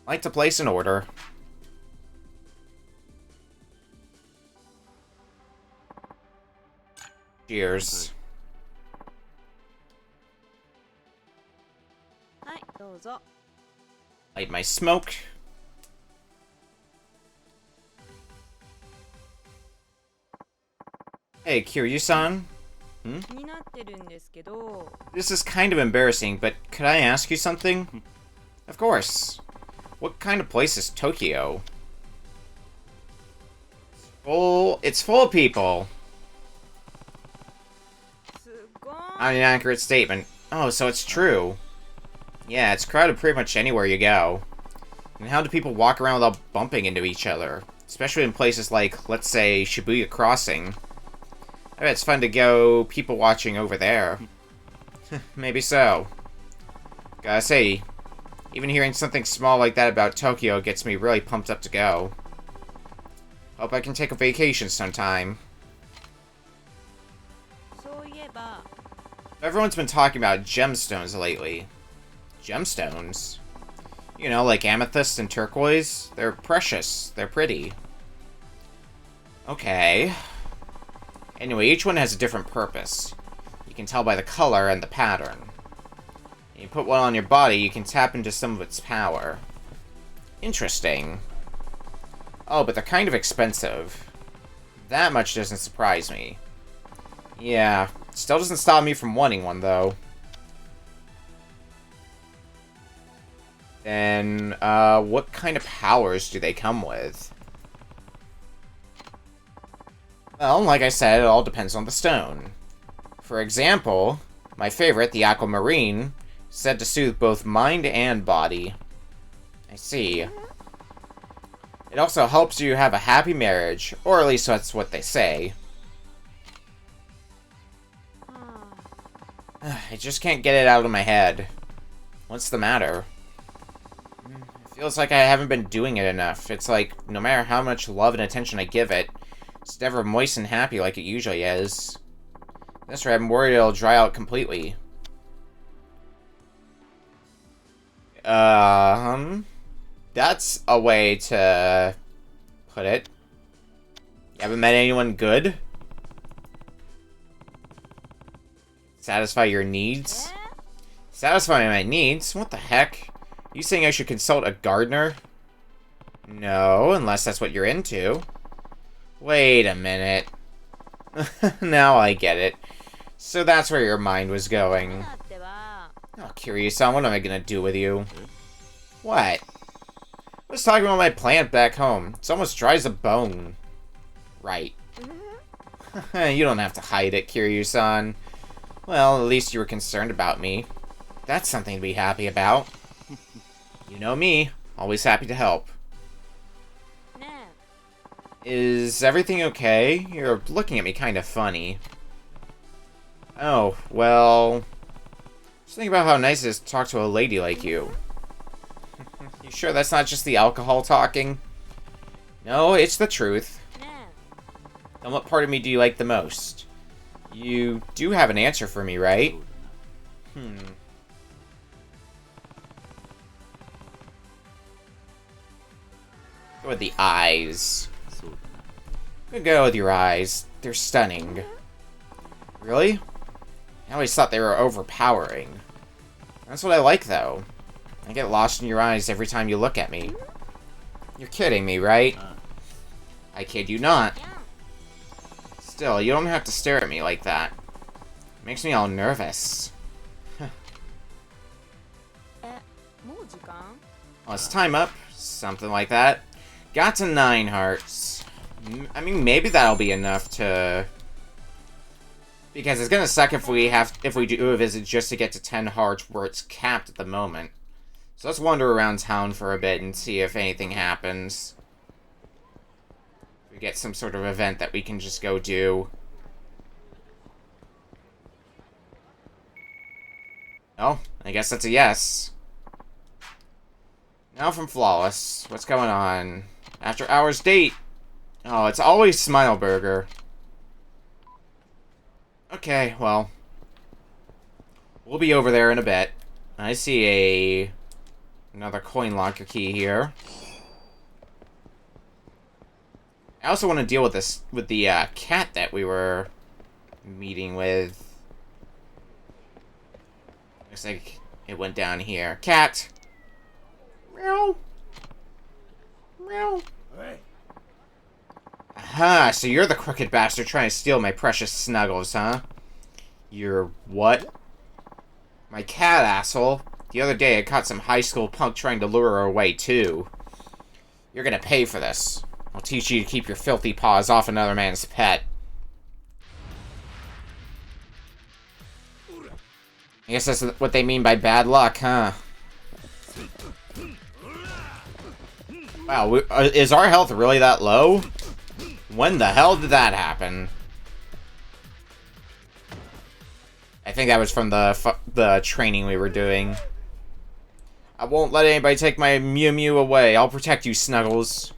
I like to place an order. Cheers. はい、どうぞ。 Light my smoke. Hey, Kiryu-san? 気になってるんですけど。 This is kind of embarrassing, but could I ask you something? Of course. What kind of place is Tokyo? It's full of people. Not an accurate statement. Oh, so it's true. Yeah, it's crowded pretty much anywhere you go. And how do people walk around without bumping into each other? Especially in places like, let's say, Shibuya Crossing. I bet it's fun to go people watching over there. Maybe so. Gotta say, even hearing something small like that about Tokyo gets me really pumped up to go. Hope I can take a vacation sometime. Everyone's been talking about gemstones lately. Gemstones? You know, like amethyst and turquoise? They're precious. They're pretty. Okay. Anyway, each one has a different purpose. You can tell by the color and the pattern. When you put one on your body, you can tap into some of its power. Interesting. Oh, but they're kind of expensive. That much doesn't surprise me. Yeah, still doesn't stop me from wanting one, though. Then, what kind of powers do they come with? Well, like I said, it all depends on the stone. For example, my favorite, the aquamarine, is said to soothe both mind and body. I see. It also helps you have a happy marriage, or at least that's what they say. I just can't get it out of my head. What's the matter? It feels like I haven't been doing it enough. It's like, no matter how much love and attention I give it, it's never moist and happy like it usually is. That's right, I'm worried it'll dry out completely. That's a way to put it. You haven't met anyone good? Satisfy your needs? Satisfy my needs? What the heck? You saying I should consult a gardener? No, unless that's what you're into. Wait a minute. Now I get it. So that's where your mind was going. Oh, Kiryu-san, what am I gonna do with you? What? I was talking about my plant back home. It's almost dry as a bone. Right. You don't have to hide it, Kiryu-san. Well, at least you were concerned about me. That's something to be happy about. You know me, always happy to help. Is everything okay? You're looking at me kind of funny. Oh, well... Just think about how nice it is to talk to a lady like you. You sure that's not just the alcohol talking? No, it's the truth. Then what part of me do you like the most? You do have an answer for me, right? Go with the eyes. Good go with your eyes. They're stunning. Really? I always thought they were overpowering. That's what I like, though. I get lost in your eyes every time you look at me. You're kidding me, right? I kid you not. Still, you don't have to stare at me like that. It makes me all nervous. Well, it's time up. Something like that. Got to 9 hearts. I mean, maybe that'll be enough to... Because it's gonna suck if we do a visit just to get to 10 hearts where it's capped at the moment. So let's wander around town for a bit and see if anything happens. We get some sort of event that we can just go do. Oh, I guess that's a yes. Now from Flawless. What's going on? After hours date. Oh, it's always Smile Burger. Okay, well. We'll be over there in a bit. I see another coin locker key here. I also want to deal with this with the cat that we were meeting with. Looks like it went down here. Cat. Meow. Meow. Hey. Aha, so you're the crooked bastard trying to steal my precious snuggles, huh? You're what? My cat, asshole. The other day I caught some high school punk trying to lure her away, too. You're gonna pay for this. I'll teach you to keep your filthy paws off another man's pet. guess that's what they mean by bad luck, huh? Wow, is our health really that low? When the hell did that happen? I think that was from the training we were doing. I won't let anybody take my Mew Mew away. I'll protect you, Snuggles.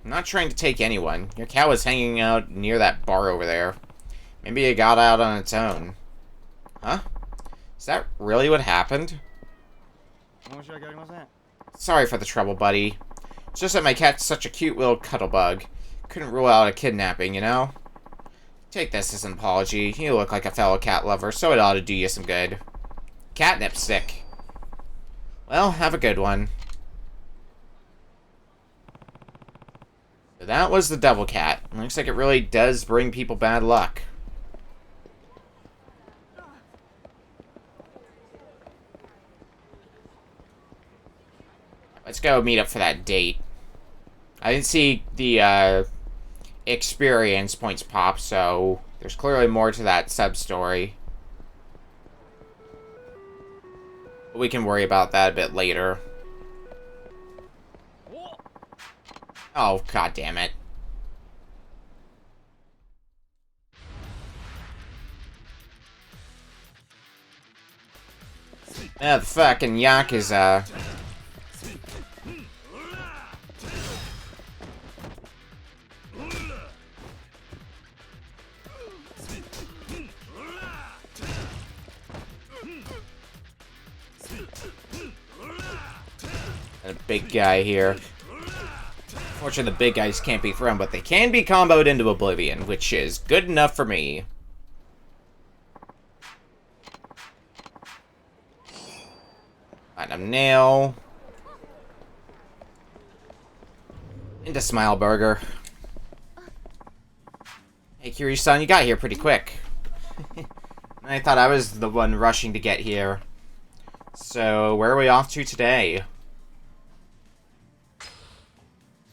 I'm not trying to take anyone. Your cow is hanging out near that bar over there. Maybe it got out on its own. Huh? Is that really what happened? Sorry for the trouble, buddy. It's just that my cat's such a cute little cuddle bug. Couldn't rule out a kidnapping, you know? Take this as an apology. You look like a fellow cat lover, so it ought to do you some good. Catnip stick. Well, have a good one. So that was the devil cat. Looks like it really does bring people bad luck. Let's go meet up for that date. I didn't see the experience points pop, so there's clearly more to that sub-story. We can worry about that a bit later. Oh, god damn it. Yeah, the fucking Yakuza. A big guy here. Fortunately, the big guys can't be thrown, but they can be comboed into oblivion, which is good enough for me. Platinum nail. Into Smile Burger. Hey, Kiryu-san, you got here pretty quick. I thought I was the one rushing to get here. So, where are we off to today?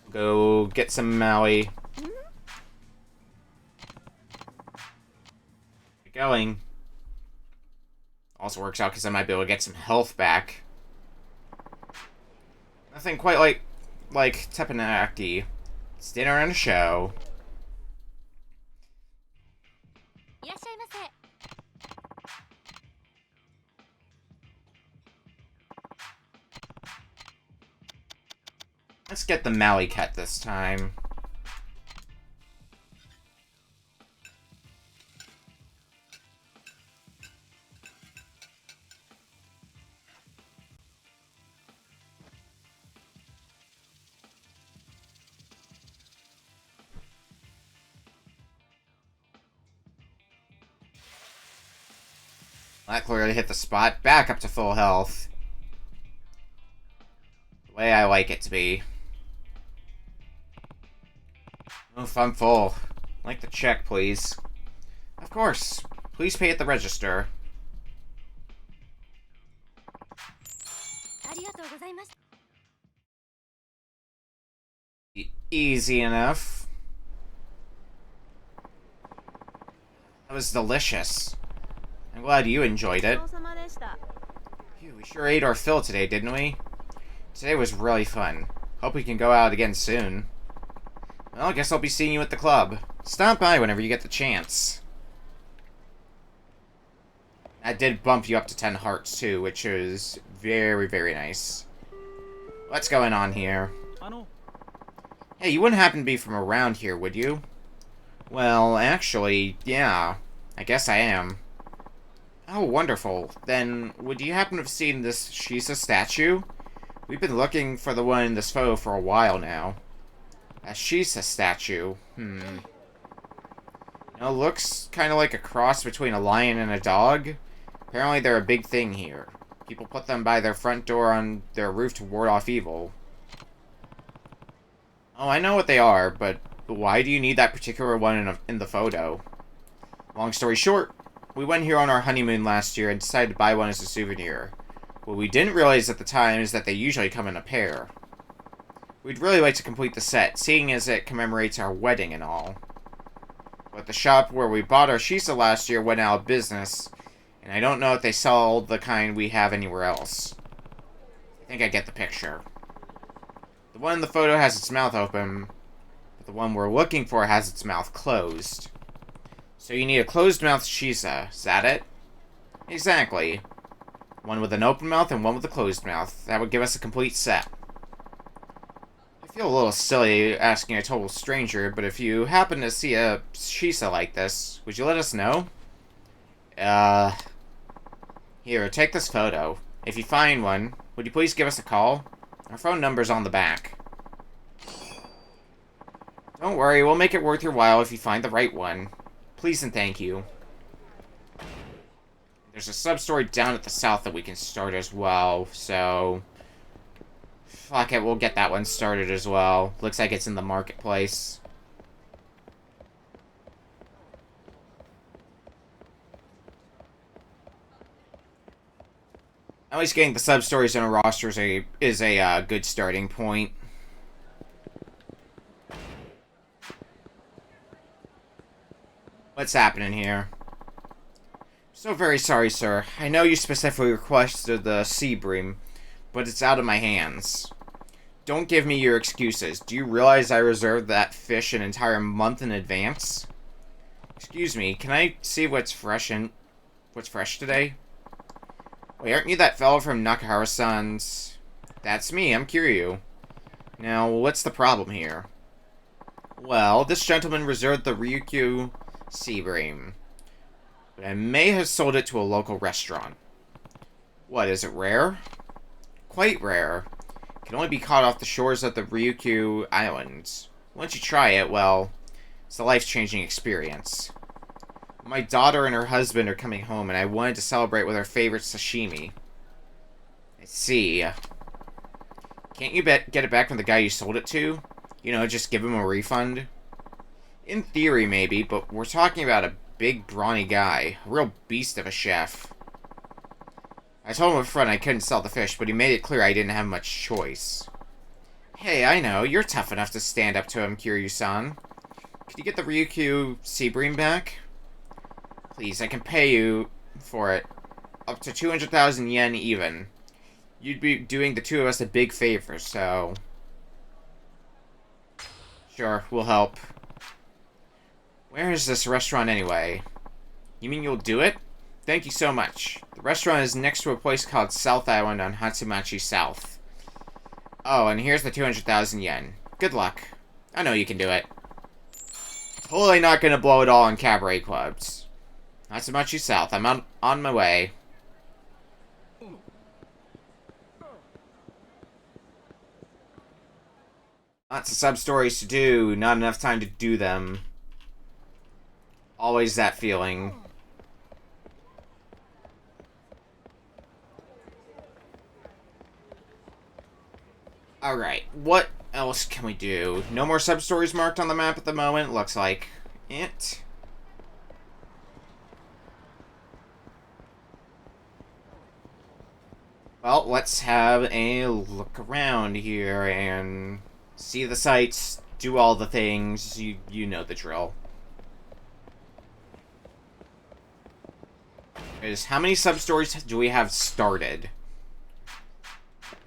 Go get some Maui. Get going. Also works out because I might be able to get some health back. Nothing quite like teppanyaki. It's dinner and a show. Let's get the Maui cut this time. That clearly hit the spot. Back up to full health. The way I like it to be. Oof, I'm full. I'd like the check, please. Of course. Please pay at the register. Easy enough. That was delicious. I'm glad you enjoyed it. Phew, we sure ate our fill today, didn't we? Today was really fun. Hope we can go out again soon. Well, I guess I'll be seeing you at the club. Stop by whenever you get the chance. I did bump you up to 10 hearts, too, which is very, very nice. What's going on here? Hey, you wouldn't happen to be from around here, would you? Well, actually, yeah. I guess I am. Oh, wonderful. Then, would you happen to have seen this Shisa statue? We've been looking for the one in this photo for a while now. A Shisa statue. You know, looks kind of like a cross between a lion and a dog. Apparently they're a big thing here. People put them by their front door on their roof to ward off evil. Oh, I know what they are, but why do you need that particular one in the photo? Long story short, we went here on our honeymoon last year and decided to buy one as a souvenir. What we didn't realize at the time is that they usually come in a pair. We'd really like to complete the set, seeing as it commemorates our wedding and all. But the shop where we bought our Shisa last year went out of business, And I don't know if they sell the kind we have anywhere else. I think I get the picture. The one in the photo has its mouth open, but the one we're looking for has its mouth closed. So you need a closed-mouthed Shiza. Is that it? Exactly. One with an open mouth and one with a closed mouth. That would give us a complete set. I feel a little silly asking a total stranger, but if you happen to see a Shisa like this, would you let us know? Here, take this photo. If you find one, would you please give us a call? Our phone number's on the back. Don't worry, we'll make it worth your while if you find the right one. Please and thank you. There's a sub-story down at the south that we can start as well, so... Fuck it, we'll get that one started as well. Looks like it's in the marketplace. At least getting the sub-stories in a roster is a good starting point. What's happening here? So very sorry, sir. I know you specifically requested the sea bream, but it's out of my hands. Don't give me your excuses. Do you realize I reserved that fish an entire month in advance? Excuse me, can I see what's fresh today? Wait, aren't you that fellow from Nakahara-san's? That's me, I'm Kiryu. Now, what's the problem here? Well, this gentleman reserved the Ryukyu sea bream, but I may have sold it to a local restaurant. What, is it rare? Quite rare. It can only be caught off the shores of the Ryukyu Islands. Once you try it, well, it's a life-changing experience. My daughter and her husband are coming home, and I wanted to celebrate with our favorite sashimi. I see. Can't you get it back from the guy you sold it to? You know, just give him a refund? In theory, maybe, but we're talking about a big, brawny guy. A real beast of a chef. I told him up front I couldn't sell the fish, but he made it clear I didn't have much choice. Hey, I know. You're tough enough to stand up to him, Kiryu-san. Could you get the Ryukyu sea bream back? Please, I can pay you for it. Up to 200,000 yen even. You'd be doing the two of us a big favor, so... Sure, we'll help. Where is this restaurant anyway? You mean you'll do it? Thank you so much. The restaurant is next to a place called South Island on Hatsumachi South. Oh, and here's the 200,000 yen. Good luck. I know you can do it. Totally not gonna blow it all on cabaret clubs. Hatsumachi South, I'm on my way. Lots of sub-stories to do, not enough time to do them. Always that feeling. Alright, what else can we do? No more sub-stories marked on the map at the moment, looks like it. Well, let's have a look around here and see the sights, do all the things, you know the drill. How many sub-stories do we have started?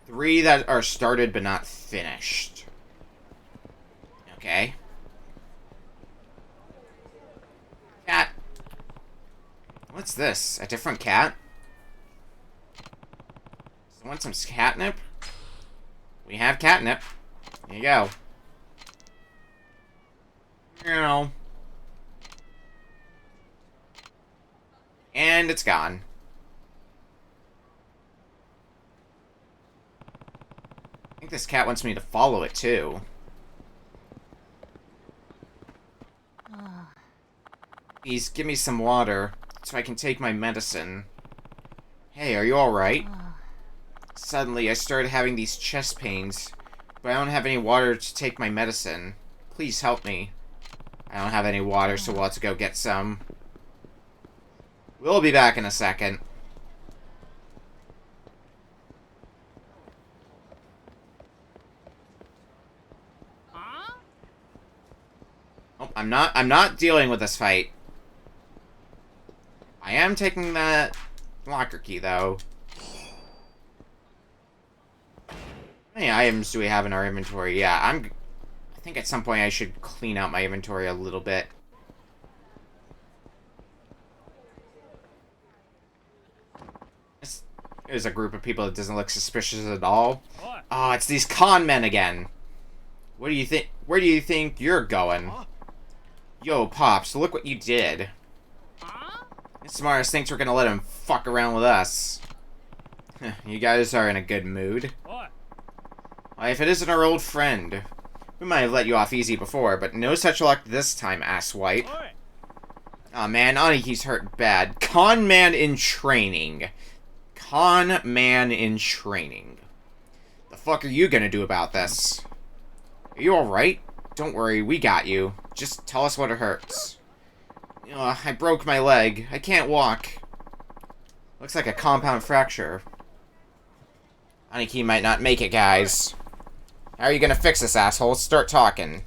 3 that are started but not finished. Okay. Cat. What's this? A different cat? So want some catnip? We have catnip. There you go. Meow. And it's gone. I think this cat wants me to follow it, too. Please, give me some water, so I can take my medicine. Hey, are you alright? Suddenly, I started having these chest pains, but I don't have any water to take my medicine. Please help me. I don't have any water, so we'll have to go get some. We'll be back in a second. Oh, I'm not dealing with this fight. I am taking that Locker key, though. How many items do we have in our inventory? Yeah, I think at some point I should clean out my inventory a little bit. There's a group of people that doesn't look suspicious at all. Oh, it's these con men again. What do you think? Where do you think you're going? Yo, Pops, look what you did. The smartest thinks we're gonna let him fuck around with us. You guys are in a good mood. Well, if it isn't our old friend, we might have let you off easy before, but no such luck this time, asswipe. Aw, man, Aniki's hurt bad. Con man in training. Con man in training. The fuck are you gonna do about this? Are you alright? Don't worry, we got you. Just tell us what it hurts. I broke my leg. I can't walk. Looks like a compound fracture. Aniki might not make it, guys. How are you gonna fix this, asshole? Start talking.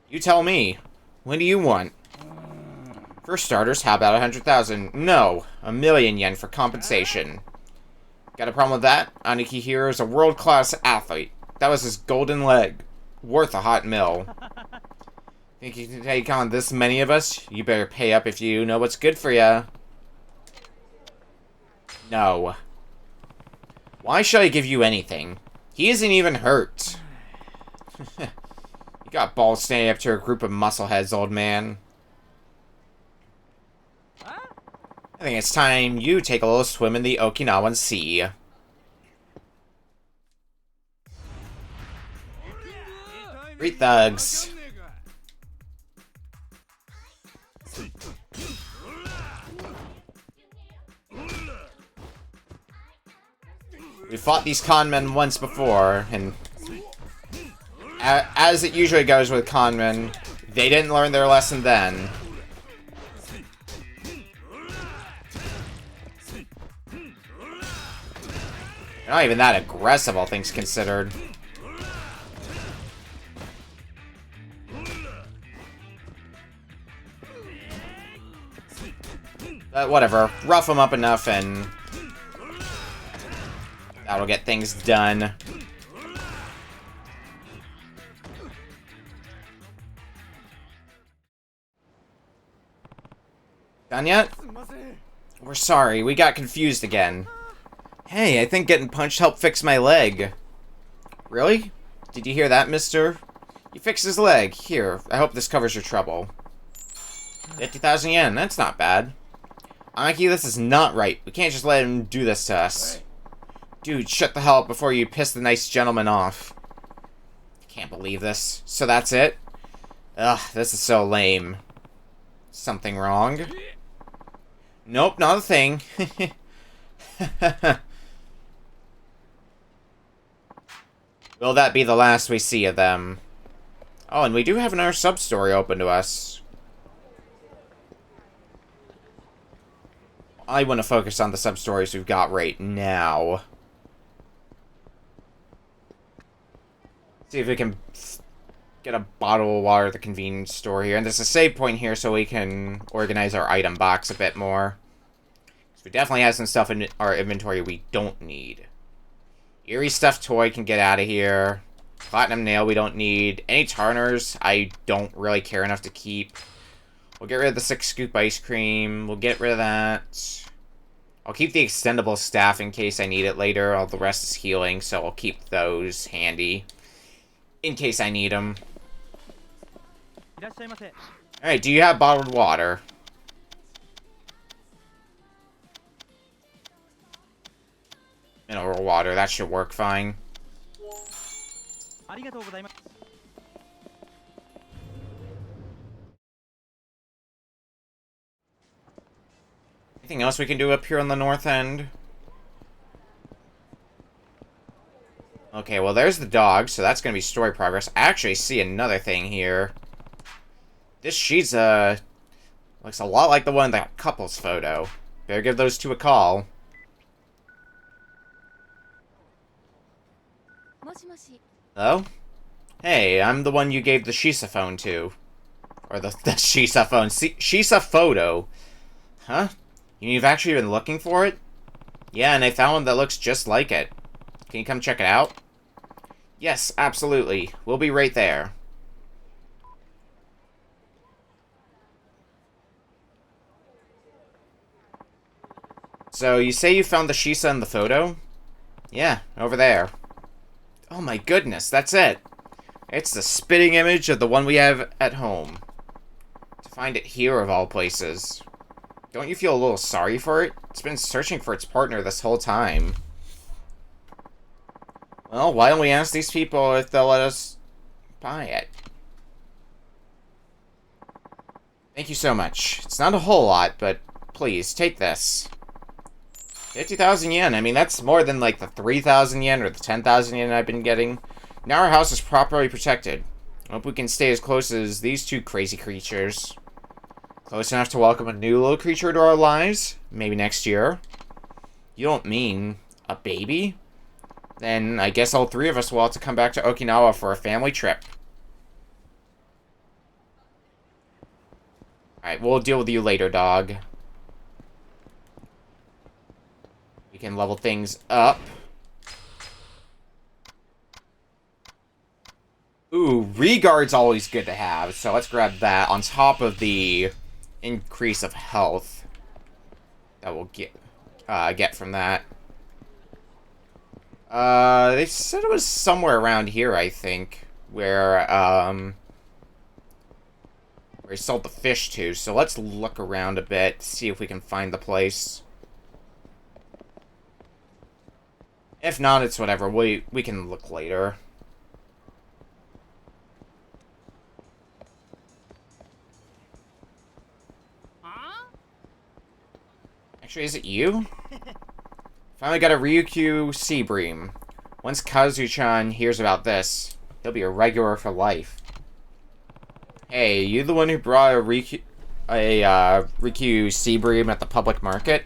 You tell me. What do you want? For starters, how about 100,000? No, 1,000,000 yen for compensation. Got a problem with that? Aniki here is a world-class athlete. That was his golden leg. Worth a hot mill. Think you can take on this many of us? You better pay up if you know what's good for ya. No. Why should I give you anything? He isn't even hurt. You got balls standing up to a group of muscleheads, old man. I think it's time you take a little swim in the Okinawan Sea. Great thugs. We fought these con men once before, and as it usually goes with con men, they didn't learn their lesson then. They're not even that aggressive, all things considered. But whatever, rough them up enough and that'll get things done. Done yet? We're sorry, we got confused again. Hey, I think getting punched helped fix my leg. Really? Did you hear that, mister? You fixed his leg. Here, I hope this covers your trouble. 50,000 yen, that's not bad. Aniki, this is not right. We can't just let him do this to us. Dude, shut the hell up before you piss the nice gentleman off. Can't believe this. So that's it? Ugh, this is so lame. Something wrong? Nope, not a thing. Will that be the last we see of them? Oh, and we do have another sub-story open to us. I want to focus on the sub-stories we've got right now. See if we can get a bottle of water at the convenience store here. And there's a save point here so we can organize our item box a bit more. So we definitely have some stuff in our inventory we don't need. Eerie stuffed toy can get out of here. Platinum nail we don't need. Any tarners I don't really care enough to keep. We'll get rid of the 6 scoop ice cream. We'll get rid of that. I'll keep the extendable staff in case I need it later. All the rest is healing, so I'll keep those handy in case I need them. Alright, do you have bottled water? Mineral water, that should work fine. Anything else we can do up here on the north end? Okay, well there's the dog, so that's gonna be story progress. I actually see another thing here. This Shiza looks a lot like the one in that couple's photo. Better give those two a call. Hello? Hey, I'm the one you gave the Shisa phone to. Or the Shisa phone. Shisa photo. Huh? You've actually been looking for it? Yeah, and I found one that looks just like it. Can you come check it out? Yes, absolutely. We'll be right there. So, you say you found the Shisa in the photo? Yeah, over there. Oh my goodness, that's it. It's the spitting image of the one we have at home. To find it here of all places. Don't you feel a little sorry for it? It's been searching for its partner this whole time. Well, why don't we ask these people if they'll let us buy it? Thank you so much. It's not a whole lot, but please, take this. 50,000 yen. I mean, that's more than like the 3,000 yen or the 10,000 yen I've been getting. Now our house is properly protected. I hope we can stay as close as these two crazy creatures. Close enough to welcome a new little creature into our lives? Maybe next year? You don't mean a baby? Then I guess all three of us will have to come back to Okinawa for a family trip. Alright, we'll deal with you later, dog. We can level things up. Ooh, Regard's always good to have, so let's grab that on top of the increase of health that we'll get from that. They said it was somewhere around here, I think, where he sold the fish to, so let's look around a bit, see if we can find the place. If not, it's whatever, we can look later. Actually, is it you? Finally got a Ryukyu Sea Bream. Once Kazu-chan hears about this, he'll be a regular for life. Hey, you the one who brought a Ryukyu Sea Bream at the public market?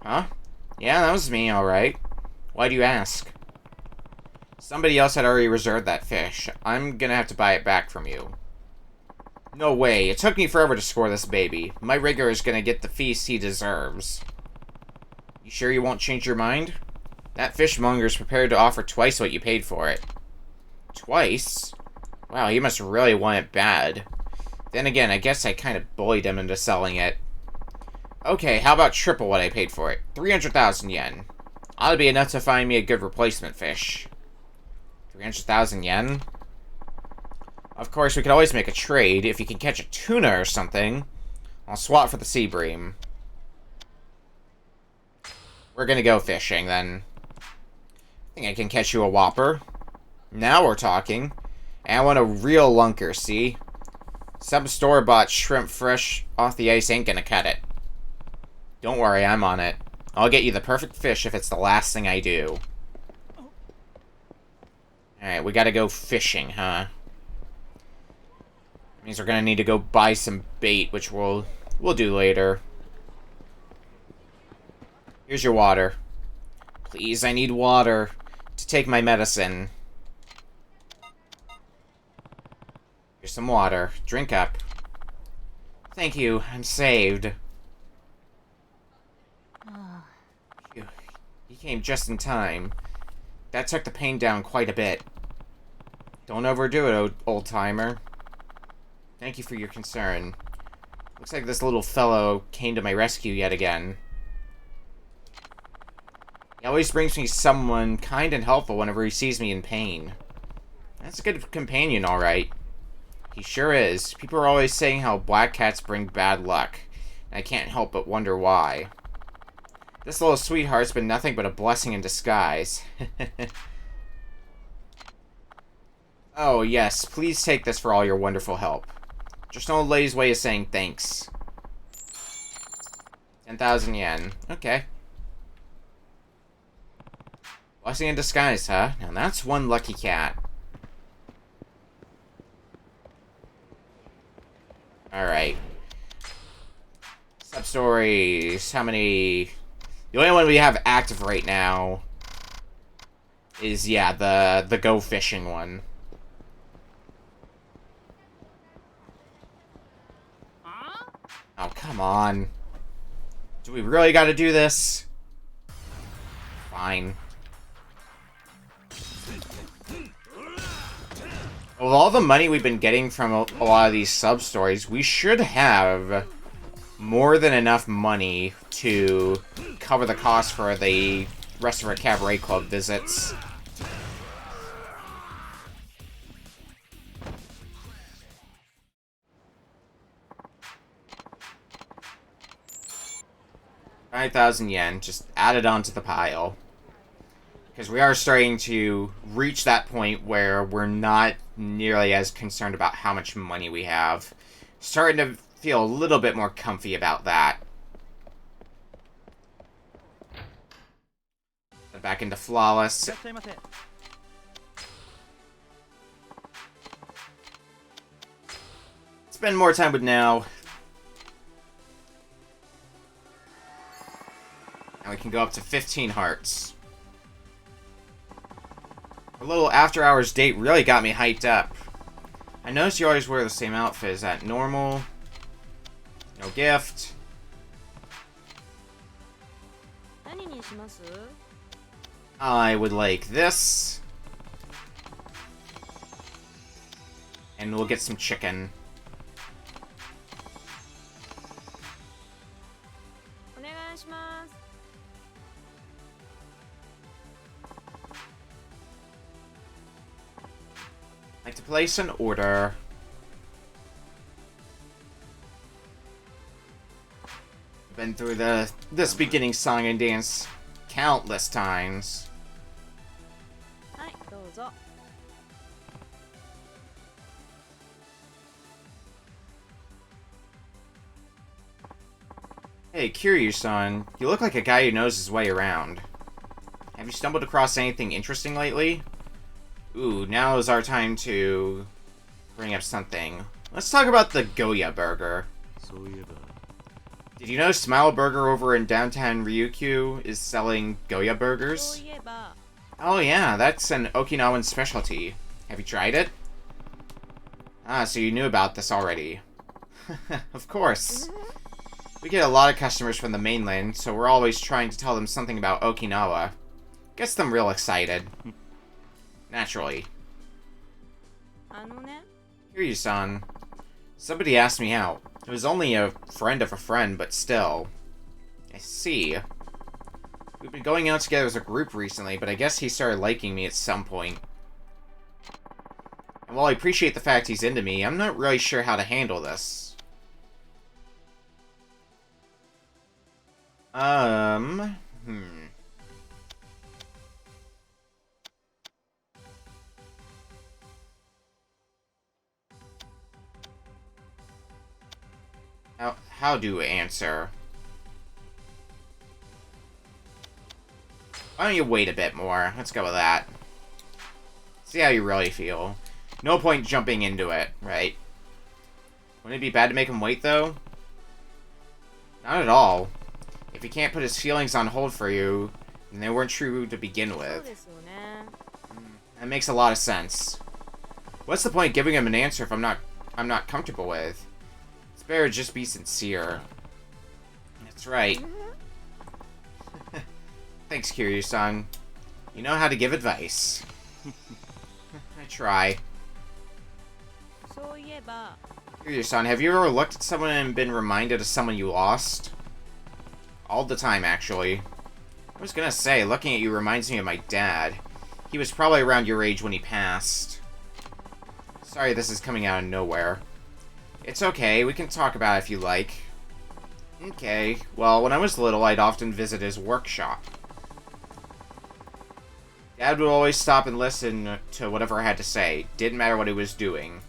Huh? Yeah, that was me, alright. Why do you ask? Somebody else had already reserved that fish. I'm gonna have to buy it back from you. No way, it took me forever to score this baby. My rigger is gonna get the feast he deserves. You sure you won't change your mind? That fishmonger's prepared to offer twice what you paid for it. Twice? Wow, he must really want it bad. Then again, I guess I kind of bullied him into selling it. Okay, how about triple what I paid for it? 300,000 yen. Ought to be enough to find me a good replacement fish. 300,000 yen? Of course, we could always make a trade. If you can catch a tuna or something, I'll swap for the sea bream. We're gonna go fishing, then. I think I can catch you a whopper. Now we're talking. And I want a real lunker, see? Some store-bought shrimp fresh off the ice ain't gonna cut it. Don't worry, I'm on it. I'll get you the perfect fish if it's the last thing I do. Alright, we gotta go fishing, huh? Means we're gonna need to go buy some bait, which we'll do later. Here's your water. Please, I need water to take my medicine. Here's some water. Drink up. Thank you, I'm saved. You came just in time. That took the pain down quite a bit. Don't overdo it, old-timer. Thank you for your concern. Looks like this little fellow came to my rescue yet again. He always brings me someone kind and helpful whenever he sees me in pain. That's a good companion, alright. He sure is. People are always saying how black cats bring bad luck, and I can't help but wonder why. This little sweetheart's been nothing but a blessing in disguise. Oh, yes, please take this for all your wonderful help. Just an old lady's way of saying thanks. 10,000 yen. Okay. Blessing in disguise, huh? Now that's one lucky cat. Alright. Sub-stories. How many... The only one we have active right now is, yeah, the go fishing one. Oh, come on. Do we really gotta do this? Fine. With all the money we've been getting from a lot of these sub-stories, we should have more than enough money to cover the cost for the rest of our Cabaret Club visits. $5,000 just added onto the pile. Because we are starting to reach that point where we're not nearly as concerned about how much money we have. Starting to feel a little bit more comfy about that. Back into Flawless. Spend more time with Now. And we can go up to 15 hearts. A little after-hours date really got me hyped up. I noticed you always wear the same outfit. Is that normal? No gift. I would like this. And we'll get some chicken. Like to place an order. Been through this beginning song and dance countless times. Hey, Kiryu-san, you look like a guy who knows his way around. Have you stumbled across anything interesting lately? Ooh, now is our time to bring up something. Let's talk about the Goya burger. Did you know Smile Burger over in downtown Ryukyu is selling Goya burgers? Oh yeah, that's an Okinawan specialty. Have you tried it? Ah, so you knew about this already. Of course. We get a lot of customers from the mainland, so we're always trying to tell them something about Okinawa. Gets them real excited. Naturally. Kiryu-san. Somebody asked me out. It was only a friend of a friend, but still. I see. We've been going out together as a group recently, but I guess he started liking me at some point. And while I appreciate the fact he's into me, I'm not really sure how to handle this. How do we answer? Why don't you wait a bit more? Let's go with that. See how you really feel. No point jumping into it, right? Wouldn't it be bad to make him wait, though? Not at all. If he can't put his feelings on hold for you, then they weren't true to begin with. That makes a lot of sense. What's the point giving him an answer if I'm not comfortable with? It's better to just be sincere. That's right. Thanks, Kiryu-san. You know how to give advice. I try. Kiryu-san, have you ever looked at someone and been reminded of someone you lost? All the time, actually. I was gonna say, looking at you reminds me of my dad. He was probably around your age when he passed. Sorry this is coming out of nowhere. It's okay, we can talk about it if you like. Okay, well, when I was little, I'd often visit his workshop. Dad would always stop and listen to whatever I had to say. Didn't matter what he was doing.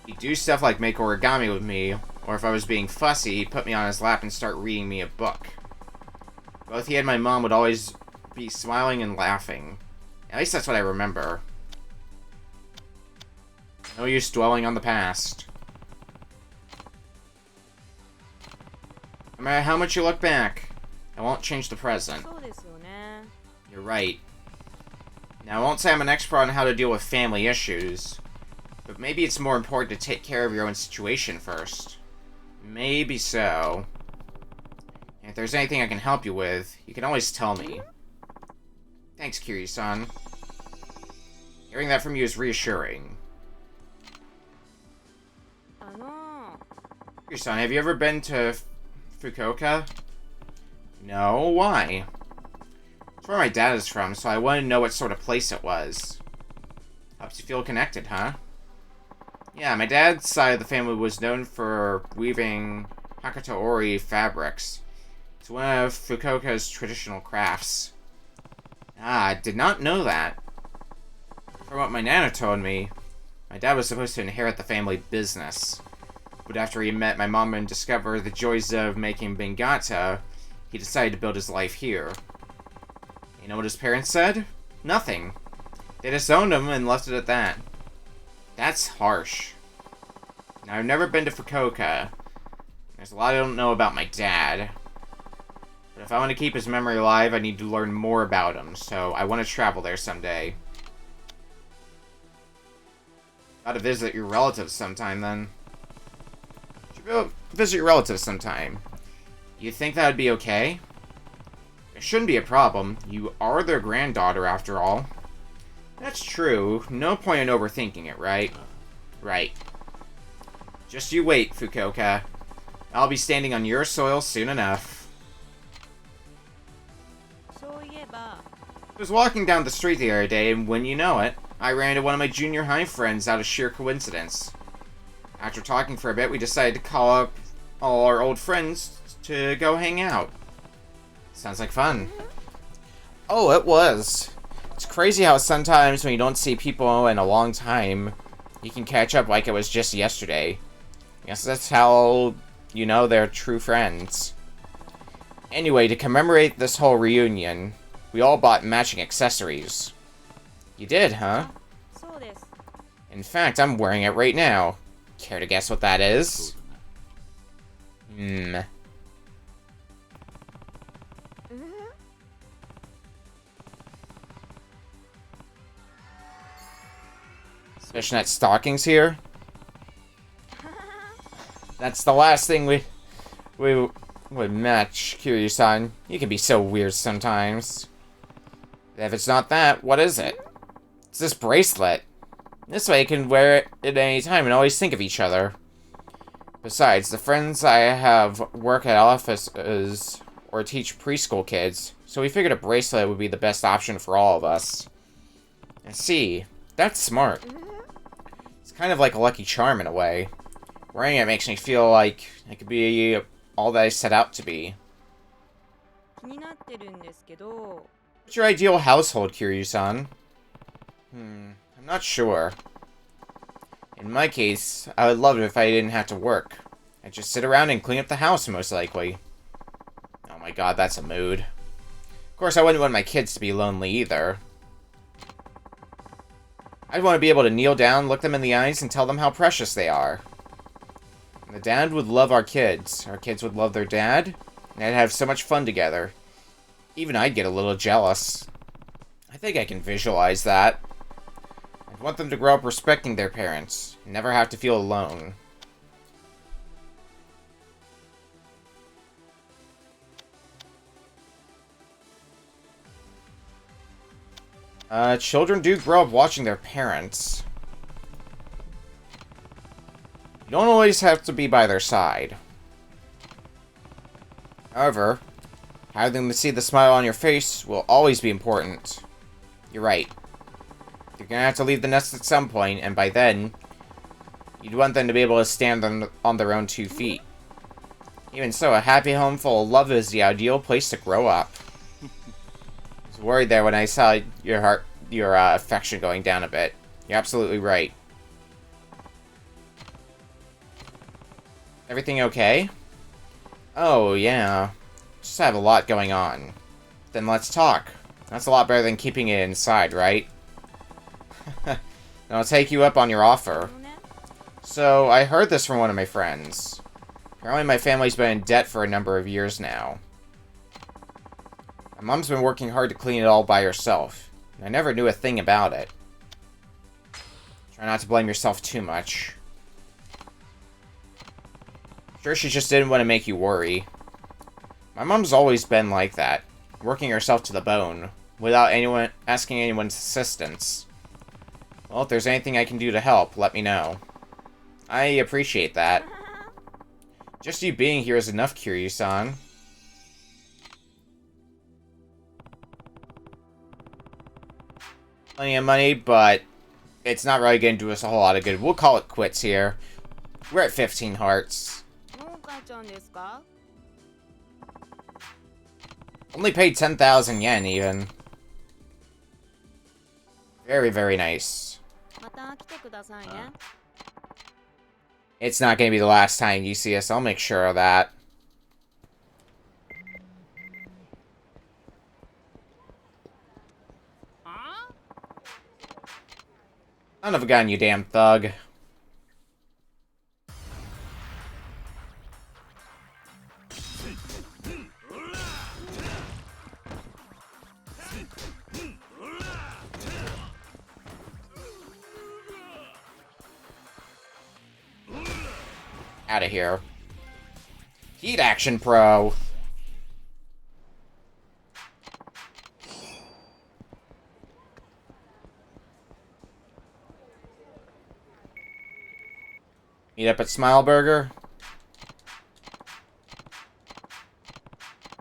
He'd do stuff like make origami with me, or if I was being fussy, he'd put me on his lap and start reading me a book. Both he and my mom would always be smiling and laughing. At least that's what I remember. No use dwelling on the past. No matter how much you look back, I won't change the present. You're right. Now, I won't say I'm an expert on how to deal with family issues, but maybe it's more important to take care of your own situation first. Maybe so. If there's anything I can help you with, you can always tell me. Thanks, Kiryu-san. Hearing that from you is reassuring. Kiryu-san, have you ever been to Fukuoka? No, why? It's where my dad is from, so I wanted to know what sort of place it was. Helps you feel connected, huh? Yeah, my dad's side of the family was known for weaving Hakata-ori fabrics. It's one of Fukuoka's traditional crafts. Ah, I did not know that. From what my nana told me, my dad was supposed to inherit the family business. But after he met my mom and discovered the joys of making bengata, he decided to build his life here. You know what his parents said? Nothing. They disowned him and left it at that. That's harsh. Now, I've never been to Fukuoka. There's a lot I don't know about my dad. But if I want to keep his memory alive, I need to learn more about him, so I want to travel there someday. Gotta visit your relatives sometime, then. Should go visit your relatives sometime. You think that would be okay? It shouldn't be a problem. You are their granddaughter, after all. That's true. No point in overthinking it, right? Right. Just you wait, Fukuoka. I'll be standing on your soil soon enough. I was walking down the street the other day, and when you know it, I ran into one of my junior high friends out of sheer coincidence. After talking for a bit, we decided to call up all our old friends to go hang out. Sounds like fun. Oh, it was. It's crazy how sometimes when you don't see people in a long time, you can catch up like it was just yesterday. Guess that's how you know they're true friends. Anyway, to commemorate this whole reunion, we all bought matching accessories. You did, huh? In fact, I'm wearing it right now. Care to guess what that is? Fishnet stockings here? That's the last thing we would match, Kiryu-san. You can be so weird sometimes. If it's not that, what is it? It's this bracelet. This way I can wear it at any time and always think of each other. Besides, the friends I have work at offices or teach preschool kids, so we figured a bracelet would be the best option for all of us. And see, that's smart. It's kind of like a lucky charm in a way. Wearing it makes me feel like I could be all that I set out to be. What's your ideal household, Kiryu-san? I'm not sure. In my case, I would love it if I didn't have to work. I'd just sit around and clean up the house, most likely. Oh my god, that's a mood. Of course, I wouldn't want my kids to be lonely either. I'd want to be able to kneel down, look them in the eyes, and tell them how precious they are. And the dad would love our kids would love their dad, and I'd have so much fun together. Even I'd get a little jealous. I think I can visualize that. I'd want them to grow up respecting their parents, and never have to feel alone. Children do grow up watching their parents. You don't always have to be by their side. However, having them see the smile on your face will always be important. You're right. You're gonna have to leave the nest at some point, and by then, you'd want them to be able to stand on their own 2 feet. Even so, a happy home full of love is the ideal place to grow up. I was worried there when I saw your affection going down a bit. You're absolutely right. Everything okay? Oh, yeah. Just have a lot going on. Then let's talk. That's a lot better than keeping it inside, right? Then I'll take you up on your offer. So, I heard this from one of my friends. Apparently my family's been in debt for a number of years now. My mom's been working hard to clean it all by herself. And I never knew a thing about it. Try not to blame yourself too much. Sure, she just didn't want to make you worry. My mom's always been like that, working herself to the bone, without anyone asking anyone's assistance. Well, if there's anything I can do to help, let me know. I appreciate that. Just you being here is enough, Kiryu-san. Plenty of money, but it's not really going to do us a whole lot of good. We'll call it quits here. We're at 15 hearts. Only paid 10,000 yen, even. Very, very nice. It's not going to be the last time you see us. I'll make sure of that. Son of a gun, you damn thug. Out of here. Heat Action Pro. Meet up at Smile Burger.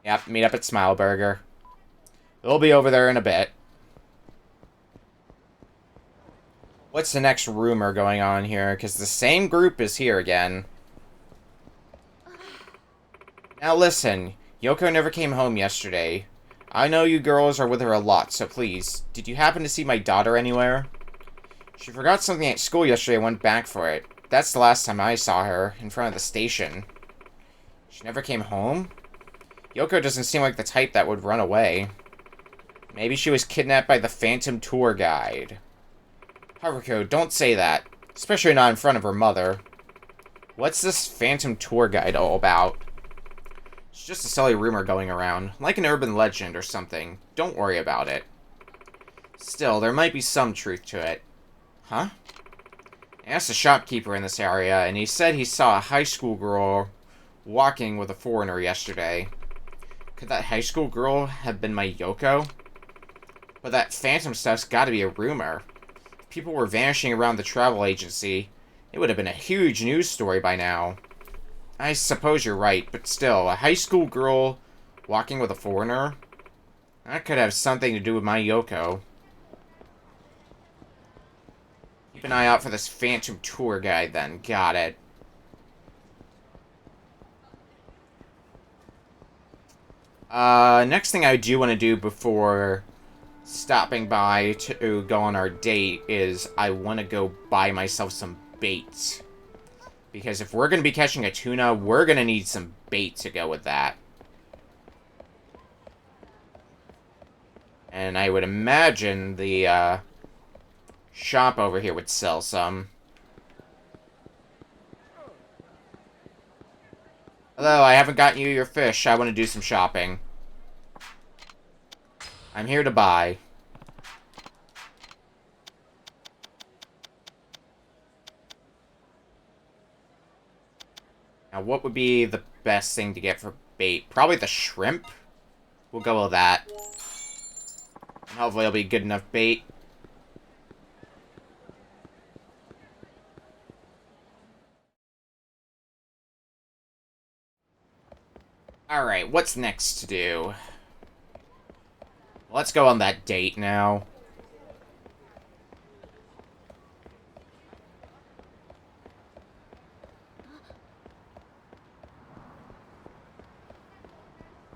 Yep, meet up at Smile Burger. We'll be over there in a bit. What's the next rumor going on here? Because the same group is here again. Now listen, Yoko never came home yesterday. I know you girls are with her a lot, so please, did you happen to see my daughter anywhere? She forgot something at school yesterday and went back for it. That's the last time I saw her, in front of the station. She never came home? Yoko doesn't seem like the type that would run away. Maybe she was kidnapped by the Phantom Tour Guide. Haruko, don't say that. Especially not in front of her mother. What's this Phantom Tour Guide all about? It's just a silly rumor going around, like an urban legend or something. Don't worry about it. Still, there might be some truth to it. Huh? I asked a shopkeeper in this area, and he said he saw a high school girl walking with a foreigner yesterday. Could that high school girl have been my Yoko? But that phantom stuff's gotta be a rumor. If people were vanishing around the travel agency, it would have been a huge news story by now. I suppose you're right, but still, a high school girl walking with a foreigner? That could have something to do with my Yoko. Keep an eye out for this Phantom Tour Guide, then. Got it. Next thing I do want to do before stopping by to go on our date is I want to go buy myself some bait. Because if we're going to be catching a tuna, we're going to need some bait to go with that. And I would imagine the, shop over here would sell some. Hello, I haven't gotten you your fish. I want to do some shopping. I'm here to buy. Now, what would be the best thing to get for bait? Probably the shrimp. We'll go with that. And hopefully it'll be good enough bait. Alright, what's next to do? Let's go on that date now.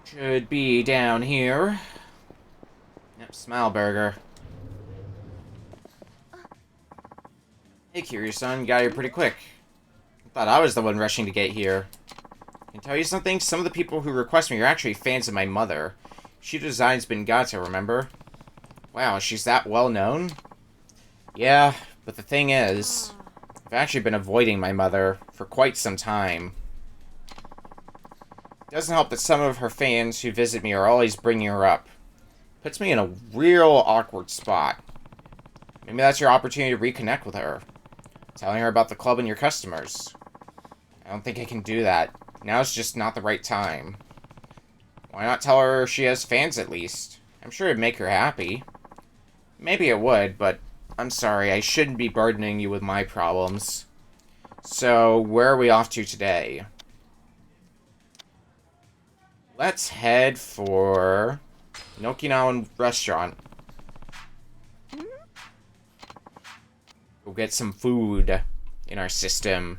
Should be down here. Yep, Smile Burger. Hey, Kiryu-san, you got here pretty quick. I thought I was the one rushing to get here. Can I tell you something? Some of the people who request me are actually fans of my mother. She designs Bengata, remember? Wow, she's that well known? Yeah, but the thing is, I've actually been avoiding my mother for quite some time. It doesn't help that some of her fans who visit me are always bringing her up. Puts me in a real awkward spot. Maybe that's your opportunity to reconnect with her. Telling her about the club and your customers. I don't think I can do that. Now's just not the right time. Why not tell her she has fans at least? I'm sure it'd make her happy. Maybe it would, but I'm sorry, I shouldn't be burdening you with my problems. So, where are we off to today? Let's head for an Okinawan restaurant. We'll get some food in our system.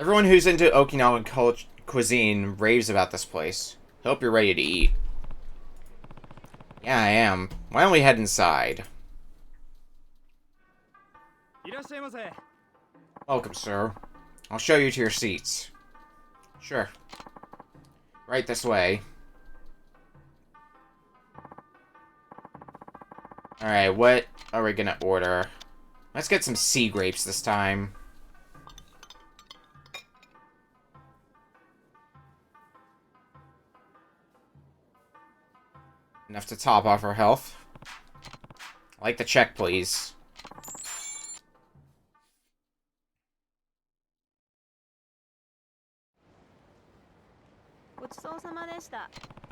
Everyone who's into Okinawan cuisine raves about this place. Hope you're ready to eat. Yeah, I am. Why don't we head inside? Welcome, sir. I'll show you to your seats. Sure. Right this way. Alright, what are we gonna order? Let's get some sea grapes this time. Enough to top off our health. I like the check, please.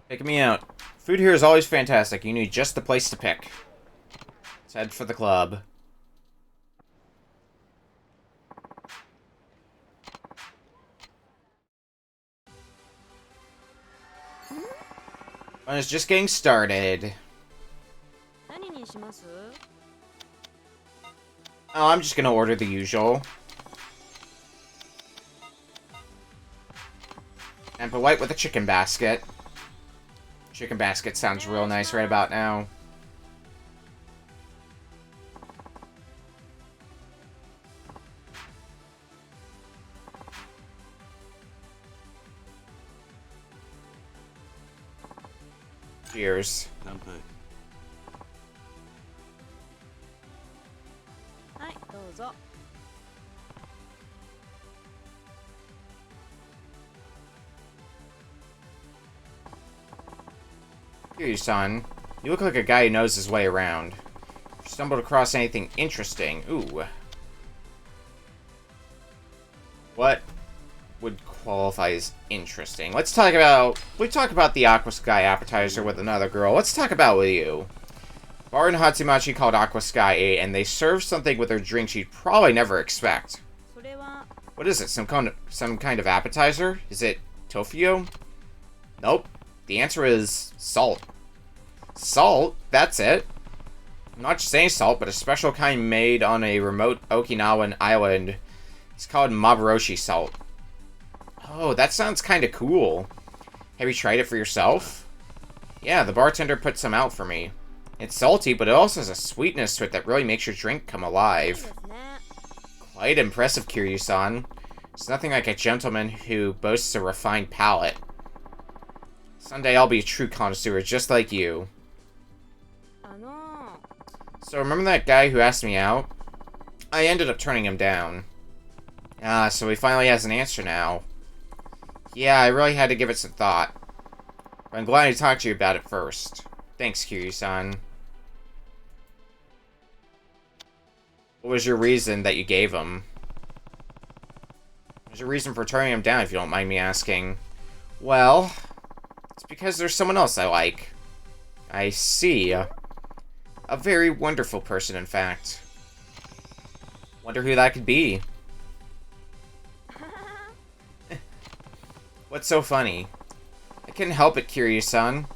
Pick me out. Food here is always fantastic. You need just the place to pick. Let's head for the club. Fun is just getting started. Oh, I'm just gonna order the usual. And polite with a chicken basket. Chicken basket sounds real nice right about now. Cheers. Kiryu-san, you look like a guy who knows his way around. If you stumbled across anything interesting, ooh. What would qualify as interesting? We talk about the Aqua Sky appetizer with another girl. Let's talk about with you. Bar in Hatsumachi called Aqua Sky 8, and they serve something with their drinks you'd probably never expect. What is it? Some kind of appetizer? Is it tofu? Nope. The answer is salt. Salt? That's it. Not just any salt, but a special kind made on a remote Okinawan island. It's called Mabaroshi salt. Oh, that sounds kind of cool. Have you tried it for yourself? Yeah, the bartender put some out for me. It's salty, but it also has a sweetness to it that really makes your drink come alive. Quite impressive, Kiryu-san. It's nothing like a gentleman who boasts a refined palate. Someday I'll be a true connoisseur just like you. So remember that guy who asked me out? I ended up turning him down. Ah, so he finally has an answer now. Yeah, I really had to give it some thought. But I'm glad I talked to you about it first. Thanks, Kiryu-san. What was your reason that you gave him? What was your reason for turning him down, if you don't mind me asking? Well, it's because there's someone else I like. I see. A very wonderful person, in fact. Wonder who that could be. What's so funny? I couldn't help it, Kiryu-san.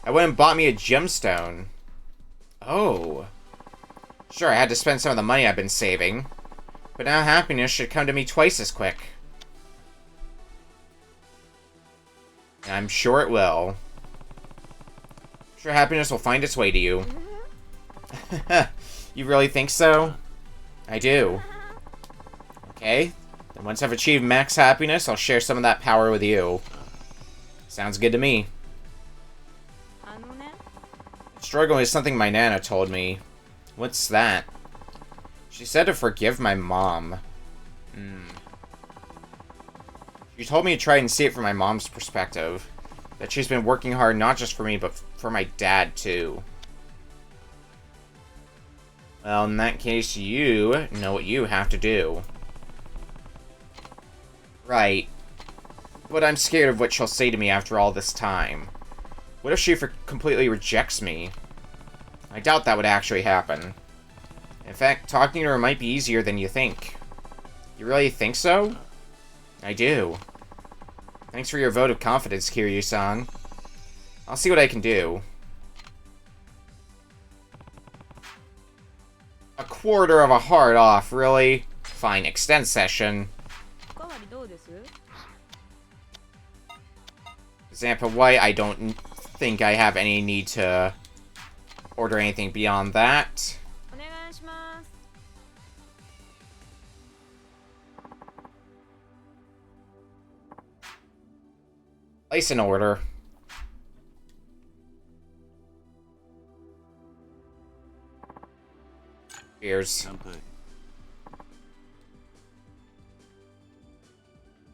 I went and bought me a gemstone. Oh. Sure, I had to spend some of the money I've been saving. But now happiness should come to me twice as quick. And I'm sure it will. I'm sure happiness will find its way to you. You really think so? I do. Okay. Then once I've achieved max happiness, I'll share some of that power with you. Sounds good to me. Struggling is something my Nana told me. What's that? She said to forgive my mom. She told me to try and see it from my mom's perspective. That she's been working hard not just for me, but for my dad, too. Well, in that case, you know what you have to do. Right. But I'm scared of what she'll say to me after all this time. What if she completely rejects me? I doubt that would actually happen. In fact, talking to her might be easier than you think. You really think so? I do. Thanks for your vote of confidence, Kiryu-san. I'll see what I can do. A quarter of a heart off, really? Fine, extend session. おかわりどうです？ Zampa White, I don't think I have any need to order anything beyond that. お願いします。 Place an order. Cheers. 乾杯。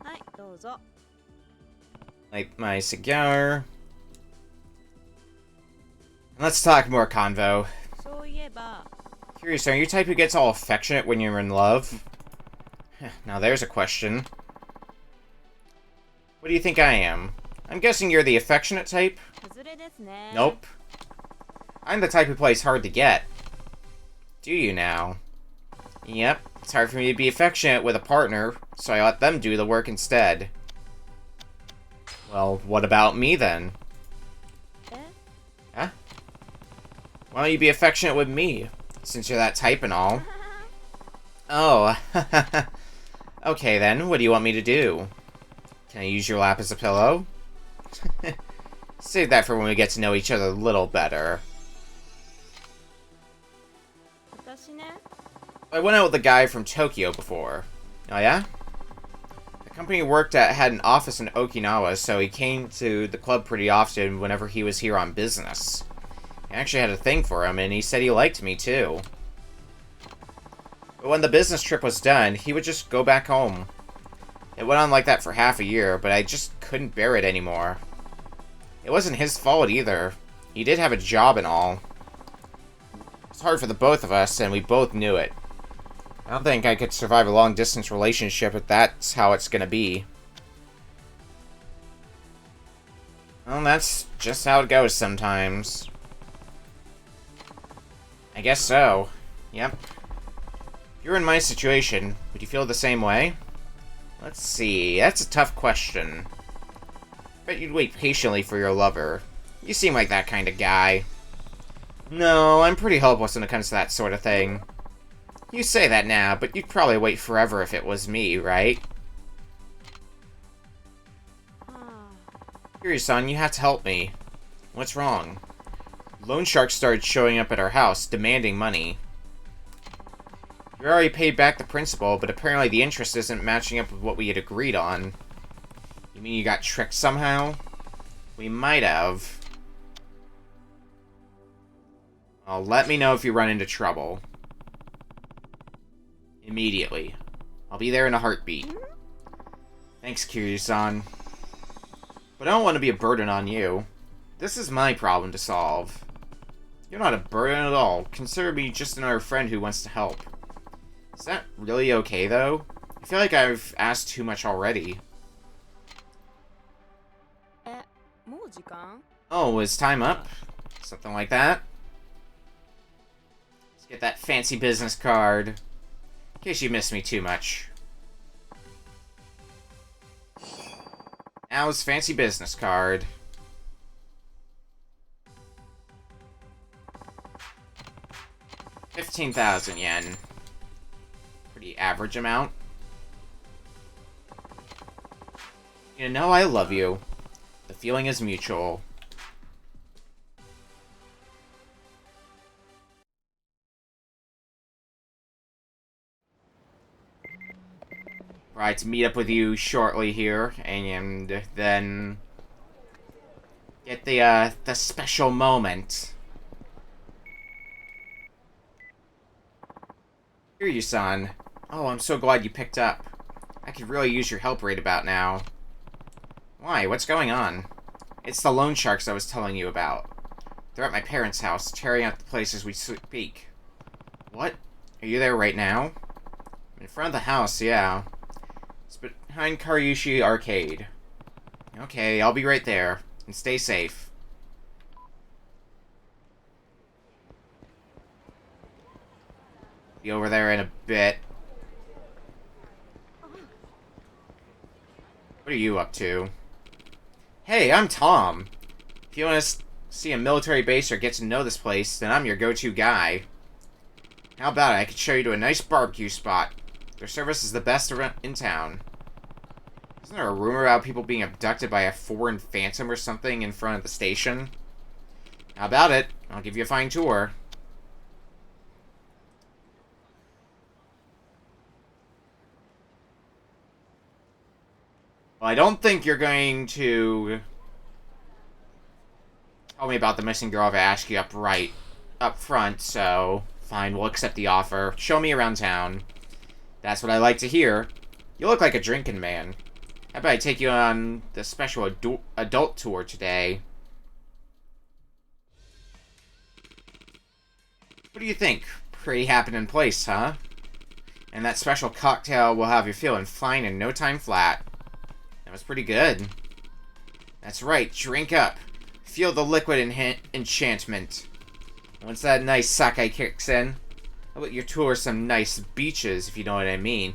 はい、どうぞ。 Light my cigar. Let's talk more convo. そういえば、 Curious, are you the type who gets all affectionate when you're in love? Now there's a question. What do you think I am? I'm guessing you're the affectionate type? 外れですね。 Nope. I'm the type who plays hard to get. Do you now? Yep, it's hard for me to be affectionate with a partner, so I let them do the work instead. Well, what about me then? え？ Huh? Why don't you be affectionate with me, since you're that type and all? Oh, okay then, what do you want me to do? Can I use your lap as a pillow? Save that for when we get to know each other a little better. 私ね。 I went out with a guy from Tokyo before. Oh yeah? The company he worked at had an office in Okinawa, so he came to the club pretty often whenever he was here on business. I actually had a thing for him, and he said he liked me too. But when the business trip was done, he would just go back home. It went on like that for half a year, but I just couldn't bear it anymore. It wasn't his fault either. He did have a job and all. It's hard for the both of us, and we both knew it. I don't think I could survive a long-distance relationship if that's how it's gonna be. Well, that's just how it goes sometimes. I guess so. Yep. If you're in my situation, would you feel the same way? Let's see, that's a tough question. Bet you'd wait patiently for your lover. You seem like that kind of guy. No, I'm pretty helpless when it comes to that sort of thing. You say that now, but you'd probably wait forever if it was me, right? Kiryu-san, you have to help me. What's wrong? Loan sharks started showing up at our house, demanding money. We already paid back the principal, but apparently the interest isn't matching up with what we had agreed on. You mean you got tricked somehow? We might have. Well, let me know if you run into trouble. Immediately. I'll be there in a heartbeat. Thanks, Kiryu-san. But I don't want to be a burden on you. This is my problem to solve. You're not a burden at all. Consider me just another friend who wants to help. Is that really okay, though? I feel like I've asked too much already. え、もう時間？ Oh, is time up? Something like that? Let's get that fancy business card. In case you miss me too much. Now his fancy business card. 15,000 yen. Pretty average amount. You know I love you. The feeling is mutual. Right, to meet up with you shortly here, and then get the special moment. Kiryu-san. Oh, I'm so glad you picked up. I could really use your help right about now. Why? What's going on? It's the loan sharks I was telling you about. They're at my parents' house, tearing up the place as we speak. What? Are you there right now? In front of the house, yeah. It's behind Karyushi Arcade. Okay, I'll be right there. And stay safe. Be over there in a bit. What are you up to? Hey, I'm Tom. If you want to see a military base or get to know this place, then I'm your go-to guy. How about it? I could show you to a nice barbecue spot. Their service is the best around in town. Isn't there a rumor about people being abducted by a foreign phantom or something in front of the station? How about it? I'll give you a fine tour. Well, I don't think you're going to tell me about the missing girl if I ask you up front, so fine, we'll accept the offer. Show me around town. That's what I like to hear. You look like a drinking man. How about I take you on the special adult tour today? What do you think? Pretty happening place, huh? And that special cocktail will have you feeling fine in no time flat. That was pretty good. That's right, drink up. Feel the liquid enchantment. Once that nice sake kicks in, I'll let you tour some nice beaches, if you know what I mean.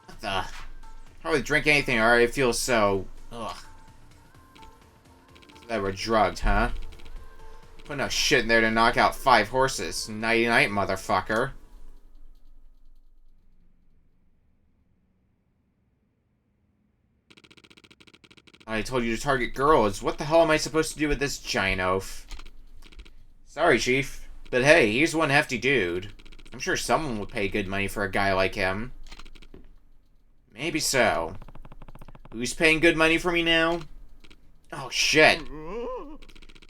What the? Hardly drink anything, or I feel so... Ugh. That we're drugged, huh? Put enough shit in there to knock out 5 horses. Nighty-night, motherfucker. I told you to target girls. What the hell am I supposed to do with this giant oaf? Sorry, Chief. But hey, he's one hefty dude. I'm sure someone would pay good money for a guy like him. Maybe so. Who's paying good money for me now? Oh, shit.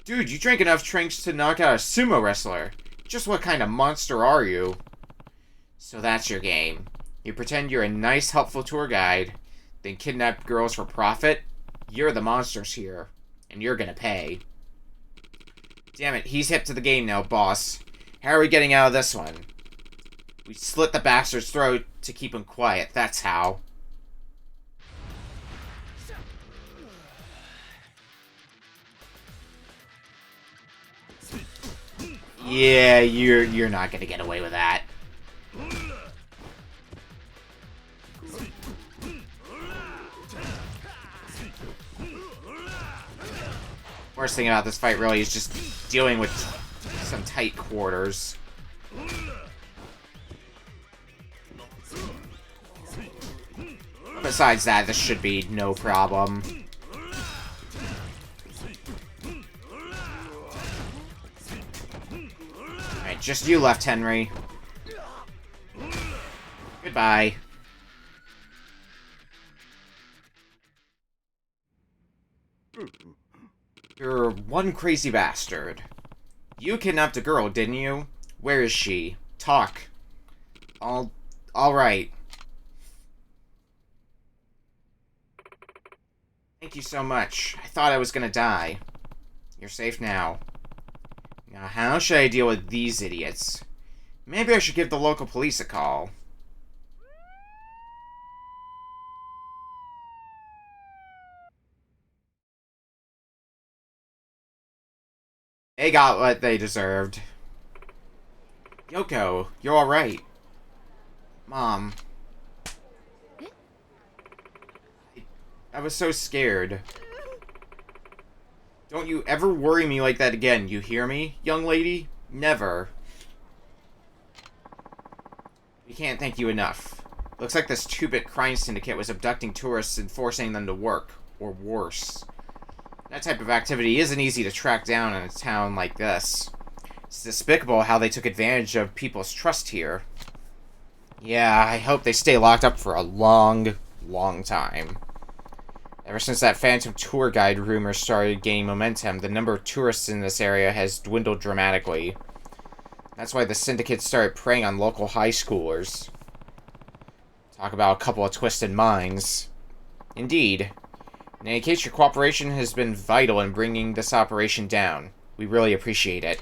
Dude, you drank enough drinks to knock out a sumo wrestler. Just what kind of monster are you? So that's your game. You pretend you're a nice, helpful tour guide, then kidnap girls for profit? You're the monsters here, and you're gonna pay. Damn it, he's hip to the game now, boss. How are we getting out of this one? We slit the bastard's throat to keep him quiet, that's how. Yeah, you're not gonna get away with that. Worst thing about this fight really is just dealing with some tight quarters. Besides that, this should be no problem. Alright, just you left, Henry. Goodbye. You're one crazy bastard. You kidnapped a girl, didn't you? Where is she? Talk. Alright. Thank you so much. I thought I was gonna die. You're safe now. Now, how should I deal with these idiots? Maybe I should give the local police a call. They got what they deserved. Yoko, you're alright. Mom. I was so scared. Don't you ever worry me like that again, you hear me, young lady? Never. We can't thank you enough. Looks like this 2-bit crime syndicate was abducting tourists and forcing them to work, or worse. That type of activity isn't easy to track down in a town like this. It's despicable how they took advantage of people's trust here. Yeah, I hope they stay locked up for a long, long time. Ever since that phantom tour guide rumor started gaining momentum, the number of tourists in this area has dwindled dramatically. That's why the syndicate started preying on local high schoolers. Talk about a couple of twisted minds. Indeed. In any case, your cooperation has been vital in bringing this operation down. We really appreciate it.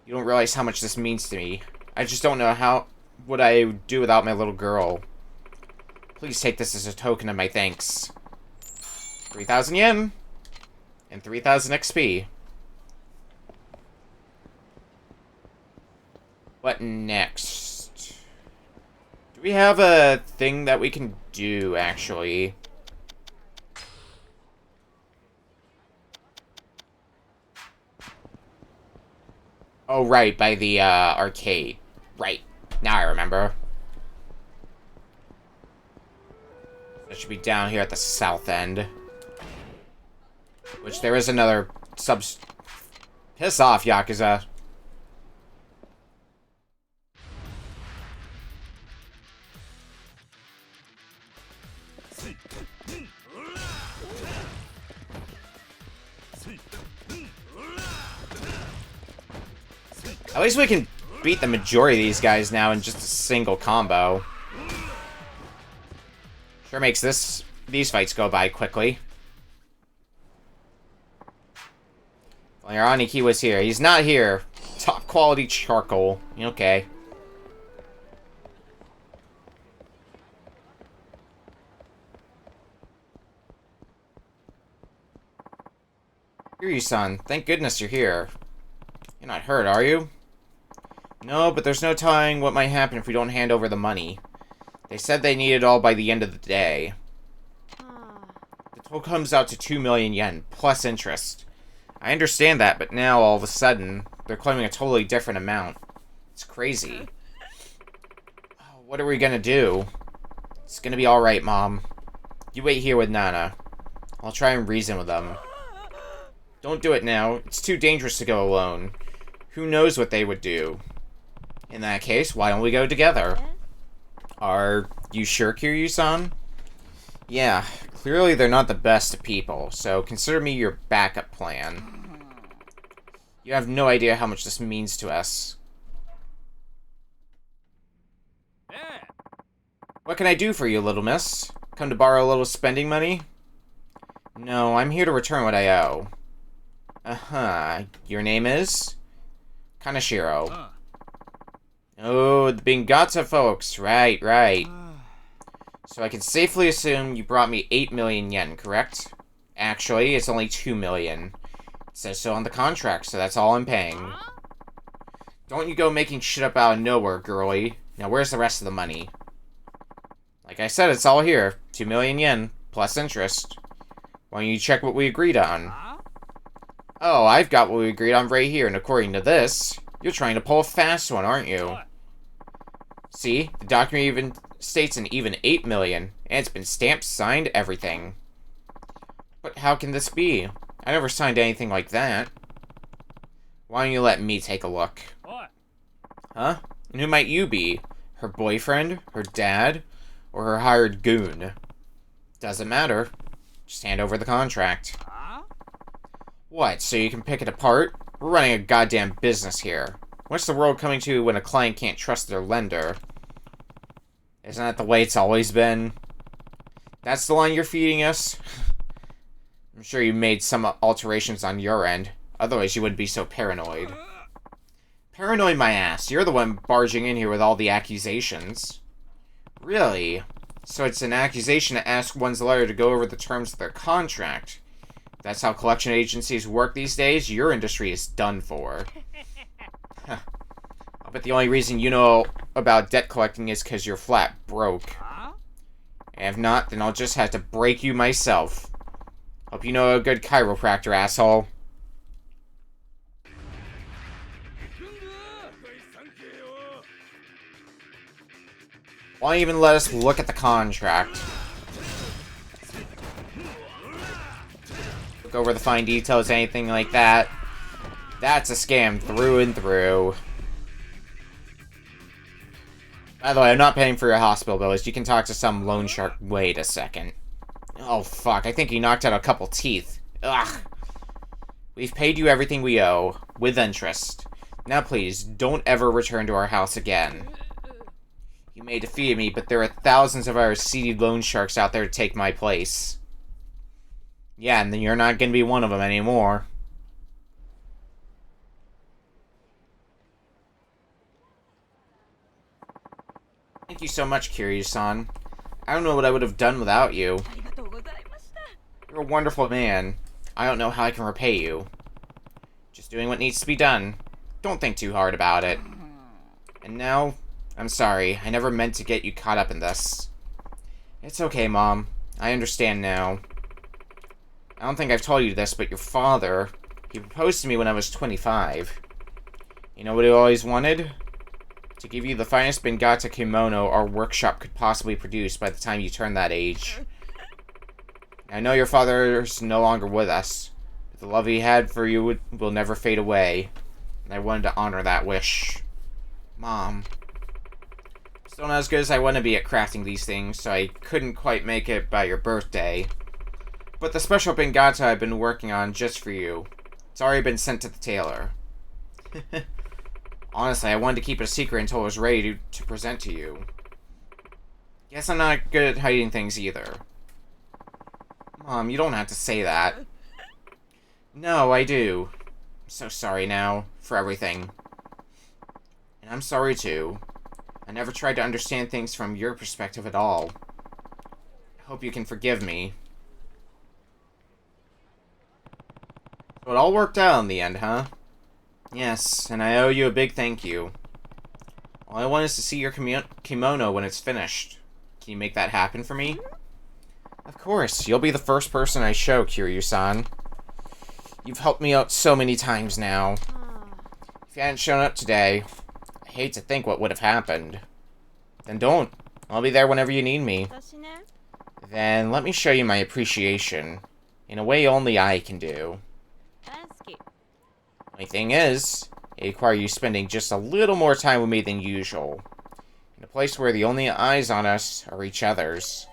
You don't realize how much this means to me. I just don't know what I would do without my little girl. Please take this as a token of my thanks. 3,000 yen. And 3,000 XP. What next? Do we have a thing that we can do, actually? Oh, right, by the, arcade. Right. Now I remember. That should be down here at the south end. Which there is another Piss off, Yakuza. At least we can beat the majority of these guys now in just a single combo. Sure makes these fights go by quickly. Well, your Aniki was here. He's not here. Top quality charcoal. Okay. Kiryu-san, thank goodness you're here. You're not hurt, are you? No, but there's no telling what might happen if we don't hand over the money. They said they need it all by the end of the day. The total comes out to 2 million yen, plus interest. I understand that, but now, all of a sudden, they're claiming a totally different amount. It's crazy. What are we gonna do? It's gonna be alright, Mom. You wait here with Nana. I'll try and reason with them. Don't do it now. It's too dangerous to go alone. Who knows what they would do? In that case, why don't we go together? Are you sure, Kiryu-san? Yeah, clearly they're not the best of people, so consider me your backup plan. You have no idea how much this means to us. What can I do for you, little miss? Come to borrow a little spending money? No, I'm here to return what I owe. Uh-huh. Your name is? Kaneshiro. Oh, the Bingata folks. Right. So I can safely assume you brought me 8 million yen, correct? Actually, it's only 2 million. It says so on the contract, so that's all I'm paying. Don't you go making shit up out of nowhere, girly. Now where's the rest of the money? Like I said, it's all here. 2 million yen, plus interest. Why don't you check what we agreed on? Oh, I've got what we agreed on right here, and according to this, you're trying to pull a fast one, aren't you? See, the document even states an even 8 million, and it's been stamped, signed, everything. But how can this be? I never signed anything like that. Why don't you let me take a look? Huh? And who might you be? Her boyfriend? Her dad? Or her hired goon? Doesn't matter. Just hand over the contract. What, so you can pick it apart? We're running a goddamn business here. What's the world coming to when a client can't trust their lender? Isn't that the way it's always been? That's the line you're feeding us? I'm sure you made some alterations on your end. Otherwise you wouldn't be so paranoid. Paranoid my ass. You're the one barging in here with all the accusations. Really? So it's an accusation to ask one's lawyer to go over the terms of their contract. That's how collection agencies work these days? Your industry is done for. I'll bet the only reason you know about debt collecting is because you're flat broke. And if not, then I'll just have to break you myself. Hope you know a good chiropractor, asshole. Why even let us look at the contract? Look over the fine details, anything like that. That's a scam through and through. By the way, I'm not paying for your hospital bills. You can talk to some loan shark. Wait a second. Oh, fuck. I think he knocked out a couple teeth. Ugh. We've paid you everything we owe, with interest. Now please, don't ever return to our house again. You may defeat me, but there are thousands of our seedy loan sharks out there to take my place. Yeah, and then you're not gonna be one of them anymore. Thank you so much, Kiryu-san. I don't know what I would have done without you. You're a wonderful man. I don't know how I can repay you. Just doing what needs to be done. Don't think too hard about it. And now, I'm sorry. I never meant to get you caught up in this. It's okay, Mom. I understand now. I don't think I've told you this, but your father, he proposed to me when I was 25. You know what he always wanted? To give you the finest Bengata kimono our workshop could possibly produce by the time you turn that age. I know your father's no longer with us, but the love he had for you will never fade away, and I wanted to honor that wish. Mom. Still not as good as I want to be at crafting these things, so I couldn't quite make it by your birthday. But the special Bengata I've been working on just for you, it's already been sent to the tailor. Honestly, I wanted to keep it a secret until I was ready to present to you. Guess I'm not good at hiding things either. Mom, you don't have to say that. No, I do. I'm so sorry now, for everything. And I'm sorry too. I never tried to understand things from your perspective at all. I hope you can forgive me. So it all worked out in the end, huh? Yes, and I owe you a big thank you. All I want is to see your kimono when it's finished. Can you make that happen for me? Of course, you'll be the first person I show, Kiryu-san. You've helped me out so many times now. If you hadn't shown up today, I hate to think what would have happened. Then don't. I'll be there whenever you need me. Then let me show you my appreciation, in a way only I can do. Only thing is, it requires you spending just a little more time with me than usual. In a place where the only eyes on us are each other's.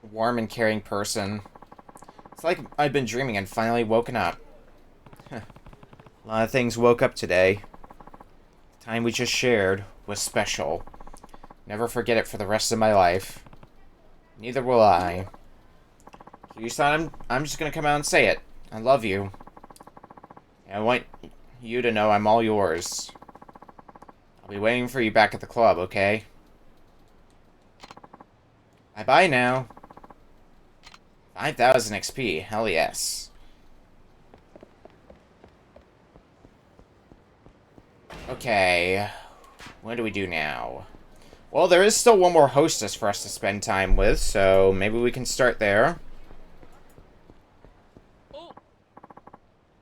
Warm and caring person. It's like I've been dreaming and finally woken up. A lot of things woke up today. The time we just shared was special. Never forget it for the rest of my life. Neither will I. Kiryu-san, I'm just gonna come out and say it. I love you. And I want you to know I'm all yours. I'll be waiting for you back at the club, okay? Bye-bye now. 5,000 XP, hell yes. Okay, what do we do now? Well, there is still one more hostess for us to spend time with, so maybe we can start there.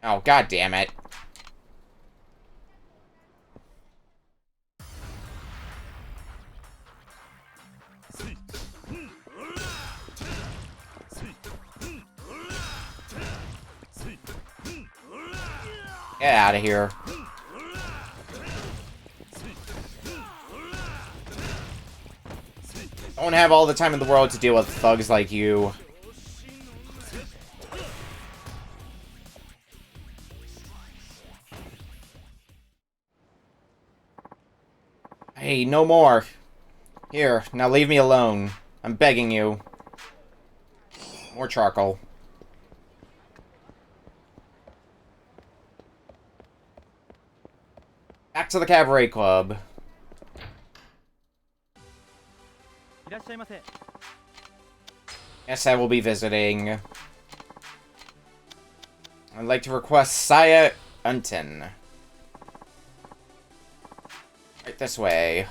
Oh, god damn it. Get out of here. Don't have all the time in the world to deal with thugs like you. Hey, no more. Here, now leave me alone. I'm begging you. More charcoal. Back to the cabaret club. Yes, I will be visiting. I'd like to request Saya Unton. Right this way.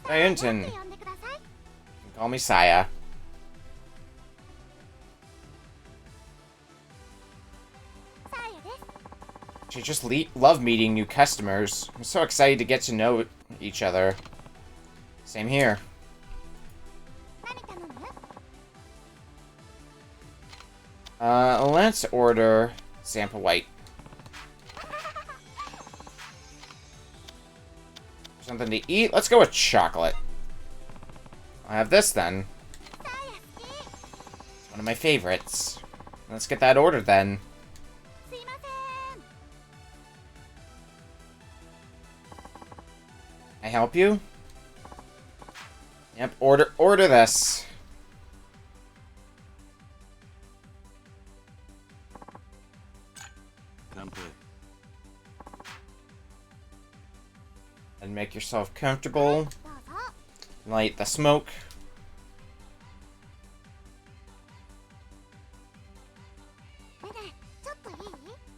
Saya Unton. You can call me Saya. I just love meeting new customers. I'm so excited to get to know each other. Same here. Let's order Zampa White. Something to eat? Let's go with chocolate. I'll have this then. It's one of my favorites. Let's get that ordered then. I help you? Yep, order this. And make yourself comfortable. Light the smoke.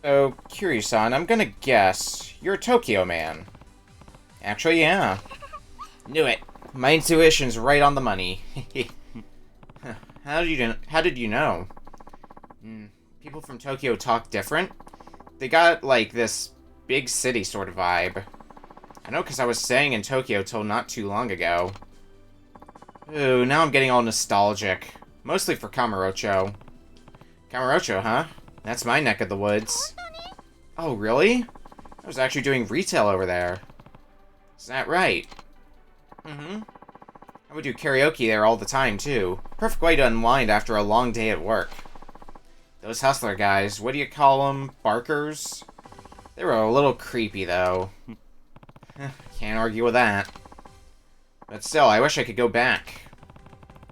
So, Kiryu-san, I'm gonna guess you're a Tokyo man. Actually, yeah. Knew it. My intuition's right on the money. How did you know? People from Tokyo talk different. They got, like, this big city sort of vibe. I know because I was staying in Tokyo till not too long ago. Ooh, now I'm getting all nostalgic. Mostly for Kamurocho. Kamurocho, huh? That's my neck of the woods. Oh, really? I was actually doing retail over there. Is that right? Mm-hmm. I would do karaoke there all the time, too. Perfect way to unwind after a long day at work. Those hustler guys, what do you call them? Barkers? They were a little creepy, though. Can't argue with that. But still, I wish I could go back.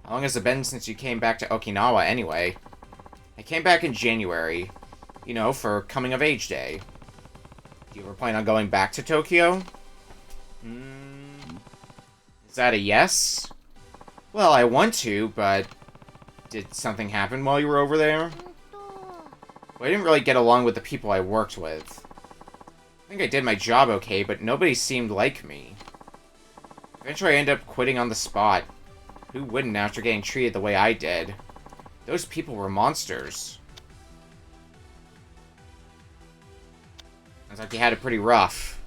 How long has it been since you came back to Okinawa, anyway? I came back in January. You know, for Coming of Age Day. Do you ever plan on going back to Tokyo? Is that a yes? Well, I want to, but... Did something happen while you were over there? Well, I didn't really get along with the people I worked with. I think I did my job okay, but nobody seemed like me. Eventually I ended up quitting on the spot. Who wouldn't after getting treated the way I did? Those people were monsters. Sounds like you had it pretty rough.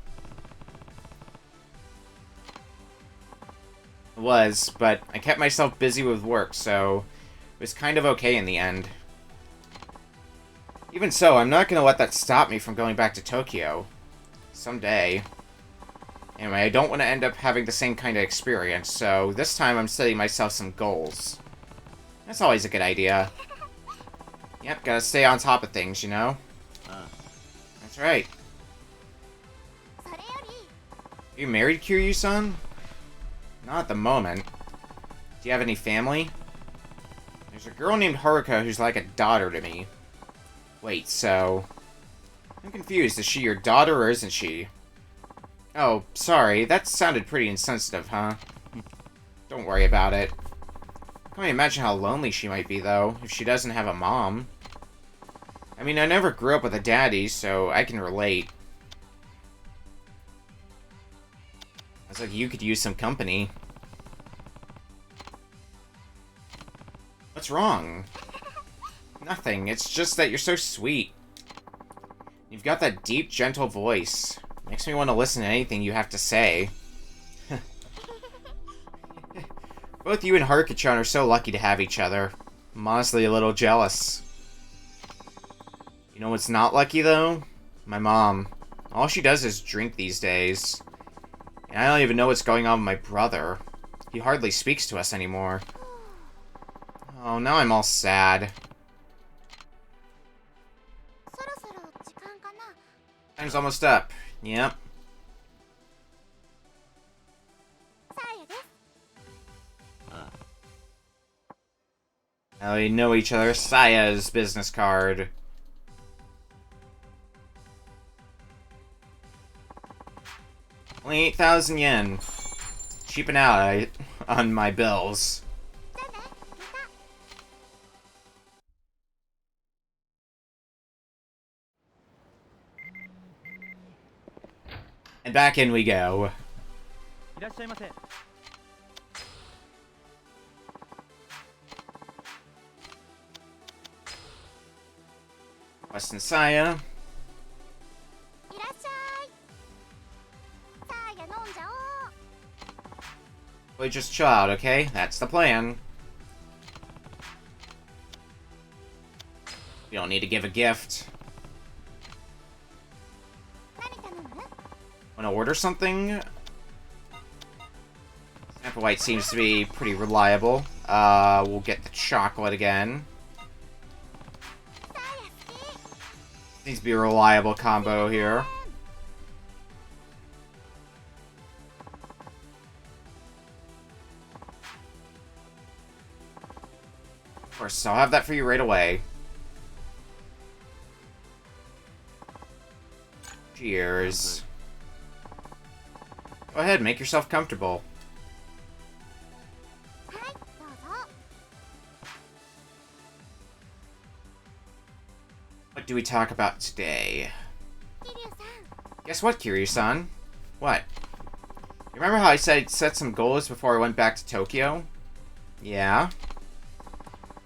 It was, but I kept myself busy with work, so it was kind of okay in the end. Even so, I'm not gonna let that stop me from going back to Tokyo. Someday. Anyway, I don't want to end up having the same kind of experience, so this time I'm setting myself some goals. That's always a good idea. Yep, gotta stay on top of things, you know? That's right. Are you married, Kiryu-san? Not at the moment. Do you have any family? There's a girl named Haruka who's like a daughter to me. Wait, so... I'm confused. Is she your daughter or isn't she? Oh, sorry. That sounded pretty insensitive, huh? Don't worry about it. I can't imagine how lonely she might be, though, if she doesn't have a mom. I mean, I never grew up with a daddy, so I can relate. Sounds like you could use some company. What's wrong? Nothing. It's just that you're so sweet. You've got that deep, gentle voice. Makes me want to listen to anything you have to say. Both you and Haruka-chan are so lucky to have each other. I'm honestly a little jealous. You know what's not lucky, though? My mom. All she does is drink these days. And I don't even know what's going on with my brother. He hardly speaks to us anymore. Oh, now I'm all sad. Time's almost up. Yep. Now we know each other. Saya's business card. Only 8,000 yen. Cheaping out on my bills. And back in we go. West and Saya. We just chill out, okay? That's the plan. You don't need to give a gift. Wanna order something? Applewhite seems to be pretty reliable. We'll get the chocolate again. Needs to be a reliable combo here. course, I'll have that for you right away. Cheers. Go ahead, make yourself comfortable. What do we talk about today? Guess what, Kiryu-san? What? You remember how I said I'd set some goals before I went back to Tokyo? Yeah?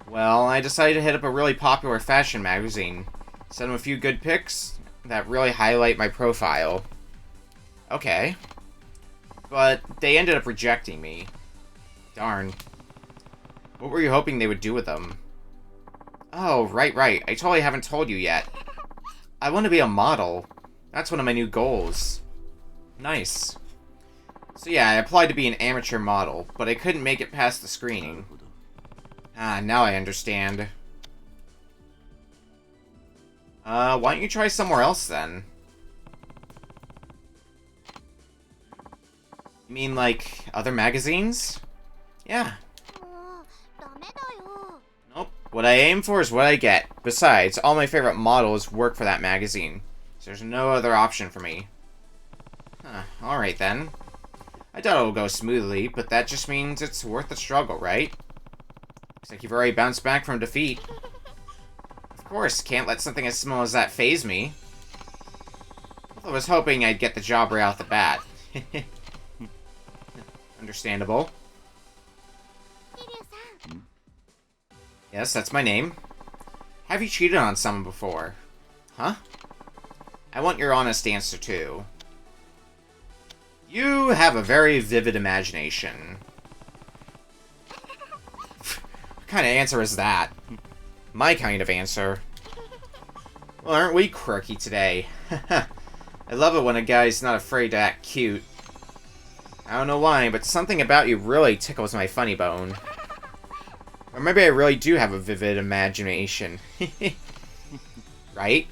Well, I decided to hit up a really popular fashion magazine. Send them a few good pics that really highlight my profile. Okay. But they ended up rejecting me. Darn. What were you hoping they would do with them? Oh, right. I totally haven't told you yet. I want to be a model. That's one of my new goals. Nice. So yeah, I applied to be an amateur model, but I couldn't make it past the screening. Ah, now I understand. Why don't you try somewhere else then? You mean, like, other magazines? Yeah. Nope. What I aim for is what I get. Besides, all my favorite models work for that magazine. So there's no other option for me. Huh, alright then. I doubt it'll go smoothly, but that just means it's worth the struggle, right? Looks like you've already bounced back from defeat. Of course, can't let something as small as that faze me. I was hoping I'd get the job right off the bat. Understandable. Yes, that's my name. Have you cheated on someone before? Huh? I want your honest answer, too. You have a very vivid imagination. What kind of answer is that? My kind of answer. Well, aren't we quirky today? I love it when a guy's not afraid to act cute. I don't know why, but something about you really tickles my funny bone. Or maybe I really do have a vivid imagination. Right?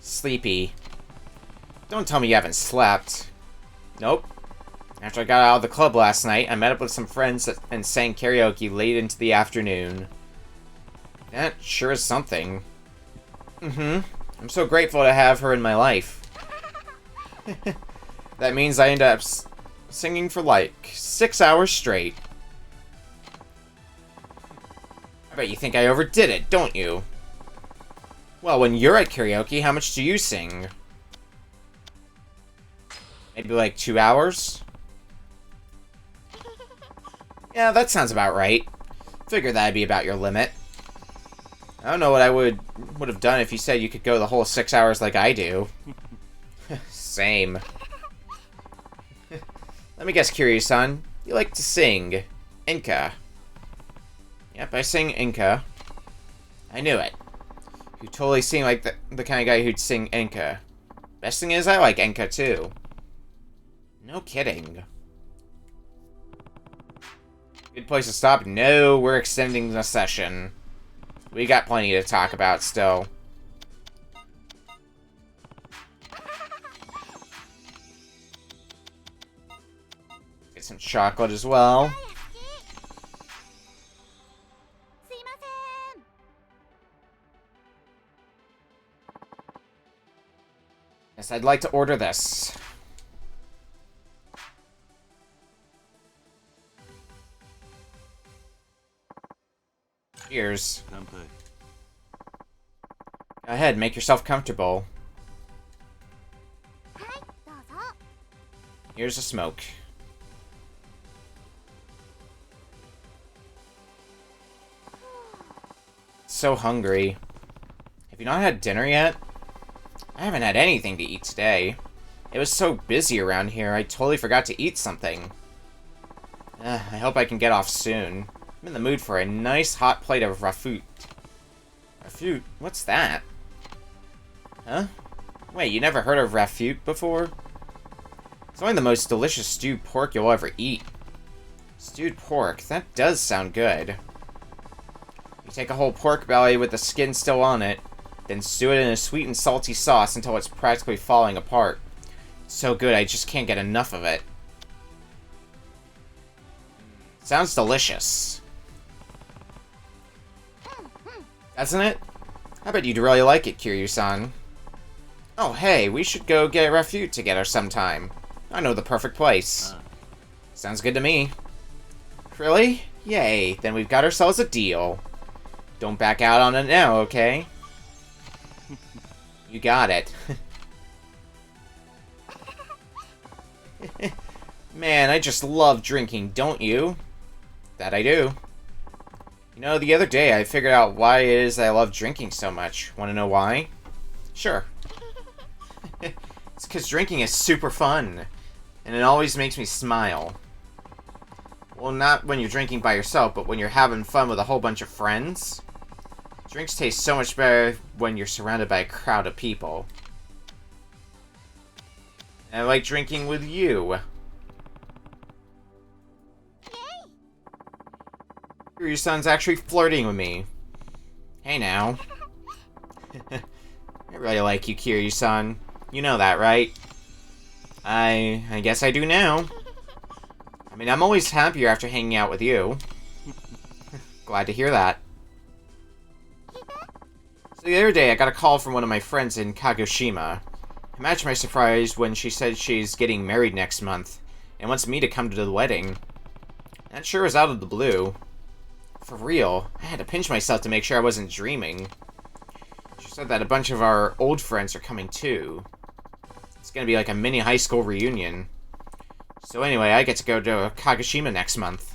Sleepy. Don't tell me you haven't slept. Nope. After I got out of the club last night, I met up with some friends and sang karaoke late into the afternoon. That sure is something. I'm so grateful to have her in my life. That means I end up singing for like 6 hours straight. I bet you think I overdid it, don't you? Well, when you're at karaoke, how much do you sing? Maybe like 2 hours? Yeah, that sounds about right. Figured that'd be about your limit. I don't know what I would have done if you said you could go the whole 6 hours like I do. Same. Let me guess, Kiryu-san. You like to sing. Enka. Yep, I sing Enka. I knew it. You totally seem like the kind of guy who'd sing Enka. Best thing is, I like Enka too. No kidding. Good place to stop. No, we're extending the session. We got plenty to talk about still. Get some chocolate as well. Yes, I'd like to order this. Cheers. Go ahead, make yourself comfortable. Here's a smoke. So hungry. Have you not had dinner yet? I haven't had anything to eat today. It was so busy around here, I totally forgot to eat something. I hope I can get off soon. I'm in the mood for a nice hot plate of rafoot. Rafoot? What's that? Huh? Wait, you never heard of rafoot before? It's only the most delicious stewed pork you'll ever eat. Stewed pork, that does sound good. You take a whole pork belly with the skin still on it, then stew it in a sweet and salty sauce until it's practically falling apart. It's so good, I just can't get enough of it. Sounds delicious. Doesn't it? I bet you'd really like it, Kiryu-san. Oh, hey, we should go get a refute together sometime. I know the perfect place. Sounds good to me. Really? Yay, then we've got ourselves a deal. Don't back out on it now, okay? You got it. Man, I just love drinking, don't you? That I do. You know, the other day I figured out why it is I love drinking so much. Want to know why? Sure. It's because drinking is super fun. And it always makes me smile. Well, not when you're drinking by yourself, but when you're having fun with a whole bunch of friends. Drinks taste so much better when you're surrounded by a crowd of people. And I like drinking with you. Your son's actually flirting with me. Hey now. I really like you, Kiryu-san. You know that, right? I guess I do now. I mean, I'm always happier after hanging out with you. Glad to hear that. So the other day, I got a call from one of my friends in Kagoshima. Imagine my surprise when she said she's getting married next month and wants me to come to the wedding. That sure was out of the blue. For real, I had to pinch myself to make sure I wasn't dreaming. She said that a bunch of our old friends are coming too. It's gonna be like a mini high school reunion. So anyway, I get to go to Kagoshima next month.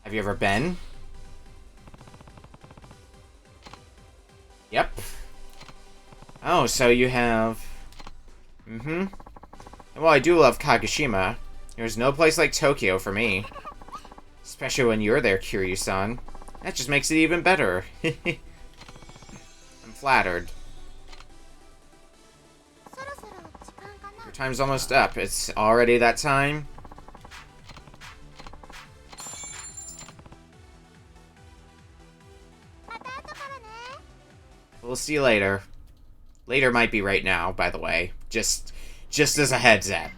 Have you ever been? Yep. Oh, so you have... Mm-hmm. Well, I do love Kagoshima. There's no place like Tokyo for me. Especially when you're there, Kiryu-san. That just makes it even better. I'm flattered. Your time's almost up. It's already that time. We'll see you later. Later might be right now, by the way. Just as a heads up.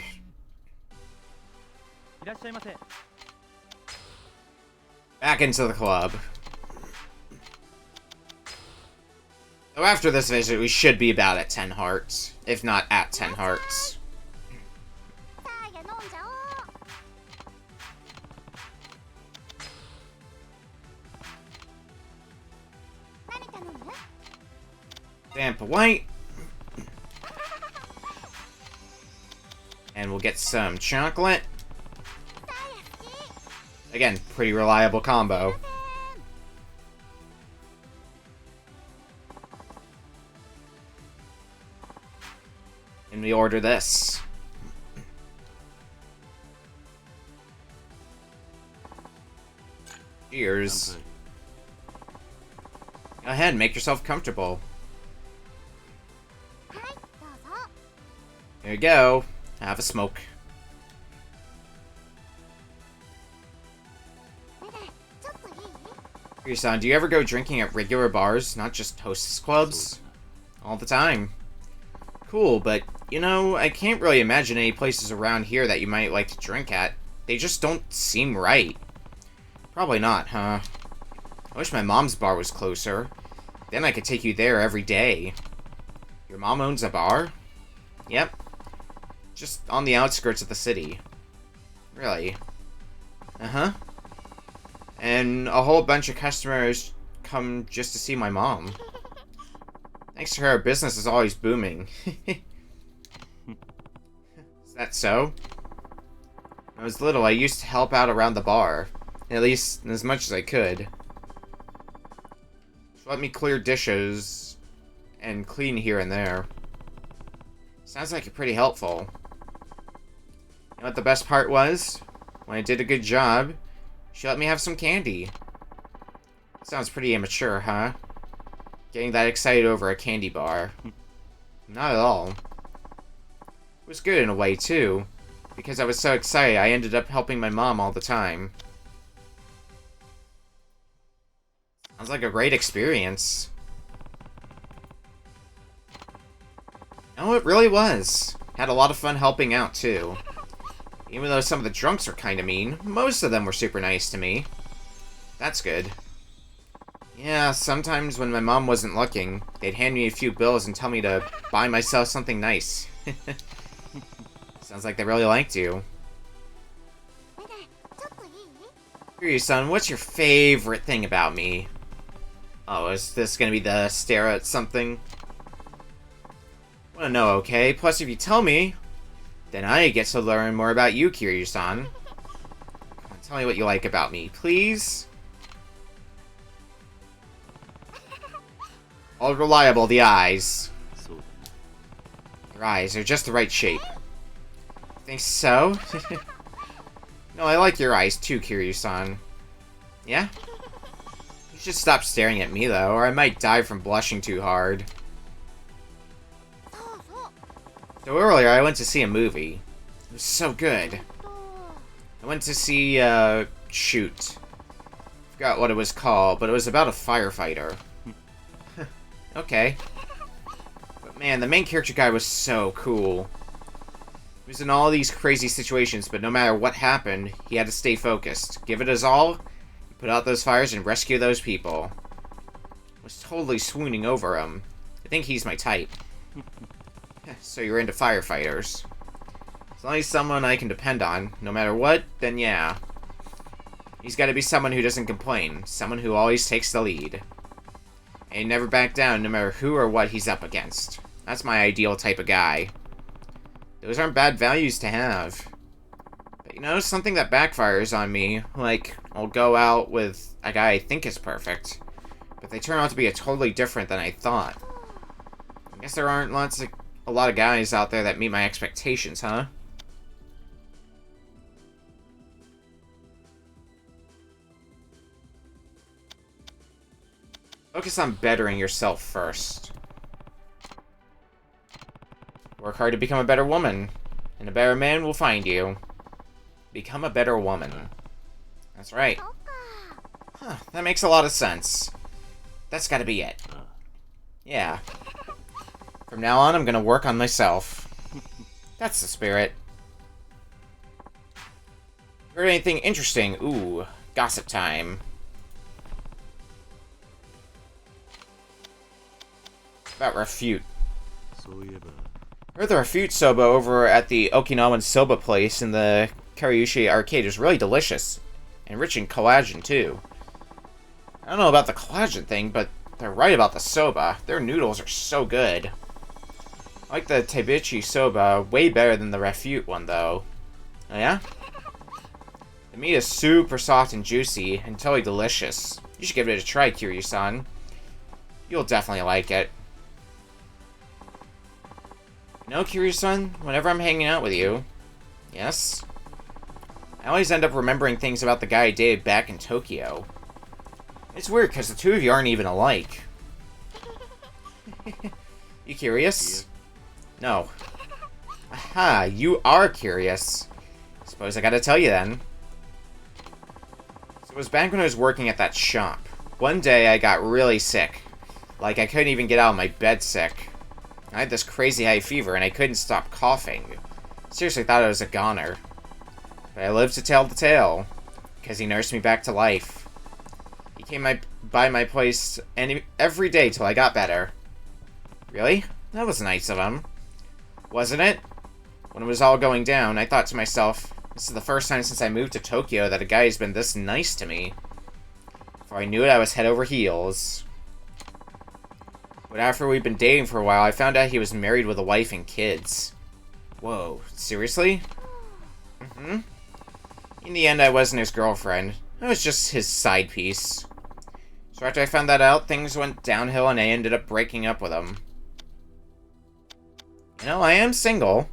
Back into the club. So after this visit, we should be about at 10 hearts. If not at 10 hearts. Damp white. And we'll get some chocolate. Again, pretty reliable combo. And we order this. Cheers. Go ahead, make yourself comfortable. There you go. Have a smoke. Kiryu-san, do you ever go drinking at regular bars, not just hostess clubs? All the time. Cool, but, you know, I can't really imagine any places around here that you might like to drink at. They just don't seem right. Probably not, huh? I wish my mom's bar was closer. Then I could take you there every day. Your mom owns a bar? Yep. Just on the outskirts of the city. Really? Uh-huh. And a whole bunch of customers come just to see my mom. Thanks to her, business is always booming. Is that so? When I was little, I used to help out around the bar. At least, as much as I could. She let me clear dishes and clean here and there. Sounds like you're pretty helpful. You know what the best part was? When I did a good job, she let me have some candy. Sounds pretty immature, huh? Getting that excited over a candy bar. Not at all. It was good in a way, too. Because I was so excited, I ended up helping my mom all the time. Sounds like a great experience. No, it really was. Had a lot of fun helping out, too. Even though some of the drunks were kinda mean, most of them were super nice to me. That's good. Yeah, sometimes when my mom wasn't looking, they'd hand me a few bills and tell me to buy myself something nice. Sounds like they really liked you. Here, son, what's your favorite thing about me? Oh, is this gonna be the stare at something? Wanna know, okay? Plus, if you tell me, then I get to learn more about you, Kiryu-san. Tell me what you like about me, please? All reliable, the eyes. Your eyes are just the right shape. Think so? No, I like your eyes too, Kiryu-san. Yeah? You should stop staring at me, though, or I might die from blushing too hard. So earlier, I went to see a movie. It was so good. I went to see, shoot. Forgot what it was called, but it was about a firefighter. Okay. But man, the main character guy was so cool. He was in all these crazy situations, but no matter what happened, he had to stay focused. Give it his all, put out those fires, and rescue those people. I was totally swooning over him. I think he's my type. So you're into firefighters. As long as he's someone I can depend on, no matter what, then yeah. He's gotta be someone who doesn't complain. Someone who always takes the lead. And never back down no matter who or what he's up against. That's my ideal type of guy. Those aren't bad values to have. But you know, something that backfires on me, like, I'll go out with a guy I think is perfect, but they turn out to be totally different than I thought. I guess there aren't a lot of guys out there that meet my expectations, huh? Focus on bettering yourself first. Work hard to become a better woman, and a better man will find you. Become a better woman. That's right. Huh, that makes a lot of sense. That's gotta be it. Yeah. From now on, I'm gonna work on myself. That's the spirit. Heard anything interesting? Ooh, gossip time. About Refute. Heard the Refute soba over at the Okinawan soba place in the Karyushi arcade is really delicious. And rich in collagen, too. I don't know about the collagen thing, but they're right about the soba. Their noodles are so good. I like the Teibichi soba way better than the Refute one, though. Oh, yeah? The meat is super soft and juicy, and totally delicious. You should give it a try, Kiryu-san. You'll definitely like it. You know, Kiryu-san, whenever I'm hanging out with you... Yes? I always end up remembering things about the guy I dated back in Tokyo. It's weird, because the two of you aren't even alike. You curious? No. Aha, you are curious. Suppose I gotta tell you then. So it was back when I was working at that shop. One day I got really sick. Like, I couldn't even get out of my bed sick. I had this crazy high fever and I couldn't stop coughing. Seriously thought I was a goner. But I lived to tell the tale. Because he nursed me back to life. He came by my place every day till I got better. Really? That was nice of him. Wasn't it? When it was all going down, I thought to myself, this is the first time since I moved to Tokyo that a guy has been this nice to me. Before I knew it, I was head over heels. But after we'd been dating for a while, I found out he was married with a wife and kids. Whoa, seriously? Mm-hmm. In the end, I wasn't his girlfriend. I was just his side piece. So after I found that out, things went downhill and I ended up breaking up with him. You know, I am single.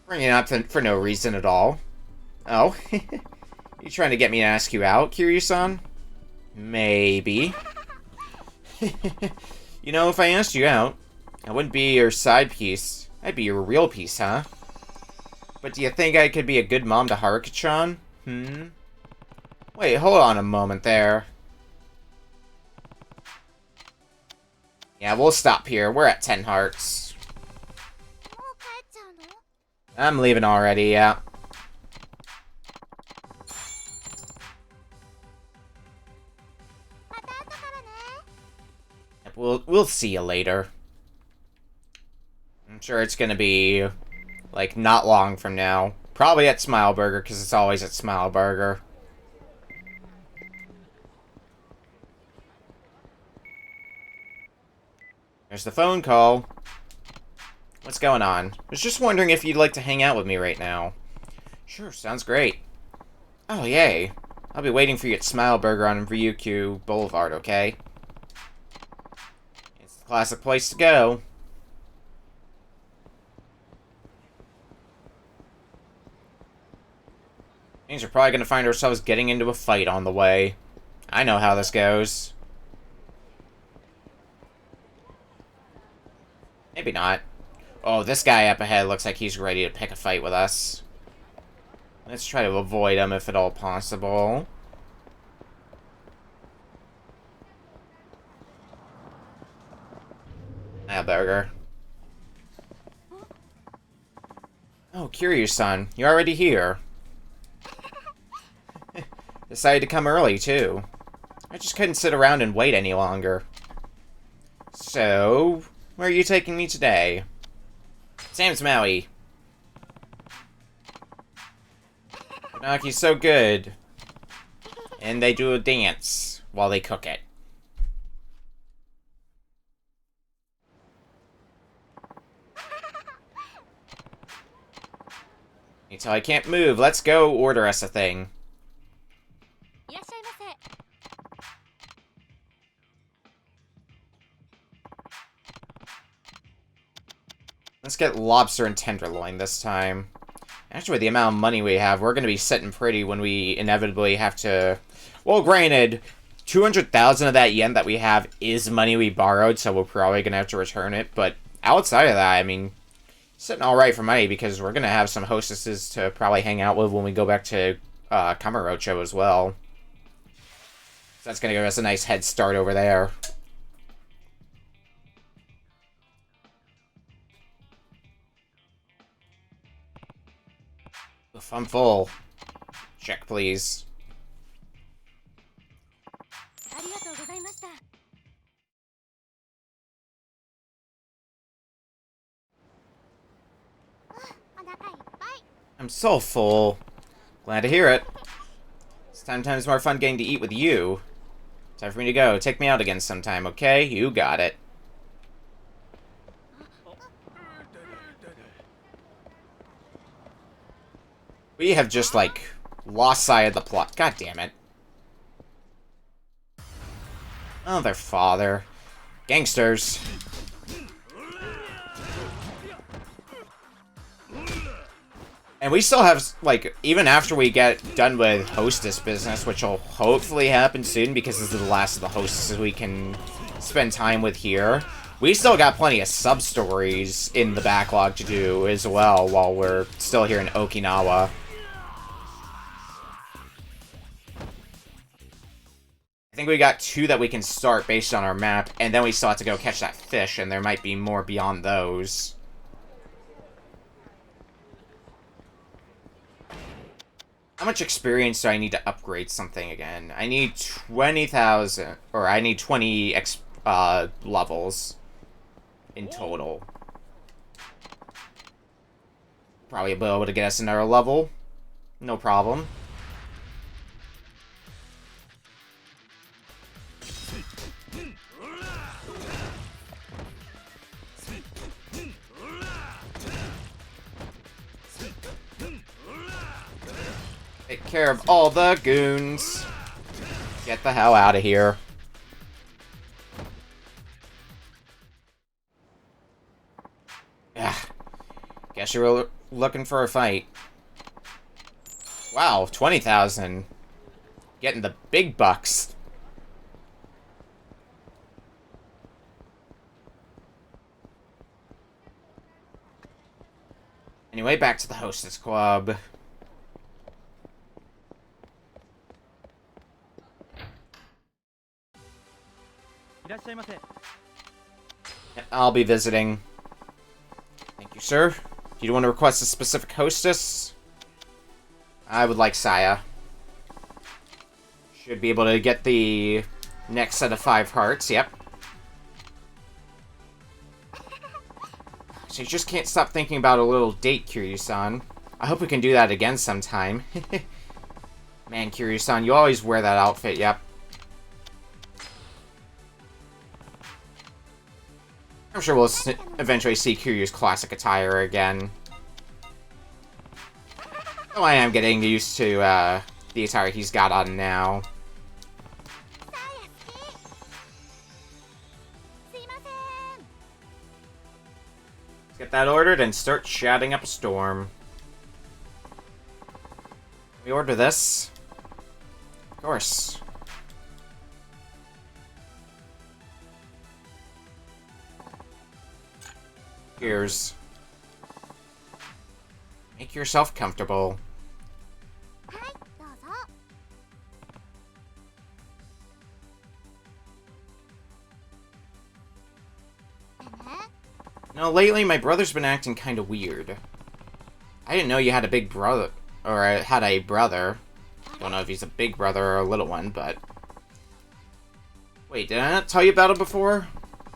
Bringing it up for no reason at all. Oh? You trying to get me to ask you out, Kiryu-san? Maybe. You know, if I asked you out, I wouldn't be your side piece. I'd be your real piece, huh? But do you think I could be a good mom to Haruka-chan? Wait, hold on a moment there. Yeah, we'll stop here. We're at 10 hearts. I'm leaving already, yeah. We'll see you later. I'm sure it's gonna be, like, not long from now. Probably at Smile Burger, because it's always at Smile Burger. There's the phone call. What's going on? Was just wondering if you'd like to hang out with me right now. Sure, sounds great. Oh, yay. I'll be waiting for you at Smile Burger on Ryukyu Boulevard, okay? It's the classic place to go. Means we're probably gonna find ourselves getting into a fight on the way. I know how this goes. Maybe not. Oh, this guy up ahead looks like he's ready to pick a fight with us. Let's try to avoid him if at all possible. Burger. Oh, Kiryu-san, you're already here. Decided to come early, too. I just couldn't sit around and wait any longer. So, where are you taking me today? Sam's Maui. Unaki's so good. And they do a dance while they cook it. So I can't move. Let's go order us a thing. Let's get lobster and tenderloin this time. Actually, with the amount of money we have, we're going to be sitting pretty when we inevitably have to... Well, granted, 200,000 of that yen that we have is money we borrowed, so we're probably going to have to return it. But outside of that, I mean, sitting alright for money, because we're going to have some hostesses to probably hang out with when we go back to Kamurocho as well. So that's going to give us a nice head start over there. If I'm full. Check, please. I'm so full. Glad to hear it. It's times more fun getting to eat with you. Time for me to go. Take me out again sometime, okay? You got it. We have just, like, lost sight of the plot. God damn it. Oh, their father. Gangsters. And we still have, like, even after we get done with hostess business, which will hopefully happen soon because this is the last of the hostesses we can spend time with here, we still got plenty of sub-stories in the backlog to do as well while we're still here in Okinawa. I think we got 2 that we can start based on our map, and then we still have to go catch that fish, and there might be more beyond those. How much experience do I need to upgrade something again? I need 20,000, or I need 20 levels in total. Probably be able to get us another level. No problem. Take care of all the goons. Get the hell out of here. Ah, guess you were looking for a fight. Wow, 20,000. Getting the big bucks. Anyway, back to the Hostess Club. I'll be visiting. Thank you, sir. Do you want to request a specific hostess? I would like Saya. Should be able to get the next set of 5 hearts, yep. So you just can't stop thinking about a little date, Kiryu-san. I hope we can do that again sometime. Man, Kiryu-san, you always wear that outfit, yep. I'm sure we'll eventually see Kiryu's classic attire again. Oh, I am getting used to the attire he's got on now. Let's get that ordered and start shouting up a storm. We order this? Of course. Cheers. Make yourself comfortable. No, lately my brother's been acting kind of weird. I didn't know you had a big brother, or had a brother. Don't know if he's a big brother or a little one, but... Wait, did I not tell you about him before?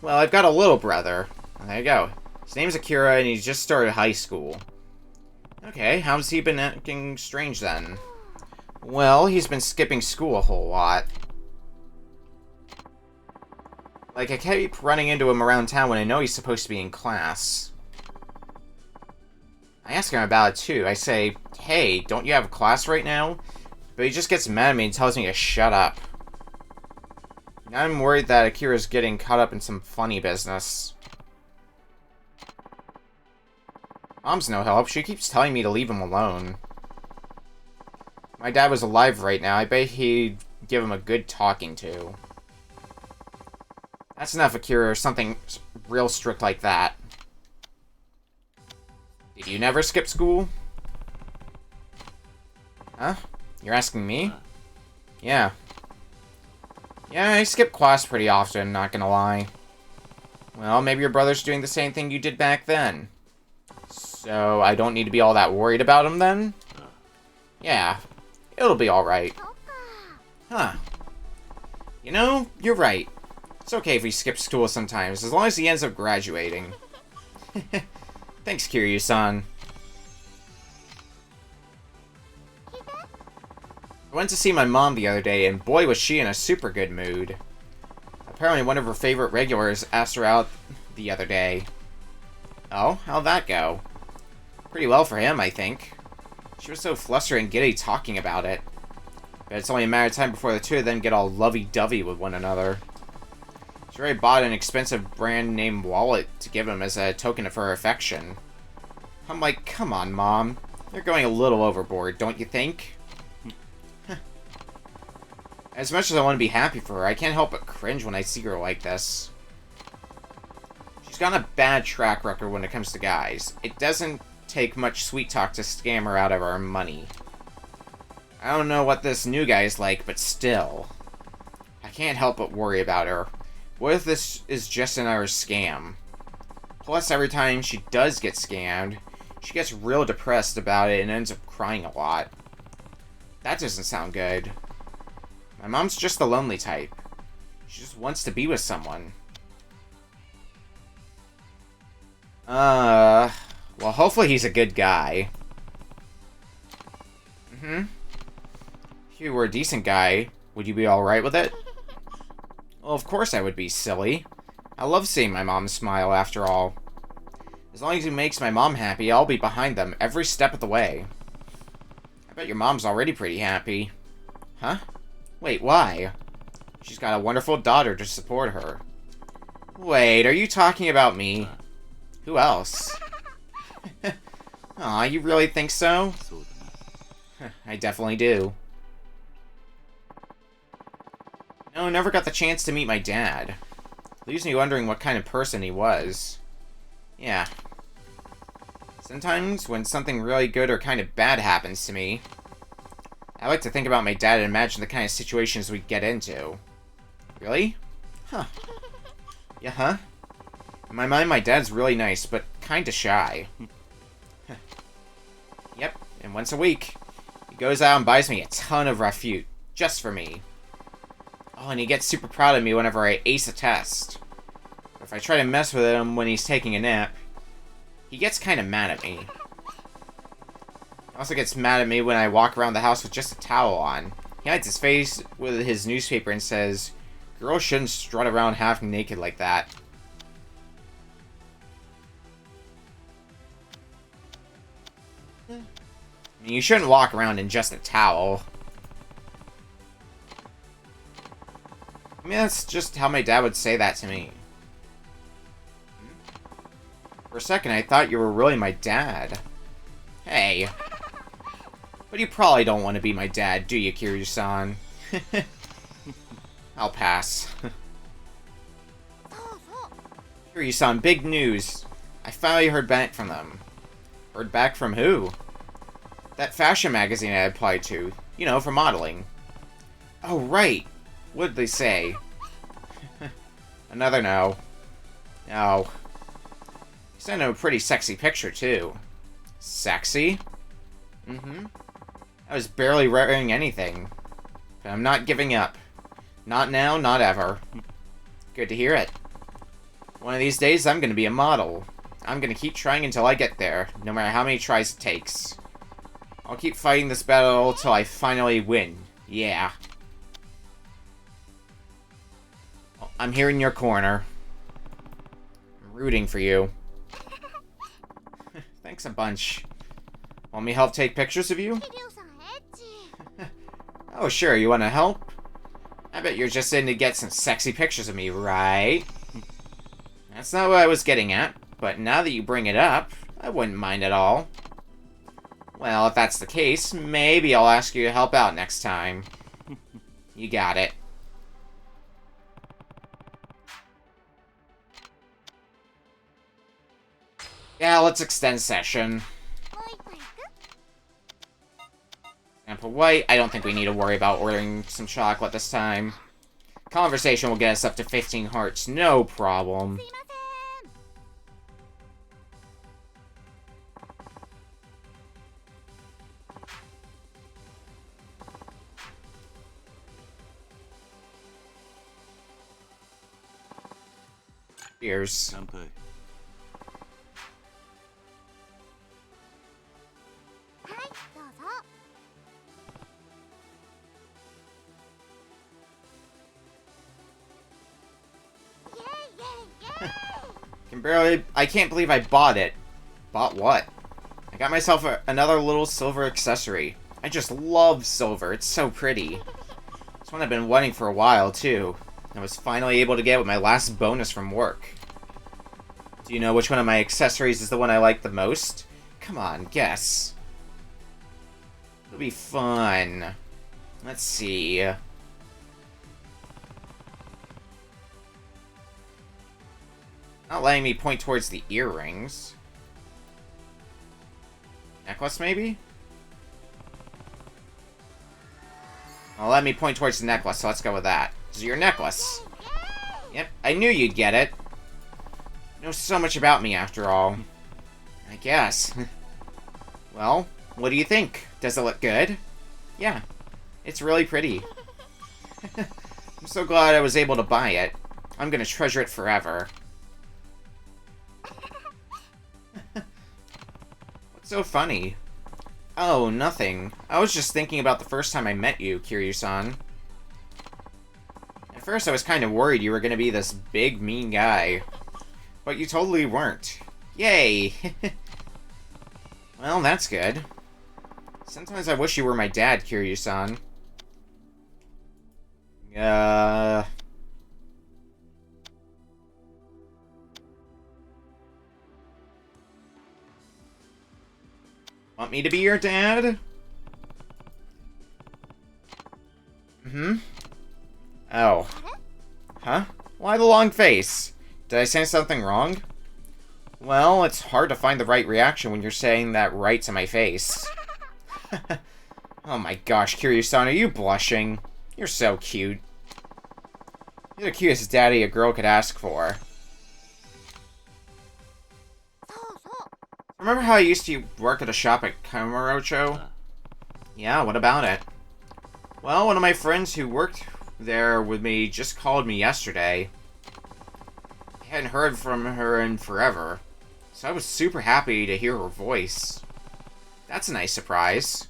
Well, I've got a little brother. There you go. His name's Akira, and he's just started high school. Okay, how's he been acting strange then? Well, he's been skipping school a whole lot. Like, I keep running into him around town when I know he's supposed to be in class. I ask him about it too. I say, hey, don't you have class right now? But he just gets mad at me and tells me to shut up. Now I'm worried that Akira's getting caught up in some funny business. Mom's no help. She keeps telling me to leave him alone. If my dad was alive right now, I bet he'd give him a good talking to. That's enough, Akira, or something real strict like that. Did you never skip school? Huh? You're asking me? Yeah. Yeah, I skip class pretty often, not gonna lie. Well, maybe your brother's doing the same thing you did back then. So, I don't need to be all that worried about him then? Yeah, it'll be alright. Huh. You know, you're right. It's okay if he skips school sometimes, as long as he ends up graduating. Thanks, Kiryu-san. I went to see my mom the other day, and boy was she in a super good mood. Apparently one of her favorite regulars asked her out the other day. Oh, how'd that go? Pretty well for him, I think. She was so flustered and giddy talking about it. But it's only a matter of time before the two of them get all lovey-dovey with one another. She already bought an expensive brand-name wallet to give him as a token of her affection. I'm like, come on, Mom. You're going a little overboard, don't you think? As much as I want to be happy for her, I can't help but cringe when I see her like this. She's got a bad track record when it comes to guys. It doesn't take much sweet talk to scam her out of our money. I don't know what this new guy's like, but still. I can't help but worry about her. What if this is just another scam? Plus, every time she does get scammed, she gets real depressed about it and ends up crying a lot. That doesn't sound good. My mom's just the lonely type. She just wants to be with someone. Well, hopefully he's a good guy. If you were a decent guy, would you be alright with it? Well, of course I would be, silly. I love seeing my mom smile, after all. As long as he makes my mom happy, I'll be behind them every step of the way. I bet your mom's already pretty happy. Huh? Wait, why? She's got a wonderful daughter to support her. Wait, are you talking about me? Who else? Aw, you really think so? I definitely do. No, never got the chance to meet my dad. Leaves me wondering what kind of person he was. Yeah. Sometimes, when something really good or kind of bad happens to me, I like to think about my dad and imagine the kind of situations we'd get into. Really? Huh. Yeah, huh? In my mind, my dad's really nice, but kinda shy. And once a week, he goes out and buys me a ton of Refute, just for me. Oh, and he gets super proud of me whenever I ace a test. If I try to mess with him when he's taking a nap, he gets kind of mad at me. He also gets mad at me when I walk around the house with just a towel on. He hides his face with his newspaper and says, "Girls shouldn't strut around half naked like that." I mean, you shouldn't walk around in just a towel. I mean, that's just how my dad would say that to me. For a second, I thought you were really my dad. Hey. But you probably don't want to be my dad, do you, Kiryu-san? I'll pass. Kiryu-san, big news. I finally heard back from them. Heard back from who? That fashion magazine I applied to. You know, for modeling. Oh, right. What did they say? Another no. No. You sent him a pretty sexy picture, too. Sexy? Mm-hmm. I was barely wearing anything. But I'm not giving up. Not now, not ever. Good to hear it. One of these days, I'm gonna be a model. I'm gonna keep trying until I get there, no matter how many tries it takes. I'll keep fighting this battle till I finally win. Yeah. I'm here in your corner. I'm rooting for you. Thanks a bunch. Want me to help take pictures of you? Oh, sure, you want to help? I bet you're just in to get some sexy pictures of me, right? That's not what I was getting at, but now that you bring it up, I wouldn't mind at all. Well, if that's the case, maybe I'll ask you to help out next time. You got it. Yeah, let's extend session. Example white, I don't think we need to worry about ordering some chocolate this time. Conversation will get us up to 15 hearts, no problem. Cheers. I can't believe I bought it. Bought what? I got myself another little silver accessory. I just love silver, it's so pretty. It's one I've been wanting for a while, too. I was finally able to get with my last bonus from work. Do you know which one of my accessories is the one I like the most? Come on, guess. It'll be fun. Let's see. Not letting me point towards the earrings. Necklace, maybe? Well, let me point towards the necklace, so let's go with that. This is your necklace. Yep, I knew you'd get it. You know so much about me, after all. I guess. Well, what do you think? Does it look good? Yeah, it's really pretty. I'm so glad I was able to buy it. I'm gonna treasure it forever. What's so funny? Oh, nothing. I was just thinking about the first time I met you, Kiryu-san. At first I was kind of worried you were gonna be this big, mean guy. But you totally weren't. Yay! Well, that's good. Sometimes I wish you were my dad, Kiryu-san. Want me to be your dad? Mm-hmm. Oh. Huh? Why the long face? Did I say something wrong? Well, it's hard to find the right reaction when you're saying that right to my face. Oh my gosh, Kiryu-san, are you blushing? You're so cute. You're the cutest daddy a girl could ask for. Remember how I used to work at a shop at Kamurocho? Yeah, what about it? Well, one of my friends who worked there with me just called me yesterday. I hadn't heard from her in forever, so I was super happy to hear her voice. That's a nice surprise.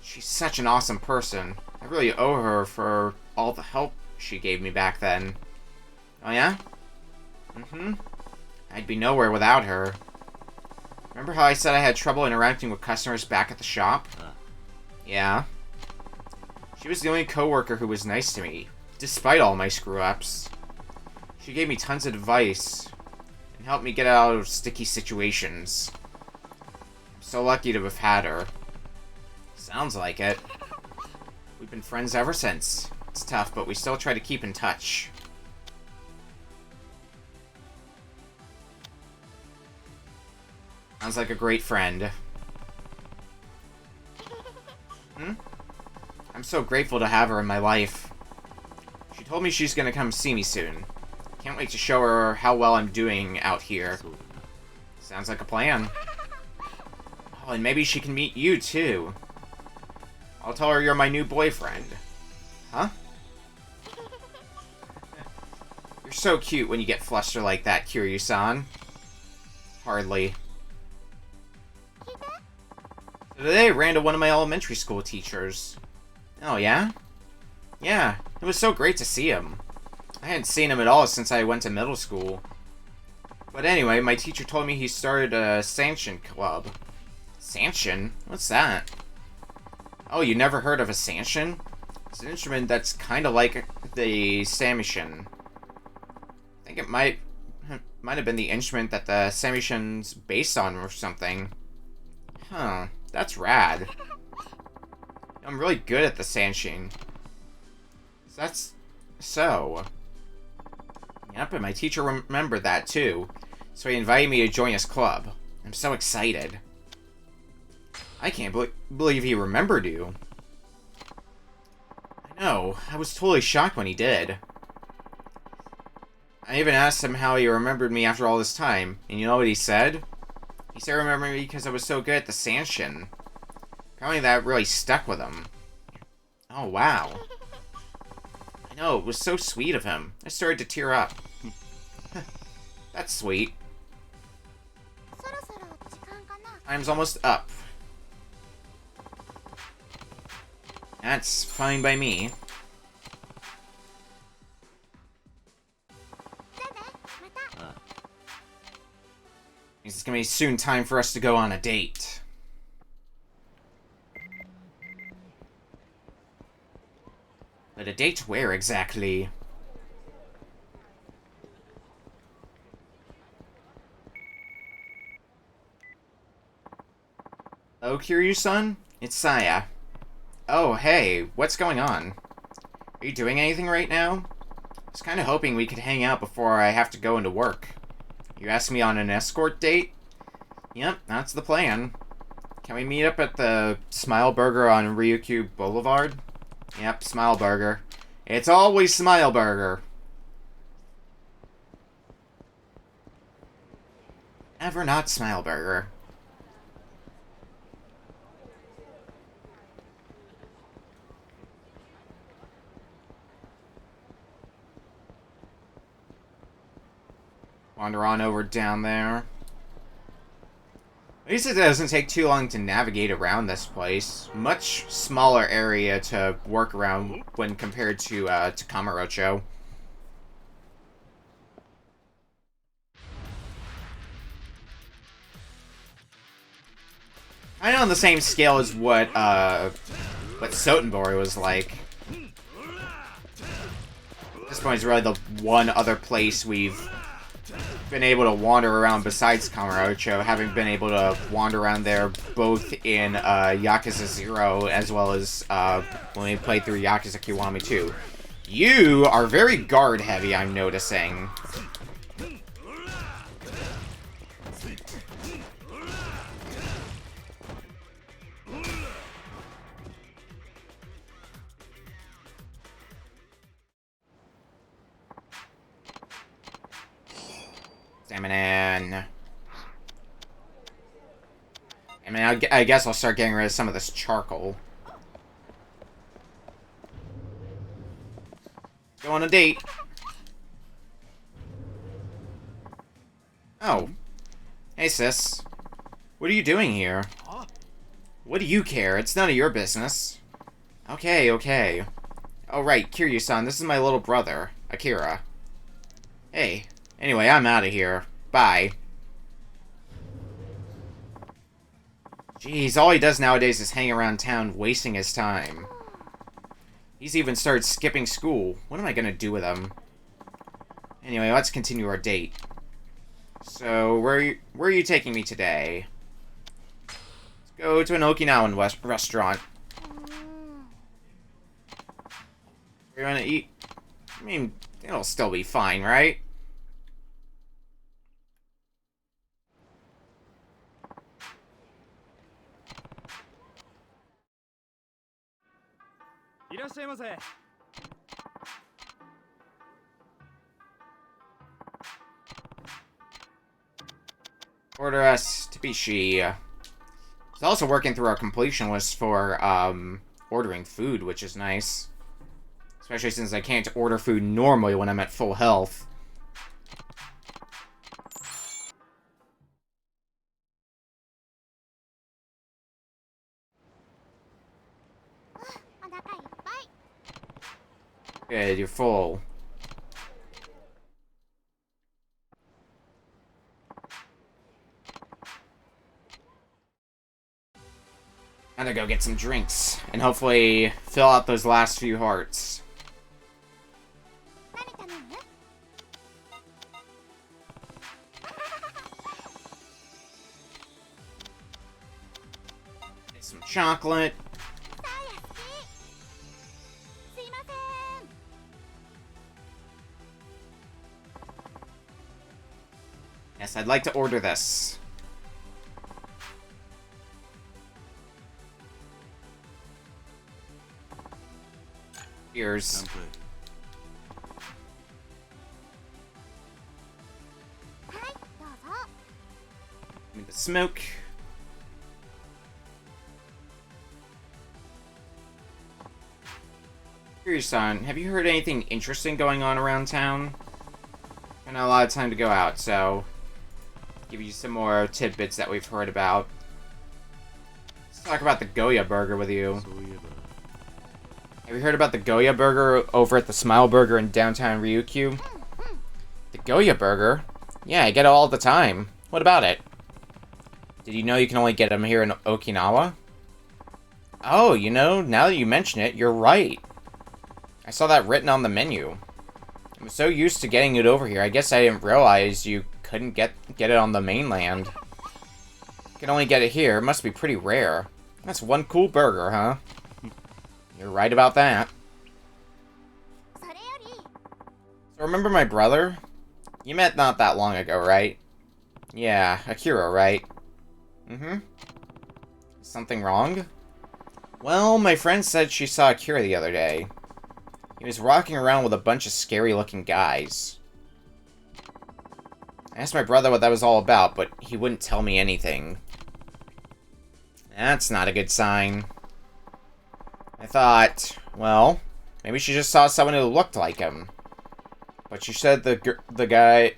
She's such an awesome person. I really owe her for all the help she gave me back then. Oh yeah? Mm-hmm. I'd be nowhere without her. Remember how I said I had trouble interacting with customers back at the shop? Yeah. She was the only coworker who was nice to me, despite all my screw-ups. She gave me tons of advice, and helped me get out of sticky situations. I'm so lucky to have had her. Sounds like it. We've been friends ever since. It's tough, but we still try to keep in touch. Sounds like a great friend. I'm so grateful to have her in my life. She told me she's gonna come see me soon. Can't wait to show her how well I'm doing out here. Sounds like a plan. Oh, and maybe she can meet you, too. I'll tell her you're my new boyfriend. Huh? You're so cute when you get flustered like that, Kiryu-san. Hardly. So today I ran to one of my elementary school teachers. Oh, yeah? Yeah, it was so great to see him. I hadn't seen him at all since I went to middle school. But anyway, my teacher told me he started a Sanshin club. Sanshin? What's that? Oh, you never heard of a Sanshin? It's an instrument that's kind of like the Samishin. I think it might have been the instrument that the Samishin's based on or something. Huh, that's rad. I'm really good at the Sanshin. That's so. Yep, and my teacher remembered that too. So he invited me to join his club. I'm so excited. I can't believe he remembered you. I know, I was totally shocked when he did. I even asked him how he remembered me after all this time, and you know what he said? He said remember me because I was so good at the Sanshin. Apparently that really stuck with him. Oh, wow. I know, it was so sweet of him. I started to tear up. That's sweet. Time's almost up. That's fine by me. It's gonna be soon time for us to go on a date. But a date where exactly? Oh, Kiryu-san? It's Saya. Oh, hey, what's going on? Are you doing anything right now? I was kind of hoping we could hang out before I have to go into work. You asked me on an escort date? Yep, that's the plan. Can we meet up at the Smile Burger on Ryukyu Boulevard? Yep, Smile Burger. It's always Smile Burger. Ever not Smile Burger. Wander on over down there. At least it doesn't take too long to navigate around this place. Much smaller area to work around when compared to Kamurocho. Kind of on the same scale as what Sotenbori was like. This point is really the one other place we've been able to wander around besides Kamurocho, having been able to wander around there both in Yakuza 0 as well as when we played through Yakuza Kiwami 2. You are very guard heavy, I'm noticing. Salmon. I mean, I guess I'll start getting rid of some of this charcoal. Go on a date. Oh. Hey, sis. What are you doing here? What do you care? It's none of your business. Okay, okay. Oh, right, Kiryu-san, this is my little brother, Akira. Hey. Anyway, I'm out of here. Bye. Jeez, all he does nowadays is hang around town, wasting his time. He's even started skipping school. What am I gonna do with him? Anyway, let's continue our date. So, where are you taking me today? Let's go to an Okinawan restaurant. Where you wanna eat? I mean, it'll still be fine, right? Order us to be she. He's also working through our completion list for, ordering food, which is nice. Especially since I can't order food normally when I'm at full health. Good, you're full. I'm gonna go get some drinks, and hopefully fill out those last few hearts. Get some chocolate. Yes, I'd like to order this. Cheers. Give me the smoke. Kiryu-san, have you heard anything interesting going on around town? I know a lot of time to go out, so give you some more tidbits that we've heard about. Let's talk about the Goya burger with you. Have you heard about the Goya burger over at the Smile Burger in downtown Ryukyu? The Goya burger? Yeah, I get it all the time. What about it? Did you know you can only get them here in Okinawa? Oh, you know, now that you mention it, you're right. I saw that written on the menu. I'm so used to getting it over here, I guess I didn't realize you couldn't get it on the mainland. You can only get it here. It must be pretty rare. That's one cool burger, huh? You're right about that. So remember my brother? You met not that long ago, right? Yeah, Akira, right? Mm-hmm. Something wrong? Well, my friend said she saw Akira the other day. He was walking around with a bunch of scary-looking guys. I asked my brother what that was all about, but he wouldn't tell me anything. That's not a good sign. I thought, well, maybe she just saw someone who looked like him. But she said the guy...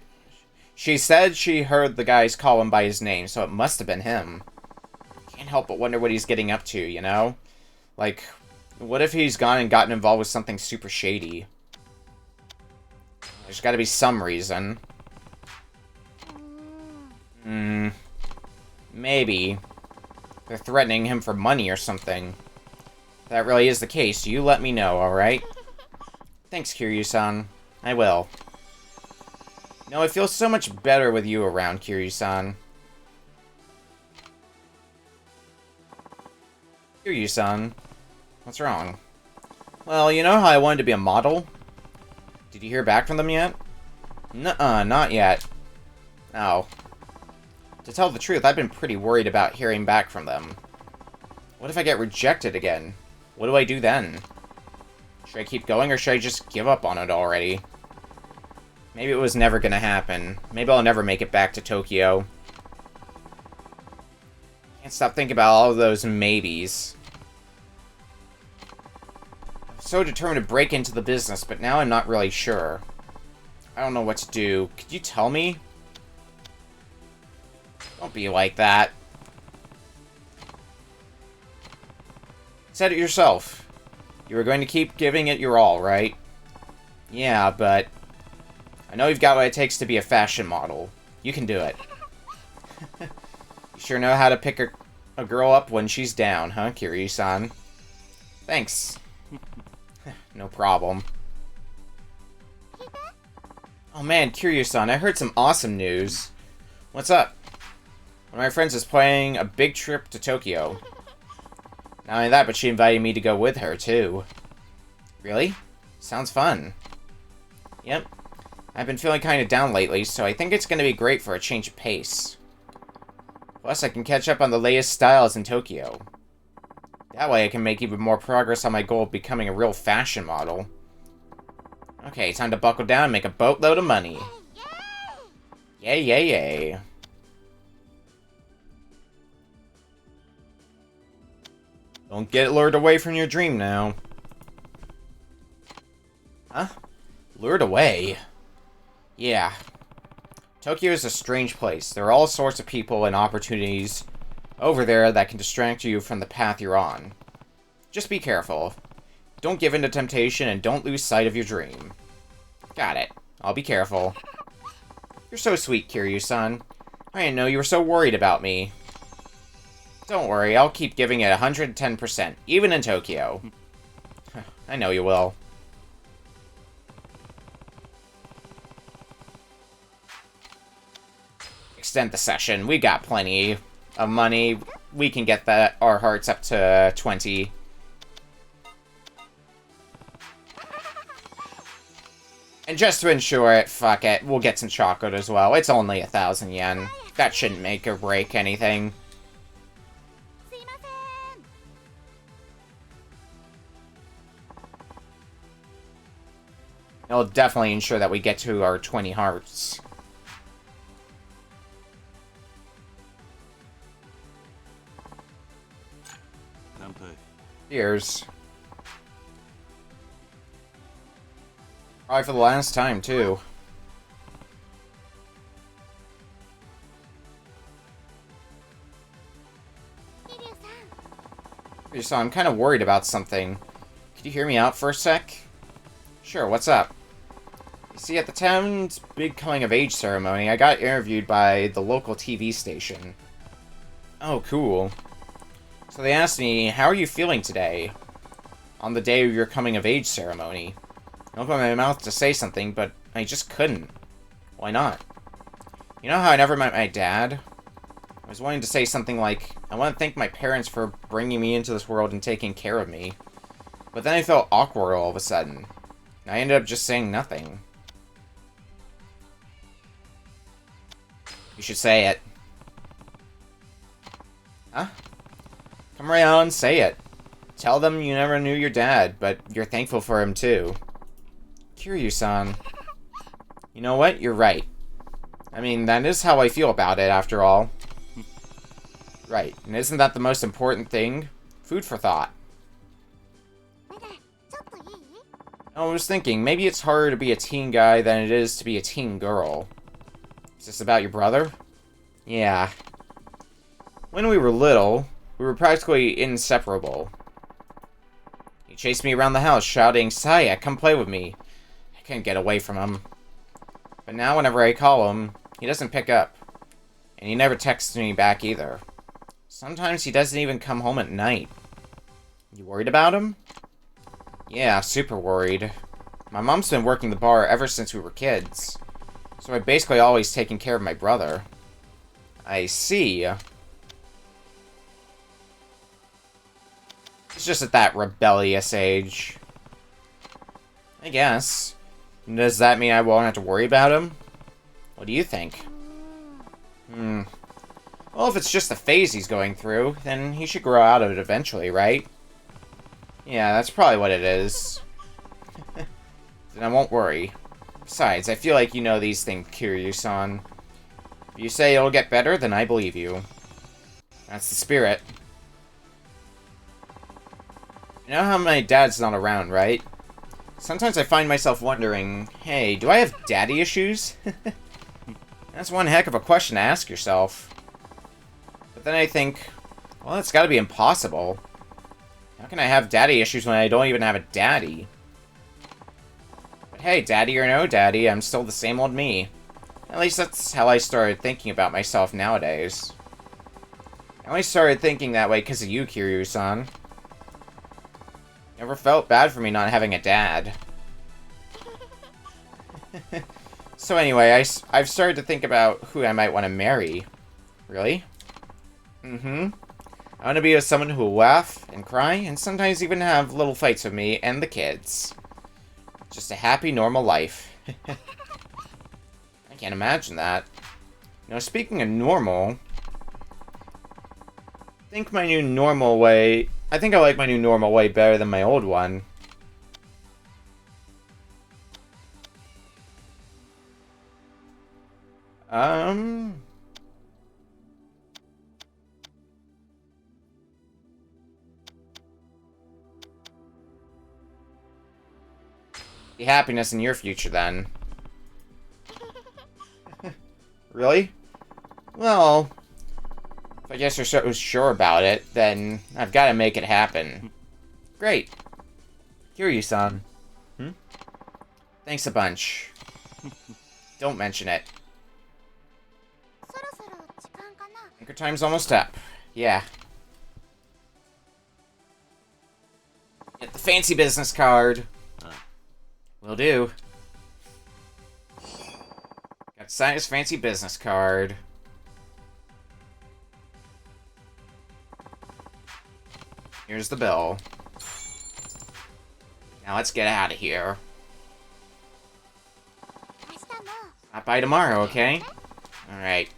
She said she heard the guys call him by his name, so it must have been him. Can't help but wonder what he's getting up to, you know? Like, what if he's gone and gotten involved with something super shady? There's gotta be some reason. Maybe. They're threatening him for money or something. If that really is the case, you let me know, alright? Thanks, Kiryu-san. I will. No, it feels so much better with you around, Kiryu-san. Kiryu-san. What's wrong? Well, you know how I wanted to be a model? Did you hear back from them yet? Nuh-uh, not yet. Oh. To tell the truth, I've been pretty worried about hearing back from them. What if I get rejected again? What do I do then? Should I keep going, or should I just give up on it already? Maybe it was never gonna happen. Maybe I'll never make it back to Tokyo. Can't Can't stop thinking about all of those maybes. I'm so determined to break into the business, but now I'm not really sure. I don't know what to do. Could you tell me? Don't be like that. Said it yourself. You were going to keep giving it your all, right? Yeah, but I know you've got what it takes to be a fashion model. You can do it. You sure know how to pick a girl up when she's down, huh, Kiryu-san? Thanks. No problem. Oh man, Kiryu-san, I heard some awesome news. What's up? One of my friends is planning a big trip to Tokyo. Not only that, but she invited me to go with her, too. Really? Sounds fun. Yep. I've been feeling kind of down lately, so I think it's going to be great for a change of pace. Plus, I can catch up on the latest styles in Tokyo. That way I can make even more progress on my goal of becoming a real fashion model. Okay, time to buckle down and make a boatload of money. Yay, yay, yay. Don't get lured away from your dream now. Huh? Lured away? Yeah. Tokyo is a strange place. There are all sorts of people and opportunities over there that can distract you from the path you're on. Just be careful. Don't give in to temptation and don't lose sight of your dream. Got it. I'll be careful. You're so sweet, Kiryu-san. I didn't know you were so worried about me. Don't worry, I'll keep giving it 110%, even in Tokyo. I know you will. Extend the session. We got plenty of money. We can get our hearts up to 20. And just to ensure it, fuck it, we'll get some chocolate as well. It's only 1,000 yen. That shouldn't make or break anything. It'll definitely ensure that we get to our 20 hearts. Cheers. Probably for the last time, too. So I'm kind of worried about something. Could you hear me out for a sec? Sure, what's up? You see, at the town's big coming-of-age ceremony, I got interviewed by the local TV station. Oh, cool. So they asked me, how are you feeling today? On the day of your coming-of-age ceremony. I opened my mouth to say something, but I just couldn't. Why not? You know how I never met my dad? I was wanting to say something like, I want to thank my parents for bringing me into this world and taking care of me. But then I felt awkward all of a sudden. And I ended up just saying nothing. You should say it. Huh? Come right on, say it. Tell them you never knew your dad, but you're thankful for him too. Kiryu-san. You know what? You're right. I mean, that is how I feel about it, after all. Right, and isn't that the most important thing? Food for thought. I was thinking, maybe it's harder to be a teen guy than it is to be a teen girl. Is this about your brother? Yeah. When we were little, we were practically inseparable. He chased me around the house, shouting, Saya, come play with me. I couldn't get away from him. But now whenever I call him, he doesn't pick up. And he never texts me back either. Sometimes he doesn't even come home at night. You worried about him? Yeah, super worried. My mom's been working the bar ever since we were kids. So I've basically always taken care of my brother. I see. He's just at that rebellious age. I guess. Does that mean I won't have to worry about him? What do you think? Well, if it's just a phase he's going through, then he should grow out of it eventually, right? Yeah, that's probably what it is. Then I won't worry. Besides, I feel like you know these things, Kiryu-san. If you say it'll get better, then I believe you. That's the spirit. You know how my dad's not around, right? Sometimes I find myself wondering, hey, do I have daddy issues? That's one heck of a question to ask yourself. But then I think, well, it's gotta be impossible. How can I have daddy issues when I don't even have a daddy? But hey, daddy or no daddy, I'm still the same old me. At least that's how I started thinking about myself nowadays. I only started thinking that way because of you, Kiryu-san. Never felt bad for me not having a dad. So anyway, I've started to think about who I might want to marry. Really? Mm-hmm. I want to be with someone who will laugh and cry and sometimes even have little fights with me and the kids. Just a happy, normal life. I can't imagine that. You know, speaking of normal... I think my new normal way... I think I like my new normal way better than my old one. The happiness in your future, then. Really? Well... If I guess you're so sure about it, then I've got to make it happen. Great. Kiryu-san. Thanks a bunch. Don't mention it. Anchor time's almost up. Yeah. Get the fancy business card. Will do. Got to sign his fancy business card. Here's the bill. Now let's get out of here. Not by tomorrow, okay? Alright.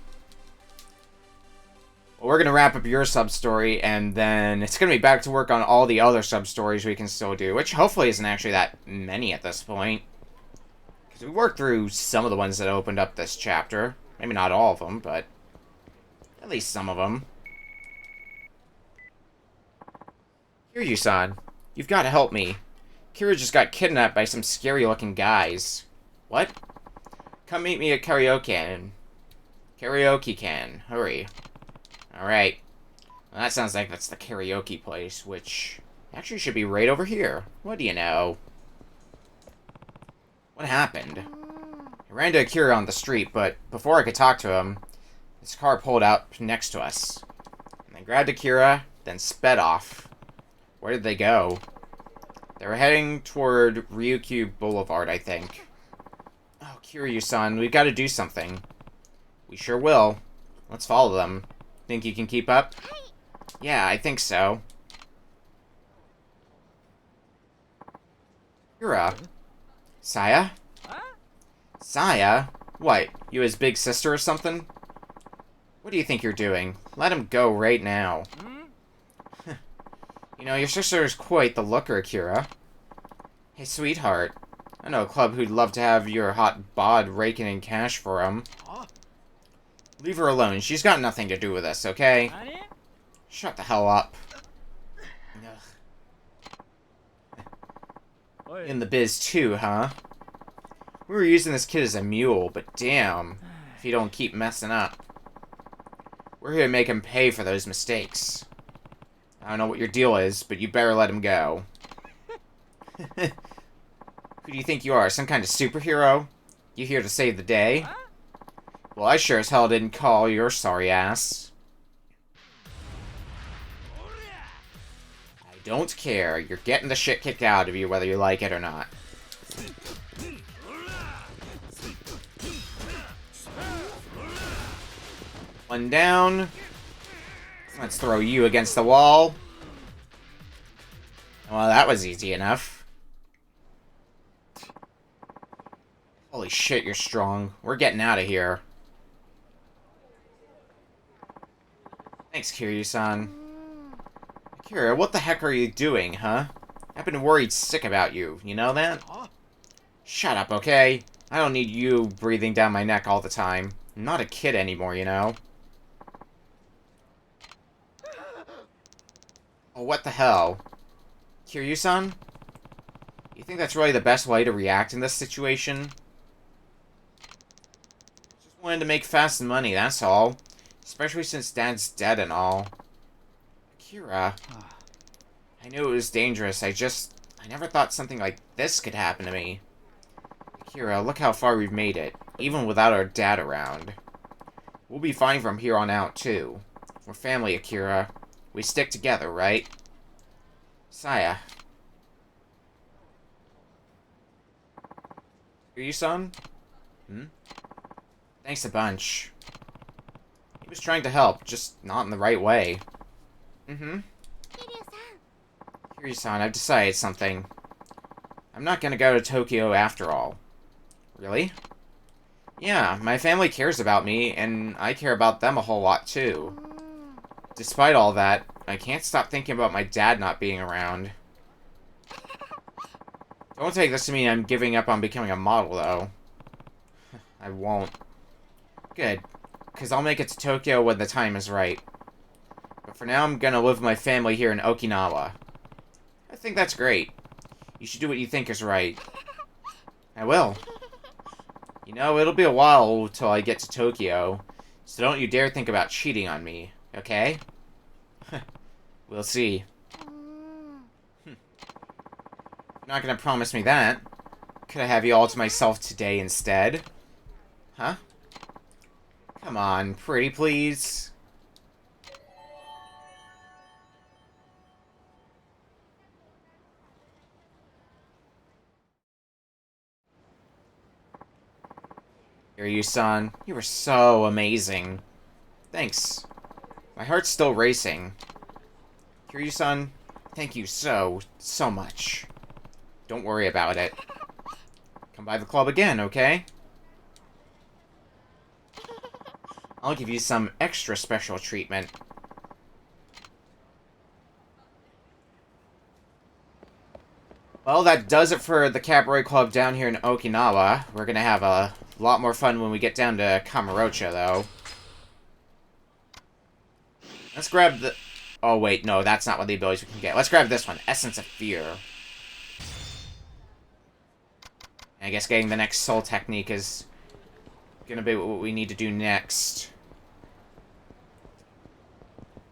Well, we're gonna wrap up your sub-story, and then it's gonna be back to work on all the other sub-stories we can still do, which hopefully isn't actually that many at this point. Because we worked through some of the ones that opened up this chapter. Maybe not all of them, but at least some of them. Kiryu-san, you've got to help me. Kira just got kidnapped by some scary-looking guys. What? Come meet me at karaoke. Karaoke can. Hurry. Alright. Well, that sounds like that's the karaoke place, which actually should be right over here. What do you know? What happened? I ran to Akira on the street, but before I could talk to him, his car pulled out next to us. And I grabbed Akira, then sped off. Where did they go? They were heading toward Ryukyu Boulevard, I think. Oh, Kiryu-san, we've got to do something. We sure will. Let's follow them. Think you can keep up? Yeah, I think so. Kira? Saya? Saya? What, you his big sister or something? What do you think you're doing? Let him go right now. You know, your sister is quite the looker, Akira. Hey, sweetheart. I know a club who'd love to have your hot bod raking in cash for him. Leave her alone. She's got nothing to do with us, okay? Shut the hell up. In the biz too, huh? We were using this kid as a mule, but damn, if he don't keep messing up. We're here to make him pay for those mistakes. I don't know what your deal is, but you better let him go. Who do you think you are, some kind of superhero? You here to save the day? Well, I sure as hell didn't call your sorry ass. I don't care. You're getting the shit kicked out of you whether you like it or not. One down. Let's throw you against the wall. Well, that was easy enough. Holy shit, you're strong. We're getting out of here. Thanks, Kiryu-san. Kira, what the heck are you doing, huh? I've been worried sick about you. You know that? Shut up, okay? I don't need you breathing down my neck all the time. I'm not a kid anymore, you know? Oh, what the hell? Kiryu-san? You think that's really the best way to react in this situation? Just wanted to make fast money, that's all. Especially since Dad's dead and all. Akira. I knew it was dangerous, I never thought something like this could happen to me. Akira, look how far we've made it, even without our dad around. We'll be fine from here on out, too. We're family, Akira. We stick together, right? Saya. Kiryu-san? Thanks a bunch. He was trying to help, just not in the right way. Kiryu-san, I've decided something. I'm not gonna go to Tokyo after all. Really? Yeah, my family cares about me, and I care about them a whole lot too. Despite all that, I can't stop thinking about my dad not being around. Don't take this to mean I'm giving up on becoming a model, though. I won't. Good, because I'll make it to Tokyo when the time is right. But for now, I'm gonna live with my family here in Okinawa. I think that's great. You should do what you think is right. I will. You know, it'll be a while till I get to Tokyo, so don't you dare think about cheating on me, okay? We'll see. You're not gonna promise me that. Could I have you all to myself today instead? Huh? Come on, pretty please. Kiryu-san, you were so amazing. Thanks. My heart's still racing. Kiryu-san, thank you so much. Don't worry about it. Come by the club again, okay? I'll give you some extra special treatment. Well, that does it for the Cabaret Club down here in Okinawa. We're gonna have a lot more fun when we get down to Kamurocho, though. Let's grab the... Oh, wait, no, that's not one of the abilities we can get. Let's grab this one, Essence of Fear. I guess getting the next soul technique is gonna be what we need to do next.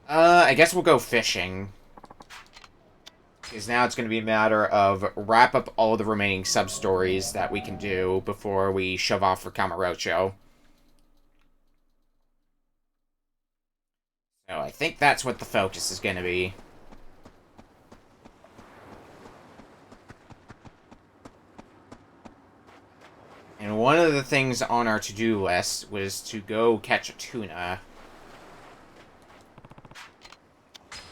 I guess we'll go fishing. Because now it's going to be a matter of wrap up all the remaining sub-stories that we can do before we shove off for Kamurocho. So I think that's what the focus is going to be. And one of the things on our to-do list was to go catch a tuna.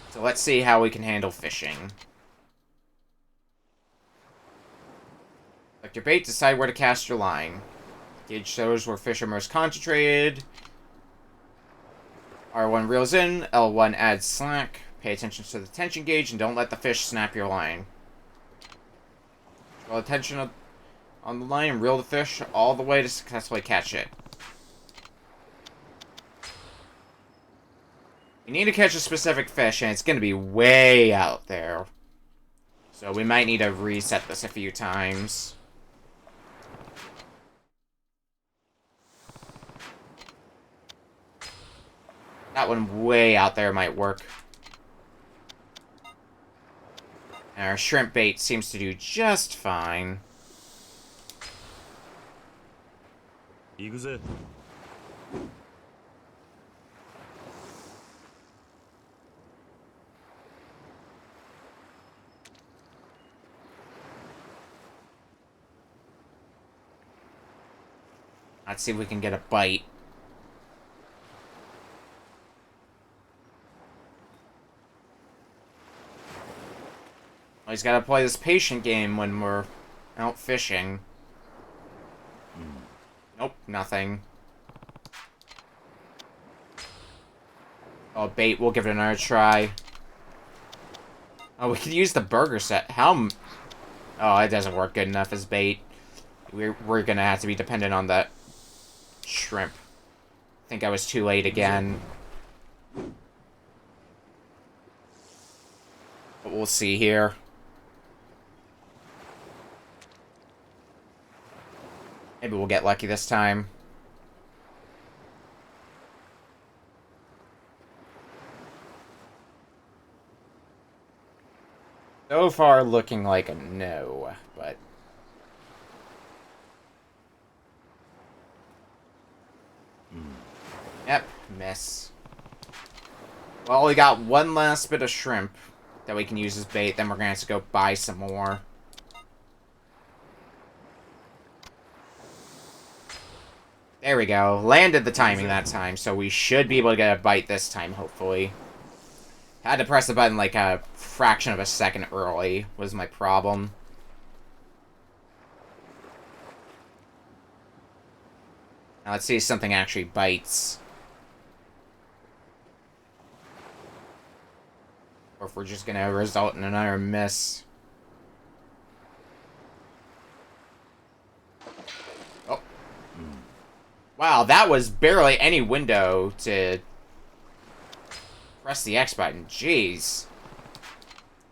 So let's see how we can handle fishing. Select your bait, decide where to cast your line. Gauge shows where fish are most concentrated. R1 reels in, L1 adds slack. Pay attention to the tension gauge and don't let the fish snap your line. Draw attention on the line and reel the fish all the way to successfully catch it. You need to catch a specific fish and it's going to be way out there. So we might need to reset this a few times. That one way out there might work. And our shrimp bait seems to do just fine. Yakuza. Let's see if we can get a bite. He's got to play this patient game when we're out fishing. Nope, nothing. Oh, bait, we'll give it another try. Oh, we could use the burger set. How... Oh, it doesn't work good enough as bait. We're gonna have to be dependent on that shrimp. I think I was too late again. But we'll see here. Maybe we'll get lucky this time. So far, looking like a no, but... Yep, miss. Well, we got one last bit of shrimp that we can use as bait, then we're gonna have to go buy some more. There we go. Landed the timing that time, so we should be able to get a bite this time, hopefully. Had to press the button like a fraction of a second early, was my problem. Now let's see if something actually bites. Or if we're just gonna result in another miss. Oh. Wow, that was barely any window to press the X button. Jeez.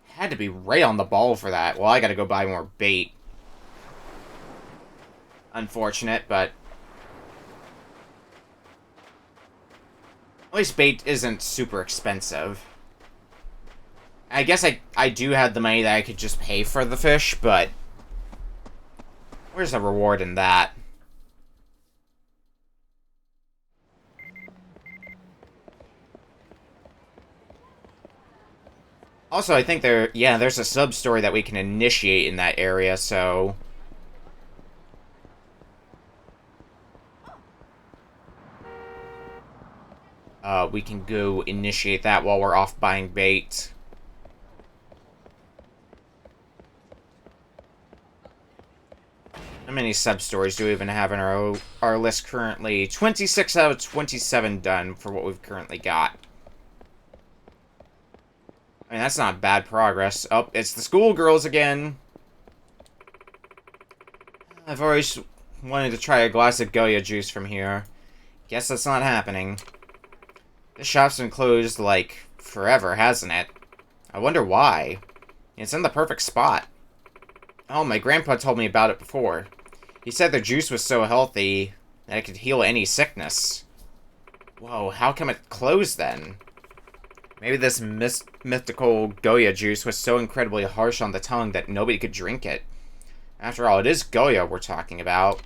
Had to be right on the ball for that. Well, I gotta go buy more bait. Unfortunate, but... at least bait isn't super expensive. I guess I do have the money that I could just pay for the fish, but... where's the reward in that? Also, I think there's a sub-story that we can initiate in that area, so... we can go initiate that while we're off buying bait. How many sub-stories do we even have in our list currently? 26 out of 27 done for what we've currently got. I mean, that's not bad progress. Oh, it's the schoolgirls again. I've always wanted to try a glass of Goya juice from here. Guess that's not happening. This shop's been closed, like, forever, hasn't it? I wonder why. It's in the perfect spot. Oh, my grandpa told me about it before. He said their juice was so healthy that it could heal any sickness. Whoa, how come it closed then? Maybe this mythical Goya juice was so incredibly harsh on the tongue that nobody could drink it. After all, it is Goya we're talking about.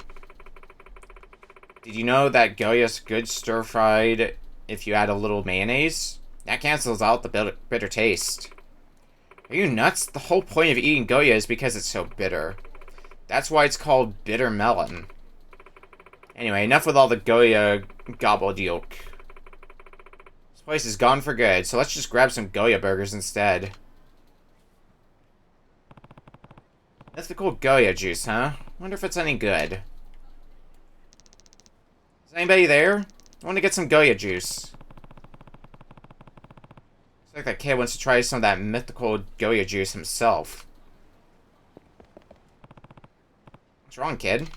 Did you know that Goya's good stir-fried if you add a little mayonnaise? That cancels out the bitter taste. Are you nuts? The whole point of eating Goya is because it's so bitter. That's why it's called bitter melon. Anyway, enough with all the Goya gobbledygook. This place is gone for good, so let's just grab some Goya burgers instead. Mythical Goya juice, huh? Wonder if it's any good. Is anybody there? I want to get some Goya juice. Looks like that kid wants to try some of that mythical Goya juice himself. What's wrong, kid?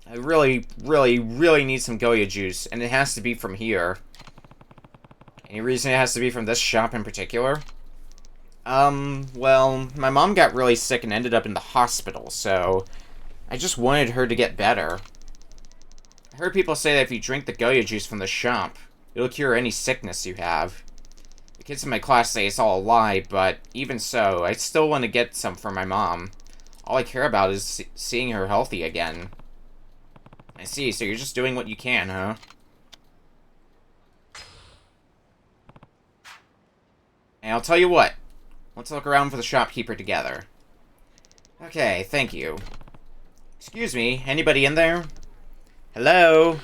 I really, really, really need some Goya juice, and it has to be from here. Any reason it has to be from this shop in particular? Well, my mom got really sick and ended up in the hospital, so I just wanted her to get better. I heard people say that if you drink the Goya juice from the shop, it'll cure any sickness you have. The kids in my class say it's all a lie, but even so, I still want to get some for my mom. All I care about is seeing her healthy again. I see, so you're just doing what you can, huh? And I'll tell you what. Let's look around for the shopkeeper together. Okay, thank you. Excuse me, anybody in there? Hello?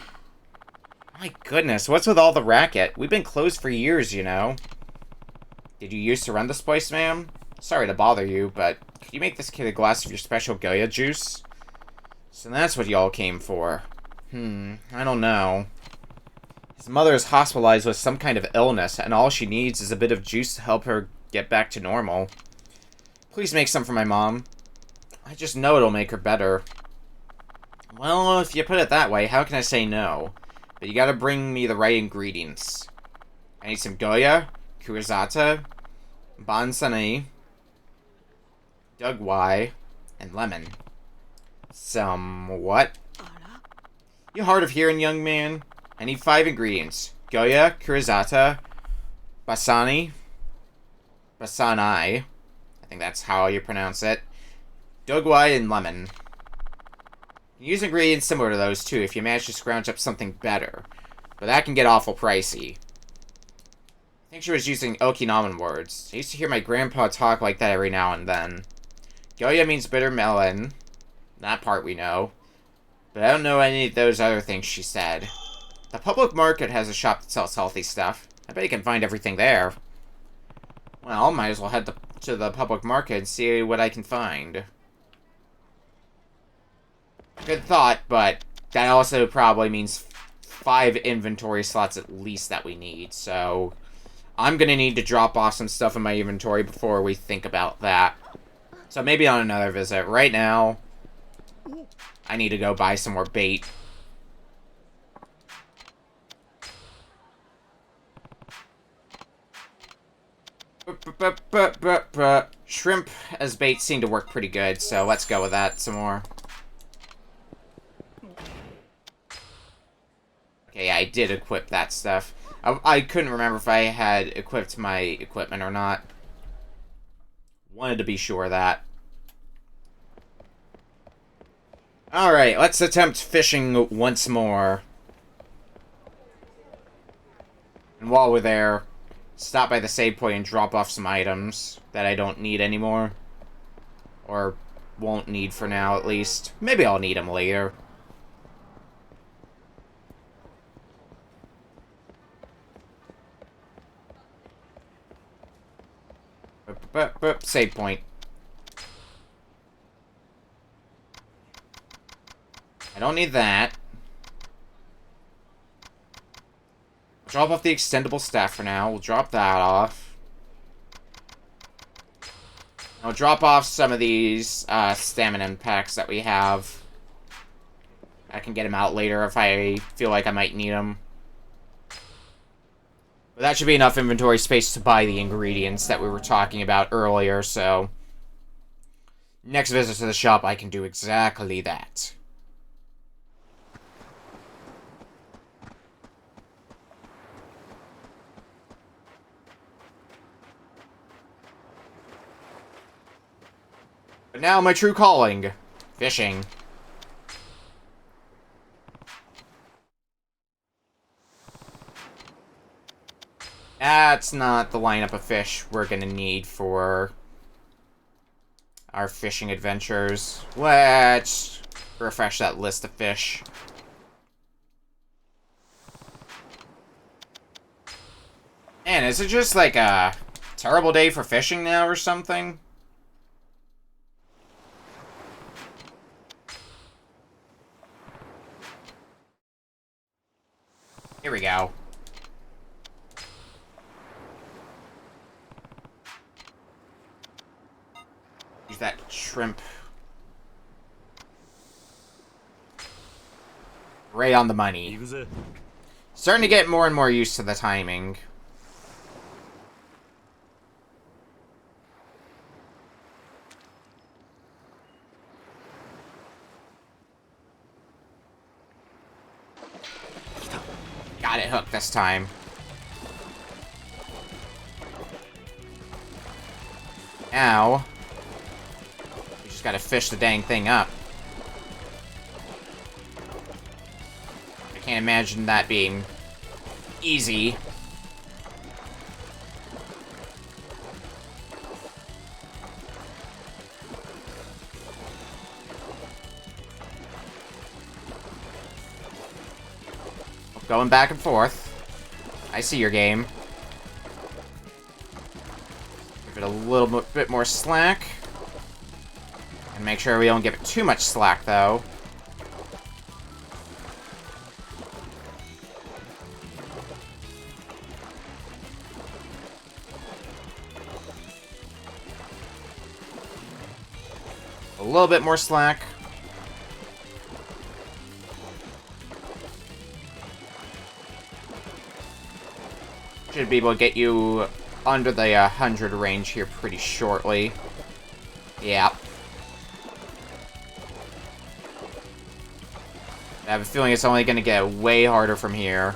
My goodness, what's with all the racket? We've been closed for years, you know. Did you used to run this place, ma'am? Sorry to bother you, but could you make this kid a glass of your special Goya juice? So that's what y'all came for. I don't know. His mother is hospitalized with some kind of illness, and all she needs is a bit of juice to help her get back to normal. Please make some for my mom. I just know it'll make her better. Well, if you put it that way, how can I say no? But you gotta bring me the right ingredients. I need some Goya, Kurizata, Bonsani, Doug Y, and Lemon. Somewhat. You hard of hearing, young man? I need 5 ingredients. Goya, Kurizata, Basani, I think that's how you pronounce it. Doug Y, and Lemon. Use ingredients similar to those too if you manage to scrounge up something better. But that can get awful pricey. I think she was using Okinawan words. I used to hear my grandpa talk like that every now and then. Goya means bitter melon. That part we know. But I don't know any of those other things she said. The public market has a shop that sells healthy stuff. I bet you can find everything there. Well, might as well head to the public market and see what I can find. Good thought, but that also probably means 5 inventory slots at least that we need, so I'm gonna need to drop off some stuff in my inventory before we think about that. So maybe on another visit. Right now, I need to go buy some more bait. Shrimp as bait seem to work pretty good, so let's go with that some more. Okay, I did equip that stuff. I couldn't remember if I had equipped my equipment or not. Wanted to be sure of that. Alright, let's attempt fishing once more. And while we're there, stop by the save point and drop off some items that I don't need anymore. Or won't need for now, at least. Maybe I'll need them later. Save point. I don't need that. Drop off the extendable staff for now. We'll drop that off. I'll drop off some of these stamina packs that we have. I can get them out later if I feel like I might need them. But that should be enough inventory space to buy the ingredients that we were talking about earlier, so next visit to the shop, I can do exactly that. But now my true calling, fishing. That's not the lineup of fish we're gonna need for our fishing adventures. Let's refresh that list of fish. Man, is it just like a terrible day for fishing now or something? Here we go. Use that shrimp. Right on the money. Yakuza. Starting to get more and more used to the timing. Got it hooked this time. Now, we just gotta fish the dang thing up. I can't imagine that being easy. Going back and forth. I see your game. Give it a little bit more slack. And make sure we don't give it too much slack, though. A little bit more slack. Should be able to get you under the 100 range here pretty shortly. Yeah. I have a feeling it's only going to get way harder from here.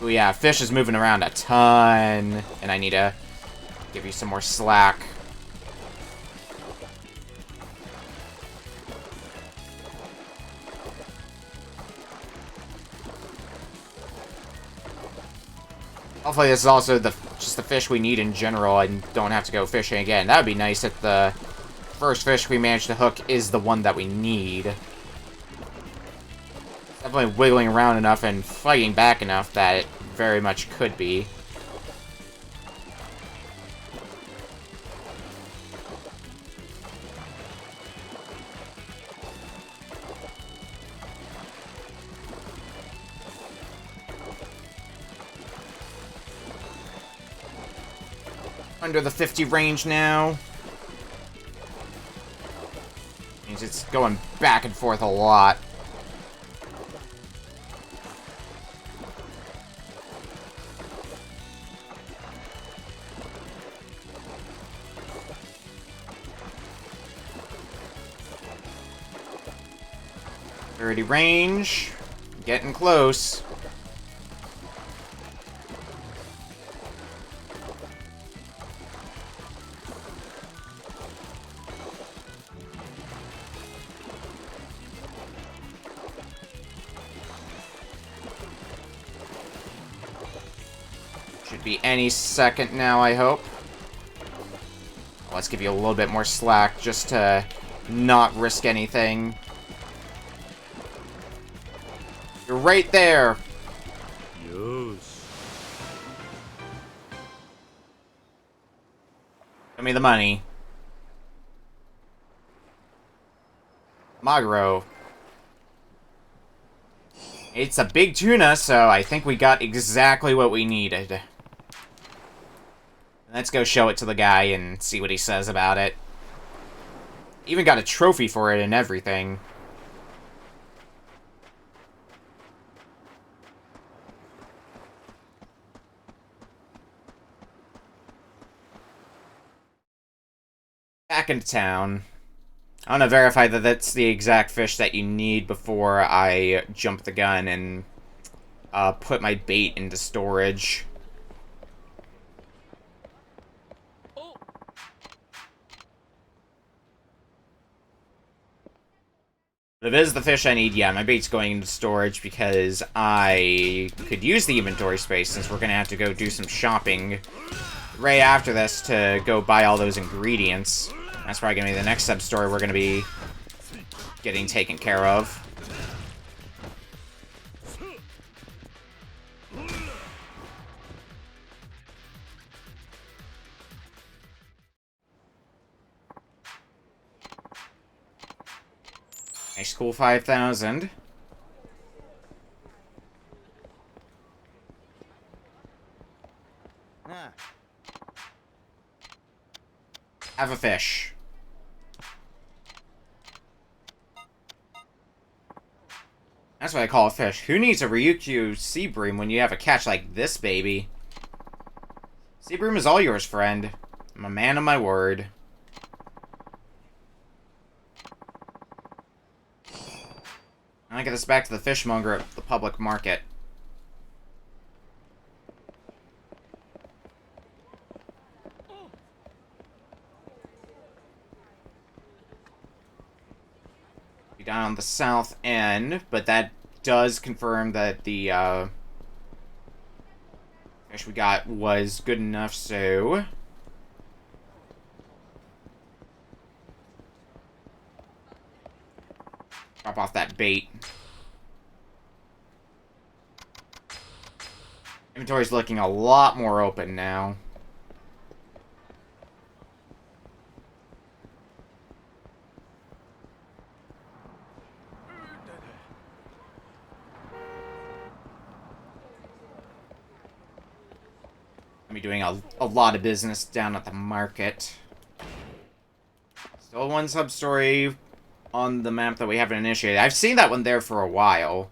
Oh yeah, fish is moving around a ton, and I need to give you some more slack. Hopefully this is also just the fish we need in general and don't have to go fishing again. That would be nice if the first fish we manage to hook is the one that we need. Definitely wiggling around enough and fighting back enough that it very much could be. Under the 50 range now. Means it's going back and forth a lot. Range. Getting close. Should be any second now, I hope. Let's give you a little bit more slack just to not risk anything. You're right there. Yes. Give me the money. Magro. It's a big tuna, so I think we got exactly what we needed. Let's go show it to the guy and see what he says about it. Even got a trophy for it and everything. Back into town. I want to verify that that's the exact fish that you need before I jump the gun and put my bait into storage. If it is the fish I need, yeah, my bait's going into storage because I could use the inventory space since we're going to have to go do some shopping right after this to go buy all those ingredients. That's probably going to be the next sub-story we're going to be getting taken care of. Nice cool 5,000. Have a fish. That's what I call a fish. Who needs a Ryukyu Sea Bream when you have a catch like this, baby? Sea Bream is all yours, friend. I'm a man of my word. I get this back to the fishmonger at the public market. Be down on the south end, but that does confirm that the fish we got was good enough, so drop off that bait. Inventory's looking a lot more open now. I'm doing a lot of business down at the market. Still one sub-story on the map that we haven't initiated. I've seen that one there for a while.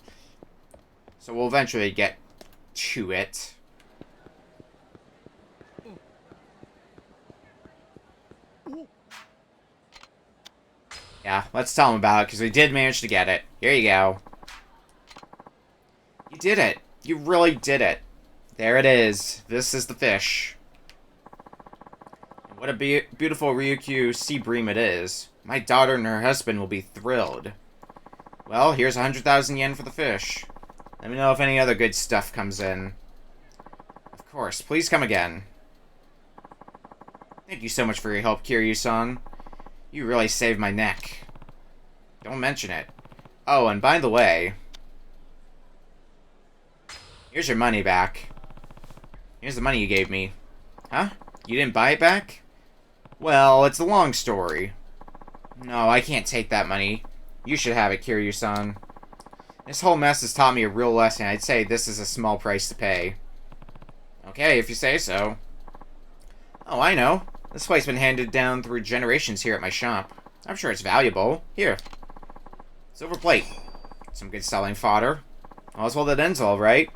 So we'll eventually get to it. Yeah, let's tell him about it, because we did manage to get it. Here you go. You did it. You really did it. There it is. This is the fish. What a beautiful Ryukyu sea bream it is. My daughter and her husband will be thrilled. Well, here's 100,000 yen for the fish. Let me know if any other good stuff comes in. Of course, please come again. Thank you so much for your help, Kiryu-san. You really saved my neck. Don't mention it. Oh, and by the way, here's your money back. Here's the money you gave me. Huh? You didn't buy it back? Well, it's a long story. No, I can't take that money. You should have it, Kiryu-san. This whole mess has taught me a real lesson. I'd say this is a small price to pay. Okay, if you say so. Oh, I know. This place has been handed down through generations here at my shop. I'm sure it's valuable. Here. Silver plate. Some good selling fodder. All's well that ends all right.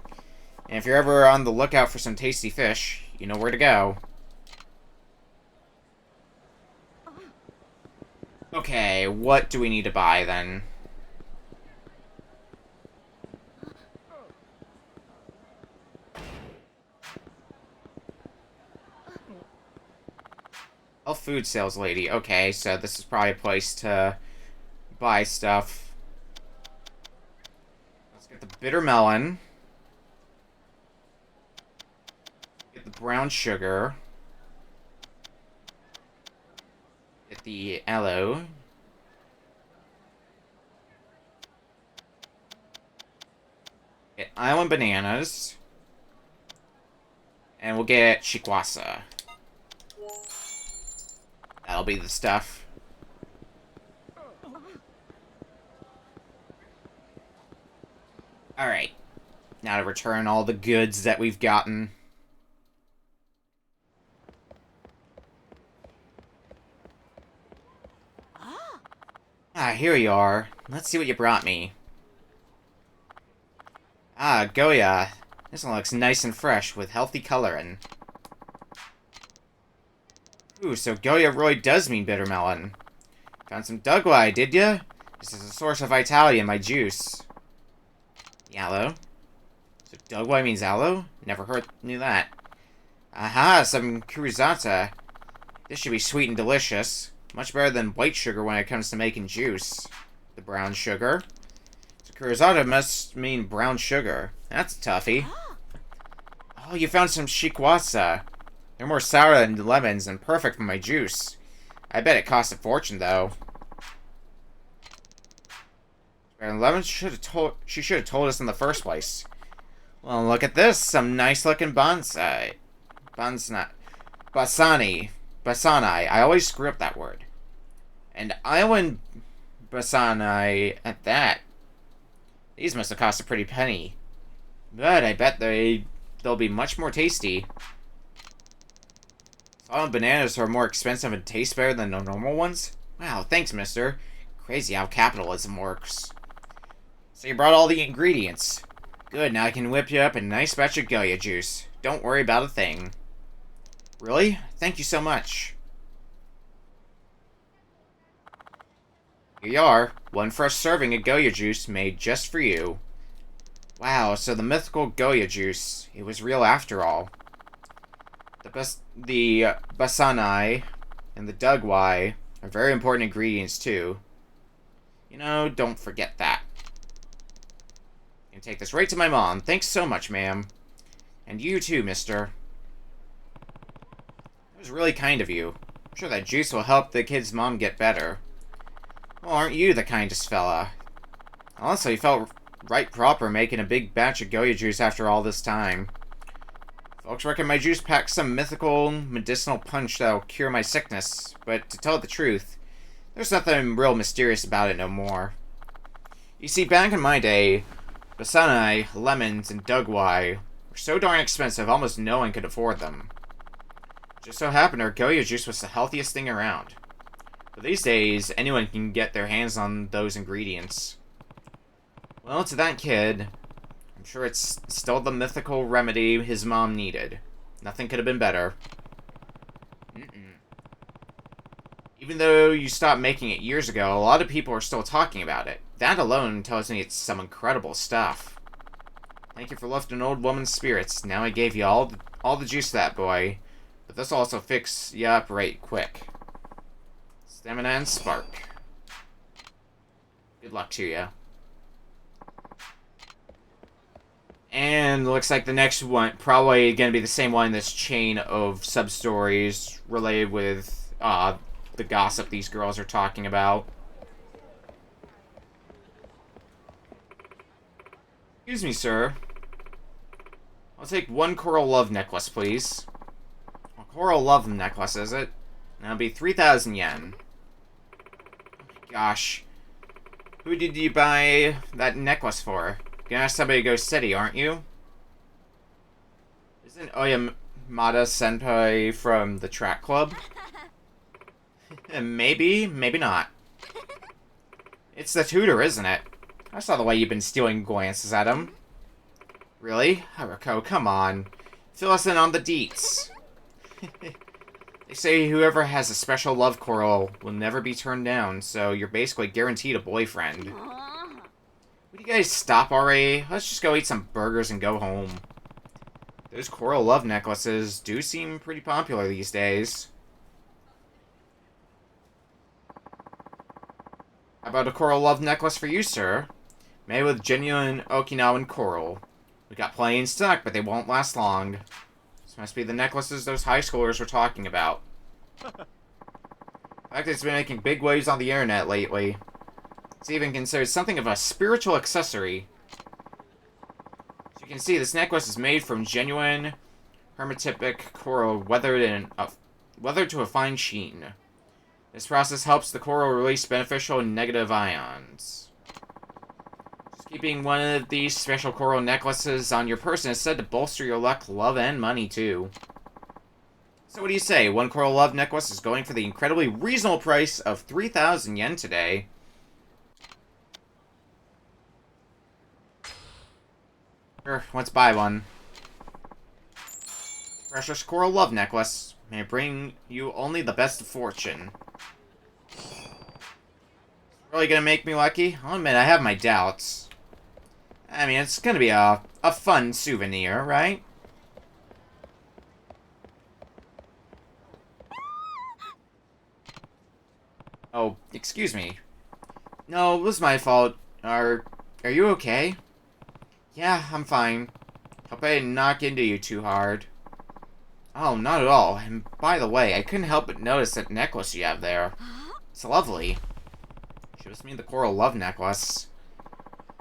And if you're ever on the lookout for some tasty fish, you know where to go. Okay, what do we need to buy then? Oh, food sales lady. Okay, so this is probably a place to buy stuff. Let's get the bitter melon. Get the brown sugar. Get the aloe. Get island bananas. And we'll get shikwasa. That'll be the stuff. Alright. Now to return all the goods that we've gotten. Ah, here you are. Let's see what you brought me. Ah, Goya. This one looks nice and fresh with healthy coloring. Ooh, so Goya really does mean bitter melon. Found some Dugwai, did ya? This is a source of vitality in my juice. Aloe? So Dugwai means aloe? Knew that. Aha, some Kuruzata. This should be sweet and delicious. Much better than white sugar when it comes to making juice. The brown sugar. So Kuruzata must mean brown sugar. That's a toughie. Oh, you found some shikwasa. They're more sour than lemons and perfect for my juice. I bet it costs a fortune, though. And lemons she should have told us in the first place. Well, look at this. Some nice-looking bonsai. Basani. Basanai. I always screw up that word. And island Basanai at that. These must have cost a pretty penny. But I bet they'll be much more tasty. Island bananas are more expensive and taste better than the normal ones? Wow, thanks, mister. Crazy how capitalism works. So you brought all the ingredients. Good, now I can whip you up a nice batch of Goya juice. Don't worry about a thing. Really? Thank you so much. Here you are. One fresh serving of Goya juice made just for you. Wow, so the mythical Goya juice. It was real after all. The Basanai and the Dugwai are very important ingredients too. You know, don't forget that. You can take this right to my mom. Thanks so much, ma'am. And you too, mister. It was really kind of you. I'm sure that juice will help the kid's mom get better. Well, aren't you the kindest fella? Also, you felt right proper making a big batch of Goya juice after all this time. Folks reckon my juice packs some mythical, medicinal punch that'll cure my sickness, but to tell the truth, there's nothing real mysterious about it no more. You see, back in my day, Basanai, lemons, and Dugwai were so darn expensive almost no one could afford them. Just so happened our Goya juice was the healthiest thing around. But these days, anyone can get their hands on those ingredients. Well, to that kid, I'm sure it's still the mythical remedy his mom needed. Nothing could have been better. Even though you stopped making it years ago, a lot of people are still talking about it. That alone tells me it's some incredible stuff. Thank you for lifting an old woman's spirits. Now I gave you all the juice to that boy. But this also fix you up right quick. Stamina and spark. Good luck to you. And looks like the next one, probably going to be the same one, this chain of sub-stories related with the gossip these girls are talking about. Excuse me, sir. I'll take one coral love necklace, please. A coral love necklace, is it? That'll be 3,000 yen. Oh my gosh. Who did you buy that necklace for? Gonna ask somebody to go steady, aren't you? Isn't Oyamada Senpai from the track club? Maybe, maybe not. It's the tutor, isn't it? I saw the way you've been stealing glances at him. Really? Haruko, come on. Fill us in on the deets. They say whoever has a special love coral will never be turned down, so you're basically guaranteed a boyfriend. Would you guys stop already? Let's just go eat some burgers and go home. Those coral love necklaces do seem pretty popular these days. How about a coral love necklace for you, sir? Made with genuine Okinawan coral. We got plenty in stock, but they won't last long. This must be the necklaces those high schoolers were talking about. In fact, it's been making big waves on the internet lately. It's even considered something of a spiritual accessory. As you can see, this necklace is made from genuine hermetipic coral weathered to a fine sheen. This process helps the coral release beneficial and negative ions. Just keeping one of these special coral necklaces on your person is said to bolster your luck, love, and money, too. So what do you say? One coral love necklace is going for the incredibly reasonable price of 3,000 yen today. Sure, let's buy one. Precious coral love necklace. May it bring you only the best of fortune. Really gonna make me lucky? I'll admit I have my doubts. I mean, it's gonna be a fun souvenir, right? Oh, excuse me. No, it was my fault. Are you okay? Yeah, I'm fine. Hope I didn't knock into you too hard. Oh, not at all. And by the way, I couldn't help but notice that necklace you have there. It's lovely. Shows me the coral love necklace.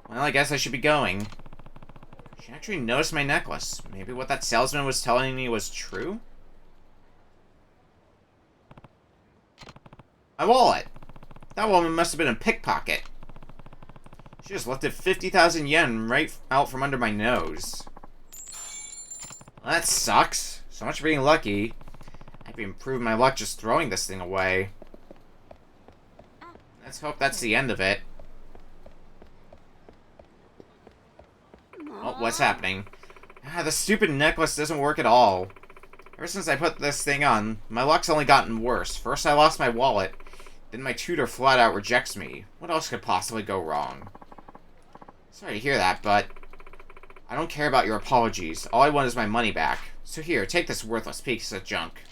Well, I guess I should be going. She actually noticed my necklace. Maybe what that salesman was telling me was true? My wallet! That woman must have been a pickpocket. She just lifted 50,000 yen right out from under my nose. Well, that sucks. So much for being lucky. I've improved my luck just throwing this thing away. Let's hope that's the end of it. Oh, what's happening? The stupid necklace doesn't work at all. Ever since I put this thing on, my luck's only gotten worse. First I lost my wallet, then my tutor flat out rejects me. What else could possibly go wrong? Sorry to hear that, but I don't care about your apologies. All I want is my money back. So here, take this worthless piece of junk.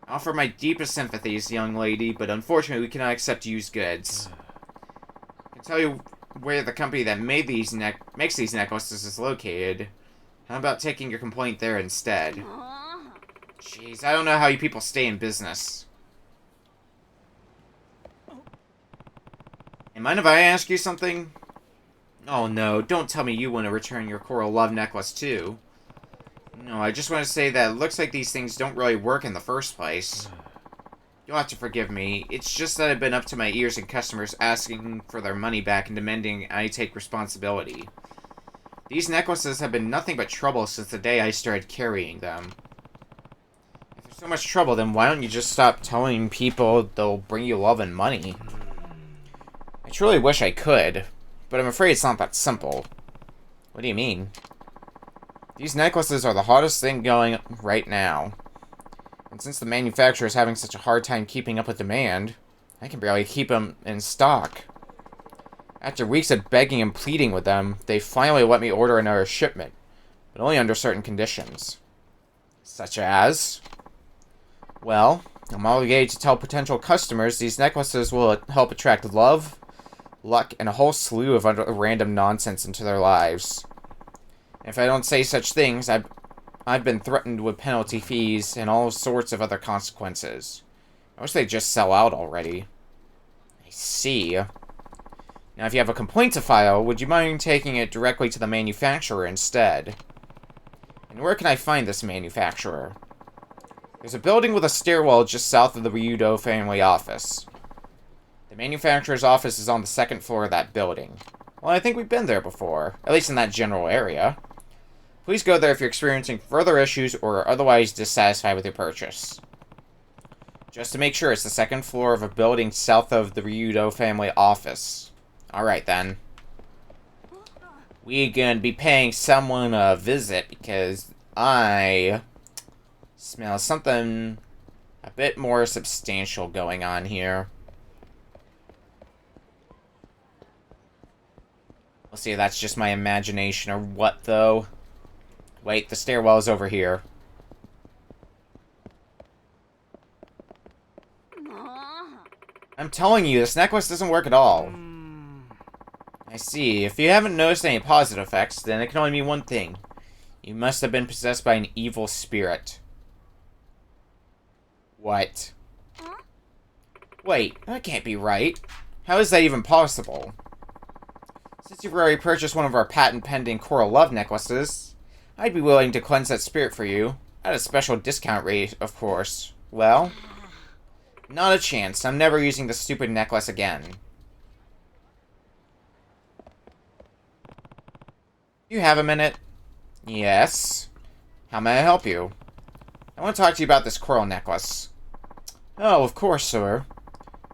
I offer my deepest sympathies, young lady, but unfortunately we cannot accept used goods. I can tell you where the company that makes these necklaces is located. How about taking your complaint there instead? Jeez, I don't know how you people stay in business. Hey, mind if I ask you something? Oh no, don't tell me you want to return your coral love necklace too. No, I just want to say that it looks like these things don't really work in the first place. You'll have to forgive me. It's just that I've been up to my ears in customers asking for their money back and demanding I take responsibility. These necklaces have been nothing but trouble since the day I started carrying them. If there's so much trouble, then why don't you just stop telling people they'll bring you love and money? I truly wish I could, but I'm afraid it's not that simple. What do you mean? These necklaces are the hottest thing going right now. And since the manufacturer is having such a hard time keeping up with demand, I can barely keep them in stock. After weeks of begging and pleading with them, they finally let me order another shipment, but only under certain conditions. Such as... Well, I'm obligated to tell potential customers these necklaces will help attract love, luck, and a whole slew of other random nonsense into their lives. If I don't say such things, I've been threatened with penalty fees and all sorts of other consequences. I wish they'd just sell out already. I see. Now, if you have a complaint to file, would you mind taking it directly to the manufacturer instead? And where can I find this manufacturer? There's a building with a stairwell just south of the Ryudo family office. The manufacturer's office is on the second floor of that building. Well, I think we've been there before, at least in that general area. Please go there if you're experiencing further issues or are otherwise dissatisfied with your purchase. Just to make sure, it's the second floor of a building south of the Ryudo family office. Alright then. We're gonna be paying someone a visit because I smell something a bit more substantial going on here. Let's see if that's just my imagination or what, though. Wait, the stairwell is over here. I'm telling you, this necklace doesn't work at all. I see. If you haven't noticed any positive effects, then it can only mean one thing. You must have been possessed by an evil spirit. What? Wait, that can't be right. How is that even possible? Since you've already purchased one of our patent-pending Coral Love necklaces, I'd be willing to cleanse that spirit for you. At a special discount rate, of course. Well, not a chance. I'm never using this stupid necklace again. You have a minute? Yes. How may I help you? I want to talk to you about this coral necklace. Oh, of course, sir.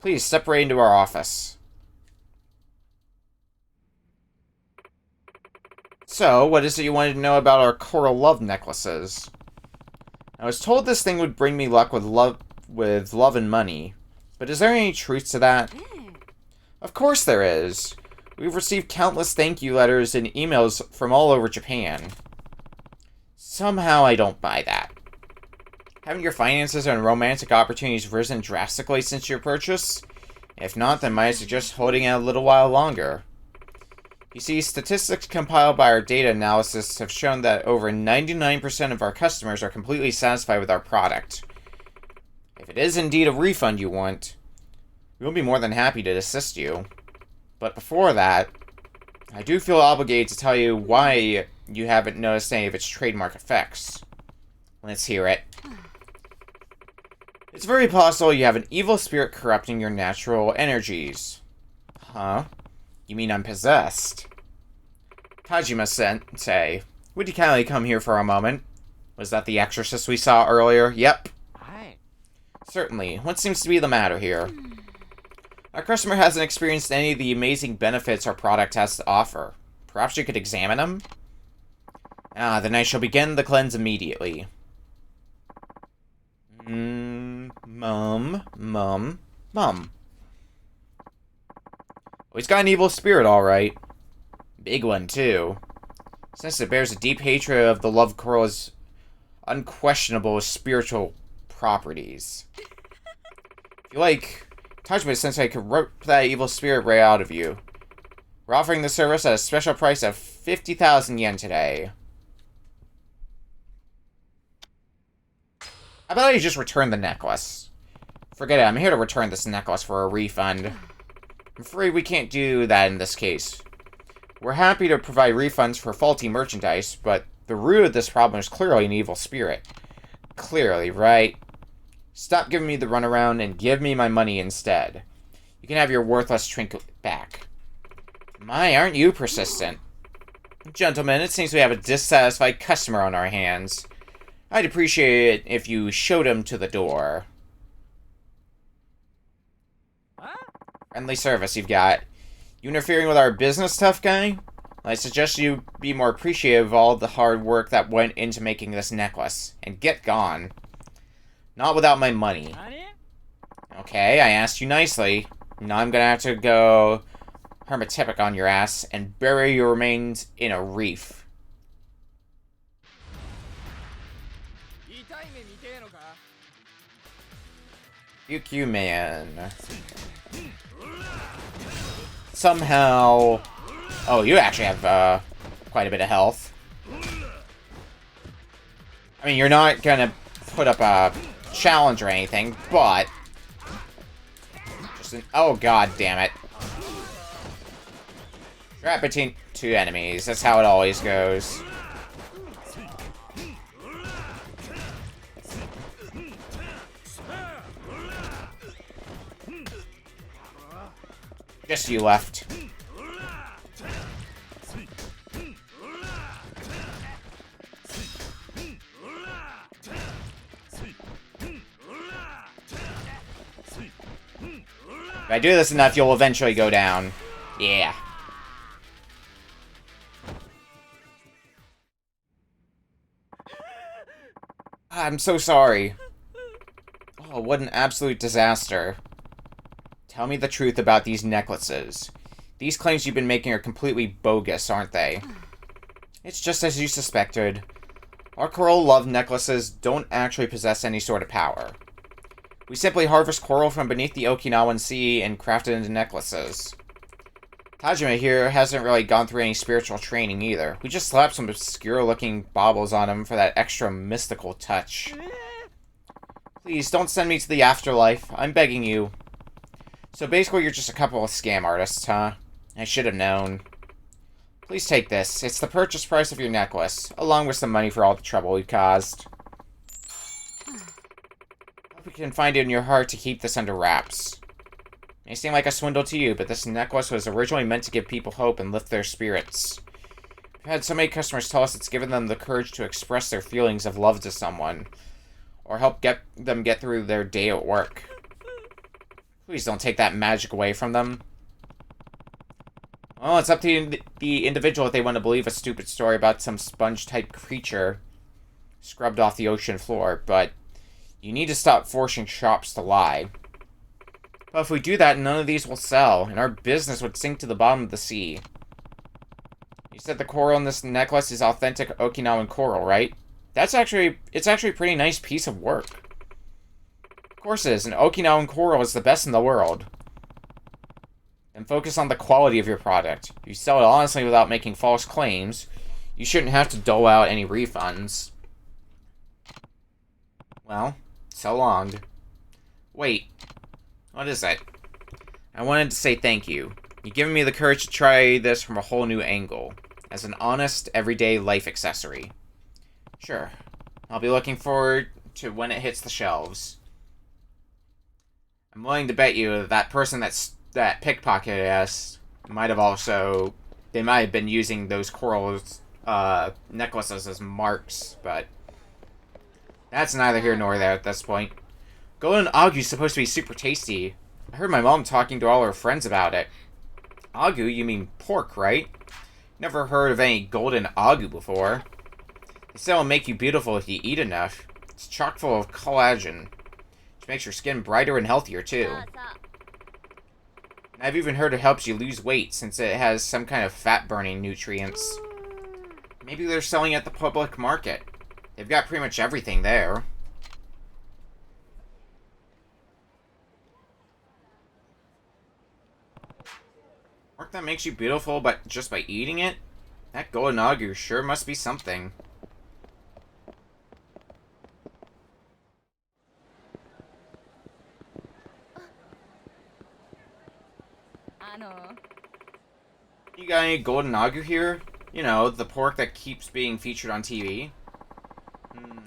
Please, step right into our office. So, what is it you wanted to know about our Coral Love necklaces? I was told this thing would bring me luck with love and money. But is there any truth to that? Of course there is. We've received countless thank you letters and emails from all over Japan. Somehow I don't buy that. Haven't your finances and romantic opportunities risen drastically since your purchase? If not, then might I suggest holding it a little while longer. You see, statistics compiled by our data analysis have shown that over 99% of our customers are completely satisfied with our product. If it is indeed a refund you want, we'll be more than happy to assist you. But before that, I do feel obligated to tell you why you haven't noticed any of its trademark effects. Let's hear it. It's very possible you have an evil spirit corrupting your natural energies. Huh? You mean I'm possessed? Tajima-sensei, would you kindly come here for a moment? Was that the exorcist we saw earlier? Yep. Hi. Certainly. What seems to be the matter here? Our customer hasn't experienced any of the amazing benefits our product has to offer. Perhaps you could examine them? Then I shall begin the cleanse immediately. Mum. Oh, he's got an evil spirit, alright. Big one, too. Since it bears a deep hatred of the love coral's unquestionable spiritual properties. If you like, Tajima-sensei could rip that evil spirit right out of you. We're offering the service at a special price of 50,000 yen today. How about I just return the necklace? Forget it, I'm here to return this necklace for a refund. I'm afraid we can't do that in this case. We're happy to provide refunds for faulty merchandise, but the root of this problem is clearly an evil spirit. Clearly, right? Stop giving me the runaround and give me my money instead. You can have your worthless trinket back. My, aren't you persistent? Gentlemen, it seems we have a dissatisfied customer on our hands. I'd appreciate it if you showed him to the door. Friendly service you've got. You interfering with our business, tough guy? I suggest you be more appreciative of all the hard work that went into making this necklace, and get gone. Not without my money. Okay, I asked you nicely. Now I'm gonna have to go hermetipic on your ass and bury your remains in a reef. QQ man. Somehow... Oh, you actually have quite a bit of health. I mean, you're not gonna put up a challenge or anything, but... Just an... Oh, god damn it. Trap between two enemies. That's how it always goes. Just you left. If I do this enough, you'll eventually go down. Yeah. I'm so sorry. Oh, what an absolute disaster. Tell me the truth about these necklaces. These claims you've been making are completely bogus, aren't they? It's just as you suspected. Our coral love necklaces don't actually possess any sort of power. We simply harvest coral from beneath the Okinawan Sea and craft it into necklaces. Tajima here hasn't really gone through any spiritual training either. We just slapped some obscure-looking baubles on him for that extra mystical touch. Please, don't send me to the afterlife. I'm begging you. So basically, you're just a couple of scam artists, huh? I should have known. Please take this. It's the purchase price of your necklace, along with some money for all the trouble you caused. Hope you can find it in your heart to keep this under wraps. May seem like a swindle to you, but this necklace was originally meant to give people hope and lift their spirits. We've had so many customers tell us it's given them the courage to express their feelings of love to someone, or help them get through their day at work. Please don't take that magic away from them. Well, it's up to the individual if they want to believe a stupid story about some sponge-type creature scrubbed off the ocean floor, but you need to stop forcing shops to lie. But if we do that, none of these will sell, and our business would sink to the bottom of the sea. You said the coral in this necklace is authentic Okinawan coral, right? It's actually a pretty nice piece of work. Of course it is, and Okinawan coral is the best in the world. And focus on the quality of your product. If you sell it honestly without making false claims, you shouldn't have to dole out any refunds. Well, so long. Wait. What is it? I wanted to say thank you. You've given me the courage to try this from a whole new angle. As an honest, everyday life accessory. Sure. I'll be looking forward to when it hits the shelves. I'm willing to bet you that person that pickpocketed us might have been using those coral necklaces as marks, but that's neither here nor there at this point. Golden agu's supposed to be super tasty. I heard my mom talking to all her friends about it. Agu, you mean pork, right? Never heard of any golden agu before. They say it'll make you beautiful if you eat enough. It's chock full of collagen, which makes your skin brighter and healthier too. I've even heard it helps you lose weight since it has some kind of fat-burning nutrients. Maybe they're selling at the public market. They've got pretty much everything there. Pork that makes you beautiful but just by eating it? That golden agu sure must be something. You got any golden agu here? You know, the pork that keeps being featured on TV?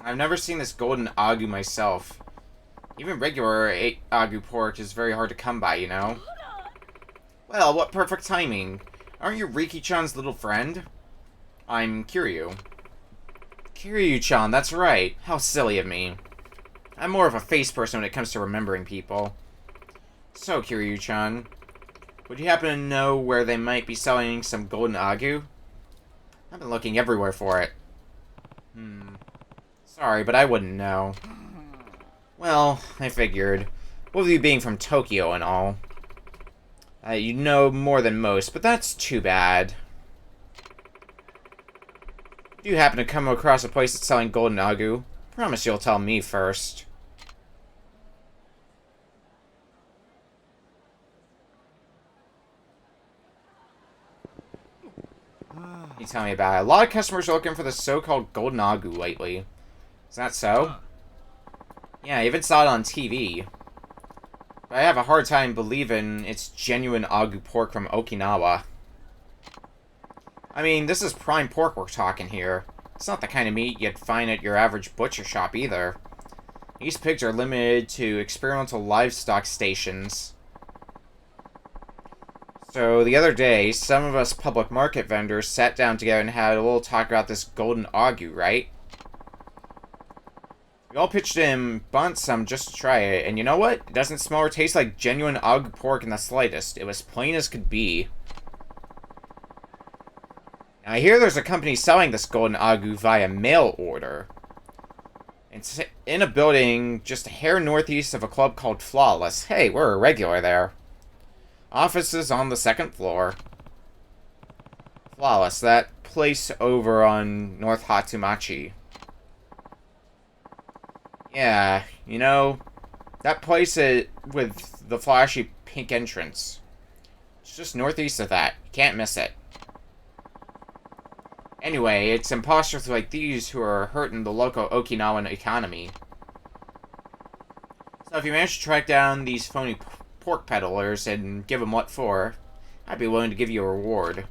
I've never seen this golden agu myself. Even regular agu pork is very hard to come by, you know? Well, what perfect timing. Aren't you Riki-chan's little friend? I'm Kiryu. Kiryu-chan, that's right. How silly of me. I'm more of a face person when it comes to remembering people. So, Kiryu-chan, would you happen to know where they might be selling some golden agu? I've been looking everywhere for it. Sorry, but I wouldn't know. Well, I figured. With you being from Tokyo and all. You know more than most, but that's too bad. If you happen to come across a place that's selling golden agu, promise you'll tell me first. You tell me about it. A lot of customers are looking for the so-called golden agu lately. Is that so? Yeah, I even saw it on TV. But I have a hard time believing it's genuine agu pork from Okinawa. I mean, this is prime pork we're talking here. It's not the kind of meat you'd find at your average butcher shop either. These pigs are limited to experimental livestock stations. So, the other day, some of us public market vendors sat down together and had a little talk about this golden agu, right? We all pitched in, bought some just to try it, and you know what? It doesn't smell or taste like genuine agu pork in the slightest. It was plain as could be. Now, I hear there's a company selling this golden agu via mail order. It's in a building just a hair northeast of a club called Flawless. Hey, we're a regular there. Offices on the 2nd floor. Flawless, that place over on North Hatsumachi. Yeah, you know, that place with the flashy pink entrance. It's just northeast of that. You can't miss it. Anyway, it's imposters like these who are hurting the local Okinawan economy. So if you manage to track down these phony pork peddlers and give them what for, I'd be willing to give you a reward.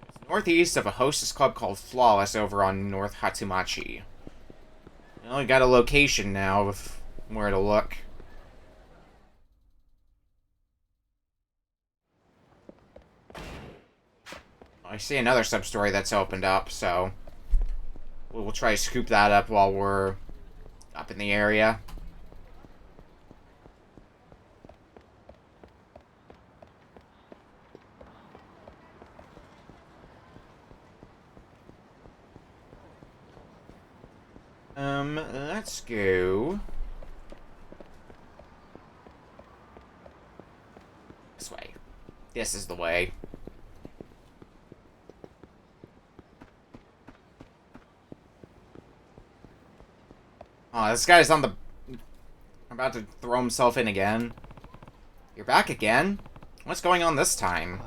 It's northeast of a hostess club called Flawless over on North Hatsumachi. I only got a location now of where to look. I see another sub-story that's opened up, so we'll try to scoop that up while we're up in the area. Let's go this way. This is the way. Oh, this guy's on the... about to throw himself in again. You're back again? What's going on this time?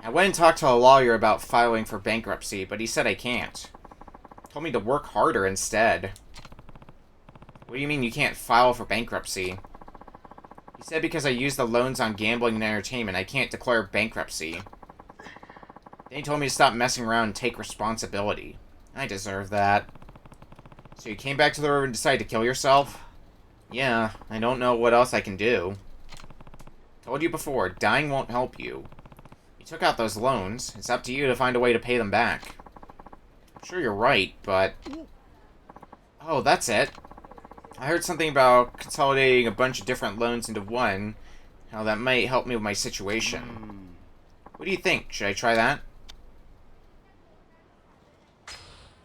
I went and talked to a lawyer about filing for bankruptcy, but he said I can't. Told me to work harder instead. What do you mean you can't file for bankruptcy? He said because I used the loans on gambling and entertainment, I can't declare bankruptcy. Then he told me to stop messing around and take responsibility. I deserve that. So you came back to the river and decided to kill yourself? Yeah, I don't know what else I can do. Told you before, dying won't help you. You took out those loans. It's up to you to find a way to pay them back. I'm sure you're right, but... Oh, that's it. I heard something about consolidating a bunch of different loans into one. How that might help me with my situation. What do you think? Should I try that?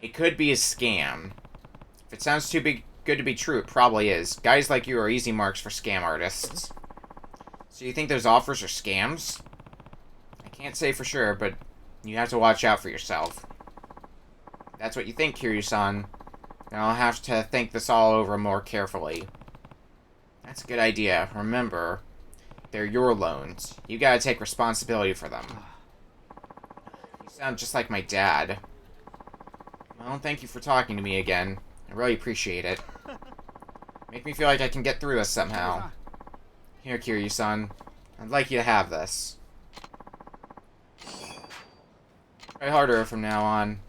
It could be a scam. If it sounds too good to be true, it probably is. Guys like you are easy marks for scam artists. So you think those offers are scams? I can't say for sure, but you have to watch out for yourself. If that's what you think, Kiryu-san. Then I'll have to think this all over more carefully. That's a good idea. Remember, they're your loans. You gotta take responsibility for them. You sound just like my dad. Well, thank you for talking to me again. I really appreciate it. Make me feel like I can get through this somehow. Here, Kiryu-san. I'd like you to have this. Try harder from now on.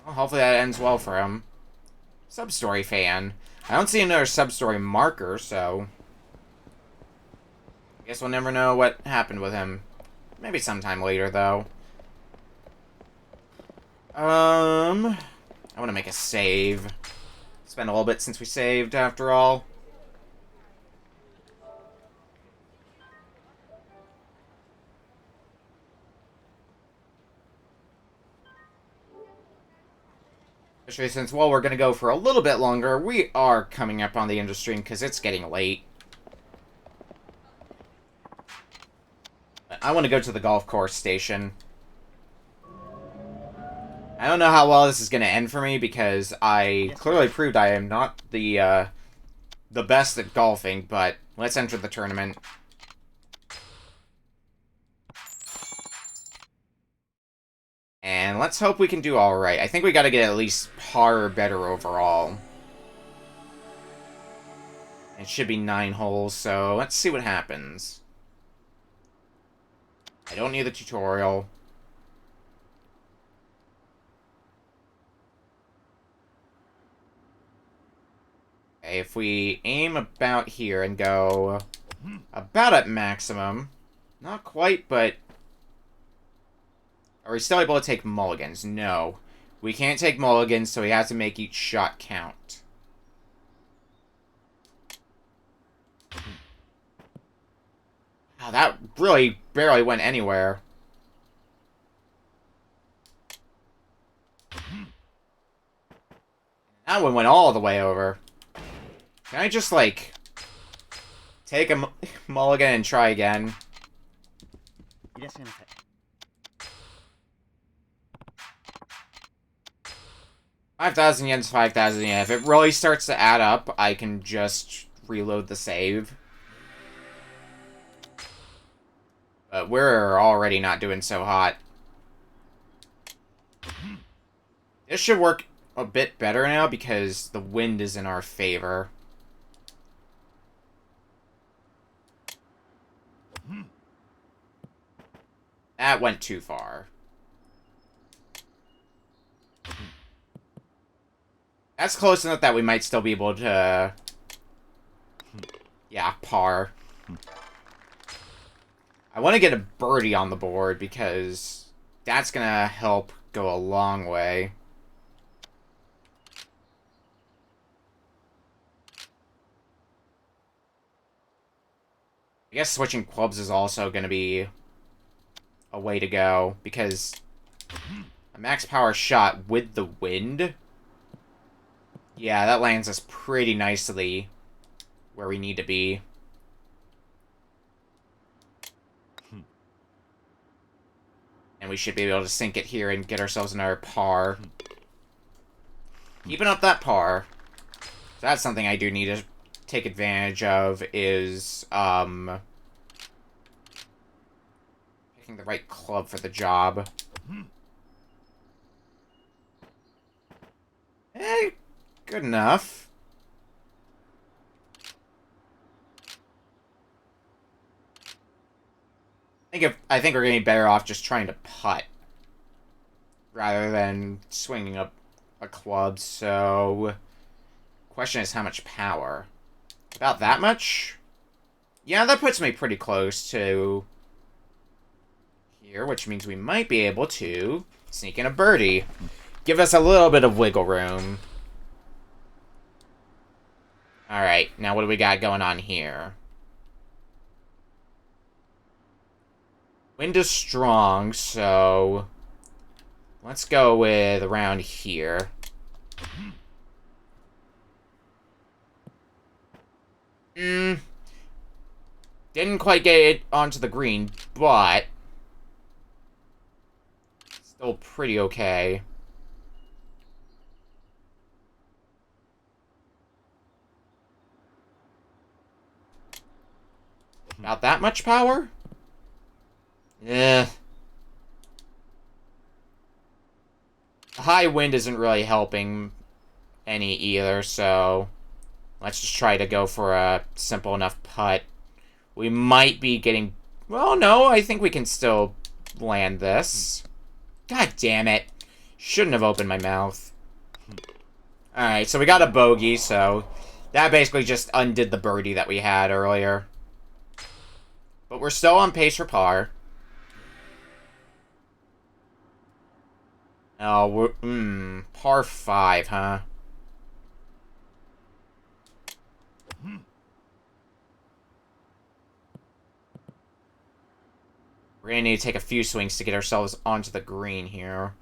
Well, hopefully that ends well for him. Sub-story fan. I don't see another sub-story marker, so... I guess we'll never know what happened with him. Maybe sometime later, though. I want to make a save. It's been a little bit since we saved, after all. Especially since, well, we're going to go for a little bit longer. We are coming up on the end of stream because it's getting late. I want to go to the golf course station. I don't know how well this is going to end for me because I clearly proved I am not the best at golfing, but let's enter the tournament. And let's hope we can do alright. I think we gotta get at least par or better overall. It should be 9 holes, so let's see what happens. I don't need the tutorial. Okay, if we aim about here and go about at maximum, not quite, but... Are we still able to take mulligans? No. We can't take mulligans, so we have to make each shot count. Wow, that really barely went anywhere. That one went all the way over. Can I just, like, take a mulligan and try again? 5,000 yen's 5,000 yen. If it really starts to add up, I can just reload the save. But we're already not doing so hot. This should work a bit better now because the wind is in our favor. That went too far. That's close enough that we might still be able to... Yeah, par. I want to get a birdie on the board because that's going to help go a long way. I guess switching clubs is also going to be a way to go because a max power shot with the wind... Yeah, that lands us pretty nicely where we need to be. And we should be able to sink it here and get ourselves another par. Keeping up that par. That's something I do need to take advantage of is, picking the right club for the job. Good enough. I think we're getting better off just trying to putt rather than swinging up a club. So, question is how much power? About that much? Yeah, that puts me pretty close to here, which means we might be able to sneak in a birdie. Give us a little bit of wiggle room. Alright, now what do we got going on here? Wind is strong, so... Let's go with around here. Didn't quite get it onto the green, but... Still pretty okay. About that much power? Eh. The high wind isn't really helping any either, so... Let's just try to go for a simple enough putt. We might be getting... Well, no, I think we can still land this. God damn it. Shouldn't have opened my mouth. Alright, so we got a bogey, so... That basically just undid the birdie that we had earlier. But we're still on pace for par. Oh, we're... par 5, huh? We're gonna need to take a few swings to get ourselves onto the green here.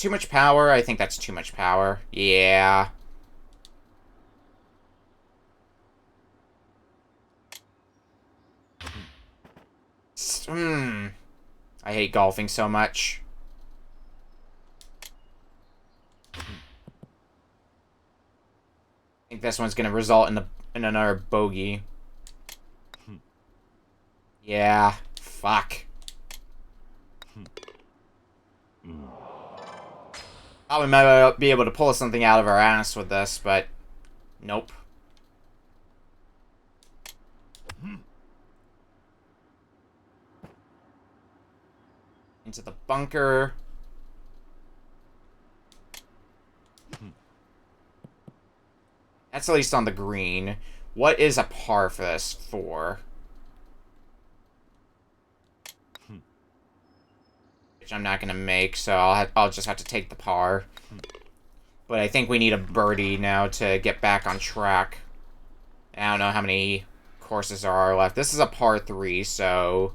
too much power? I think that's too much power. Yeah. I hate golfing so much. I think this one's gonna result in another bogey. Yeah. Fuck. Probably might be able to pull something out of our ass with this, but nope. Into the bunker. That's at least on the green. What is a par for this? 4. Which I'm not gonna make, so I'll just have to take the par. But I think we need a birdie now to get back on track. I don't know how many courses there are left. This is a par 3, so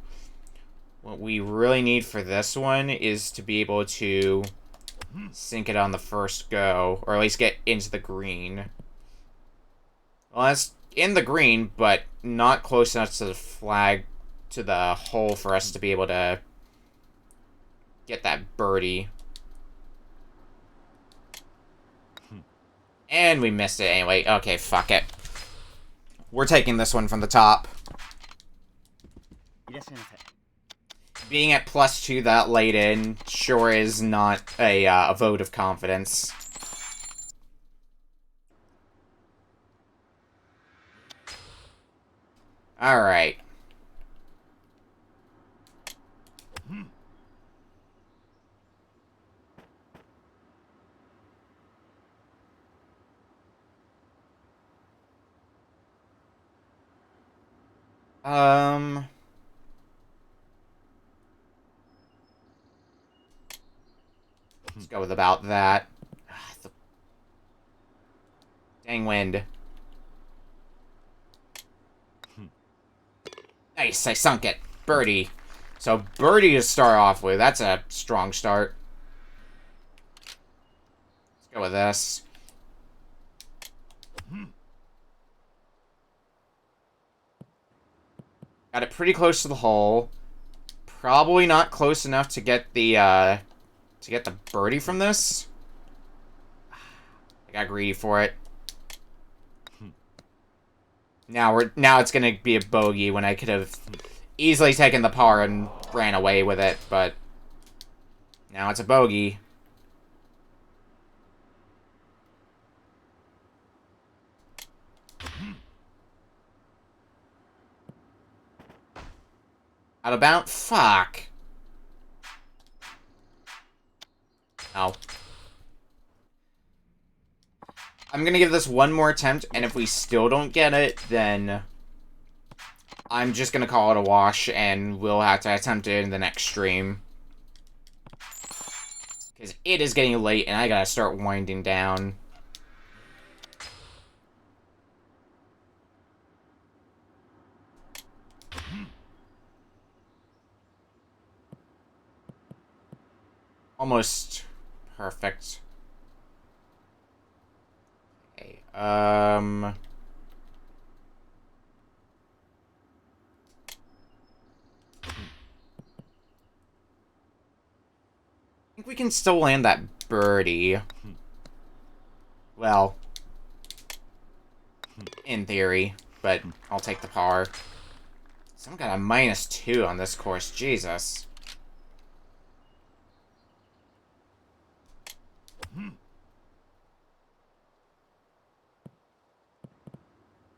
what we really need for this one is to be able to sink it on the first go, or at least get into the green. Well, that's in the green, but not close enough to the flag, to the hole for us to be able to get that birdie. And we missed it anyway. Okay, fuck it. We're taking this one from the top. Being at +2 that late in sure is not a vote of confidence. Alright. Let's go with about that. Dang wind. Nice, I sunk it. Birdie. So birdie to start off with. That's a strong start. Let's go with this. Got it pretty close to the hole. Probably not close enough to get the birdie from this. I got greedy for it. Now it's gonna be a bogey when I could have easily taken the par and ran away with it, but now it's a bogey. Out of bounds? Fuck. Oh. I'm gonna give this one more attempt, and if we still don't get it, then I'm just gonna call it a wash, and we'll have to attempt it in the next stream. Because it is getting late, and I gotta start winding down. Almost perfect. Okay, I think we can still land that birdie. Well, in theory, but I'll take the par. Someone got a -2 on this course, Jesus.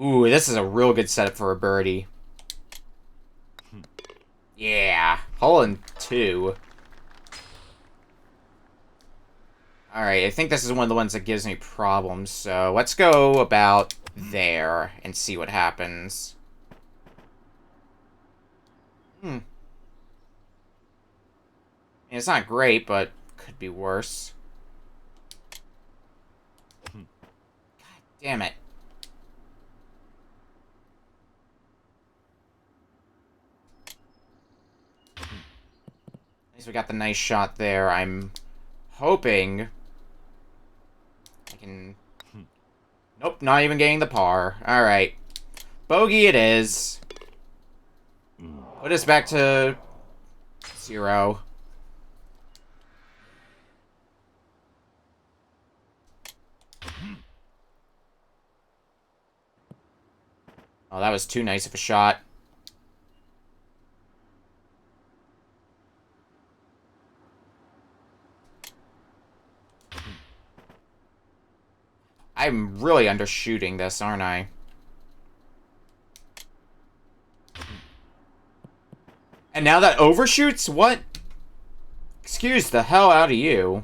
Ooh, this is a real good setup for a birdie. Yeah, hole in 2. Alright, I think this is one of the ones that gives me problems, so let's go about there and see what happens. It's not great, but could be worse. God damn it. At least we got the nice shot there. I'm hoping I can... Nope, not even getting the par. Alright. Bogey it is. Put us back to 0. Oh, that was too nice of a shot. I'm really undershooting this, aren't I? And now that overshoots? What? Excuse the hell out of you.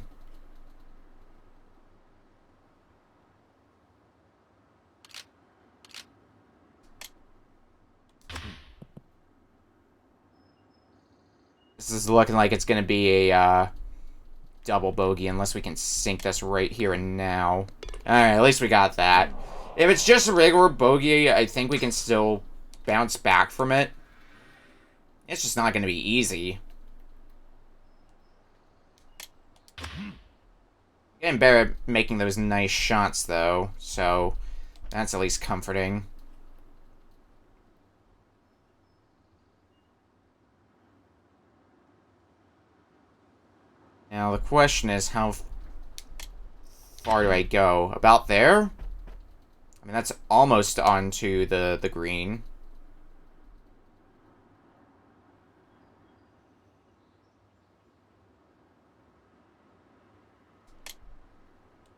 This is looking like it's going to be a double bogey unless we can sink this right here and now. Alright, at least we got that. If it's just a regular bogey, I think we can still bounce back from it. It's just not going to be easy. Getting better at making those nice shots, though, so that's at least comforting. Now, the question is, how far do I go? About there? I mean, that's almost onto the green.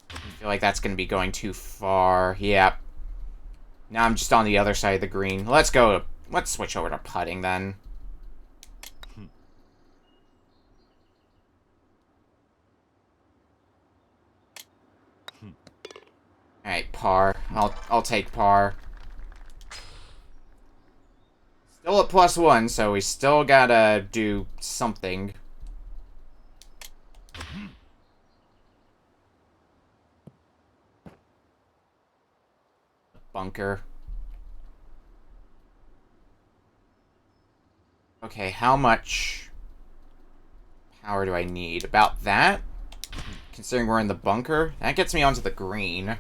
I feel like that's going to be going too far. Yep. Now I'm just on the other side of the green. Let's switch over to putting, then. Alright, par. I'll take par. Still at +1, so we still gotta do something. Bunker. Okay, how much power do I need? About that? Considering we're in the bunker? That gets me onto the green.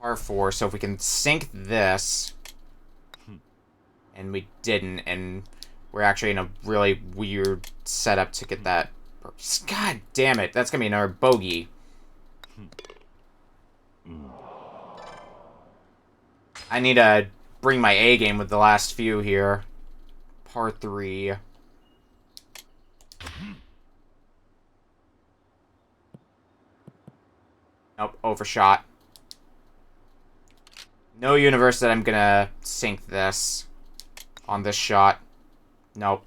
Par 4, so if we can sink this... And we didn't, and we're actually in a really weird setup to get that... God damn it, that's gonna be another bogey. I need to bring my A game with the last few here. Par 3. Nope, overshot. No universe that I'm gonna sink this on this shot. Nope.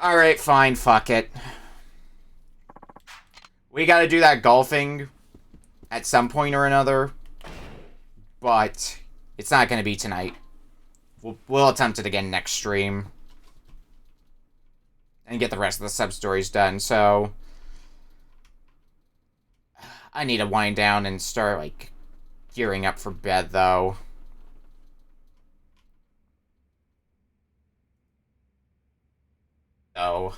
Alright, fine, fuck it. We gotta do that golfing at some point or another. But it's not gonna be tonight. We'll attempt it again next stream. And get the rest of the sub-stories done, so... I need to wind down and start, like, gearing up for bed, though. So...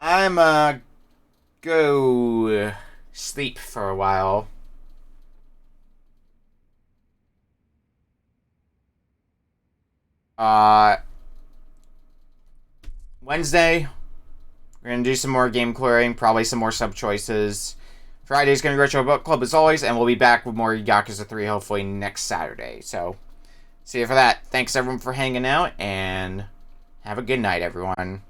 I'm, go sleep for a while. Wednesday, we're gonna do some more game clearing, probably some more sub choices. Friday's gonna be Retro Book Club as always, and we'll be back with more Yakuza 3 hopefully next Saturday. So, see you for that. Thanks everyone for hanging out, and have a good night, everyone.